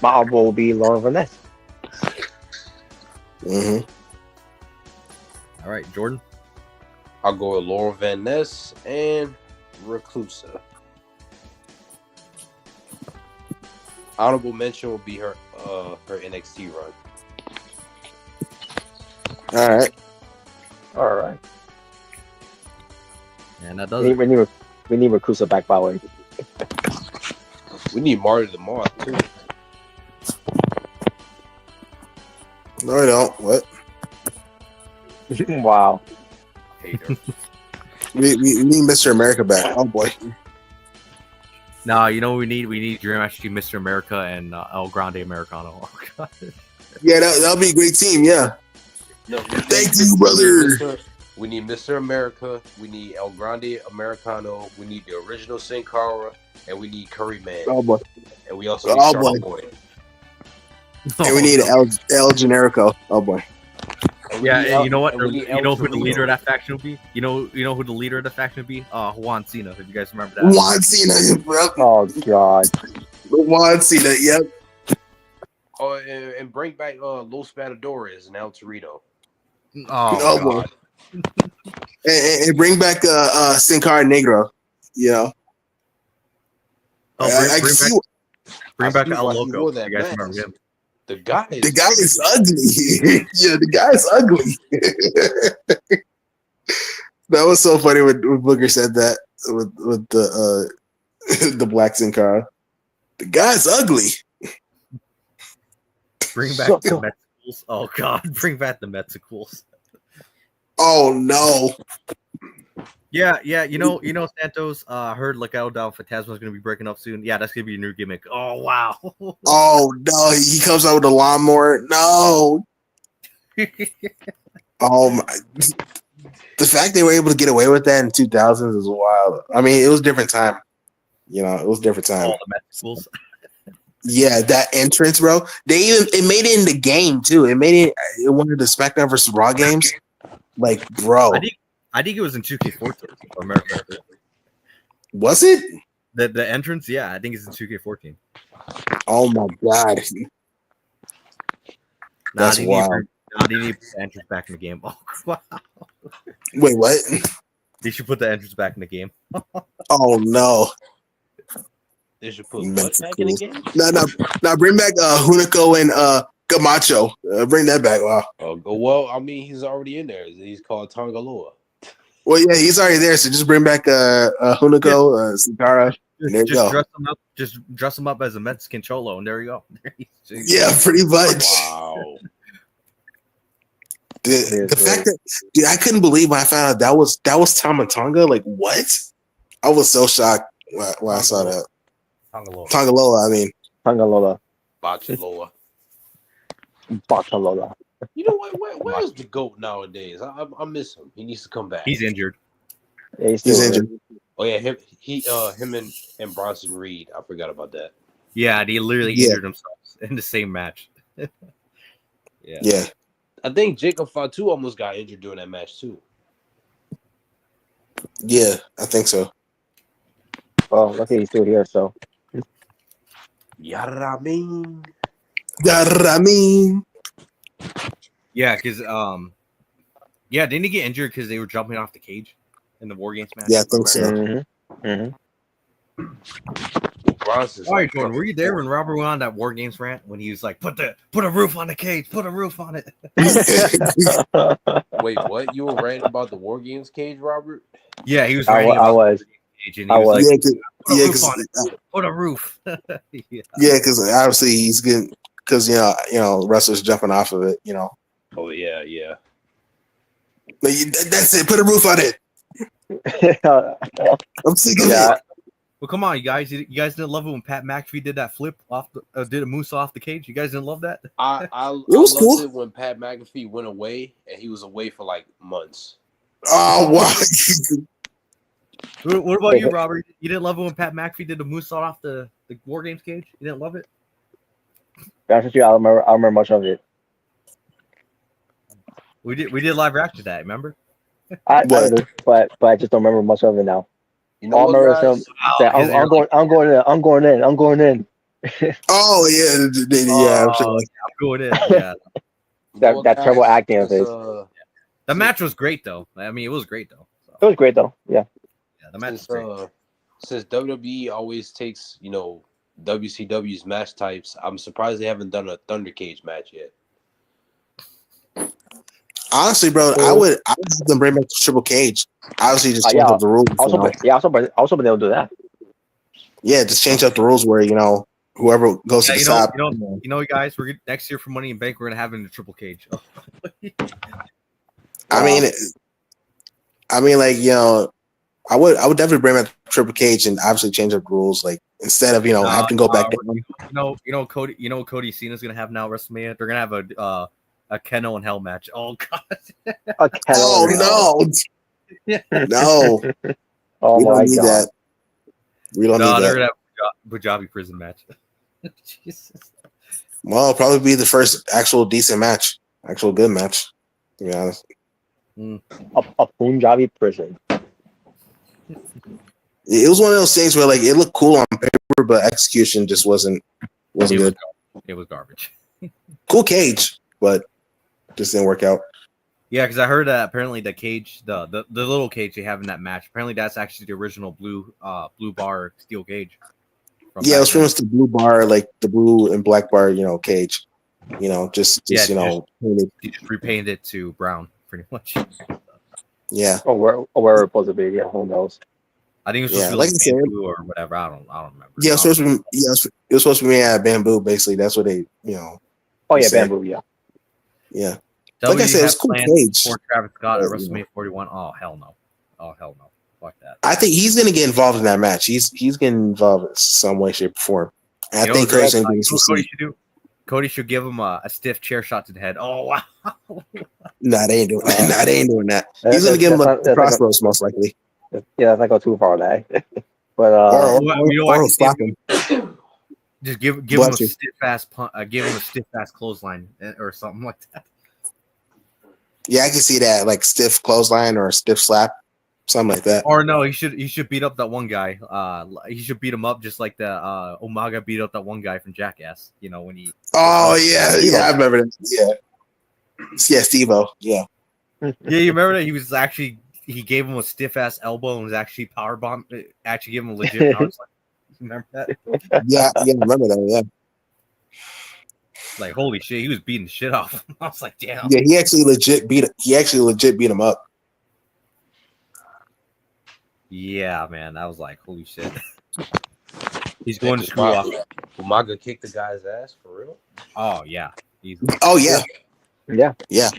My will be Laura Vanessa. All right, Jordan. I'll go with Laura Van Ness and Reclusa. Honorable mention will be her NXT run. All right. And that does we need Reclusa back, by the way. We need Marty the Moth too. No, I don't. What? Wow. Hater. We need Mr. America back. Oh boy. Nah, you know what we need? We need Dream Match Team, Mr. America, and El Grande Americano. Oh, God. Yeah, that'll be a great team. Yeah. No, Thank you, brother. We need Mr. America. We need El Grande Americano. We need the original Sin Cara, and we need Curry Man. Oh boy. And we also need Shark Boy. And we need El Generico. Oh boy. Yeah, and you know what? You know who the leader of that faction will be? You know who the leader of the faction will be? Juan Cena. If you guys remember that. Juan Cena, bro. Oh God. Juan Cena. Yep. Oh, and bring back Los Matadores and El Torito. Oh God. and bring back Sin Cara Negro. You know. Bring back El Loco. You guys remember him? The guy is ugly. Yeah, the guy is ugly. That was so funny when Booker said that with the the black Sin Cara. The guy's ugly. Bring back the Metsicals. Oh God, bring back the Metsicals. Oh no. Yeah. You know, Santos. Heard Legado del Fantasma is going to be breaking up soon. Yeah, that's going to be a new gimmick. Oh wow. Oh no, he comes out with a lawnmower. No. Oh my. The fact they were able to get away with that in 2000s is wild. I mean, it was a different time. You know, it was a different time. All the Metsicals. Yeah, that entrance, bro. It made it in the game too. It made it in one of the SmackDown versus Raw games. Like, bro. I think it was in 2K14 for America. Was it? The entrance? Yeah, I think it's in 2K14. Oh my God. That's wild. They need to put the entrance back in the game. Oh wow. Wait, what? They should put the entrance back in the game. Oh no. They should put what back in the game? No, bring back Hunico and Camacho. Bring that back. Wow. Oh, well, I mean, he's already in there. He's called Tongaloa. Well, yeah, he's already there. So just bring back Hunico, Sin Cara. There you go. Just dress him up as a Mexican cholo, and there you go. Yeah, pretty much. Wow. The fact that, dude, I couldn't believe when I found out that was Tama Tonga. Like, what? I was so shocked when I saw that. Tongaloa, I mean. Tongaloa. Bachaloa. You know what? Where's the GOAT nowadays? I miss him. He needs to come back. He's injured. Yeah, he's injured. Oh yeah, him and Bronson Reed. I forgot about that. Yeah, he literally injured himself in the same match. Yeah. I think Jacob Fatu almost got injured during that match too. Yeah, I think so. Well, lucky he's still here, so. Yaramin. Yeah, because didn't he get injured because they were jumping off the cage in the War Games match? Yeah, I think so. Mm-hmm. All right, Jordan, were you there when Robert went on that War Games rant when he was like, "Put a roof on the cage, put a roof on it"? Wait, what? You were ranting about the War Games cage, Robert? Yeah, he was. I was. Put a roof. Yeah, because obviously he's getting because you know wrestlers jumping off of it. You know. Oh yeah. But that's it. Put a roof on it. I'm sick of it. Well, come on, you guys! You guys didn't love it when Pat McAfee did that flip off, did a moose off the cage. You guys didn't love that? I loved cool. It when Pat McAfee went away, and he was away for like months. Oh wow! What about you, Robert? You didn't love it when Pat McAfee did the moose off the War Games cage? You didn't love it? That's what I remember much of it. We did live reaction to that. Remember? I do, but I just don't remember much of it now. You know what, guys? I'm going in. Oh yeah, I'm sure. I'm going in. Yeah. that terrible acting of his. The match was great, though. I mean, it was great, though. So. It was great, though. Yeah. The match was great. Since WWE always takes, WCW's match types, I'm surprised they haven't done a Thunder Cage match yet. Honestly, bro, I would have them bring back the Triple Cage. Obviously, just change up the rules. I was hoping they'll do that. Yeah, just change up the rules where whoever goes to the top. Guys, we're next year for Money in Bank. We're gonna have it in the Triple Cage. I mean, I mean, like, I would definitely bring back Triple Cage and obviously change up the rules. Like instead of having to go back down. Cody Cena's gonna have now WrestleMania. They're gonna have a Keno and Hell match. Oh god. Oh no, no. Oh we my don't need god. that. We don't need that. They're gonna have a Punjabi prison match. Jesus. Well, it'll probably be the first actual decent match, actual good match. To be honest, A Punjabi prison. it was one of those things where like it looked cool on paper, but execution just wasn't good. It was garbage. Cool cage, but just didn't work out. Yeah, because I heard that apparently the cage, the little cage they have in that match, apparently that's actually the original blue bar steel cage. Yeah, it was pretty much the blue bar, like the blue and black bar, cage. Just he just repainted it to brown, pretty much. Yeah. Or where it's supposed to be. Yeah, who knows? I think it was supposed to be like bamboo or whatever. I don't remember. Yeah, it was supposed to be made out of bamboo. Basically, that's what they, Oh yeah, bamboo. Yeah. Yeah. Like I said, it was cool cage. For Travis Scott at WrestleMania 41. Oh hell no. Fuck that. I think he's gonna get involved in that match. He's getting involved in some way, shape, or form. I think Cody should give him a stiff chair shot to the head. Oh wow. Nah, they ain't doing that. Nah, they ain't doing that. He's gonna give him a crossroads most likely. Yeah, that's not go too far there. But or stop him. Just give him a stiff ass give him a stiff ass clothesline or something like that. Yeah, I can see that, like stiff clothesline or a stiff slap, something like that. Or no, he should beat up that one guy. He should beat him up just like the Umaga beat up that one guy from Jackass. When he. Oh yeah, I remember that. Yeah, Steve-O. Yeah. Yeah, you remember that he gave him a stiff ass elbow and was actually power bomb. Actually, gave him a legit power slam. Remember that? Yeah, I remember that. Yeah. Like holy shit, he was beating the shit off him. I was like, damn. Yeah, he actually legit beat him up. Yeah, man, I was like, holy shit. He's going to screw off. Umaga kicked the guy's ass for real. Oh yeah. Oh yeah. Yeah.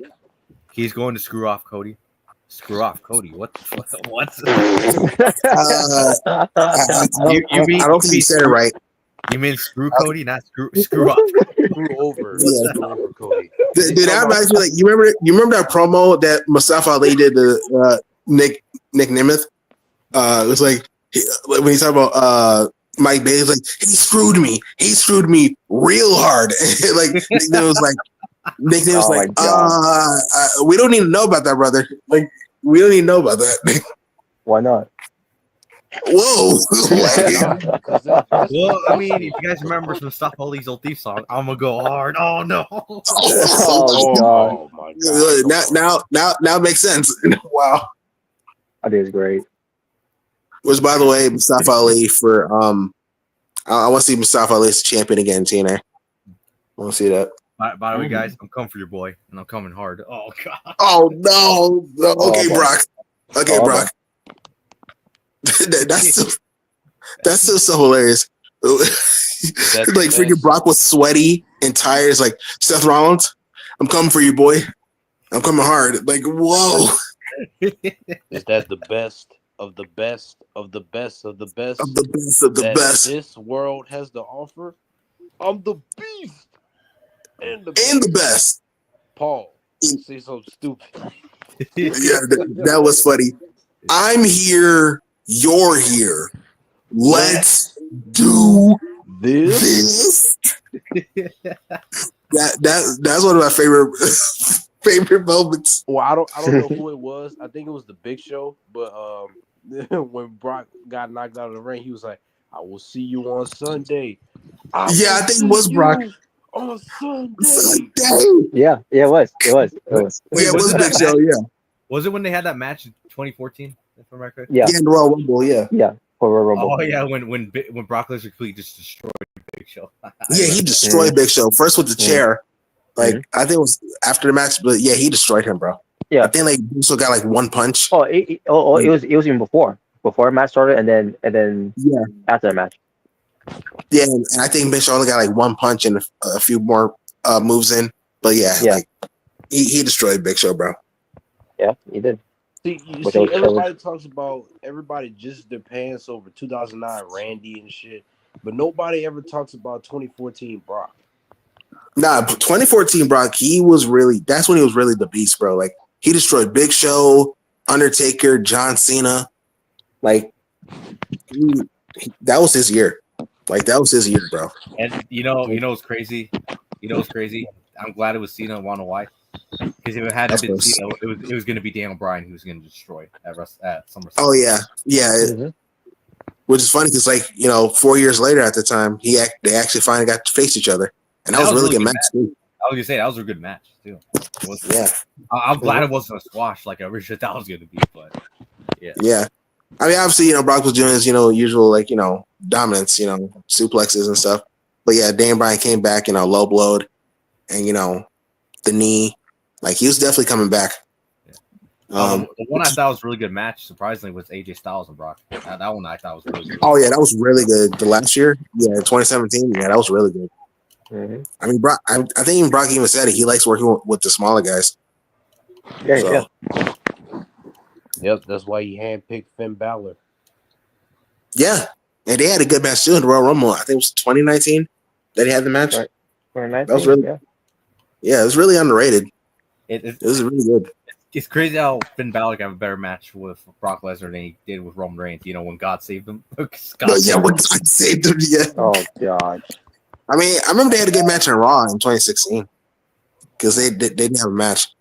He's going to screw off Cody. Screw off Cody. What? I don't think you said it right. You mean screw Cody, not screw off. Screw over. Screw over Cody. Did that remind you? Like you remember that promo that Mustafa Ali did to Nick Nemeth? It was like when he's talking about Mike Bailey, like he screwed me real hard. Like Nick Nemeth was like, we don't need to know about that, brother. Like we don't even know about that. Why not? Whoa! Well, I mean, if you guys remember some Stop Ali's old thief song, I'm gonna go hard. Oh no! Oh my god! Now it makes sense. Wow, I think it's great. Which, by the way, Mustafa Ali for I want to see Mustafa Ali as champion again, TNA. I want to see that. By the way, guys, I'm coming for your boy, and I'm coming hard. Oh god! Oh no! Okay, Brock. Okay, Brock. That's still so hilarious. Like freaking Brock was sweaty and tired. It's like Seth Rollins, I'm coming for you, boy. I'm coming hard. Like whoa. Is that the best of the best of the best of the best of the best of the best this world has to offer? I'm the beast and the best. Paul, say so stupid. Yeah, that was funny. I'm here. You're here. Let's do this. That's one of my favorite moments. Well, I don't know who it was. I think it was the Big Show. But when Brock got knocked out of the ring, he was like, "I will see you on Sunday." I think it was Brock on Sunday. Yeah, it was. Yeah, it was Big Show. Yeah. Was it when they had that match in 2014? Yeah, in the Royal Rumble, yeah. For Royal Rumble. Oh yeah, when Brock Lesnar completely just destroyed Big Show. Yeah, he destroyed Big Show first with the chair. Like I think it was after the match, but yeah, he destroyed him, bro. Yeah, I think like Big Show got like one punch. It was even before the match started, and then after the match. Yeah, and I think Big Show only got like one punch and a few more moves in, but like he destroyed Big Show, bro. Yeah, he did. You But see, it was everybody talks about everybody just their pants over 2009 Randy and shit, but nobody ever talks about 2014 Brock. Nah, 2014 Brock, that's when he was really the beast, bro. Like he destroyed Big Show, Undertaker, John Cena. Like that was his year. Like that was his year, bro. And you know what's crazy? You know what's crazy? I'm glad it was Cena. Want to know why? Because if it hadn't been Cena, it was going to be Daniel Bryan who was going to destroy at SummerSlam. Oh yeah, which is funny because 4 years later at the time they actually finally got to face each other, and that was a really good match too. I was gonna say that was a good match too. Yeah, I'm glad it wasn't a squash like I originally thought it was going to be, but yeah. Yeah. I mean, obviously, Brock was doing his, usual, dominance, suplexes and stuff. But yeah, Daniel Bryan came back, low blowed and, the knee. Like, he was definitely coming back. Yeah. The one I thought was a really good match, surprisingly, was AJ Styles and Brock. That one I thought was really good. Oh, yeah, that was really good. The last year, 2017, that was really good. Mm-hmm. I mean, Brock, I think even Brock even said it. He likes working with the smaller guys. Yeah. Yep, that's why he handpicked Finn Balor. Yeah, and they had a good match too in the Royal Rumble. I think it was 2019 that he had the match. Right. 2019, that was really, it was really underrated. It was really good. It's crazy how Finn Balor got a better match with Brock Lesnar than he did with Roman Reigns. When God saved him. When God saved him, yeah. Oh God. I mean, I remember they had a good match in Raw in 2016 because they didn't have a match.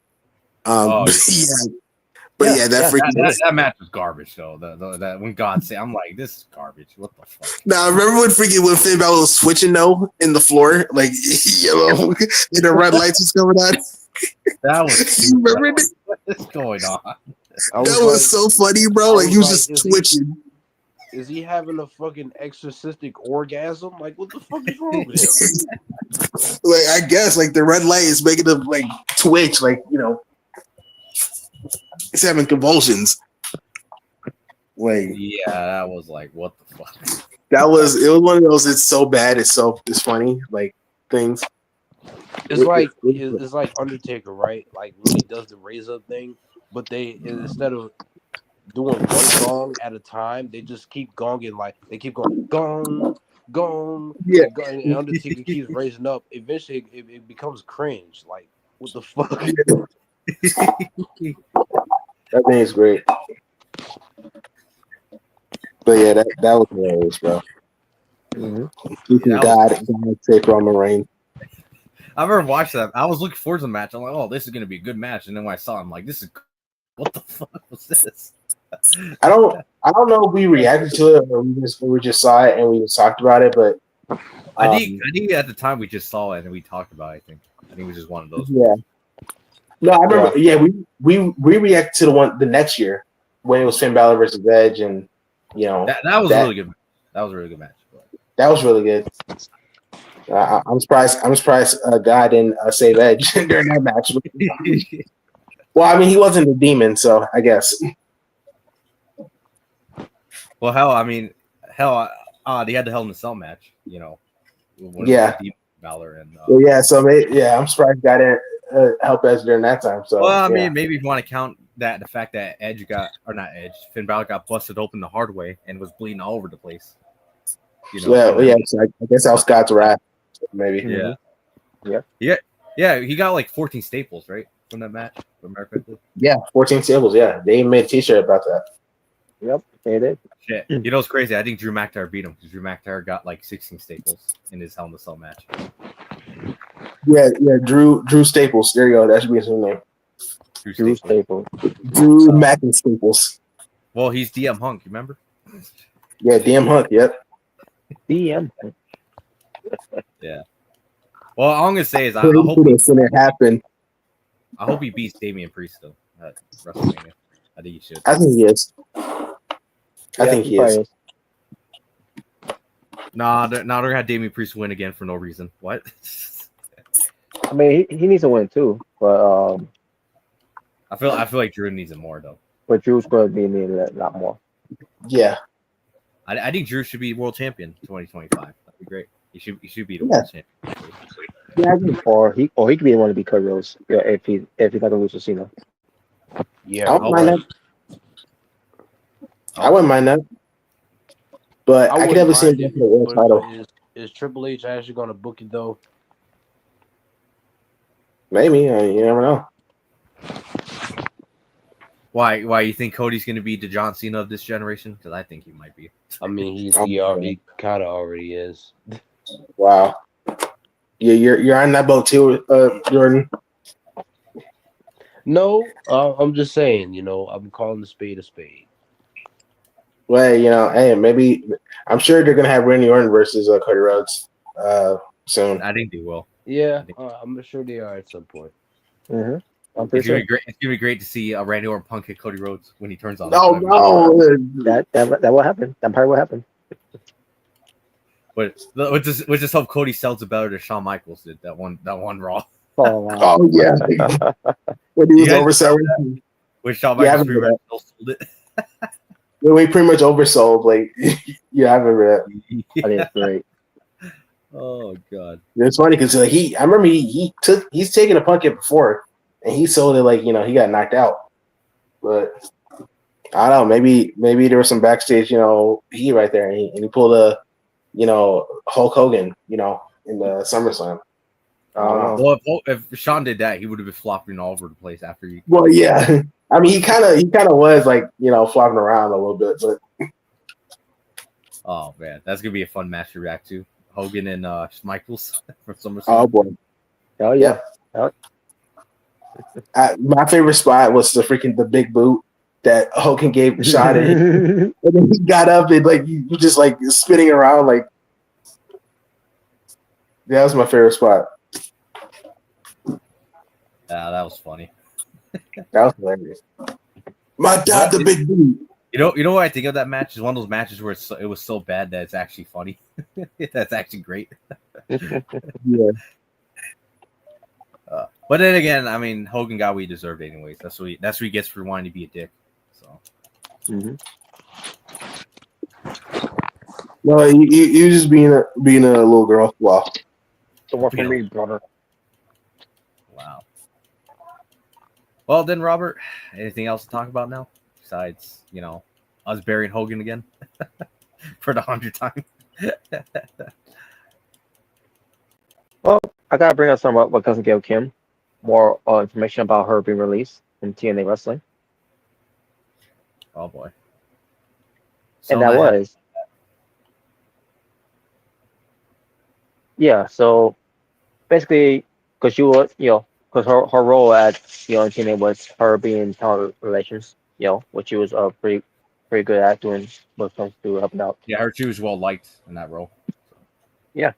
That match was garbage though. That when God said, I'm like, this is garbage. What the fuck? Now, remember when Finn Balor was switching in the floor, like and the red lights was coming on. That was remember what is going on? That was so funny, bro. Like he was just twitching. Is he having a fucking exorcistic orgasm? Like, what the fuck is wrong with him? Like, I guess the red light is making him twitch, he's having convulsions. Yeah, that was what the fuck? It was one of those. It's so bad. It's funny. Things. It's like Undertaker, right? Like when he does the raise up thing, but they instead of doing one gong at a time, they just keep gonging. They keep going gong, gong, yeah. And Undertaker keeps raising up. Eventually, it becomes cringe. Like, what the fuck? That thing is great. But yeah, that was hilarious, bro. Mm-hmm. God save Roman Reigns. I remember watching that. I was looking forward to the match. I'm like, oh, this is gonna be a good match. And then when I saw it, I'm like, this is what the fuck was this? I don't know if we reacted to it or we just saw it and we just talked about it, but I think at the time we just saw it and we talked about it. I think it was just one of those. Yeah. No, I remember. Yeah, we reacted to the next year when it was Finn Balor versus Edge, and that was really good. That was a really good match. That was really good. I'm surprised. God didn't save Edge during that match. Well, I mean, he wasn't a demon, so I guess. Well, they had the Hell in a Cell match. Yeah. Balor and. I'm surprised God didn't help Edge during that time. So, well, I mean, maybe if you want to count the fact that Finn Balor got busted open the hard way and was bleeding all over the place. So I guess that was God's wrath, maybe. Yeah. He got 14 staples, right, from that match. Yeah, 14 staples. Yeah, they even made a T-shirt about that. Yep, they did. Shit, it's crazy. I think Drew McIntyre beat him because Drew McIntyre got 16 staples in his Hell in a Cell match. Yeah, Drew Staples. There you go. That should be his name. Drew Staples. Drew Mackin Staples. Well, he's DM Hunk. You remember? Yeah, DM Hunk. Yep. DM. Yeah. Well, all I'm gonna say is I hope he beats Damian Priest though at WrestleMania. I think he should. I think he is. I think he is. Nah, they're gonna have Damian Priest win again for no reason. What? I mean, he needs to win too, but I feel like Drew needs it more though. But Drew's going to be needed a lot more. Yeah. I think Drew should be world champion 2025. That'd be great. He should be the world champion. Yeah, or he could be the one to be Kurt Rose if he's not gonna lose to Cena. Yeah, I wouldn't mind that. But I could never see him it, get the world title. is Triple H actually going to book it though? Maybe. You never know. Why you think Cody's going to be the John Cena of this generation? Because I think he might be. I mean, he kind of already is. Wow. Yeah, you're on that boat too, Jordan. No, I'm just saying. I'm calling a spade a spade. Well, hey, maybe I'm sure they're gonna have Randy Orton versus Cody Rhodes soon. I think they will. Yeah, I'm sure they are at some point. Mm-hmm. It's gonna be great. It's gonna be great to see Randy Orton Punk hit Cody Rhodes when he turns on. No, that will happen. That probably will happen. But we'll just hope Cody sells it better than Shawn Michaels did that one Raw. Oh, wow. Oh yeah, when he was overselling. When Shawn Michaels pretty much sold it. When we pretty much oversold, like yeah, I remember that. That is great. Oh god, it's funny because I remember he's taken a Punk hit before, and he sold it like he got knocked out. But I don't know, maybe there was some backstage heat right there, and he pulled a Hulk Hogan in the SummerSlam. Well, if Shawn did that, he would have been flopping all over the place after you. Well, yeah. I mean, he kind of was like flopping around a little bit, but oh man, that's gonna be a fun match to react to. Hogan and Michaels for SummerSlam. Oh boy, oh yeah. My favorite spot was the big boot that Hogan gave a shot at, and then he got up and like he was just like spinning around like. That was my favorite spot. Yeah, that was funny. That was hilarious. My dad, the big boot. You know what I think of that match is one of those matches where it was so bad that it's actually funny. That's actually great. Yeah. But then again, I mean, Hogan got what he deserved anyways. That's what he gets for wanting to be a dick. So. Mm-hmm. No, you just being a little girl. Wow. So what for me, brother? Wow. Well then, Robert, anything else to talk about now besides us burying Hogan again for the 100th time? Well, I gotta bring up some about what cousin Gail Kim. More information about her being released from TNA Wrestling. Oh boy. And that was. Yeah, so basically, because she was, because her role at, in TNA was her being talent relations, which she was pretty good at doing when it comes to helping out. Yeah, she was well liked in that role. So. Yeah.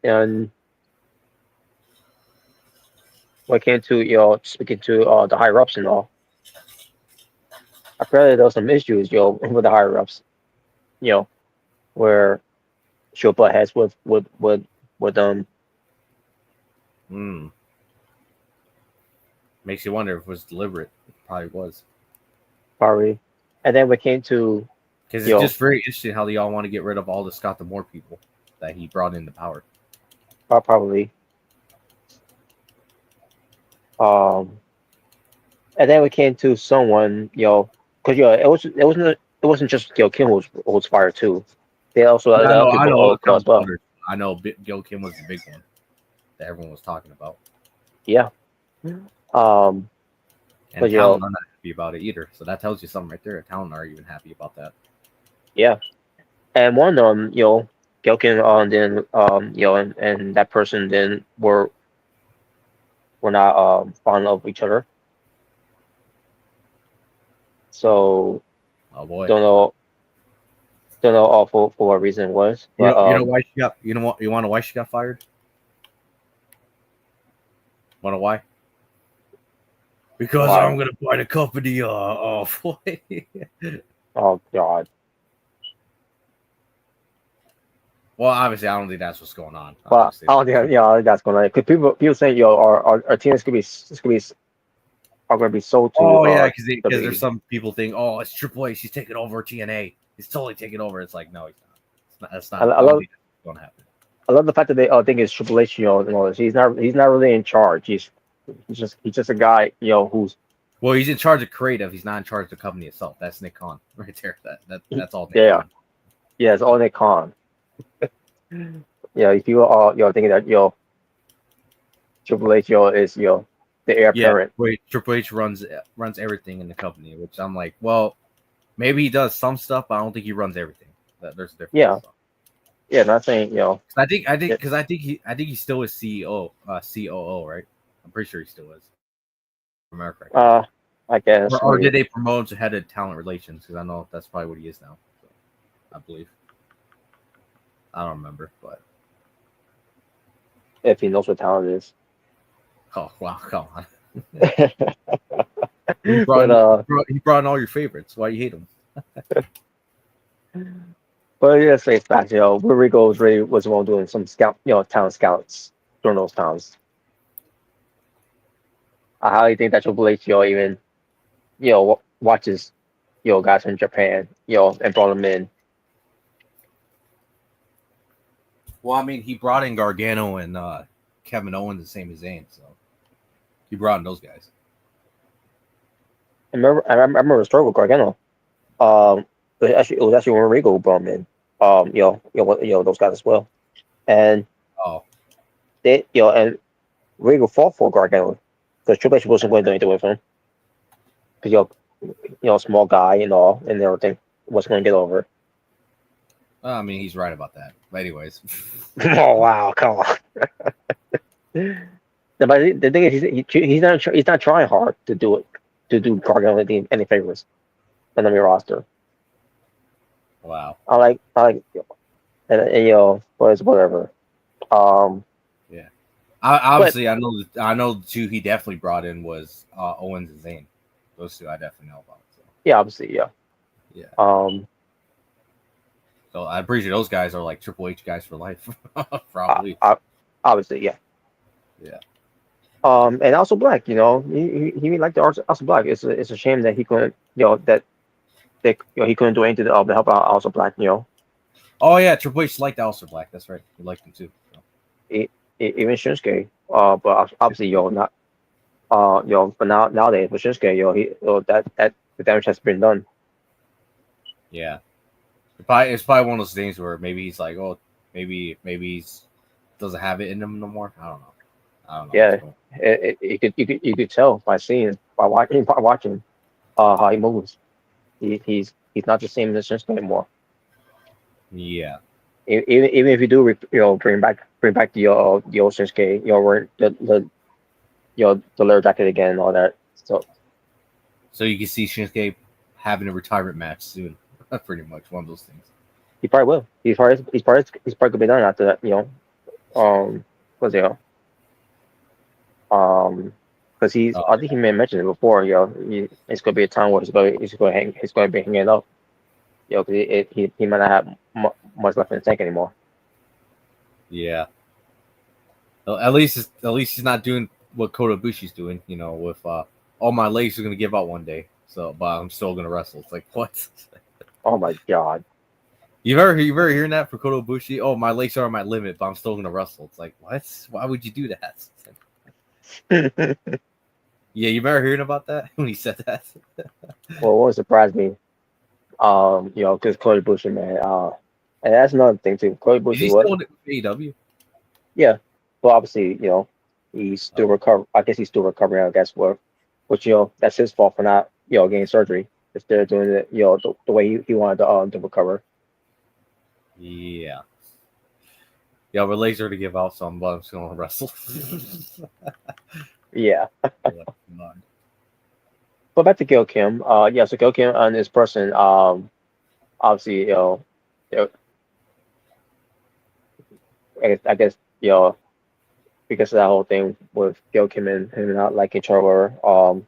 And when it came to, speaking to the higher ups and all, apparently there was some issues, with the higher ups, where she'll butt heads with them. Makes you wonder if it was deliberate. It probably was. Probably. And then we came to, because it's just very interesting how they all want to get rid of all the Scott D'Amore people that he brought into power. Probably. And then we came to someone, because it wasn't just Gail Kim who was fired too. They also had other people as well. I know Gail Kim was the big one that everyone was talking about. Yeah. And talent are not happy about it either. So that tells you something right there. Talent aren't even happy about that. Yeah. And one of them, Gail Kim then and that person then were not fond of each other. So oh boy. Don't know for what reason it was. But, you know why she got you want to know why she got fired? Wanna why? Because I'm gonna buy the company off. Oh god. Well, obviously, I don't think that's what's going on. But I don't think that's going on. Because people say our teams are going to be sold to. Oh yeah, because there's some people think, oh, it's Triple H, he's taking over TNA. He's totally taking over. It's like, no, he's not. That's not. I don't think that's going to happen. I love the fact that they think it's Triple H. He's not really in charge. He's just a guy. Who's Well, he's in charge of creative. He's not in charge of the company itself. That's Nick Khan right there. That's all Nick Yeah, Khan. yeah, it's all Nick Khan. Yeah, if you are thinking that Triple H is the heir Yeah, apparent. wait, Triple H runs everything in the company, which I'm like, well, maybe he does some stuff, but I don't think he runs everything. There's a difference. Yeah, So. yeah, not saying I think yeah, because I think he still is CEO, COO, right? I'm pretty sure he still is. America correctly. I guess Or maybe did they promote him to head of talent relations? Because I know that's probably what he is now. So, I believe. I don't remember, but if he knows what talent is. oh wow, come on. But He brought in all your favorites. Why you hate him? but yeah, say fact, Rico was the one doing some scout, talent scouts during those times. I highly think that Triple H, even watches guys from Japan, and brought them in. Well, I mean, he brought in Gargano and Kevin Owens the same as Zayn, so he brought in those guys. I remember a story with Gargano. It was actually when Rico brought him in. Those guys as well, and Oh, they, and Rico fought for Gargano because Triple H wasn't going to do anything with him because small guy and all and everything wasn't going to get over. I mean, he's right about that. But anyways, Oh wow, come on. But the thing is, he's not trying hard to do it to do Gargano any favors on the main roster. wow. I like and but it's whatever. Yeah. Obviously, But I know the two he definitely brought in was Owens and Zayn. Those two I definitely know about. So. yeah, obviously, yeah. Yeah. So I'm pretty sure those guys are like Triple H guys for life, probably. Obviously, yeah. Yeah. And also Black, he liked the also Black. It's a shame that he couldn't, he couldn't do anything to help out also Black, Oh yeah, Triple H liked Aleister Black. That's right. He liked him too. So. Even Shinsuke. But obviously, not. But nowadays with Shinsuke, that the damage has been done. Yeah. It's probably one of those things where maybe he's like, oh, maybe he's doesn't have it in him no more. I don't know. Yeah, you could tell by watching how he moves. He's not the same as Shinsuke anymore. Yeah. Even if you do bring back the old Shinsuke, wearing the leather jacket again and all that. So you can see Shinsuke having a retirement match soon. Pretty much one of those things. He probably will. He's probably gonna be done after that. What's it? Because I think he may have mentioned it before. It's gonna be a time where he's gonna be hanging up. Because he might not have much left in the tank anymore. Yeah. Well, at least he's not doing what Kota Ibushi's doing. With all my legs are gonna give out one day. So, but I'm still gonna wrestle. It's like what? Oh my god. You ever hearing that for Kota Ibushi? Oh, my legs are on my limit, but I'm still gonna wrestle. It's like what? Why would you do that? Yeah, you ever hearing about that when he said that? Well, it won't surprise me. Because Cody Bushi, man. And that's another thing too. Cody Is Bushi, he what? still in AEW? Yeah, but obviously, he's still recover. I guess he's still recovering. I guess which that's his fault for not getting surgery instead of doing it the way he wanted to recover. Yeah. Yeah, my legs are to give out some, but I'm still gonna wrestle. Yeah. But back to Gail Kim. So Gail Kim and this person, obviously, I guess, because of that whole thing with Gail Kim and him not liking each other. Don't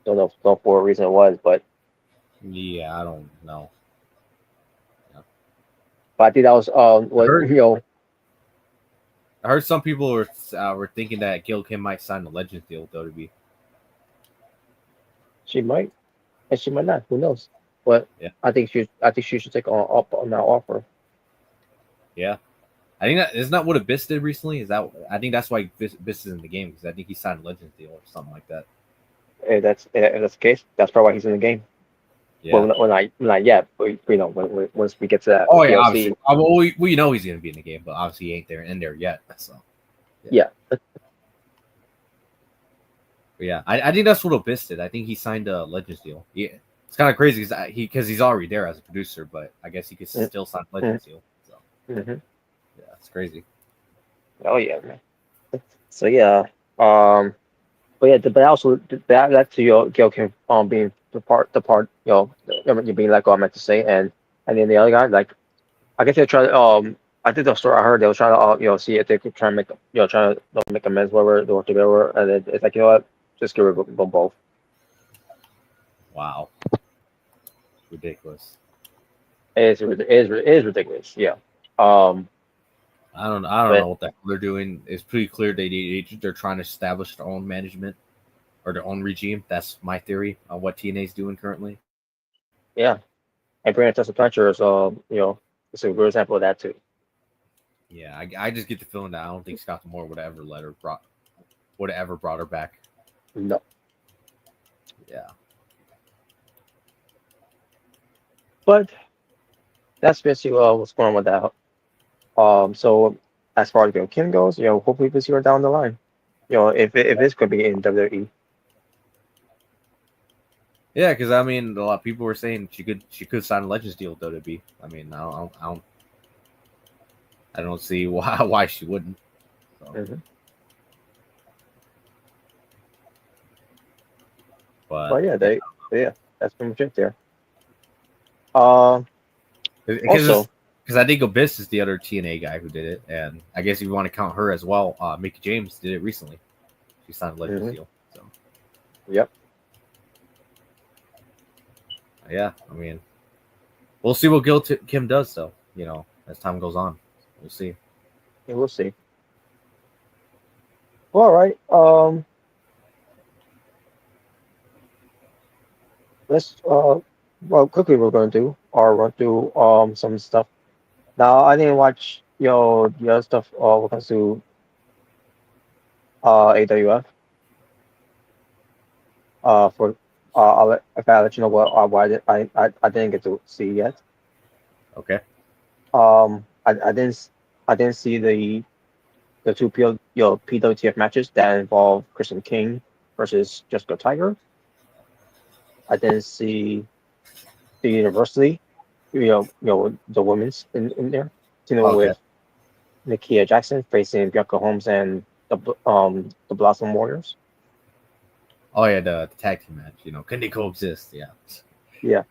know for what reason it was, but yeah, I don't know. Yeah. I think that was I heard some people were thinking that Gail Kim might sign a Legends deal with WWE. she might, and she might not. Who knows? But Yeah. I think she should take on that offer. Yeah. I think that isn't that what Abyss did recently. I think that's why Abyss is in the game because I think he signed a Legends deal or something like that. if that's the case, that's probably why he's in the game. Yeah. Well, not yet, but once we get to that Oh yeah, DLC, obviously. We know he's gonna be in the game, but obviously he ain't in there yet. So yeah. but yeah, I think that's what Abyss did. I think he signed a Legends deal. Yeah, it's kind of crazy because he's already there as a producer, but I guess he could still sign a Legends deal. So Mm-hmm. yeah, it's crazy. Oh yeah, man. So yeah, but yeah, but also that to your Gail Kim being the part you being let go. I meant to say, and then the other guy, like, I guess they try to I think the story I heard they were trying to see if they could try and make trying to make amends whatever they work together, and it's like, you know what, just get rid of them both. Wow, ridiculous. It is ridiculous. Yeah. Um, I don't but know what the hell they're doing. It's pretty clear they're trying to establish their own management or their own regime. That's my theory on what TNA is doing currently. yeah, and bringing Tessa Pletcher is it's a good example of that too. Yeah, I just get the feeling that I don't think Scott Moore would have ever brought her back. No. Yeah. But that's basically what's going on with that. So as far as Kim goes, hopefully we see her down the line. If this could be in WWE. Yeah, because I mean, a lot of people were saying she could sign a Legends deal with WWE. I mean, I don't see why she wouldn't. So. Mm-hmm. But yeah, that's pretty much it there. Also, because I think Abyss is the other TNA guy who did it, and I guess if you want to count her as well, Mickie James did it recently. She signed a Legends deal. So. Yep. Yeah, I mean, we'll see what Gail Kim does, though. As time goes on, we'll see. Yeah, we'll see. Well, all right. Let's quickly we're going to do or run through some stuff. Now I didn't watch the other stuff. We're going to do AWF. For if I let you know why I didn't get to see yet. Okay. I didn't see the two PWTF matches that involve Kristen King versus Jessica Tiger. I didn't see the University, the women's in there, with Nakia Jackson facing Bianca Holmes and the Blossom Warriors. Oh yeah, the tag team match. Can they coexist? Yeah. Yeah.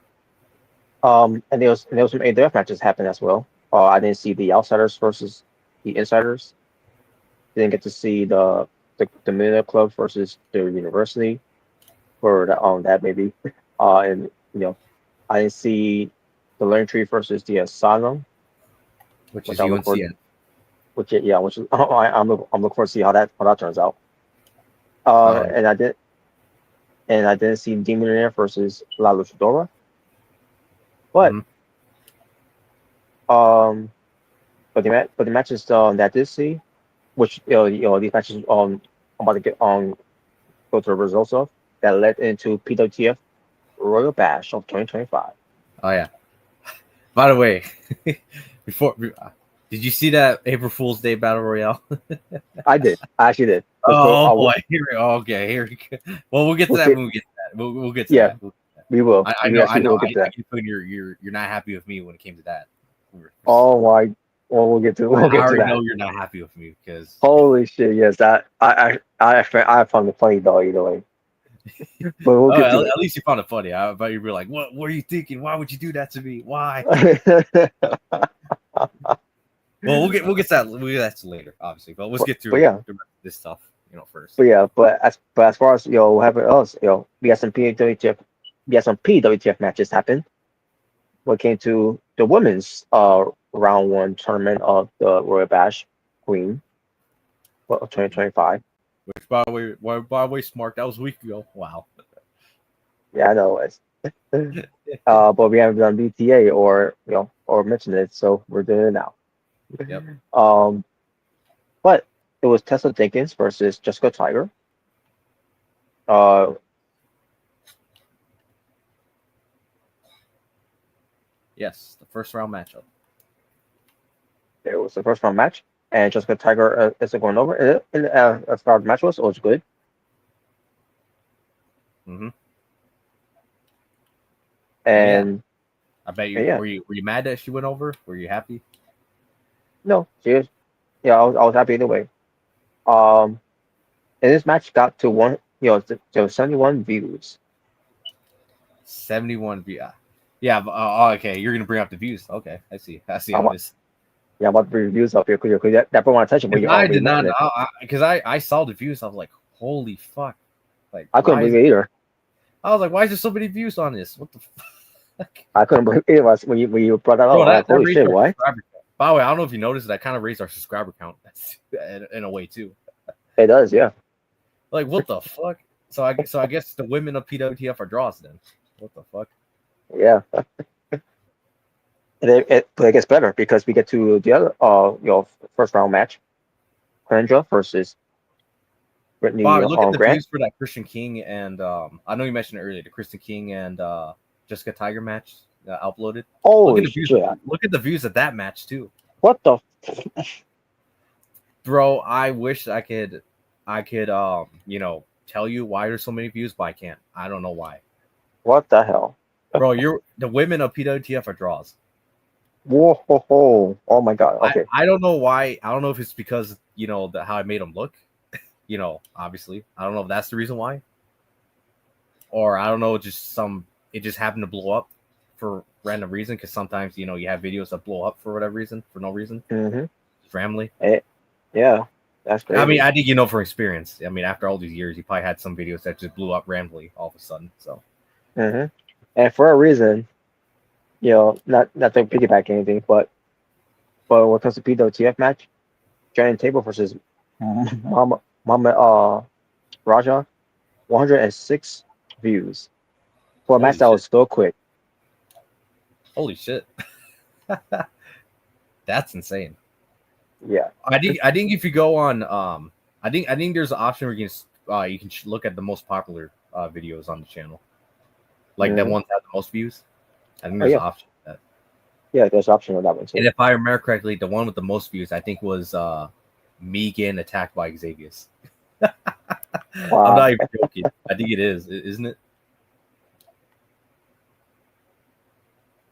And there was some AWF matches happen as well. I didn't see the Outsiders versus the Insiders. Didn't get to see the Millionaire Club versus the University for that maybe. And I didn't see the Learning Tree versus the Asylum, Which which is I look forward. UNCN. Which is I'm looking forward to see how that turns out. And I didn't see Demon Air versus La Luchadora. But but the matches that I did see, which these matches I'm about to get go to the results of, that led into PWTF Royal Bash of 2025. Oh yeah. By the way, did you see that April Fool's Day Battle Royale? I did. I actually did. Oh boy! Here we go. Well, we'll get to that when we get to that. We'll get to that. We will. I know. We'll get to that. You're not happy with me when it came to that. Oh my! Well, we'll get to that. I already know you're not happy with me because holy shit! Yes, that I found it funny though either way. But we'll get to at least you found it funny. I bet you'd be like, "What were you thinking? Why would you do that to me? Why?" Well, we'll get to that. We'll get that later, obviously. But let's get through this stuff, first. But as far as what happened else, we had some PWTF matches happen. When it came to the women's round one tournament of the Royal Bash Queen of 2025. Which, by the way, Smart, that was a week ago. Wow. Yeah, I know it was. But we haven't done BTA or mentioned it, so we're doing it now. Yep. But it was Tessa Jenkins versus Jessica Tiger. Yes, the first round matchup. It was the first round match, and Jessica Tiger is going over. As far as the match was good. Mm-hmm. And I bet you yeah, were you mad that she went over? Were you happy? no, she was. Yeah, I was happy either way. Um, and this match got to one, to 71 views. 71 views. Yeah. Okay. You're gonna bring up the views. Okay, I see. I see I'm, how it is. yeah, I'm about to bring reviews up here because that want to touch it when Because you I when you did not mention it. know. Because I saw the views. I was like, holy fuck! Like, I couldn't why is? believe it either. I was like, why is there so many views on this? What the fuck? I couldn't believe it was when you brought that up. Bro, I'm like, that holy raised shit, our what? subscriber count. By the way, I don't know if you noticed that kind of raised our subscriber count in a way too. It does, yeah. Like, what the fuck? So I guess the women of PWTF are draws then. What the fuck? Yeah. But it gets better because we get to the other first round match. Kendra versus Brittany Wow, look at the Grant. views for that Christian King and I know you mentioned it earlier, the Christian King and Jessica Tiger match uploaded. Look at Holy the views. shit. Look at the views of that match too, What the bro. I wish I could tell you why there's so many views, but I can't. I don't know why, what the hell? bro. The women of PWTF are draws. Whoa, ho, ho. Oh my god. Okay. I don't know why. I don't know if it's because how I made them look. Obviously, I don't know if that's the reason why, or I don't know, it just happened to blow up for random reason. Because sometimes you have videos that blow up for whatever reason, for no reason, Mm-hmm. just randomly. Yeah, that's crazy. I mean, I think from experience. I mean, after all these years, you probably had some videos that just blew up randomly all of a sudden. So, Mm-hmm. And for a reason, not to piggyback anything, but when it comes to PWTF match, Giant Table versus Mama Raja, 106 views for a match that was so quick. Holy shit, that's insane. Yeah. I think if you go on, I think there's an option where you can look at the most popular videos on the channel, like that ones that have the most views. I think there's an option for that. Yeah, there's an option on that one too. And if I remember correctly, the one with the most views, I think, was me getting attacked by Xavier. Wow. I'm not even joking. I think it is, isn't it?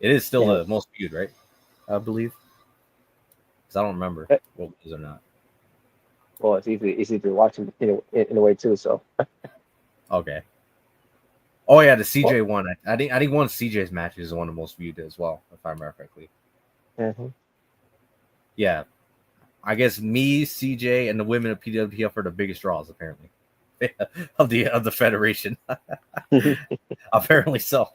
It is still the most viewed, right? I believe. Because I don't remember what it was or not. Well, it's easy to watch in a way too. So. Okay. Oh yeah, the CJ one. I think one of CJ's matches is one of the most viewed as well, if I remember correctly. Mm-hmm. Yeah. I guess me, CJ, and the women of PWTF are the biggest draws apparently of the federation. Apparently so.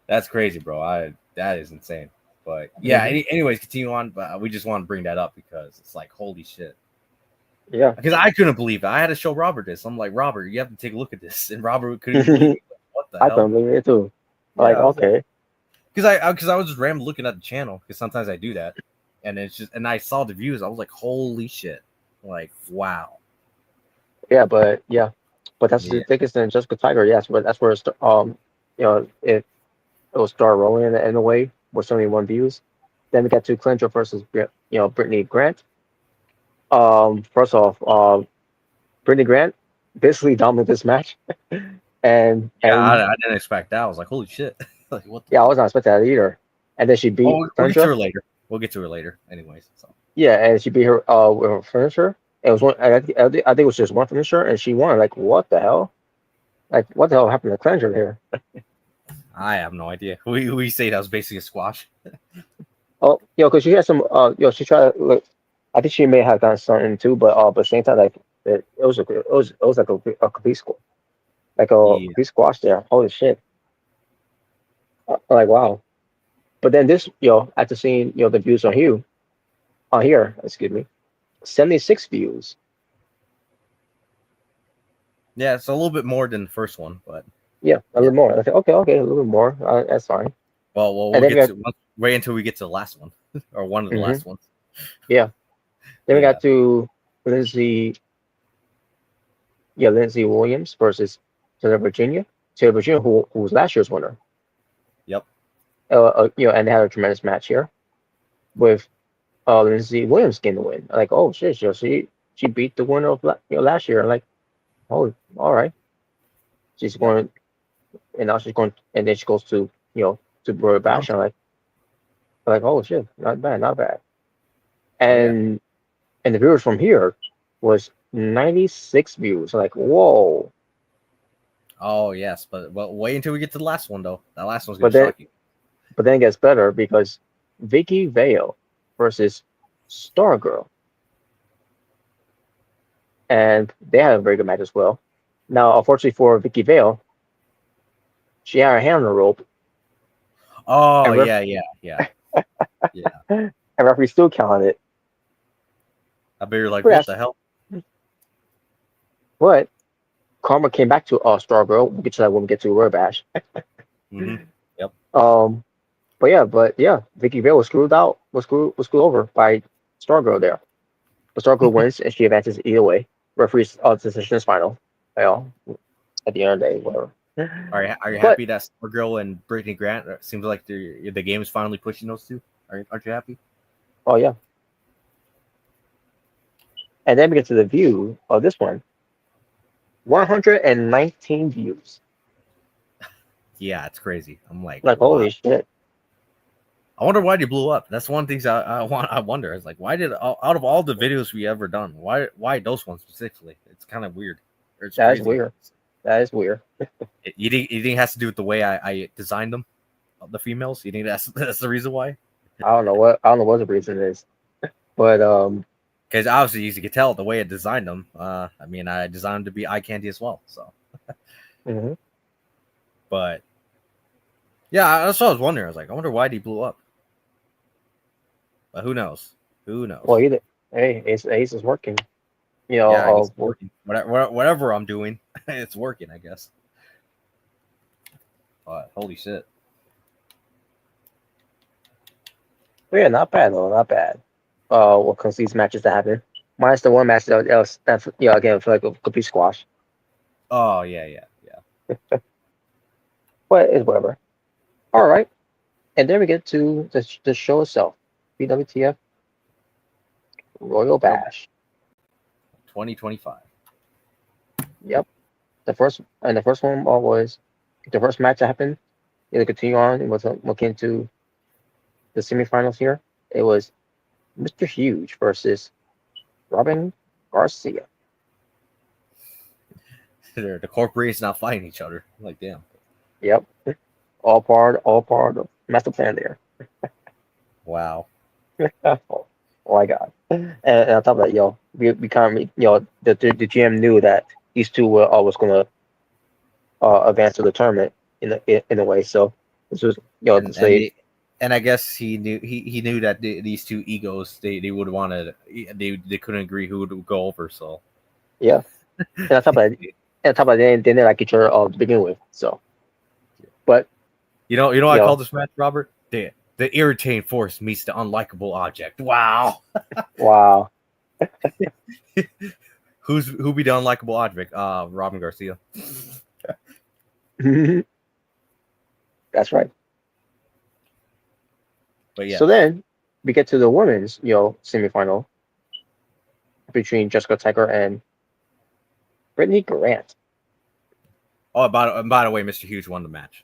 That's crazy, bro. That is insane. But yeah, anyways, continue on. But we just want to bring that up because it's like, holy shit. Yeah. Because I couldn't believe it. I had to show Robert this. I'm like, Robert, you have to take a look at this. And Robert couldn't believe it. What the hell? I couldn't believe it too. Yeah, like, okay. Because I was just random looking at the channel because sometimes I do that, and and I saw the views. I was like, holy shit! Like, wow. Yeah, but that's the biggest thing. Jessica Tiger, yes, but that's where it will start rolling in a way with 71 views. Then we got to Clincher versus Brittany Grant. First off, Brittany Grant basically dominated this match, and I didn't expect that. I was like, holy shit! Like, what? I was not expecting that either. And then she beat. We'll get to her later. We'll get to her later, anyways. So. Yeah, and she beat her with her finisher. It was one. I think it was just one finisher, and she won. Like, what the hell? Like, what the hell happened to Cleanser here? I have no idea. We say that was basically a squash. Oh, because she had some. She tried to look. I think she may have gotten something too, but at the same time, like it was like a complete squash, complete squash there. Holy shit! Like, wow. But then this, after seeing the views on here, excuse me, 76 views. Yeah, it's a little bit more than the first one, but yeah, a little more. I said, okay, a little bit more. That's fine. Well, wait until we get to the last one or one of the last ones. Yeah. Then we got to Lindsay Williams versus Virginia. Taylor Virginia, who was last year's winner. Yep. And they had a tremendous match here with Lindsay Williams getting the win. Like, oh shit, she beat the winner of last year. Like, oh, all right. She's going, and now she's going, and then she goes to to Royal Bash. And like, oh shit, not bad, not bad. And and the viewers from here was 96 views. Like, whoa. Oh yes, but wait until we get to the last one though. That last one's But gonna shock you. But then it gets better because Vicky Vale versus Stargirl. And they had a very good match as well. Now, unfortunately for Vicky Vale, she had her hand on the rope. Oh and yeah. And referee still counted it. I bet you're like, But what the hell? But Karma came back to Stargirl. We'll get to that when we get to Royal Bash. Mm-hmm. Yep. But yeah, Vicky Vale was screwed over by Stargirl there. But Stargirl wins and she advances either way. Referee's decision is final. Well, at the end of the day, whatever. Are you happy that Stargirl and Brittany Grant? It seems like the game is finally pushing those two. Aren't you happy? Oh yeah. And then we get to the view of this one. 119 views. Yeah, it's crazy. I'm like, holy shit. I wonder why they blew up. That's one thing I wonder. It's like, why did out of all the videos we ever done, why those ones specifically? It's kind of weird. That is weird. That is weird. You think it has to do with the way I designed them, the females? You think that's the reason why? I don't know what the reason is, but because obviously you could tell the way I designed them. I mean, I designed them to be eye candy as well. So, But yeah, that's what I was wondering. I was like, I wonder why he blew up. But who knows? Who knows? Well, Ace is working. It's working. Whatever I'm doing, it's working, I guess. But holy shit. But yeah, not bad though, not bad. What comes these matches that happen? Minus the one match that again, I feel like a complete squash. Oh yeah. But it's whatever. All right, and then we get to the show itself. BWTF Royal Bash 2025. Yep. The first one was the first match that happened. It'll continue on and was looking to the semifinals here. It was Mr. Huge versus Robin Garcia. The corporations not fighting each other. Like damn. Yep. All part of master plan there. Wow. Oh my god. And on top of that, we kind of the GM knew that these two were always gonna advance to the tournament in a way. So this was and I guess he knew that these two egos they would want to they couldn't agree who would go over. So yeah. And on top of that, they didn't like each other to begin with. So, but you know what I call this match, Robert? The irritating force meets the unlikable object. Wow. Wow. Who be the unlikable object? Robin Garcia. That's right. But yeah. So then we get to the women's, semifinal between Jessica Tiger and Brittany Grant. Oh, by the way, Mr. Huge won the match.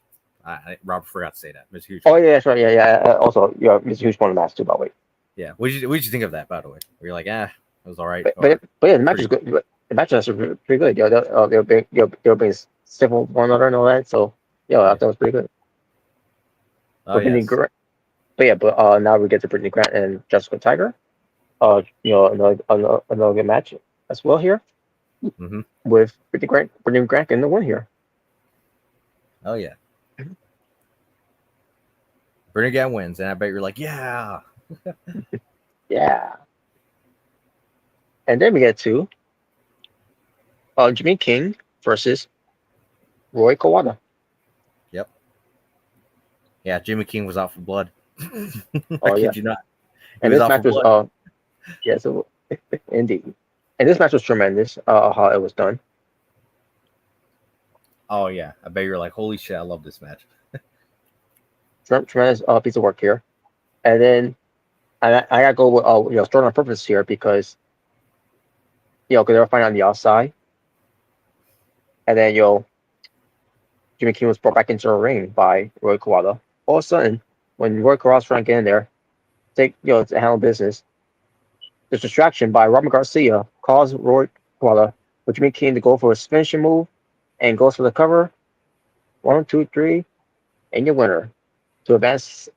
Robert forgot to say that. Mr. Huge. Oh yeah, that's right. Yeah. Also, Mr. Huge won the match too, by the way. Yeah. What did you think of that, by the way? Were you like, it was all right? But yeah, the match is good. The match is pretty good. They were being civil with one another and all that. So I thought it was pretty good. But now we get to Brittany Grant and Jessica Tiger. Another good match as well here. Mm-hmm. With Brittany Grant in the win here. Oh yeah. Brittany Grant wins, and I bet you're like, yeah. Yeah. And then we get to Jimmy King versus Roy Kawada. Yep. Yeah, Jimmy King was out for blood. Oh yeah. Kid you not. And this match was so indeed. And this match was tremendous, how it was done. Oh yeah, I bet you're like, holy shit, I love this match. Tremendous piece of work here. And then I gotta go with starting on purpose here because because they were fighting on the outside, and then Jimmy King was brought back into the ring by Roy Kawada. All of a sudden, when Roy Kawada's trying to get in there, to handle business, this distraction by Robert Garcia caused Roy Kawada with Jimmy King to go for his finishing move and goes for the cover. 1, 2, 3, and your winner to advance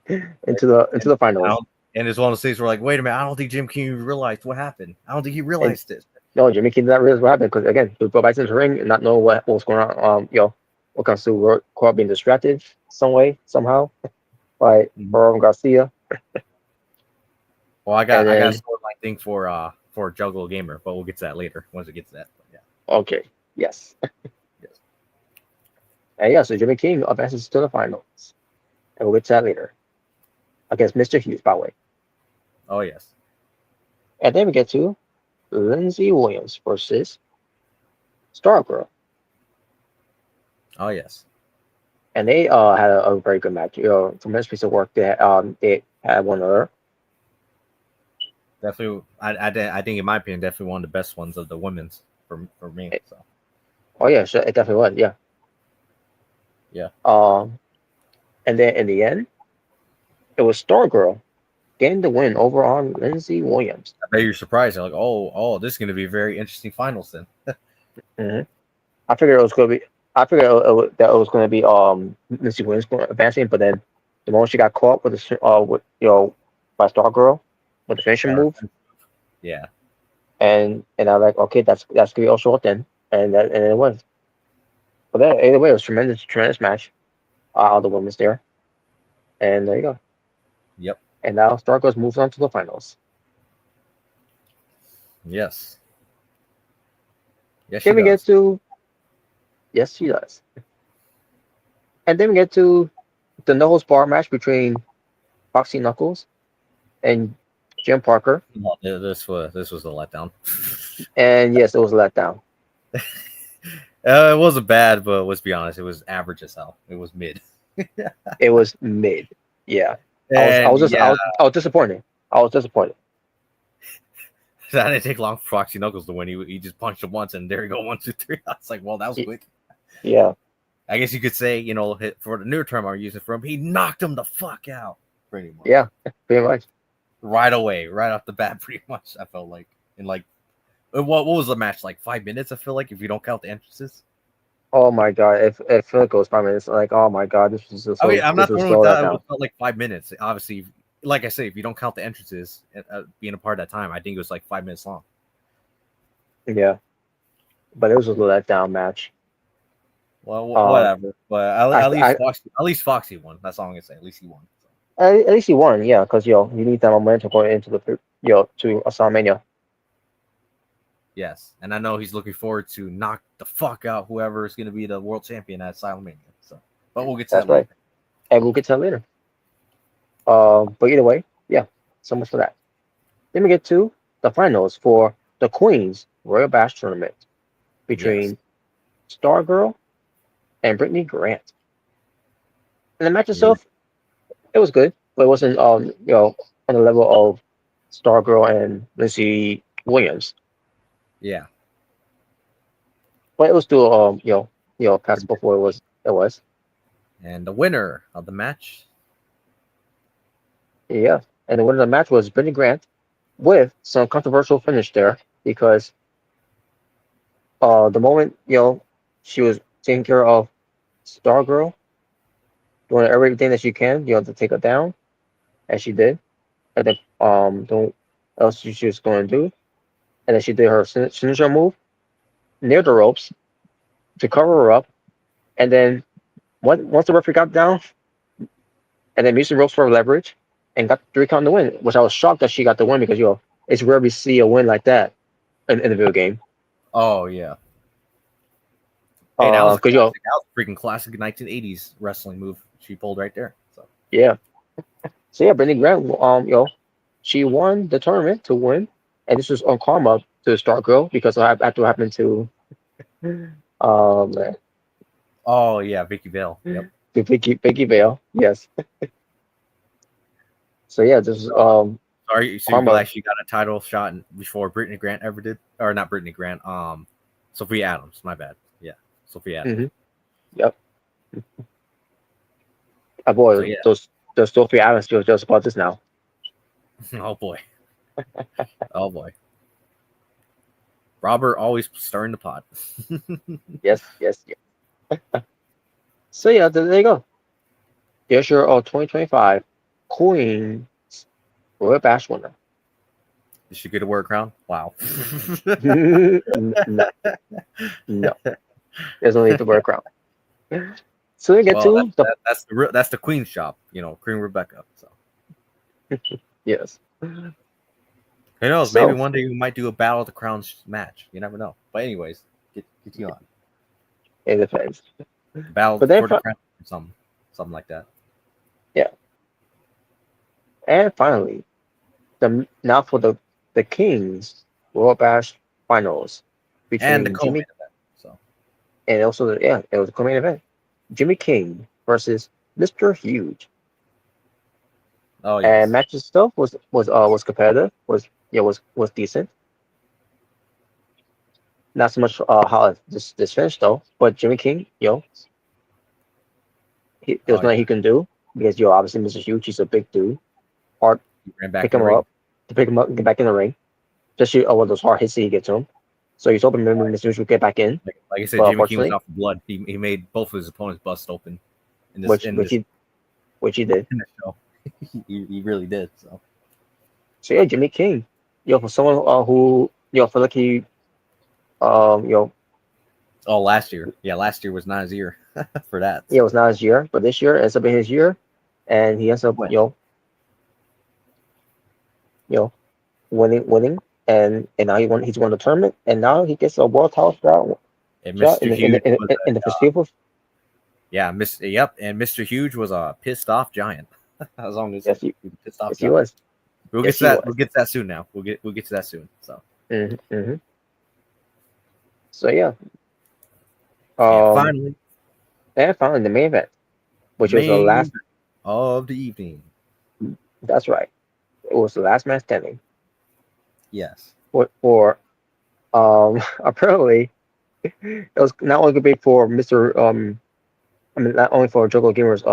into the finals. And it's one of those things where like, wait a minute, I don't think Jim King realized what happened. I don't think he realized this. No, Jimmy King did not realize what happened because again, he would go back into the ring and not know what was going on. What comes to Roy Kawada being distracted some way somehow by Robert Garcia. Well, I got my thing for Juggle Gamer, but we'll get to that later once it gets to that. But yeah. Okay. Yes. Yes. And so Jimmy King advances to the finals. And we'll get to that later. Against Mr. Hughes, by the way. Oh yes. And then we get to Lindsay Williams versus Stargirl. Oh yes. And they had a very good match. Tremendous piece of work. They had one another. Definitely, I think in my opinion, definitely one of the best ones of the women's for me. So. Oh yeah, sure, it definitely was. Yeah. Yeah. And then in the end, it was Stargirl getting the win over on Lindsay Williams. I bet you're surprised. You're like, oh, this is going to be a very interesting finals then. Mm-hmm. I figured it was going to be. I figured that it was going to be Lindsay Williams advancing, but then the moment she got caught with by Stargirl with the finishing move. Yeah. And I'm like, okay, that's gonna be all short then, and it was. But then either way, it was tremendous match. The women's there, and there you go. Yep. And now Stargirl moves on to the finals. Yes. Yes, Then we get to. Yes, she does. And then we get to the no bar match between Foxy Knuckles and Jim Parker. This was a letdown. And yes, it was a letdown. It wasn't bad, but let's be honest, it was average as hell. It was mid. It was mid. Yeah. I was disappointed. I was disappointed. That didn't take long for Foxy Knuckles to win. He just punched him once, and there you go, 1, 2, 3. I was like, well, that was quick. Yeah. I guess you could say, for the newer term I'm using for him, he knocked him the fuck out. Pretty much. Yeah, pretty much. Right away, right off the bat, pretty much. I felt like in like what was the match, like 5 minutes? I feel like if you don't count the entrances. Oh my god! If it goes 5 minutes, like oh my god, this was just. I'm not the one with that. It felt like 5 minutes. Obviously, like I say, if you don't count the entrances being a part of that time, I think it was like 5 minutes long. Yeah, but it was a letdown match. Well, whatever. But at least Foxy won. That's all I'm gonna say. At least he won. So. At least he won, yeah, because you need that momentum going into the to WrestleMania. Yes, and I know he's looking forward to knock the fuck out whoever is going to be the world champion at Asylum. So, but we'll get to that later. And we'll get to that later. But either way, yeah, so much for that. Then we get to the finals for the Queen's Royal Bash Tournament between Stargirl and Brittany Grant. And the match itself, it was good, but it wasn't on the level of Stargirl and Lindsay Williams. Yeah. But it was still passable for it was. And the winner of the match. Yeah. And the winner of the match was Brittany Grant with some controversial finish there because the moment, she was taking care of Stargirl, doing everything that she can, to take her down, as she did. And then doing what else she was going to do. And then she did her signature move near the ropes to cover her up. And then once the referee got down, and then used the ropes for leverage and got 3 count to win, which I was shocked that she got the win because it's rare we see a win like that in the video game. Oh yeah. Hey, that was a freaking classic 1980s wrestling move she pulled right there. So yeah. So yeah, Brittany Grant, she won the tournament to win, and this was on karma to Stargirl because after what happened to Oh yeah, Vicky Vale. Yep. Vicky Vale. Yes. So yeah, this is Sorry, so you're Karma. glad she got a title shot before Brittany Grant ever did, or not Brittany Grant, Sophia Adams. My bad. Yeah, Sophia Adams. Mm-hmm. Yep. Boy, So yeah. those Sophie Adams just about this now. Oh boy. Oh boy. Robert always stirring the pot. Yes. So yeah, there you go. Here's your 2025 Queen's Royal Bash winner. Did she get a word crown? Wow. No, no. There's no need to wear a crown. So we get to that's the Queen's shop, Queen Rebecca. So yes. who knows? So, maybe one day we might do a Battle of the Crowns match. You never know. But anyways, get you on. it depends. Battle But then for the Crown, something like that. Yeah. And finally, now for the Kings Royal Bash finals And the between co-main Jimmy event. So and also it was a co-main event. Jimmy King versus Mr. Huge. oh yes. And match itself was competitive, was decent. Not so much how this finished though, but Jimmy King, there's nothing he can do because obviously Mr. Huge, he's a big dude. Hard He ran back pick in him the ring. up to pick him up and get back in the ring. Especially one of those hard hits that he gets to him. So he's hoping maybe Mr. Huge will get back in. Like I said, But Jimmy King was unfortunately, out for blood. He made both of his opponents bust open in this which he did. in this show. he really did. So yeah, Jimmy King, for someone who feel like he Oh, last year. Yeah, last year was not his year for that. it was not his year, but this year ends up being his year, and he ends up winning, and now he's won the tournament, and now he gets a world title shot And shot Mr. Huge was in the foreseeable. and Mr. Huge was a pissed off giant. As long as Yes, he was a pissed off yes, he giant. was. We'll Yes, get to he that. was. We'll get to that soon. Now we'll get to that soon. So Mm-hmm. So yeah. finally, And finally the main event, which was the main last. event of the evening. That's right. It was the last man standing. Yes. For apparently it was not only gonna be for Mr. Not only for Jogo Gamers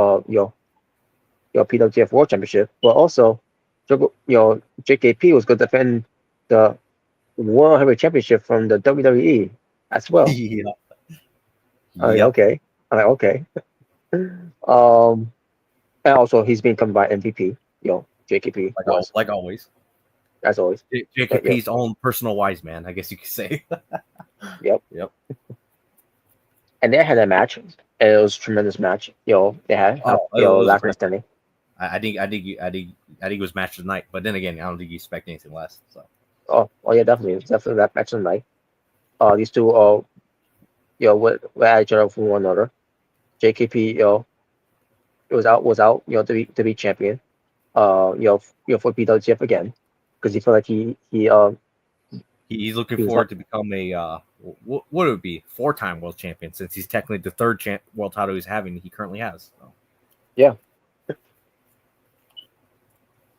PWTF World Championship, but also JKP was gonna defend the World Heavyweight Championship from the WWE as well. Yeah. I'm like, okay. And also he's being covered by MVP, JKP like always. as always. JKP's own personal wise man, I guess you could say. Yep. And they had a match, and it was a tremendous match. They had last man standing. I think it was match of the night, but then again, I don't think you expect anything less. So. Oh yeah, definitely. It's definitely that match of the night. These two were at each other from one another. JKP, was out, to be champion. For PWTF again, because he felt like he's looking forward to become a what would it be 4-time world champion, since he's technically the third world title he currently has. So. Yeah.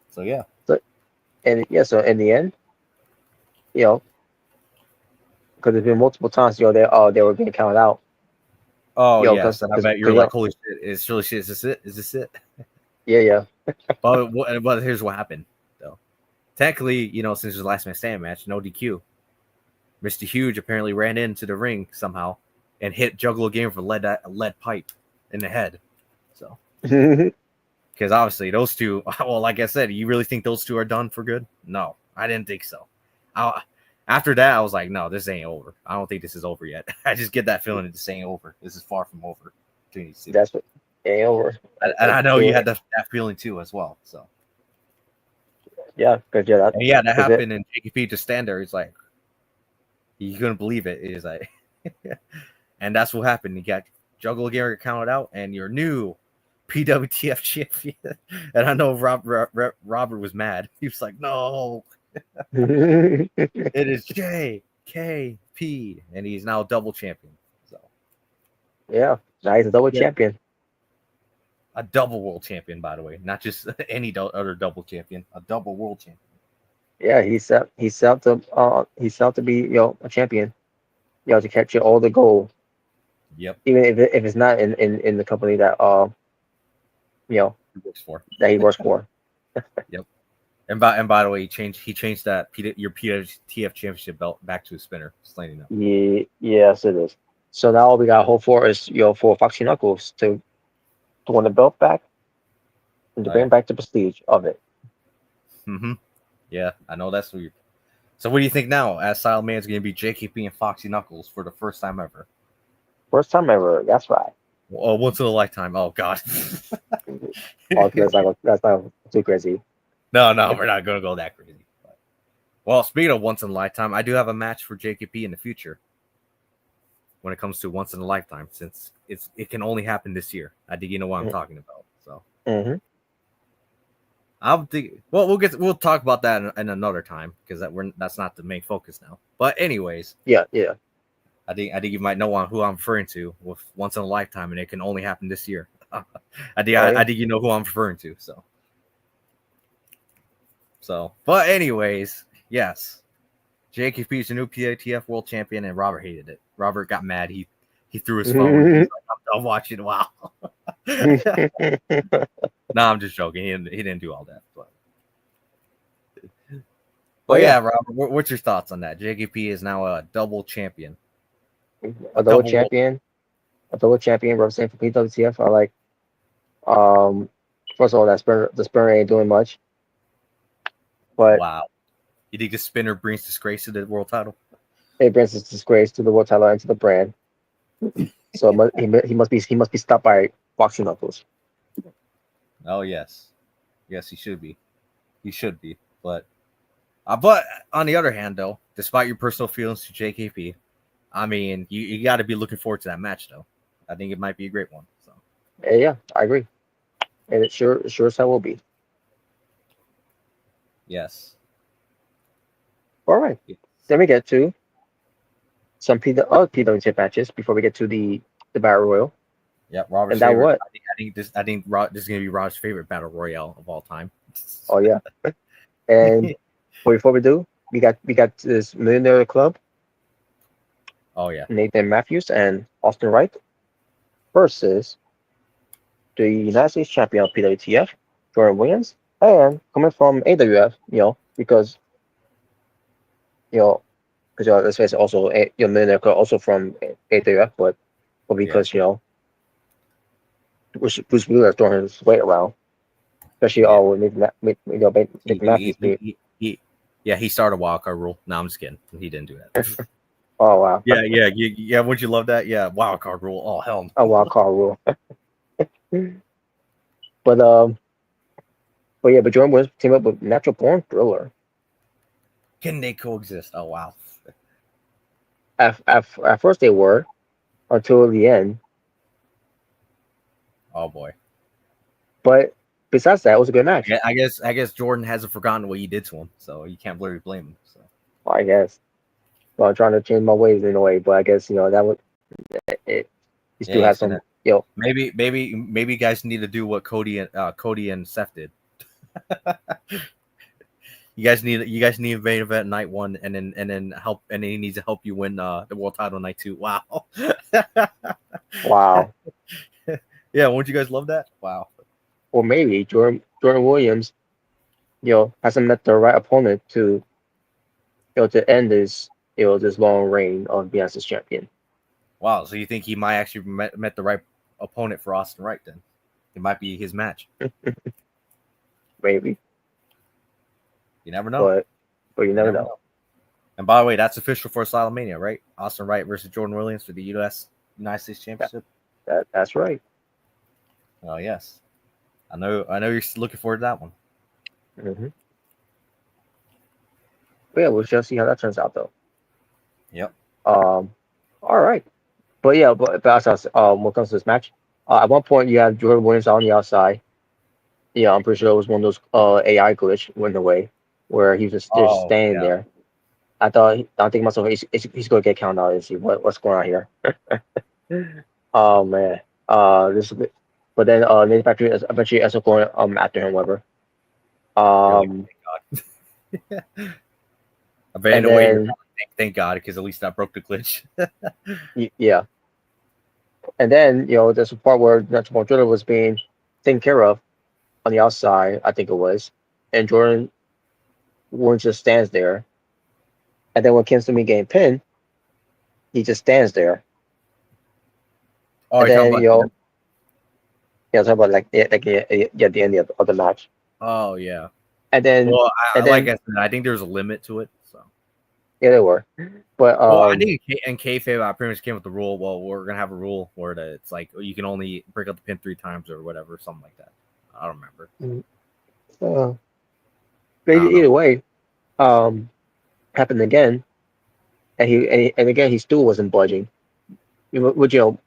So yeah. So in the end, because there's been multiple times, they were being counted out. Oh yes, and I bet you're like, holy shit! Is this it? Is this it? Yeah. but here's what happened though. Technically, since it was the last man standing match, no DQ. Mr. Huge apparently ran into the ring somehow and hit Juggalo Game for a lead pipe in the head. So, because obviously those two, well, like I said, you really think those two are done for good? No, I didn't think so. After that, I was like, no, this ain't over. I don't think this is over yet. I just get that feeling this ain't over. This is far from over. That's what ain't over. And I know you had that feeling too as well. So yeah, because that happened, and JKP just stand there. He's like, you couldn't believe it. He's like, and that's what happened. You got Juggalo Gary counted out, and your new PWTF champion. And I know Robert was mad. He was like, no. It is JKP, and he's now double champion. So yeah, Now he's a double champion. A double world champion, by the way, not just any other double champion. A double world champion. Yeah, he's set to be a champion. To capture all the gold. Yep. Even if it's not in the company that he works for. That he works for. Yep. And by the way, he changed that your PWTF championship belt back to a spinner. Just letting you know. Yeah, yes, it is. So now all we got to hope for is for Foxy Knuckles to win the belt back and to bring back the prestige of it. Mm-hmm. Yeah, I know that's weird. So what do you think now? Asylum Man's going to be JKP and Foxy Knuckles for the first time ever. First time ever. That's right. Oh, once in a lifetime. Oh God. That's not too crazy. No, we're not going to go that crazy. Well, speaking of once in a lifetime, I do have a match for JKP in the future. When it comes to once in a lifetime, since it can only happen this year. I think you know what I'm talking about. So. Mm-hmm. We'll talk about that in another time because that's not the main focus now. But anyways, yeah. I think you might know who I'm referring to with once in a lifetime, and it can only happen this year. I think you know who I'm referring to. But anyways, yes, JKP is the new PATF World Champion, and Robert hated it. Robert got mad. He threw his phone. He's like, I'm watching. Wow. No, I'm just joking. He didn't do all that. But yeah, Robert, what's your thoughts on that? JKP is now a double champion. A double champion representing for PWTF. I like. First of all, the spinner ain't doing much. But wow, you think the spinner brings disgrace to the world title? It brings disgrace to the world title and to the brand. So he must be stopped by Foxy Knuckles. Oh yes, he should be. But on the other hand, though, despite your personal feelings to JKP, I mean, you got to be looking forward to that match, though. I think it might be a great one. So. Yeah, I agree, and it sure as hell will be. Yes. All right. Yes. Then we get to some PWTF matches before we get to the Battle Royal. Yeah, Robert's and favorite. I think this is gonna be Robert's favorite Battle Royale of all time. Oh yeah. And before we do, we got this Millionaire Club. Oh yeah. Nathan Matthews and Austin Wright versus the United States champion of PWTF, Jordan Williams, and coming from AWF, because let's face it, also Millionaire Club also from AWF, but because Bruce Wheeler is throwing his weight around, especially Nick Matthews. He started a wildcard rule. No, I'm just kidding. He didn't do that. Oh wow. Yeah. Wouldn't you love that? Yeah, wildcard rule. Oh hell. A wildcard rule. But Jordan Williams team up with Natural Born Thriller. Can they coexist? Oh wow. At first they were, until the end. Oh boy. But besides that, it was a good match. Yeah, I guess Jordan hasn't forgotten what you did to him, so you can't really blame him. So I guess. Well, I'm trying to change my ways in a way, but I guess that would he still has some. Maybe you guys need to do what Cody and Seth did. You guys need a main event night 1, and then he needs to help you win the world title night 2. Wow. Wow. Yeah, won't you guys love that? Wow. Or maybe Jordan Williams, hasn't met the right opponent to end this this long reign of being as champion. Wow. So you think he might actually met the right opponent for Austin Wright? Then it might be his match. Maybe. You never know. But you never know. And by the way, that's official for Asylum Mania, right? Austin Wright versus Jordan Williams for the United States Championship. That's right. Oh yes, I know you're looking forward to that one. Mm-hmm. But yeah, we'll just see how that turns out, though. Yep. All right. But when it comes to this match, at one point you had Jordan Williams on the outside. Yeah, I'm pretty sure it was one of those AI glitch went away where he was just standing there. I'm thinking to myself, he's going to get counted out and see what's going on here. Oh man. This, but then Nathan Factory is eventually ends up going after him, whatever. You're like, thank God. But in And a way, you're then like, thank God, because at least that broke the glitch. yeah, and then there's a part where Nacho Jordan was being taken care of on the outside, I think it was, and Jordan just stands there, and then when it comes to me getting pinned, he just stands there, Oh, and you're talking then about. talking about the end of the match, Oh yeah. and then Well, and like then I said, I think there's a limit to it. So. yeah, they were, but Well, I think in kayfabe, I pretty much came with the rule. Well, we're gonna have a rule where it's like you can only break up the pin 3 times or whatever, something like that. I don't remember. But I don't know. either way, happened again, and again he still wasn't budging. Which if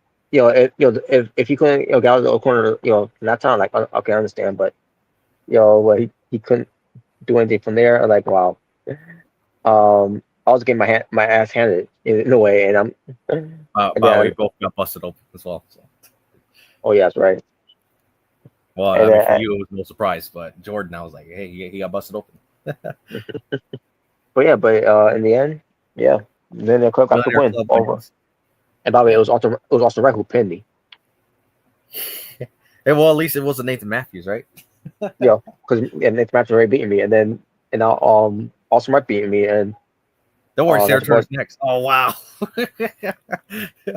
you couldn't get out of the corner, from that time, like okay, I understand, but well, he couldn't do anything from there. Like wow, I was getting my ass handed in a way, and and By the way, then both got busted open as well. So. oh yeah, that's right. Well, And I mean, for then, you, it was no surprise, but Jordan, I was like, hey, he got busted open. but yeah, but in the end, yeah, then the club got the Millionaire win Club over. wins. And by the way, Yeah. it was Austin Wright who pinned me. Hey, well, at least it wasn't Nathan Matthews, right? Because Nathan Matthews already beating me, and now Austin Wright beating me, and Don't worry, Sarah that's what. Turner's next. Oh wow.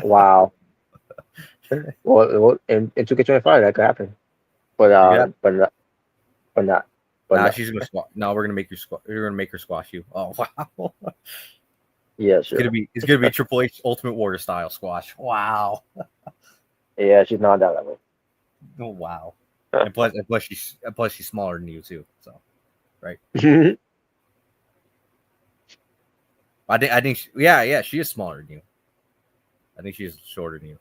Wow. Well, in 2K25 that could happen, but Yeah. but not, but not, but Nah, not. she's gonna squash. No, we're gonna make you squash. You're gonna make her squash you. Oh wow. Yeah, It's sure. gonna be Triple H Ultimate Warrior style squash. Wow. Yeah, she's not that way. Oh wow. And plus she's smaller than you too. So, right. I think she is smaller than you. I think she's shorter than you.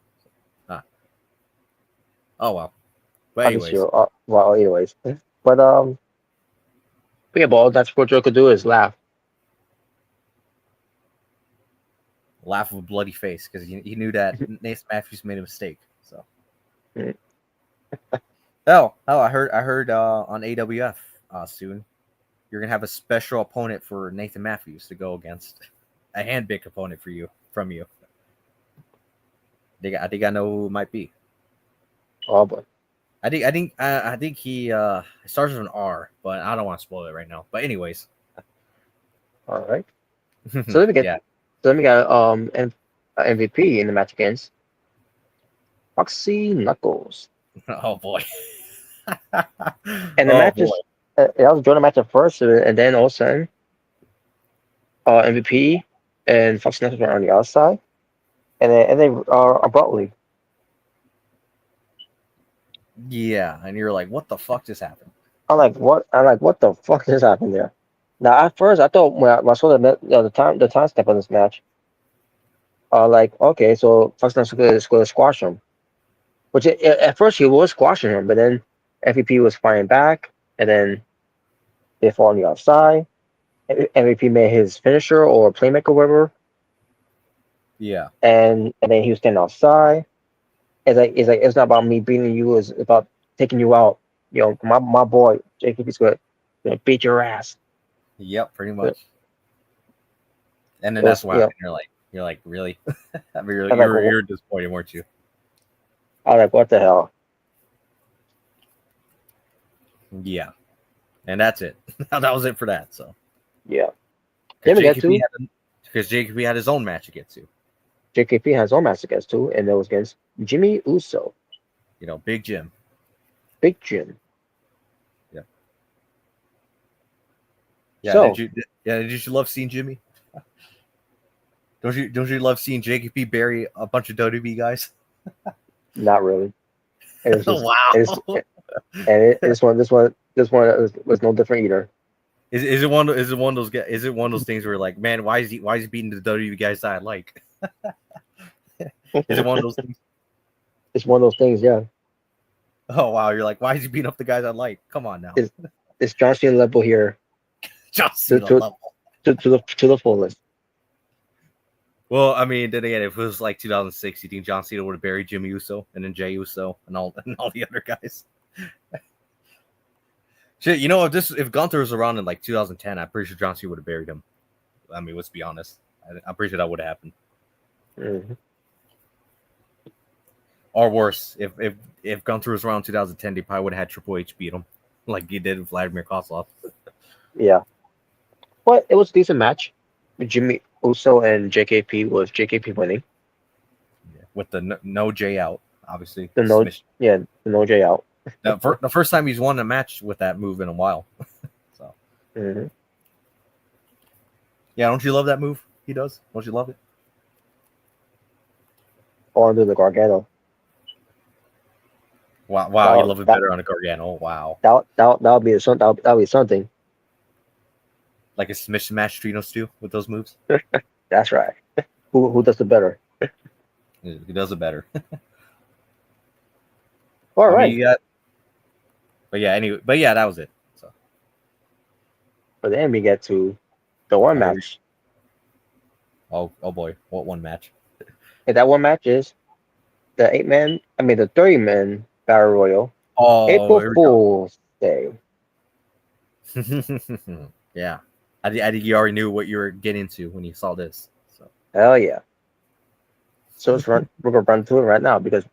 Oh wow. But I'm anyways, sure. Well, anyways, but yeah, but all that's what Joe could do is laugh. laugh with a bloody face because he knew that Nathan Matthews made a mistake. So. Mm. I heard on AWF soon you're gonna have a special opponent for Nathan Matthews to go against, a hand-picked opponent from you. I think I know who it might be. Oh boy. I think he starts with an R, but I don't want to spoil it right now. But anyways, All right. So let me get yeah. MVP in the match against Foxy Knuckles. Oh boy. And the match is that was a Jordan match at first, and then all of a sudden, MVP and Foxy Knuckles were on the outside, and they abruptly. Yeah, and you're like, what the fuck just happened? I'm like, what the fuck just happened there? Now, at first, I thought when I saw the time step on this match, like, okay, so Fox Knuckles is going to squash him. Which at first he was squashing him, but then MVP was fighting back, and then they fall on the outside. MVP made his finisher or playmaker, whatever. Yeah. And then he was standing outside. It's not about me beating you, it's about taking you out. My boy JKP's gonna beat your ass. Yep, pretty much. And then It that's was, why you're like, really? I mean, you're disappointed, weren't you? I was like, what the hell? Yeah. And that's it. That was it for that. So Yeah. because JKP had his own match to get to. JKP has his own match against too, and it was against Jimmy Uso. Big Jim. Big Jim. Yeah. Yeah. So, did you love seeing Jimmy? Don't you love seeing JKP bury a bunch of WWE guys? not really. It was just, wow. This one was no different either. Is it one of those guys? Is it one of those things where like, man, why is he beating the WWE guys that I like? Is it one of those things? It's one of those things, yeah. Oh wow, you're like, why is he beating up the guys I like? Come on now. It's John Cena level here. John Cena level to the fullest. Well, I mean, then again, if it was like 2006, you think John Cena would have buried Jimmy Uso and then Jey Uso and all the other guys? Shit, you know, if Gunther was around in like 2010, I'm pretty sure John Cena would have buried him. I mean, let's be honest. I'm pretty sure that would have happened. Mm-hmm. Or worse, if Gunther was around 2010, they probably would have had Triple H beat him, like he did with Vladimir Kozlov. Yeah, but it was a decent match. Jimmy Uso and JKP was JKP winning. Yeah. With the no Jay out, obviously. The no J out. The first time he's won a match with that move in a while. So. Mm-hmm. Yeah, don't you love that move he does? Don't you love it? Or under the Gargano. Wow, you love it better on a Gargano. Wow. That would be something. Like a submission match Trinos do with those moves? That's right. Who does it better? He does it better. All right. But yeah, that was it. So. But then we get to the one match. Oh boy, what one match? And that one match is the 30-man Battle Royal. Oh, April Fool's Day. Yeah. I think you already knew what you were getting into when you saw this. So. Hell yeah. So we're gonna run through it right now because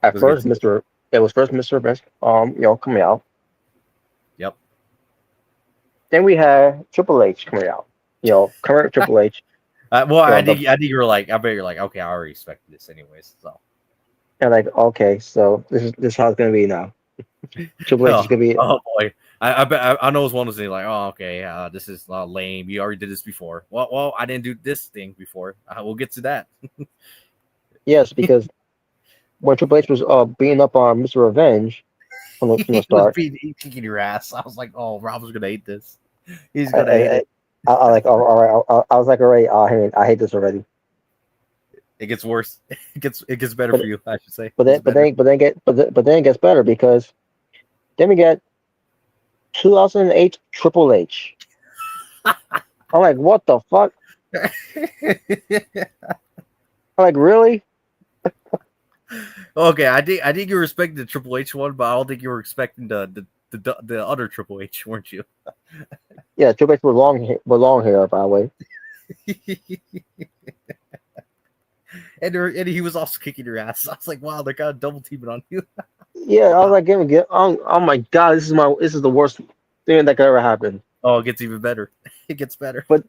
it was first Mr. Best coming out. Yep. Then we had Triple H coming out. Current Triple H. I think you were like, I bet you're like, okay, I already expected this anyways. So. And like, okay, so this is how it's gonna be now. Triple H is gonna be. Oh boy, I know it's one of those things like, oh okay, this is lame. You already did this before. Well, I didn't do this thing before. We'll get to that. Yes, because when Triple H was beating up on Mr. Revenge from the start, he's kicking your ass. I was like, oh, Rob's gonna hate this. He's gonna hate it. I like, all right. I was like, already, I hate this already. It gets worse. It gets better for you, I should say. But then it gets better because then we get 2008 Triple H. I'm like, what the fuck? I'm like, really? Okay, I think you were expecting the Triple H one, but I don't think you were expecting the other Triple H, weren't you? Yeah, Triple H with long hair, by the way. and he was also kicking your ass. I was like, wow, they're kind of double teaming on you. Yeah, I was like, oh my god, this is the worst thing that could ever happen. Oh, it gets even better. It gets better. But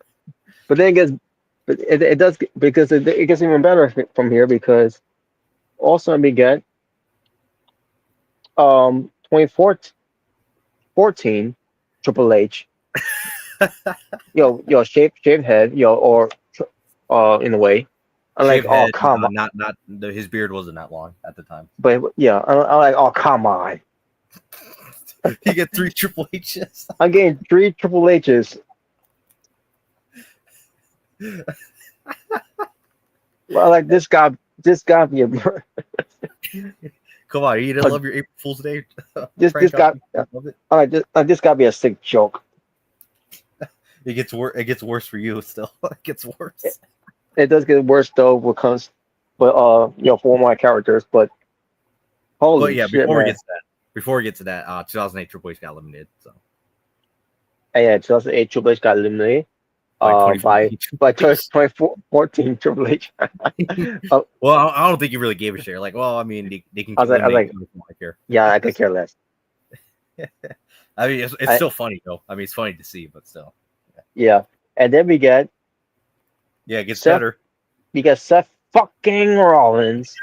then it does, because it gets even better from here, because also we get 2014 Triple H. Shaved head, or in a way. I'm like, oh come on. Not his beard wasn't that long at the time. But yeah, I'm like, oh come on. You get 3 Triple H's. I'm getting 3 Triple H's. Well, like this guy be a. Come on, you didn't love your April Fool's Day. This gotta be a sick joke. It gets worse. It gets worse for you still. It gets worse. It does get worse though, for my characters. But holy shit, before we get to that, 2008 Triple H got eliminated. So. Yeah, 2008 Triple H got eliminated. By 2014 Triple H. Well, I don't think you really gave a share. Like, well, I mean, they can. I was like, yeah, I could care less. I mean, it's still funny though. I mean, it's funny to see, but still. Yeah, and then we get. Yeah, it gets better. We get Seth fucking Rollins.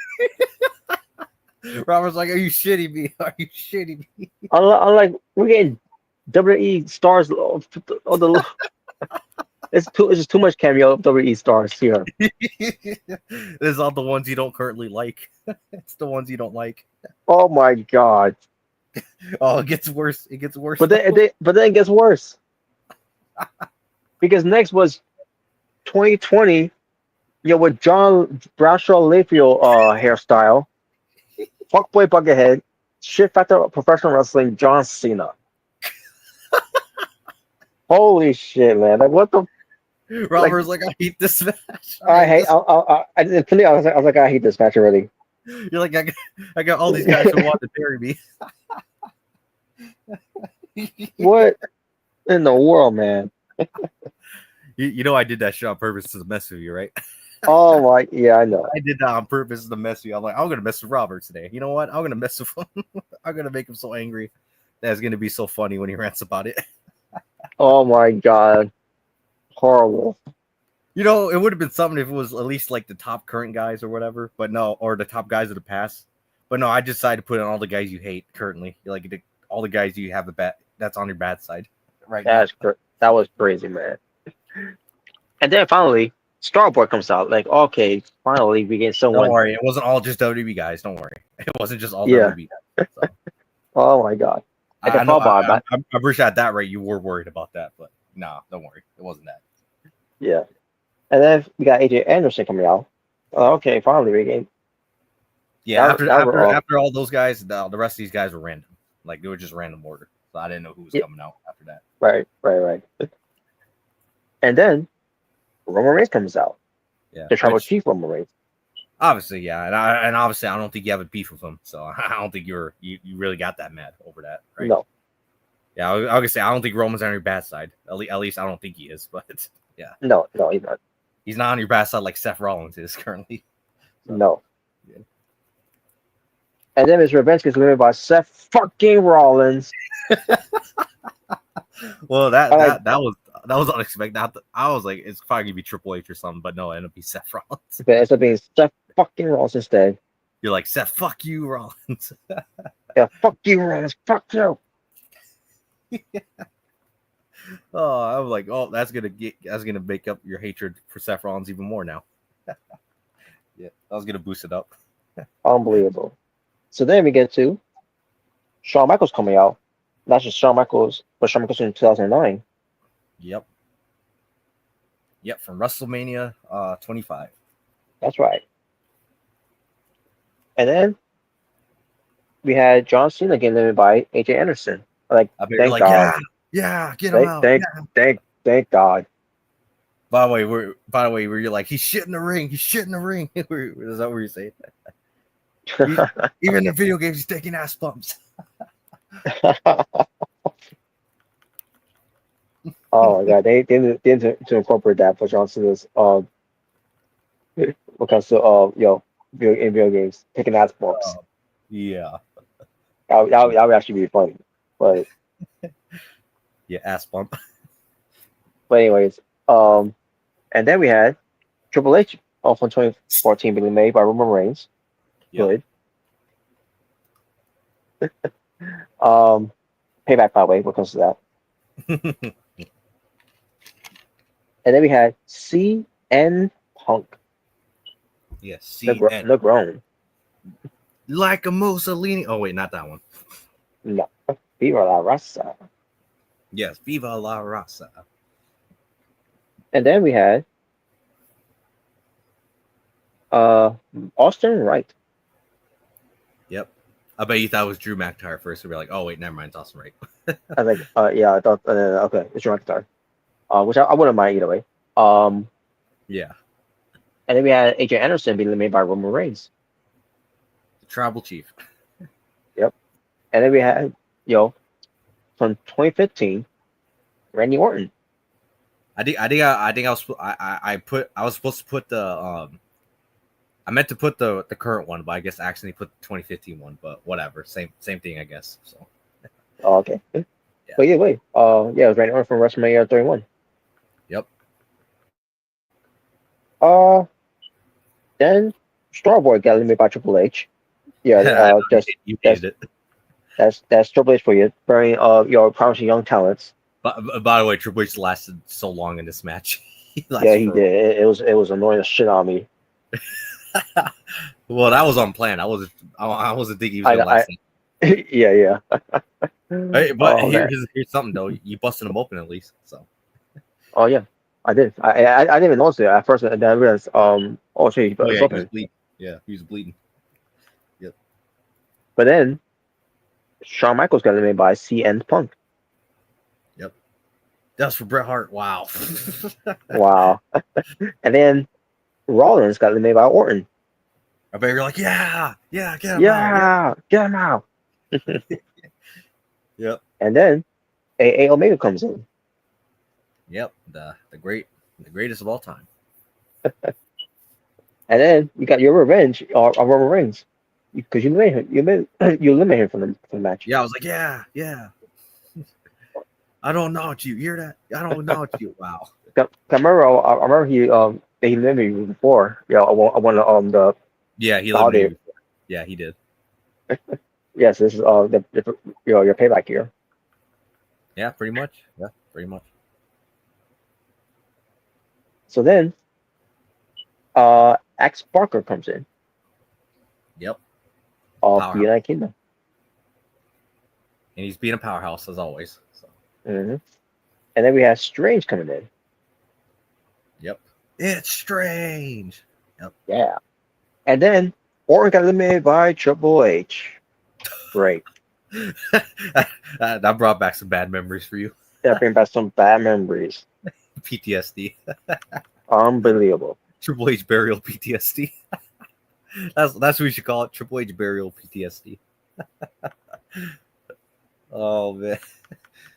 Robert's like, "Are you shitting me? Are you shitting me?" I'm like, we're getting WWE stars. It's just too much cameo of WWE stars here. This is all the ones you don't currently like. It's the ones you don't like. Oh my god! Oh, it gets worse. It gets worse. But then it gets worse. Because next was 2020, with John Bradshaw Layfield hairstyle, fuckboy buckethead, shit factor of professional wrestling, John Cena. Holy shit, man! Like, what the? Robert's like, I hate this match. I hate. I was like, I hate this match already. You're like, I got all these guys who want to bury me. What in the world, man? You know I did that shit on purpose to mess with you, right? Oh my, yeah, I know. I did that on purpose to mess with you. I'm like, I'm gonna mess with Robert today. You know what? I'm gonna mess with him. I'm gonna make him so angry. That's gonna be so funny when he rants about it. Oh my god, horrible. You know, it would have been something if it was at least like the top current guys or whatever, but no, or the top guys of the past. But no, I decided to put in all the guys you hate currently, like all the guys you have that's on your bad side, right? That was crazy, man. And then finally, Starboy comes out. Like, okay, finally we get someone. Don't worry, it wasn't all just WWE guys. Don't worry, it wasn't just all Yeah. WWE guys. So. Oh my god. I'm pretty sure at that rate you were worried about that, but no, don't worry, it wasn't that. Yeah. And then we got AJ Anderson coming out. Okay, finally we get. Yeah, after all those guys, the rest of these guys were random. Like they were just random order. So I didn't know who was coming out after that. Right. And then Roman Reigns comes out. Yeah. The tribal chief Roman Reigns. Obviously, yeah. And obviously I don't think you have a beef with him. So I don't think you really got that mad over that, right? No. Yeah, I was gonna say I don't think Roman's on your bad side. At least I don't think he is, but yeah. No, he's not. He's not on your bad side like Seth Rollins is currently. So, no. Yeah. And then his revenge gets delivered by Seth fucking Rollins. Well, that was unexpected. I was like, it's probably gonna be Triple H or something, but no, it ended up being Seth Rollins. But it ends up being Seth fucking Rollins instead. You're like, Seth, fuck you, Rollins. Yeah, fuck you, Rollins. Fuck you. Oh, I was like, oh, that's gonna make up your hatred for Seth Rollins even more now. Yeah, I was gonna boost it up. Unbelievable. So then we get to Shawn Michaels coming out. Not just Shawn Michaels, but Shawn Michaels in 2009. Yep, from WrestleMania 25. That's right. And then we had John Cena getting limited by AJ Anderson. Like, thank God. Yeah, get him out. Thank God. By the way, where you're like, he's shit in the ring. He's shit in the ring. Is that what you're saying? Even in the video games, he's taking ass bumps. Oh my God, they didn't to incorporate that for John Cena's because in video games taking ass bumps. Yeah, that would actually be funny, but yeah, ass bump. But anyways, and then we had Triple H from 2014 being made by Roman Reigns. Yep. Good. Payback, by the way, what comes to that. And then we had CN Punk. Yes, CN. The Grown. Like a Mussolini. Oh, wait, not that one. No. Viva la Raza. Yes, Viva la Raza. And then we had Austin Wright. Yep. I bet you thought it was Drew McIntyre first. We'd be like, oh, wait, never mind. It's Austin Wright. I was like, yeah, I thought, okay, it's Drew McIntyre. Which I wouldn't mind either way. Yeah. And then we had AJ Anderson being made by Roman Reigns. The tribal chief. Yep. And then we had, from 2015, Randy Orton. I was supposed to put the I meant to put the current one, but I guess I accidentally put the 2015 one, but whatever. Same thing, I guess. So Oh, okay. Yeah. Yeah. But yeah, wait. Yeah, it was Randy Orton from WrestleMania 31. Yep. Then Starboy got eliminated by Triple H. Yeah, you hated it. That's Triple H for you. Very your promising young talents. But by the way, Triple H lasted so long in this match. He did. It was annoying the shit on me. Well, that was unplanned. I wasn't thinking he was gonna last. Yeah. Hey, but here's something though. You busted him open at least. So. Oh yeah, I did. I didn't even notice it at first. And then I realized, oh shit, he was bleeding. Yeah, he was bleeding. Yep. But then Shawn Michaels got eliminated by CN Punk. Yep. That was for Bret Hart. Wow. Wow. And then Rollins got eliminated by Orton. I bet you're like, yeah, get him out. Yeah, get him out. Yep. And then AA Omega comes in. Yep. The greatest of all time. And then you got your revenge or Roman Reigns. Because you eliminated him from the match. Yeah, I was like, yeah. I don't acknowledge you. You hear that? I don't acknowledge you. Wow. I remember he eliminated me before. Yeah, I won the Yeah, he holiday. eliminated you. Yeah, he did. Yes, this is your payback here. Yeah, pretty much. Yeah, pretty much. So then, X Parker comes in Yep. of the United Kingdom. And he's being a powerhouse as always. So. Mm-hmm. And then we have Strange coming in. Yep. It's Strange. Yep. Yeah. And then Orton got eliminated by Triple H. Great. That brought back some bad memories for you. That brings back some bad memories. PTSD. Unbelievable. Triple H burial PTSD. That's what we should call it. Triple H burial PTSD. Oh man.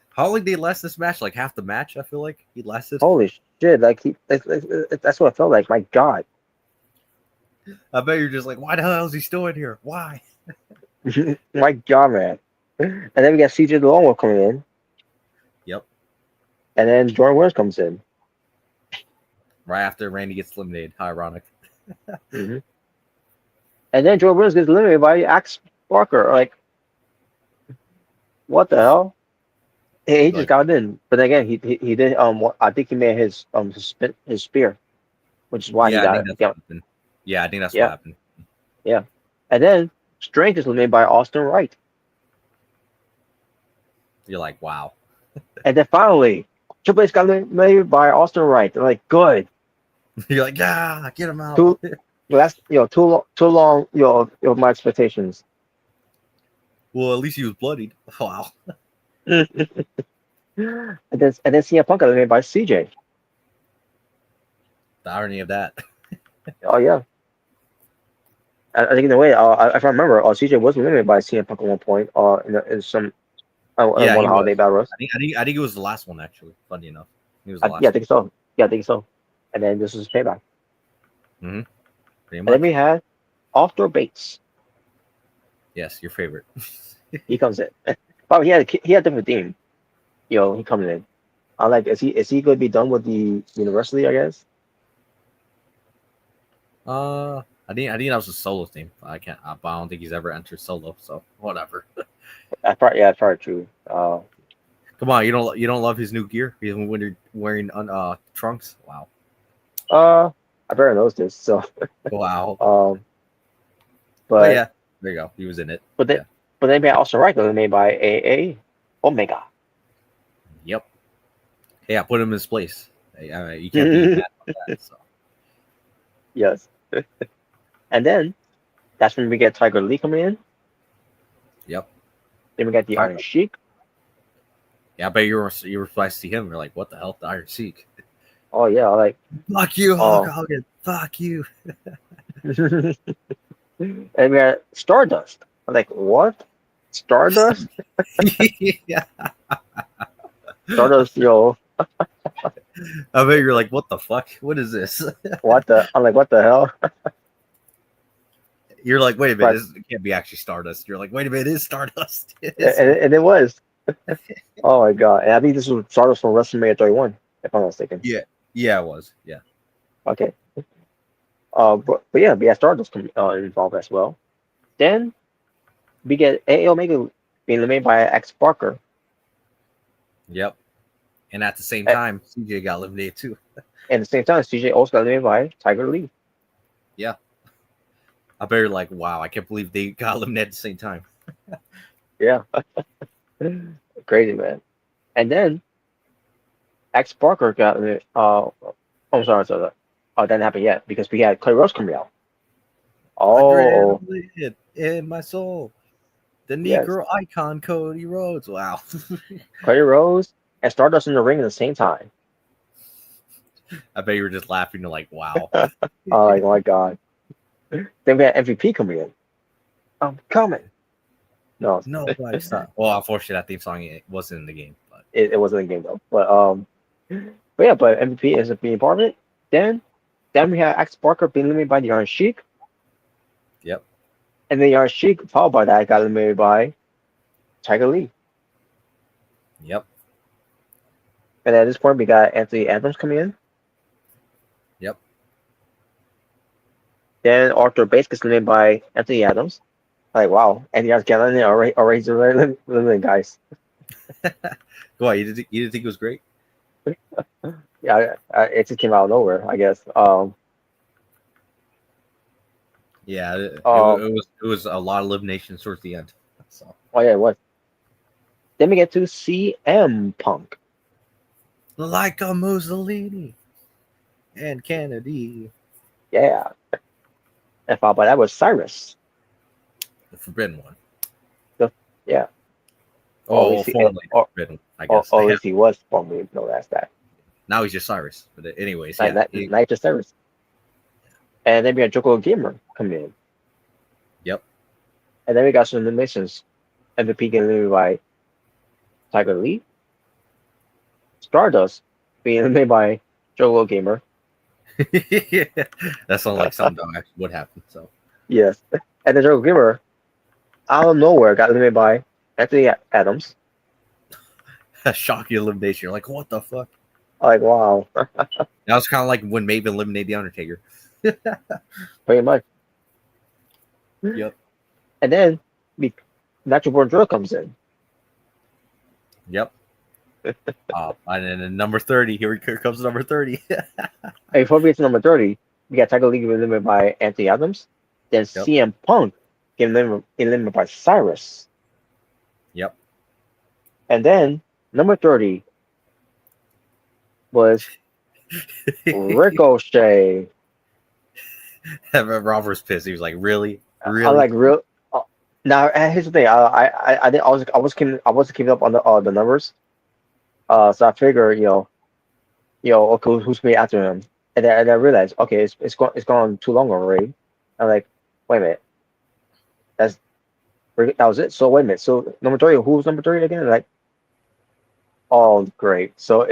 How long did he last this match? Like half the match, I feel like he lasted. Holy shit! Like that's what it felt like. My God. I bet you're just like, why the hell is he still in here? Why? My God, man. And then we got CJ the Long One coming in. Yep. And then Jordan Williams comes in. Right after Randy gets eliminated. How ironic. Mm-hmm. And then Jordan Williams gets eliminated by Axe Barker. Like, what the hell? He just got in. But again, he did I think he made his spear, which is why he got it. Yeah, I think that's what happened. Yeah. And then Strange is eliminated by Austin Wright. You're like, wow. And then finally, Triple H got eliminated by Austin Wright. They're like, good. You're like, yeah, get him out. That's too long. My expectations. Well, at least he was bloodied. Wow. and then CM Punk got eliminated by CJ. The irony of that. Oh yeah. I think in a way, if I remember, CJ was eliminated by CM Punk at one point. In some one holiday battle roast. I think it was the last one actually. Funny enough, he was the last. Yeah, I think so. Yeah, I think so. And then this is payback. Mm-hmm. And then we had Arthur Bates. Yes, your favorite. He comes in. But he had a different theme. He coming in. I like. Is he going to be done with the university? I guess. I think that was a solo theme. I don't think he's ever entered solo. So whatever. That's probably true. Come on, you don't love his new gear? He's wearing trunks. Wow. I better knows this. So. Wow. But yeah, there you go. He was in it. But then we had also right made by AA Omega. Yep. Yeah, put him in his place. You can't be mad about that. So. Yes. And then that's when we get Tiger Lee coming in. Yep. Then we got the Iron Sheik. Yeah, I bet you were surprised to see him. You're like, what the hell, the Iron Sheik? Oh yeah, like fuck you, Hulk Hogan. Fuck you. And we got Stardust. I'm like, what? Stardust? Yeah. Stardust, I bet you're like, what the fuck? What is this? I'm like, what the hell? You're like, wait a minute, this can't be actually Stardust. You're like, wait a minute, it is Stardust. And it was. Oh my god! And I think this was Stardust from WrestleMania 31, if I'm not mistaken. Yeah, it was. Yeah. Okay. But yeah, we had Stardust involved as well. Then we get AA Omega being eliminated by X Parker. Yep. And at the same time, CJ got eliminated too. And at the same time, CJ also got eliminated by Tiger Lee. Yeah. I bet you're like, wow, I can't believe they got eliminated at the same time. Yeah. Crazy, man. And then X Parker got I'm sorry. That didn't happen yet because we had Clay Rose coming out. Oh. In my soul. The Negro icon, Cody Rhodes. Wow. Clay Rose. and Stardust in the ring at the same time. I bet you were just laughing. You're like, wow. Oh my god. Then we had MVP coming in. I'm coming. No, No, like, stop. Well, unfortunately, that theme song wasn't in the game. But it wasn't a game though. But MVP is being part of it. Then we had Axe Parker being eliminated by the Iron Sheik. yep, And then the Iron Sheik, followed by that, got eliminated by Tiger Lee. yep, And at this point, we got Anthony Adams coming in. yep. Then Arthur Bates gets eliminated by Anthony Adams. Like, wow. And Adams got in already eliminated, guys. Go on, you didn't think it was great? Yeah, it just came out of nowhere, I guess. Yeah, it was a lot of eliminations towards the end. So Oh, yeah, it was. Then we get to CM Punk. like a Mussolini and Kennedy, Yeah. And followed by that was Cyrus. the Forbidden One. Yeah. Oh, formerly the Forbidden, I guess. Or at least he was formerly known as that. Now he's just Cyrus. But anyways, yeah. Not just Cyrus. And then we got Joko Gamer coming in. Yep. And then we got some eliminations. MVP getting eliminated by Tiger Lee. Stardust being eliminated by Joko Gamer. That sounds like something that actually would happen. So Yes. And then Joko Gamer, out of nowhere, got eliminated by Anthony Adams. a shocking elimination. You're like, what the fuck? Like, wow. That was kind of like when Maven eliminated the Undertaker. Pretty much. Yep. And then Natural Born Drill comes in. Yep. And then number 30. Here comes number 30. And before we get to number 30, we got Tiger Lee eliminated by Anthony Adams. Then CM Punk getting eliminated by Cyrus. Yep. And then number 30 was Ricochet. Robert was pissed. He was like, really? Really? I like real. Now here's the thing. I wasn't keeping up on the numbers. So I figure okay, who's me after him? And then I realized, okay, it's gone too long already. I'm like, wait a minute. That was it. So wait a minute. So number 30, who was number 30 again? Like, oh great. So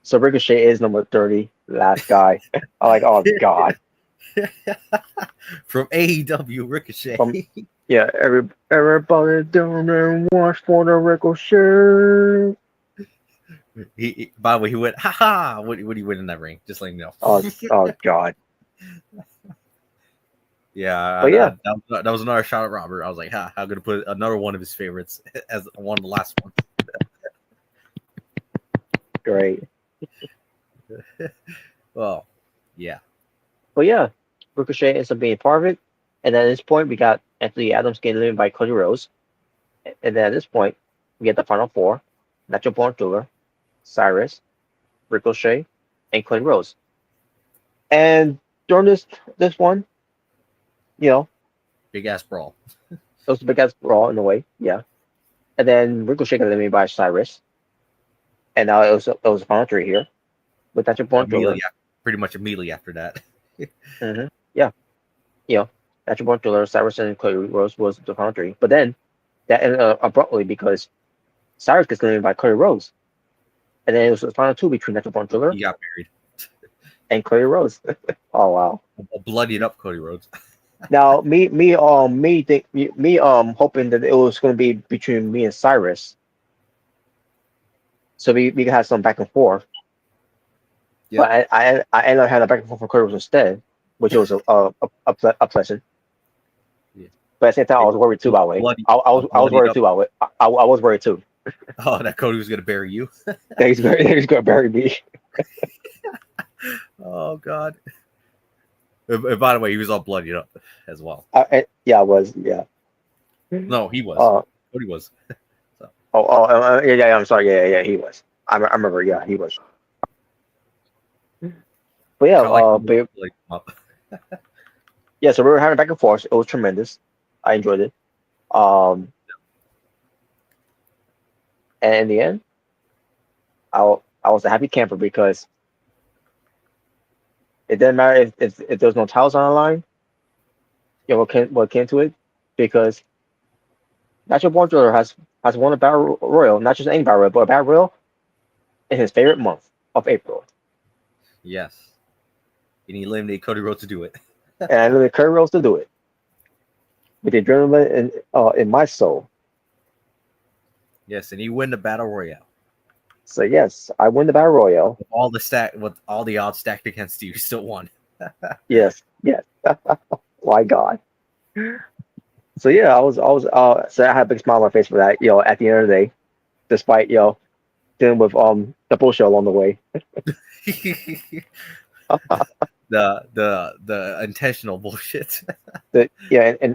so Ricochet is number 30, last guy. I'm like, oh god. From AEW Ricochet. Yeah, everybody down there and watch for the Ricochet. By the way, he went, ha! What do you win in that ring? Just letting you know. Oh god. Yeah, but yeah, that was another shot at Robert. I was like, how gonna put another one of his favorites as one of the last ones. Great. Well, yeah. But yeah, Ricochet ends up being a part of it. And then at this point, we got Anthony Adams getting eliminated by Cody Rhodes. And then at this point, we get the final four: Nacho Born, Cyrus, Ricochet, and Cody Rhodes. And during this one, big ass brawl. It was a big ass brawl in a way, yeah. And then Ricochet got eliminated by Cyrus. And now it was a final three here with Nacho Born. Pretty much immediately after that. Mm-hmm. Yeah. Nacho Born, Cyrus, and Cody Rhodes was the final three. But then that ended abruptly because Cyrus gets eliminated by Cody Rhodes. And then it was the final two between Nacho Born He got married. and Cody Rhodes. Oh wow. Bloodied up Cody Rhodes. Now me hoping that it was gonna be between me and Cyrus. So we could have some back and forth. Yeah. But I ended up having a back and forth for Cody Rhodes instead, which was a pleasant. Yeah. But at the same time, I was worried too. By the way, I was worried too. I was worried too. Oh, that Cody was gonna bury you. He's gonna bury me. Oh God. And by the way, he was all bloodied up as well. Yeah, I was. Yeah. No, he was. Cody was. So. Yeah. I'm sorry. Yeah. He was. I remember. Yeah, he was. But yeah, yeah. So we were having back and forth. It was tremendous. I enjoyed it. And in the end, I was a happy camper because it didn't matter if there was no titles on the line. What came to it because Natural Born Driller has won a battle royal, not just any battle royal, but a battle royal in his favorite month of April. Yes. And he eliminated Cody Rhodes to do it. And I literally Kurt Rose to do it with the adrenaline in my soul. Yes, and he win the battle royale. So yes, I win the battle royale. With all the odds stacked against you, you still won. Yes. My God. So yeah, so I had a big smile on my face for that. At the end of the day, despite dealing with the bullshit along the way. the intentional bullshit. And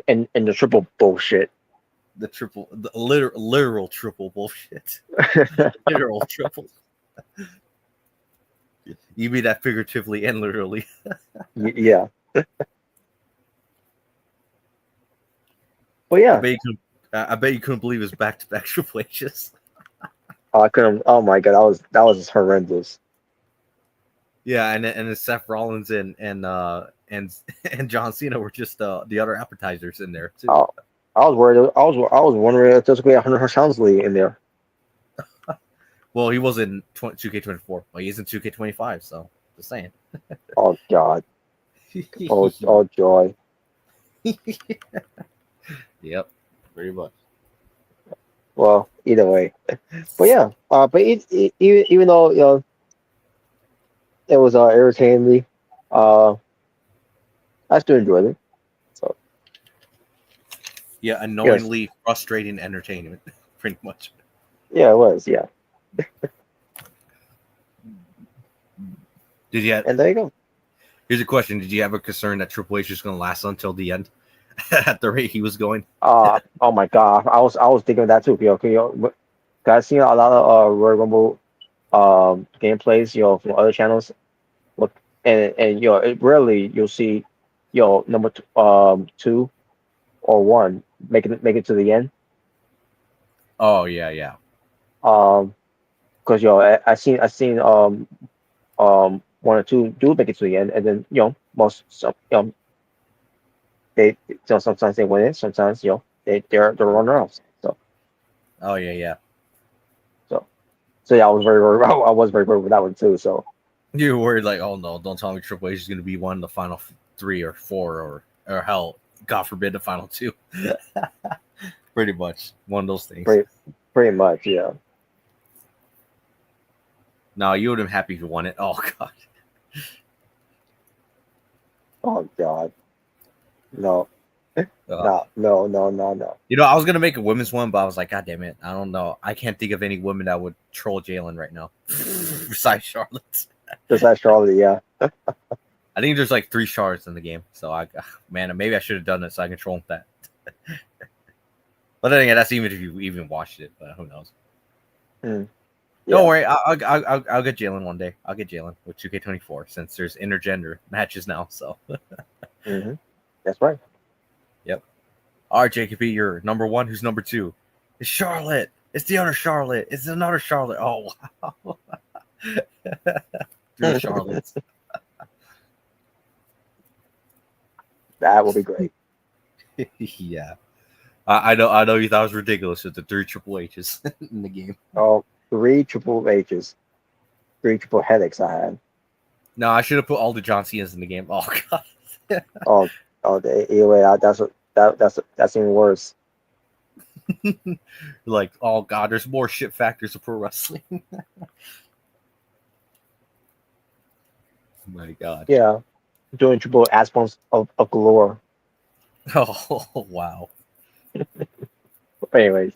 the triple bullshit. The literal triple bullshit. Literal triple. You mean that figuratively and literally. Yeah. Well, yeah. I bet you couldn't believe his back-to-back Triple H's. I couldn't. Oh my God, that was just horrendous. Yeah, and Seth Rollins and John Cena were just the other appetizers in there too. Oh, I was worried. I was wondering if there's going to be 100 Soundsley in there. Well, he was in 2K24. Well, he's in 2K25, so just saying. Oh God. Oh joy. Yep, pretty much. Well, either way, but yeah, even though it was irritating me, I still enjoyed it. So yeah, annoyingly frustrating entertainment, pretty much. Yeah, it was. Yeah. Did you? And there you go. Here's a question: did you have a concern that Triple H is going to last until the end, at the rate he was going? Oh my God, I was thinking of that too. I've seen a lot of Royal Rumble gameplays, from other channels. Look, and it rarely you'll see, number 2 or 1 make it to the end. Oh yeah. Because I seen 1 or 2 do make it to the end, and then they sometimes they win it, sometimes they're the runner ups. So. Oh yeah. So yeah, I was very worried. I was very worried with that one too. So. You were worried, like, oh no, don't tell me Triple H is going to be one of the final 3 or 4 or hell, God forbid, the final 2. Pretty much one of those things. Pretty much, yeah. No, you would have been happy if you won it. Oh God. Oh God. No. No. I was gonna make a women's one, but I was like, God damn it, I don't know. I can't think of any women that would troll Jalen right now, besides Charlotte. Besides Charlotte, yeah. I think there's like 3 Charlottes in the game, so maybe I should have done it so I can troll that. But then again, that's even if you even watched it. But who knows? Yeah. Don't worry, I'll get Jalen one day. I'll get Jalen with 2K24 since there's intergender matches now. So. Mm-hmm. That's right. Yep. All right, JKP, you're number 1. Who's number 2? It's Charlotte. It's the other Charlotte. It's another Charlotte. Oh wow. 3 Charlottes. That will be great. Yeah. I know you thought it was ridiculous with the 3 Triple H's in the game. Oh, 3 Triple H's. 3 triple headaches I had. No, I should have put all the John Cena's in the game. Oh God. That's even worse. Like, oh God, there's more shit factors of pro wrestling. My God. Yeah. Doing triple ass bumps of galore. Oh wow. Anyways.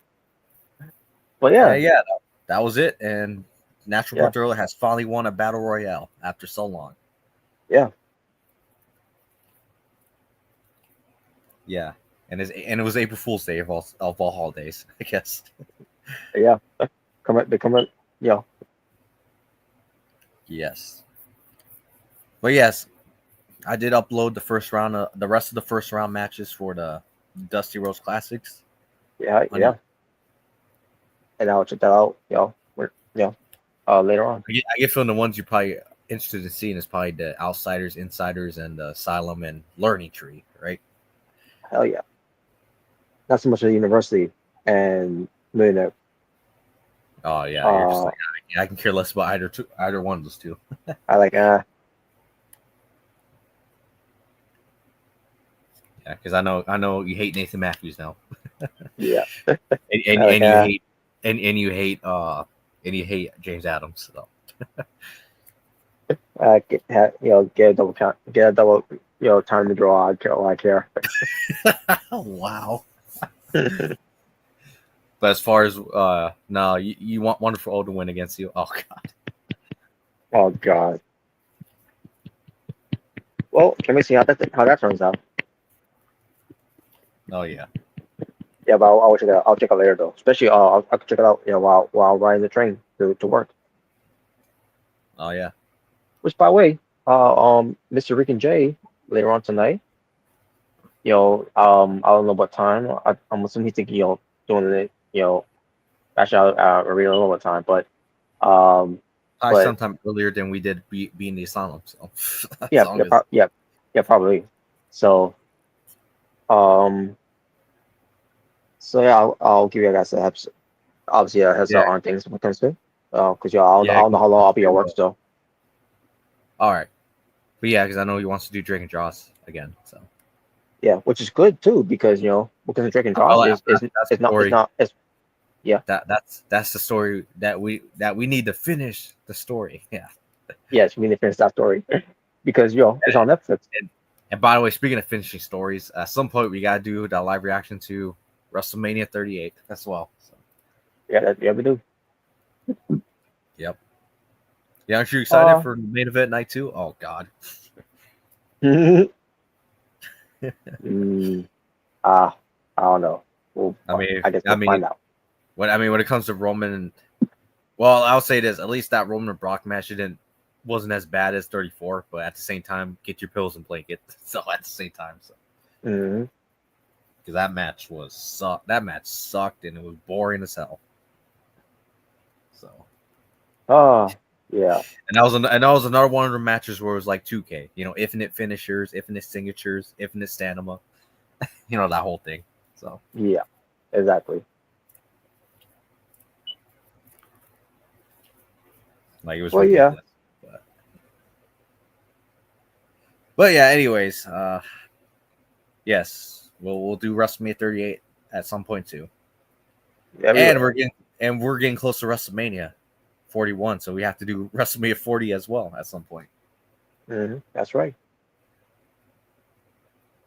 But yeah. That was it. And Natural Born Thriller has finally won a battle royale after so long. Yeah. Yeah. And it was April Fool's Day of all holidays, I guess. Yeah. Yeah. Yes. But yes, I did upload the rest of the first round matches for the Dusty Rose Classics. Yeah. And I'll check that out. later on. I get feeling the ones you're probably interested in seeing is probably the Outsiders, Insiders, and the Asylum and Learning Tree, right? Hell yeah. Not so much a university and millionaire. Oh yeah, you're just like I can care less about either one of those two. I like Yeah, because I know you hate Nathan Matthews now. yeah. and I like, you hate James Adams. So. get a double count, get a double, time to draw. I care. Oh, wow. But as far as no, you want Wonderful Old to win against you. Oh god. Oh god. Well, can we see how that turns out? Oh yeah. Yeah, but I'll check it out. I'll check it out later though. Especially I'll check it out, while riding the train to work. Oh yeah. Which, by the way, Mr. Mrricanjay later on tonight. I don't know what time. I'm assuming he's thinking, doing it. Actually, I really don't know what time, but Probably but sometime earlier than we did being the asylum. So yeah, probably. So so yeah, I'll give you guys a heads, obviously a heads up on things when it comes to, because I don't know how long I'll be at work still. All right, but yeah, because I know he wants to do Drake and Dross again. So yeah, which is good too, because because Drake and Dross that's the story that we need to finish the story. Yeah. Yes, we need to finish that story because it's on Netflix. And by the way, speaking of finishing stories, at some point we gotta do that live reaction to WrestleMania 38 as well. So. Yeah, we do. Yep. Yeah, aren't you excited for the main event night 2? Oh god. I don't know. I guess we'll find out. When it comes to Roman, well, I'll say this: at least that Roman and Brock match wasn't as bad as 34, but at the same time, get your pills and blanket. So at the same time, so because that match sucked and it was boring as hell. So. Yeah. And that was another one of the matches where it was like 2K, infinite finishers, infinite signatures, infinite stamina, that whole thing. So yeah, exactly. Like it was ridiculous. But yeah, anyways, yes, we'll do WrestleMania 38 at some point too. Yeah, we're getting close to WrestleMania 41, so we have to do WrestleMania 40 as well at some point. That's right.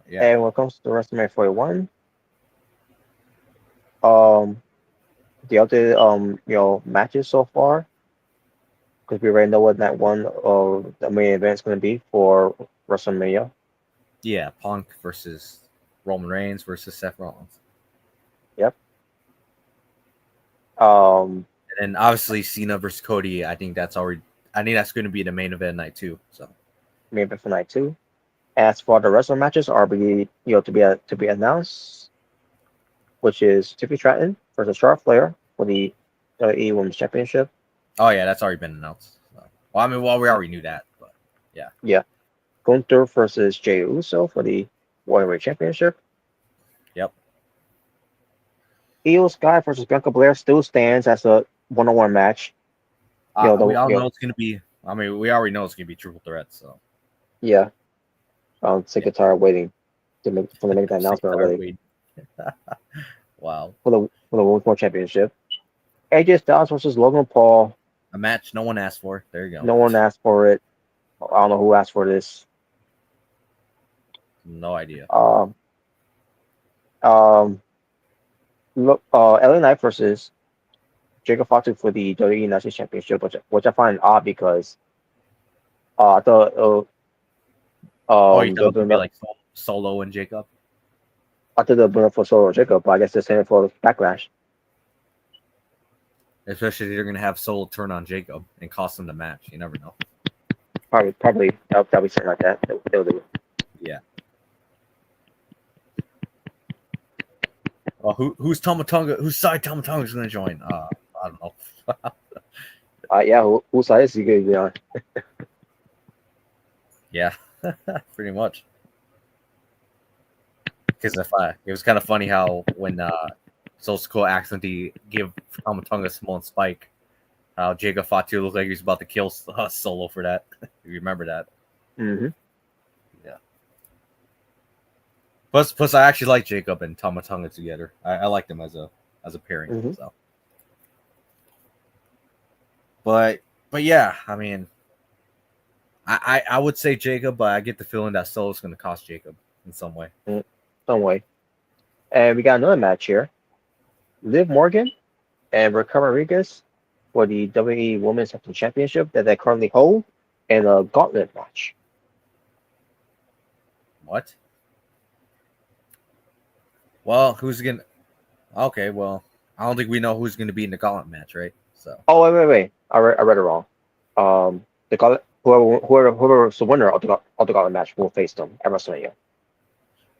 Yeah. And when it comes to WrestleMania 41, the other matches so far, because we already know what that one of the main event is going to be for WrestleMania. Yeah, Punk versus Roman Reigns versus Seth Rollins. Yep. And then obviously Cena versus Cody. I think that's going to be the main event night 2. So main event for night 2. As for the rest of the matches, are to be announced, which is Tiffany Stratton versus Charlotte Flair for the WWE Women's Championship. Oh yeah, that's already been announced. So. Well, we already knew that, but yeah. Yeah. Gunther versus Jey Uso for the World Championship. Yep. Io Sky versus Bianca Belair still stands as a one-on-one match. We all know it's going to be. We already know it's going to be triple threat. So. Yeah. Sick and tired waiting to make that announcement already. Wow. For the Women's World Championship. AJ Styles versus Logan Paul. A match no one asked for. There you go. No one asked for it. I don't know who asked for this. No idea. LA Knight versus Jacob Fatu for the WWE National Championship, which I find odd because I thought you thought it would be like Solo and Jacob? I thought they'll bring up for Solo and Jacob, but I guess they're saying for Backlash. Especially if you're going to have Solo turn on Jacob and cost him the match. You never know. Probably that'll be something like that. They'll do. Yeah. Who's Tama Tonga? Whose side Tama Tonga is going to join? I don't know. Yeah, whose side is he going to be on? Yeah, pretty much. Because it was kind of funny how when Soul Skull accidentally give Tama Tonga Samoan Spike, how Jacob Fatu looked like he was about to kill Solo for that. You remember that? Mm-hmm. Yeah. Plus, I actually like Jacob and Tama Tonga together. I like them as a pairing. Mm-hmm. So, but yeah, I mean, I would say Jacob, but I get the feeling that Solo's going to cost Jacob in some way. Some way. And we got another match here. Liv Morgan and Raquel Rodriguez for the WWE Women's Heavyweight Championship that they currently hold in a gauntlet match. What? Well, who's gonna? Okay, well, I don't think we know who's gonna be in the gauntlet match, right? So. Oh wait! I read it wrong. The gauntlet, whoever's the winner of the gauntlet match will face them at WrestleMania.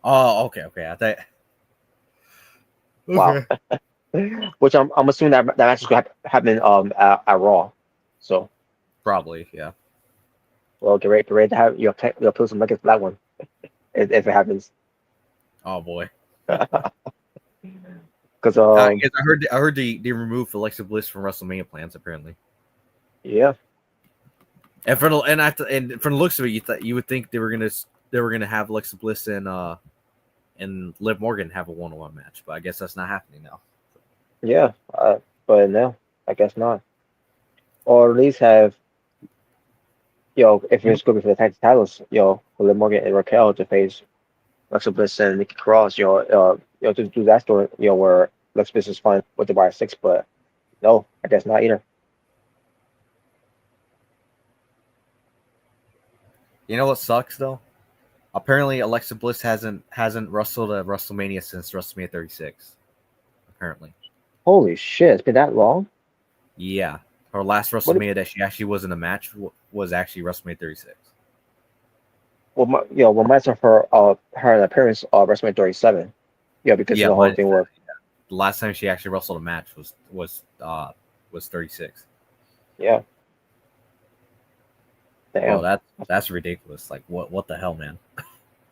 Oh, okay. I thought. Wow. Which I'm assuming that match is going to happen at Raw. So. Probably, yeah. Well, get ready to have your put some nuggets for that one if it happens. Oh boy. Because I heard they removed Alexa Bliss from WrestleMania plans apparently. Yeah. And from the looks of it, you would think they were gonna have Alexa Bliss and Liv Morgan have a 1-on-1 match, but I guess that's not happening now. Yeah, but no, I guess not. Or at least have, if it's going to be for the tag titles, for Liv Morgan and Raquel to face Alexa Bliss and Nikki Cross, to do that story, where Alexa Bliss is fine with the Wire 6, but no, I guess not either. You know what sucks though? Apparently, Alexa Bliss hasn't wrestled at WrestleMania since WrestleMania 36. Apparently. Holy shit! It's been that long. Yeah, her last WrestleMania that she actually was in a match was actually WrestleMania 36. Well, mine's her appearance of WrestleMania 37. Yeah, because of the whole thing was. The last time she actually wrestled a match was 36. Yeah. Damn. Oh, that's ridiculous. Like what the hell, man?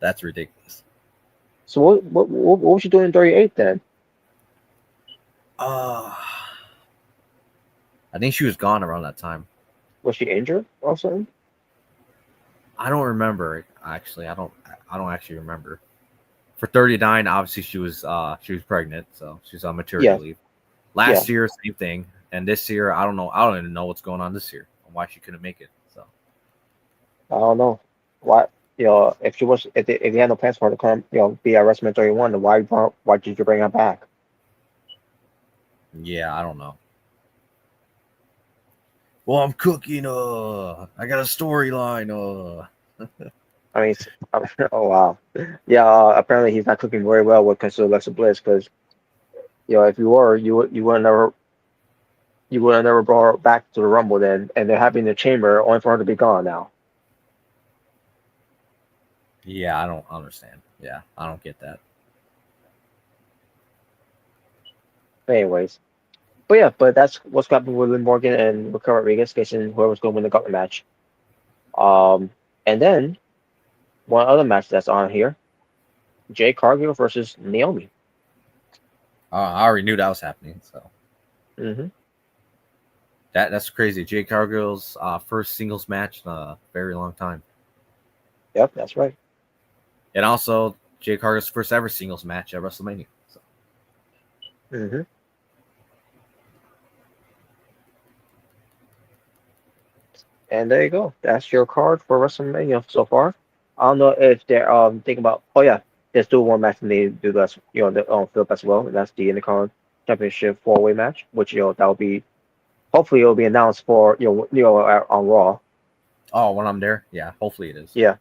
That's ridiculous. So what was she doing in 38 then? I think she was gone around that time. Was she injured or something? I don't remember actually. I don't actually remember. For 39, obviously she was pregnant, so she's on maternity leave. Last year, same thing, and this year, I don't know. I don't even know what's going on this year and why she couldn't make it. So I don't know why. If they had no plans for her to come, be at WrestleMania 31, then why did you bring her back? Yeah, I don't know. Well, I'm cooking. I got a storyline. I mean, oh wow, yeah. Apparently, he's not cooking very well when it comes to Alexa Bliss because, if you were, you would have never brought her back to the Rumble then, and they're having the chamber only for her to be gone now. Yeah, I don't understand. Yeah, I don't get that. Anyways, but that's what's happening with Liv Morgan and Raquel Rodriguez facing whoever's going to win the gauntlet match. And then one other match that's on here: Jade Cargill versus Naomi. I already knew that was happening. So that's crazy. Jade Cargill's first singles match in a very long time. Yep, that's right. And also Jade Cargill's first ever singles match at WrestleMania. So. And there you go. That's your card for WrestleMania so far. I don't know if they're thinking about. Oh yeah, there's still one match and they do that. The Philip as well. And that's the Intercontinental Championship 4-way match, which that will be. Hopefully, it will be announced for on Raw. Oh, when I'm there, yeah. Hopefully, it is. Yeah.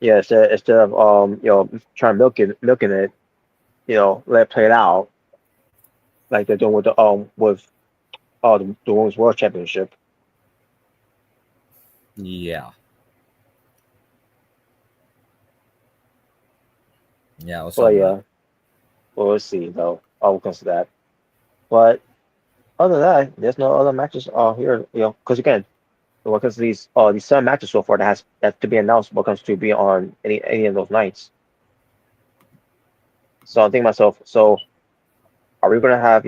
Yeah. Instead of trying milking it, let it play it out, like they're doing with the Women's World Championship. Yeah. Yeah. Well, yeah. Well, we'll see though. I'll comes to that. But other than that, there's no other matches here. Because again, because these 7 matches so far that to be announced what comes to be on any of those nights. So I'm thinking to myself, so are we gonna have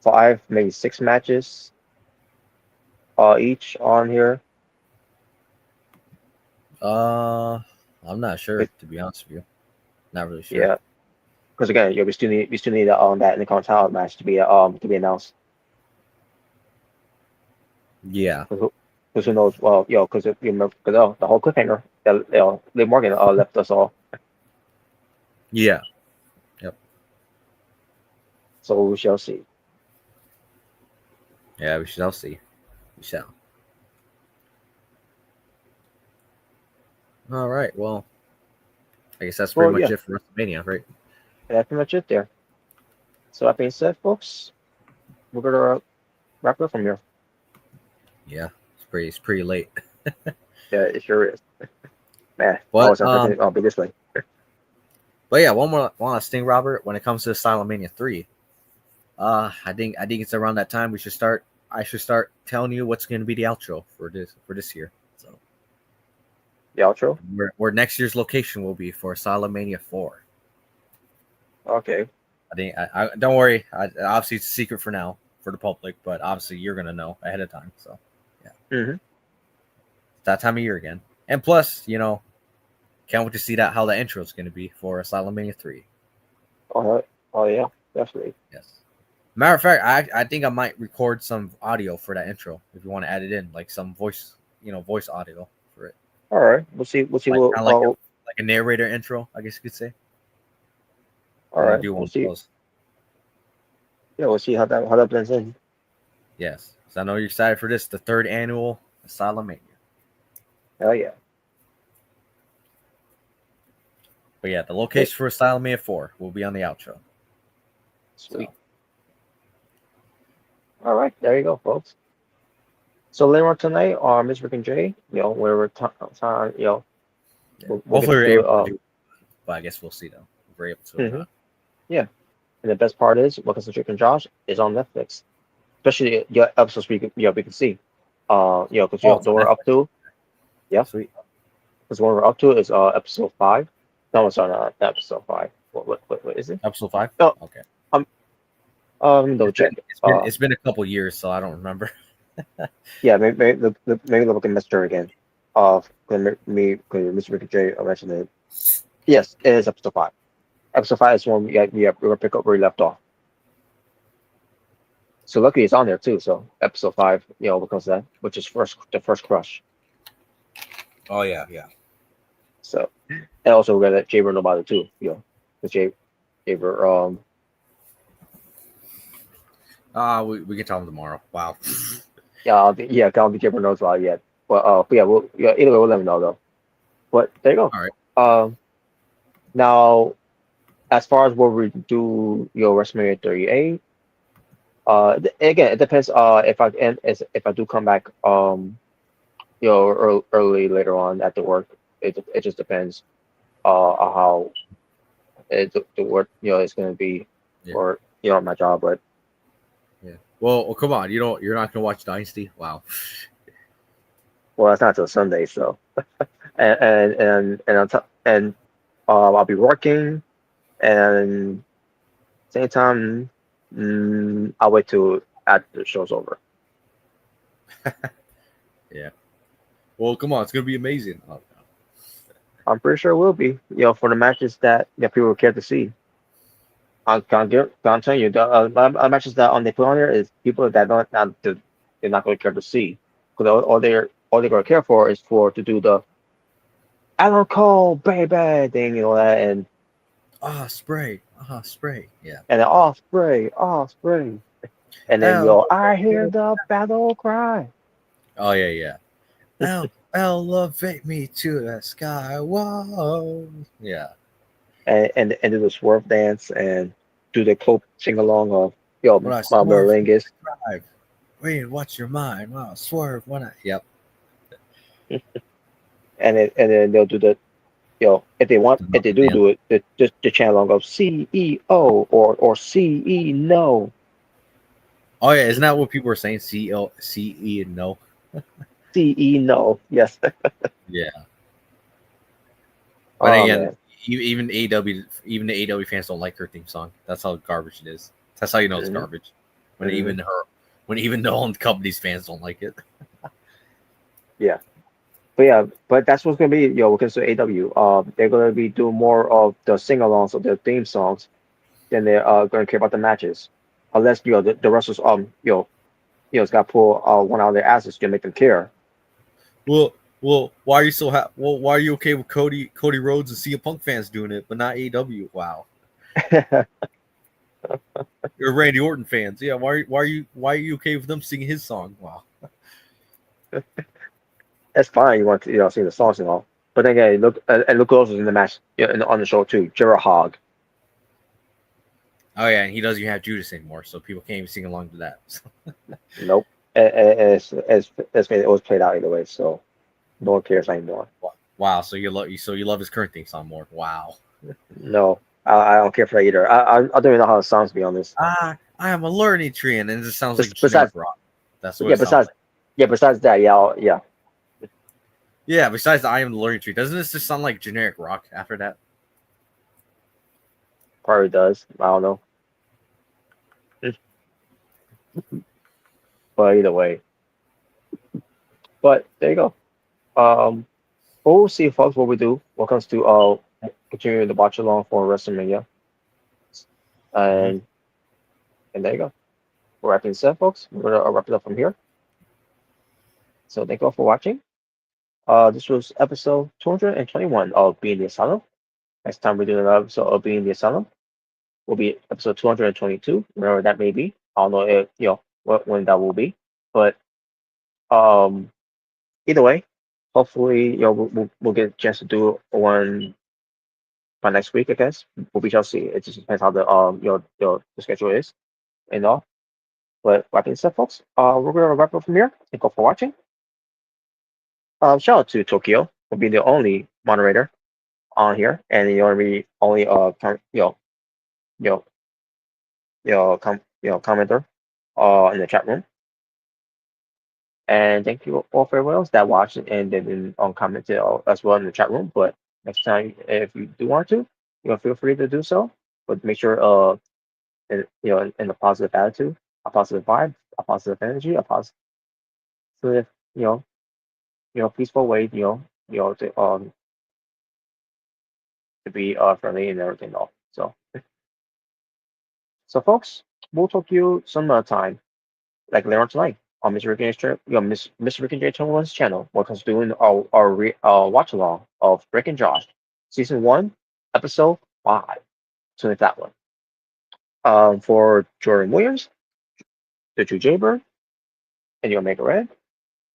5, maybe 6 matches each on here? I'm not sure, to be honest with you. Not really sure. Yeah, because again, we still need that Intercontinental match to be announced. Yeah. Because who knows? Well, because you remember, because the whole cliffhanger that Liv Morgan left us all. Yeah. Yep. So we shall see. Yeah, we shall see. We shall. All right. Well, I guess that's pretty much it for WrestleMania, right? That's pretty much it there. So that being said, folks, we're gonna wrap it up from here. Yeah, it's pretty late. Yeah, it sure is. Man, But I'll be this way. But yeah, one last thing, Robert. When it comes to Asylum Mania 3, I think it's around that time I should start telling you what's going to be the outro for this year. So the outro, where next year's location will be for Asylum Mania 4. Okay. I think I don't worry. Obviously, it's a secret for now for the public, but obviously you're gonna know ahead of time. So yeah, Mm-hmm. It's that time of year again, and plus, can't wait to see how that intro is going to be for Asylum Mania 3. Oh yeah, definitely. Yes. Matter of fact, I think I might record some audio for that intro if you want to add it in, like some voice audio for it. All right, we'll see. We'll see. Like a narrator intro, I guess you could say. All right, we'll see. Yeah, we'll see how that blends in. Yes, so I know you're excited for this, the 3rd annual Asylum Mania. Hell yeah. But yeah, the location for Asylum Mania 4 will be on the outro. Sweet. All right, there you go, folks. So later on tonight, Ms. Mrricanjay, where we're we'll hopefully we're able to do, but I guess we'll see though. If we're able to or not. Yeah, and the best part is, Welcome to Drake and Josh is on Netflix, especially episodes we can see. Because we're up to, Sweet. Because what we're up to is episode 5. No, it's not episode 5. What is it? Episode 5? Oh, okay. Check. It's been a couple years, so I don't remember. Yeah, maybe look at Mr. again. Because Mr. Mrricanjay mentioned it. Yes, it is episode 5. Episode 5 is when we're gonna pick up where we left off. So luckily it's on there too. So episode 5, because that, which is the first crush. Oh yeah. So, and also we're gonna let Jaber know about it too. Because Jaber we can tell him tomorrow. Wow. I don't think Jaber knows about it yet. But either way we'll let him know though. But there you go. All right. Now, as far as what we do, WrestleMania 38. Again, it depends. If I do come back, early later on at the work, it just depends, on how the work, is going to be, or my job. But yeah. Well, come on, you're not gonna watch Dynasty? Wow. Well, that's not till Sunday, so and I'll be working, and same time, I'll wait till after the show's over. Yeah. Well, come on, it's gonna be amazing. Oh, no. I'm pretty sure it will be. For the matches that people care to see. I'm telling you, the matches that they put on there is people that they're not going to care to see, because all they're going to care for is to do the Alan Cole baby thing, that, and spray, yeah, and then spray, and then I hear the battle cry. Oh yeah. Elevate me to the sky, whoa, yeah. And do the swerve dance and do the Pope sing along of Mrricanjay. Wait, what's your mind? Wow, swerve when I and then they'll do the if they do it, the chant along of CEO or CE no. Oh yeah, isn't that what people were saying? CE and no. CE no. Yes. Yeah, but Oh again, man. even even the AEW fans don't like her theme song. That's how garbage it is. That's how you know it's Hmm. garbage. When Hmm. even the own company's fans don't like it. Yeah. But yeah, but that's what's gonna be, because of AW. They're gonna be doing more of the sing-alongs of their theme songs than they're gonna care about the matches, unless the wrestlers it's got to pull one out of their asses to make them care. Well, why are you well, why are you okay with Cody Rhodes and CM Punk fans doing it, but not AEW? Wow, you're Randy Orton fans. Yeah, why are you okay with them singing his song? Wow. That's fine. You want to sing the songs and all, but then again, look who else was in the match, on the show too. Gerald Hogg. Oh yeah, and he doesn't even have Judas anymore, so people can't even sing along to that. Nope. It was played out either way, so no one cares anymore. Wow, so you love his current theme song more. Wow. No, I don't care for that either. I don't even know how the songs be on this. I am a learning tree, and it just sounds like generic Besides, rock. That's what yeah, it sounds besides, like. yeah, besides that, yeah, yeah, Yeah, besides the I am the learning tree, doesn't this just sound like generic rock after that? probably does. I don't know, but either way. But there you go. Um, we'll see, folks, what we do. What comes to continuing the watch along for WrestleMania, Mm-hmm. and there you go. We're wrapping this up, folks. We're gonna wrap it up from here. So thank you all for watching. This was episode 221 of Being the Asylum. Next time we're doing another episode of Being the Asylum will be episode 222, wherever that may be. I don't know if when that will be, but um, either way, hopefully we'll get a chance to do one by next week, I guess. But we shall see. It just depends how the the schedule is and all. But like I said, folks, we're gonna wrap up from here. Thank you all for watching. Shout out to Tokyo for being the only moderator on here, and the only you know commenter in the chat room. And thank you all for everyone else that watched and then commented as well in the chat room. But next time, if you do want to, feel free to do so. But make sure in a positive attitude, a positive vibe, a positive energy, a positive you know peaceful way to be friendly and everything all. So folks, we'll talk to you some other time, like later on tonight on Miss Rick and J21's channel. We're doing our watch along of Rick and Josh, season 1, episode 5. So it's that one. For Jordan Williams, the True Jaybird, and your Omega Red,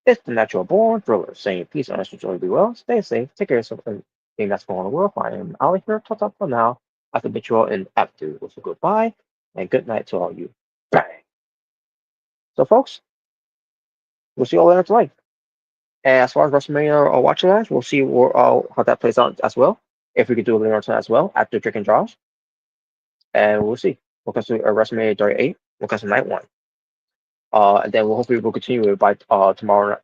it's the Natural Born Thriller saying peace and rest enjoy, be well, stay safe, take care of something that's going on in the world. I am out of here. Talk for now. I can bet you all in aptitude with a goodbye and good night to all you. Bang. So folks, we'll see you all later tonight. And as far as WrestleMania or watch alongs, we'll see how that plays out as well. If we could do a later on tonight as well after Drake and Josh, and we'll see. We'll come to WrestleMania 38. We'll come to night 1. And then we'll continue it by tomorrow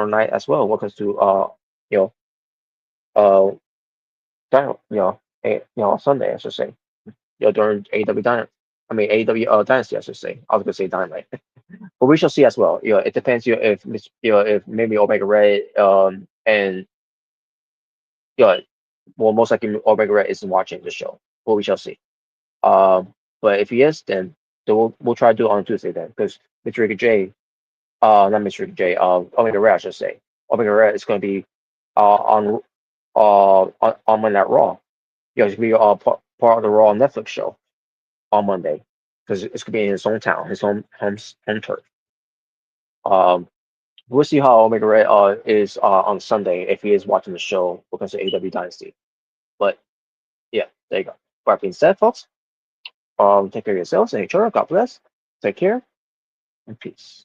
night as well. Welcome to you know uh Sunday I should say. During AEW Dynamite. I mean AEW Dynasty I should say. I was gonna say Dynamite. But we shall see as well. It depends if maybe Omega Red and yeah, well, most likely Omega Red isn't watching the show, but we shall see. But if he is, then we'll try to do it on Tuesday then, because Mr. Ricky J, not Mr. Ricky J, Omega Red, I should say. Omega Red is going to be on Monday Night Raw. It's going to be part of the Raw Netflix show on Monday, because it's going to be in his hometown, his home turf. We'll see how Omega Red is on Sunday if he is watching the show because of AW Dynasty. But yeah, there you go. That being said, folks, take care of yourselves and each other. God bless. Take care and peace.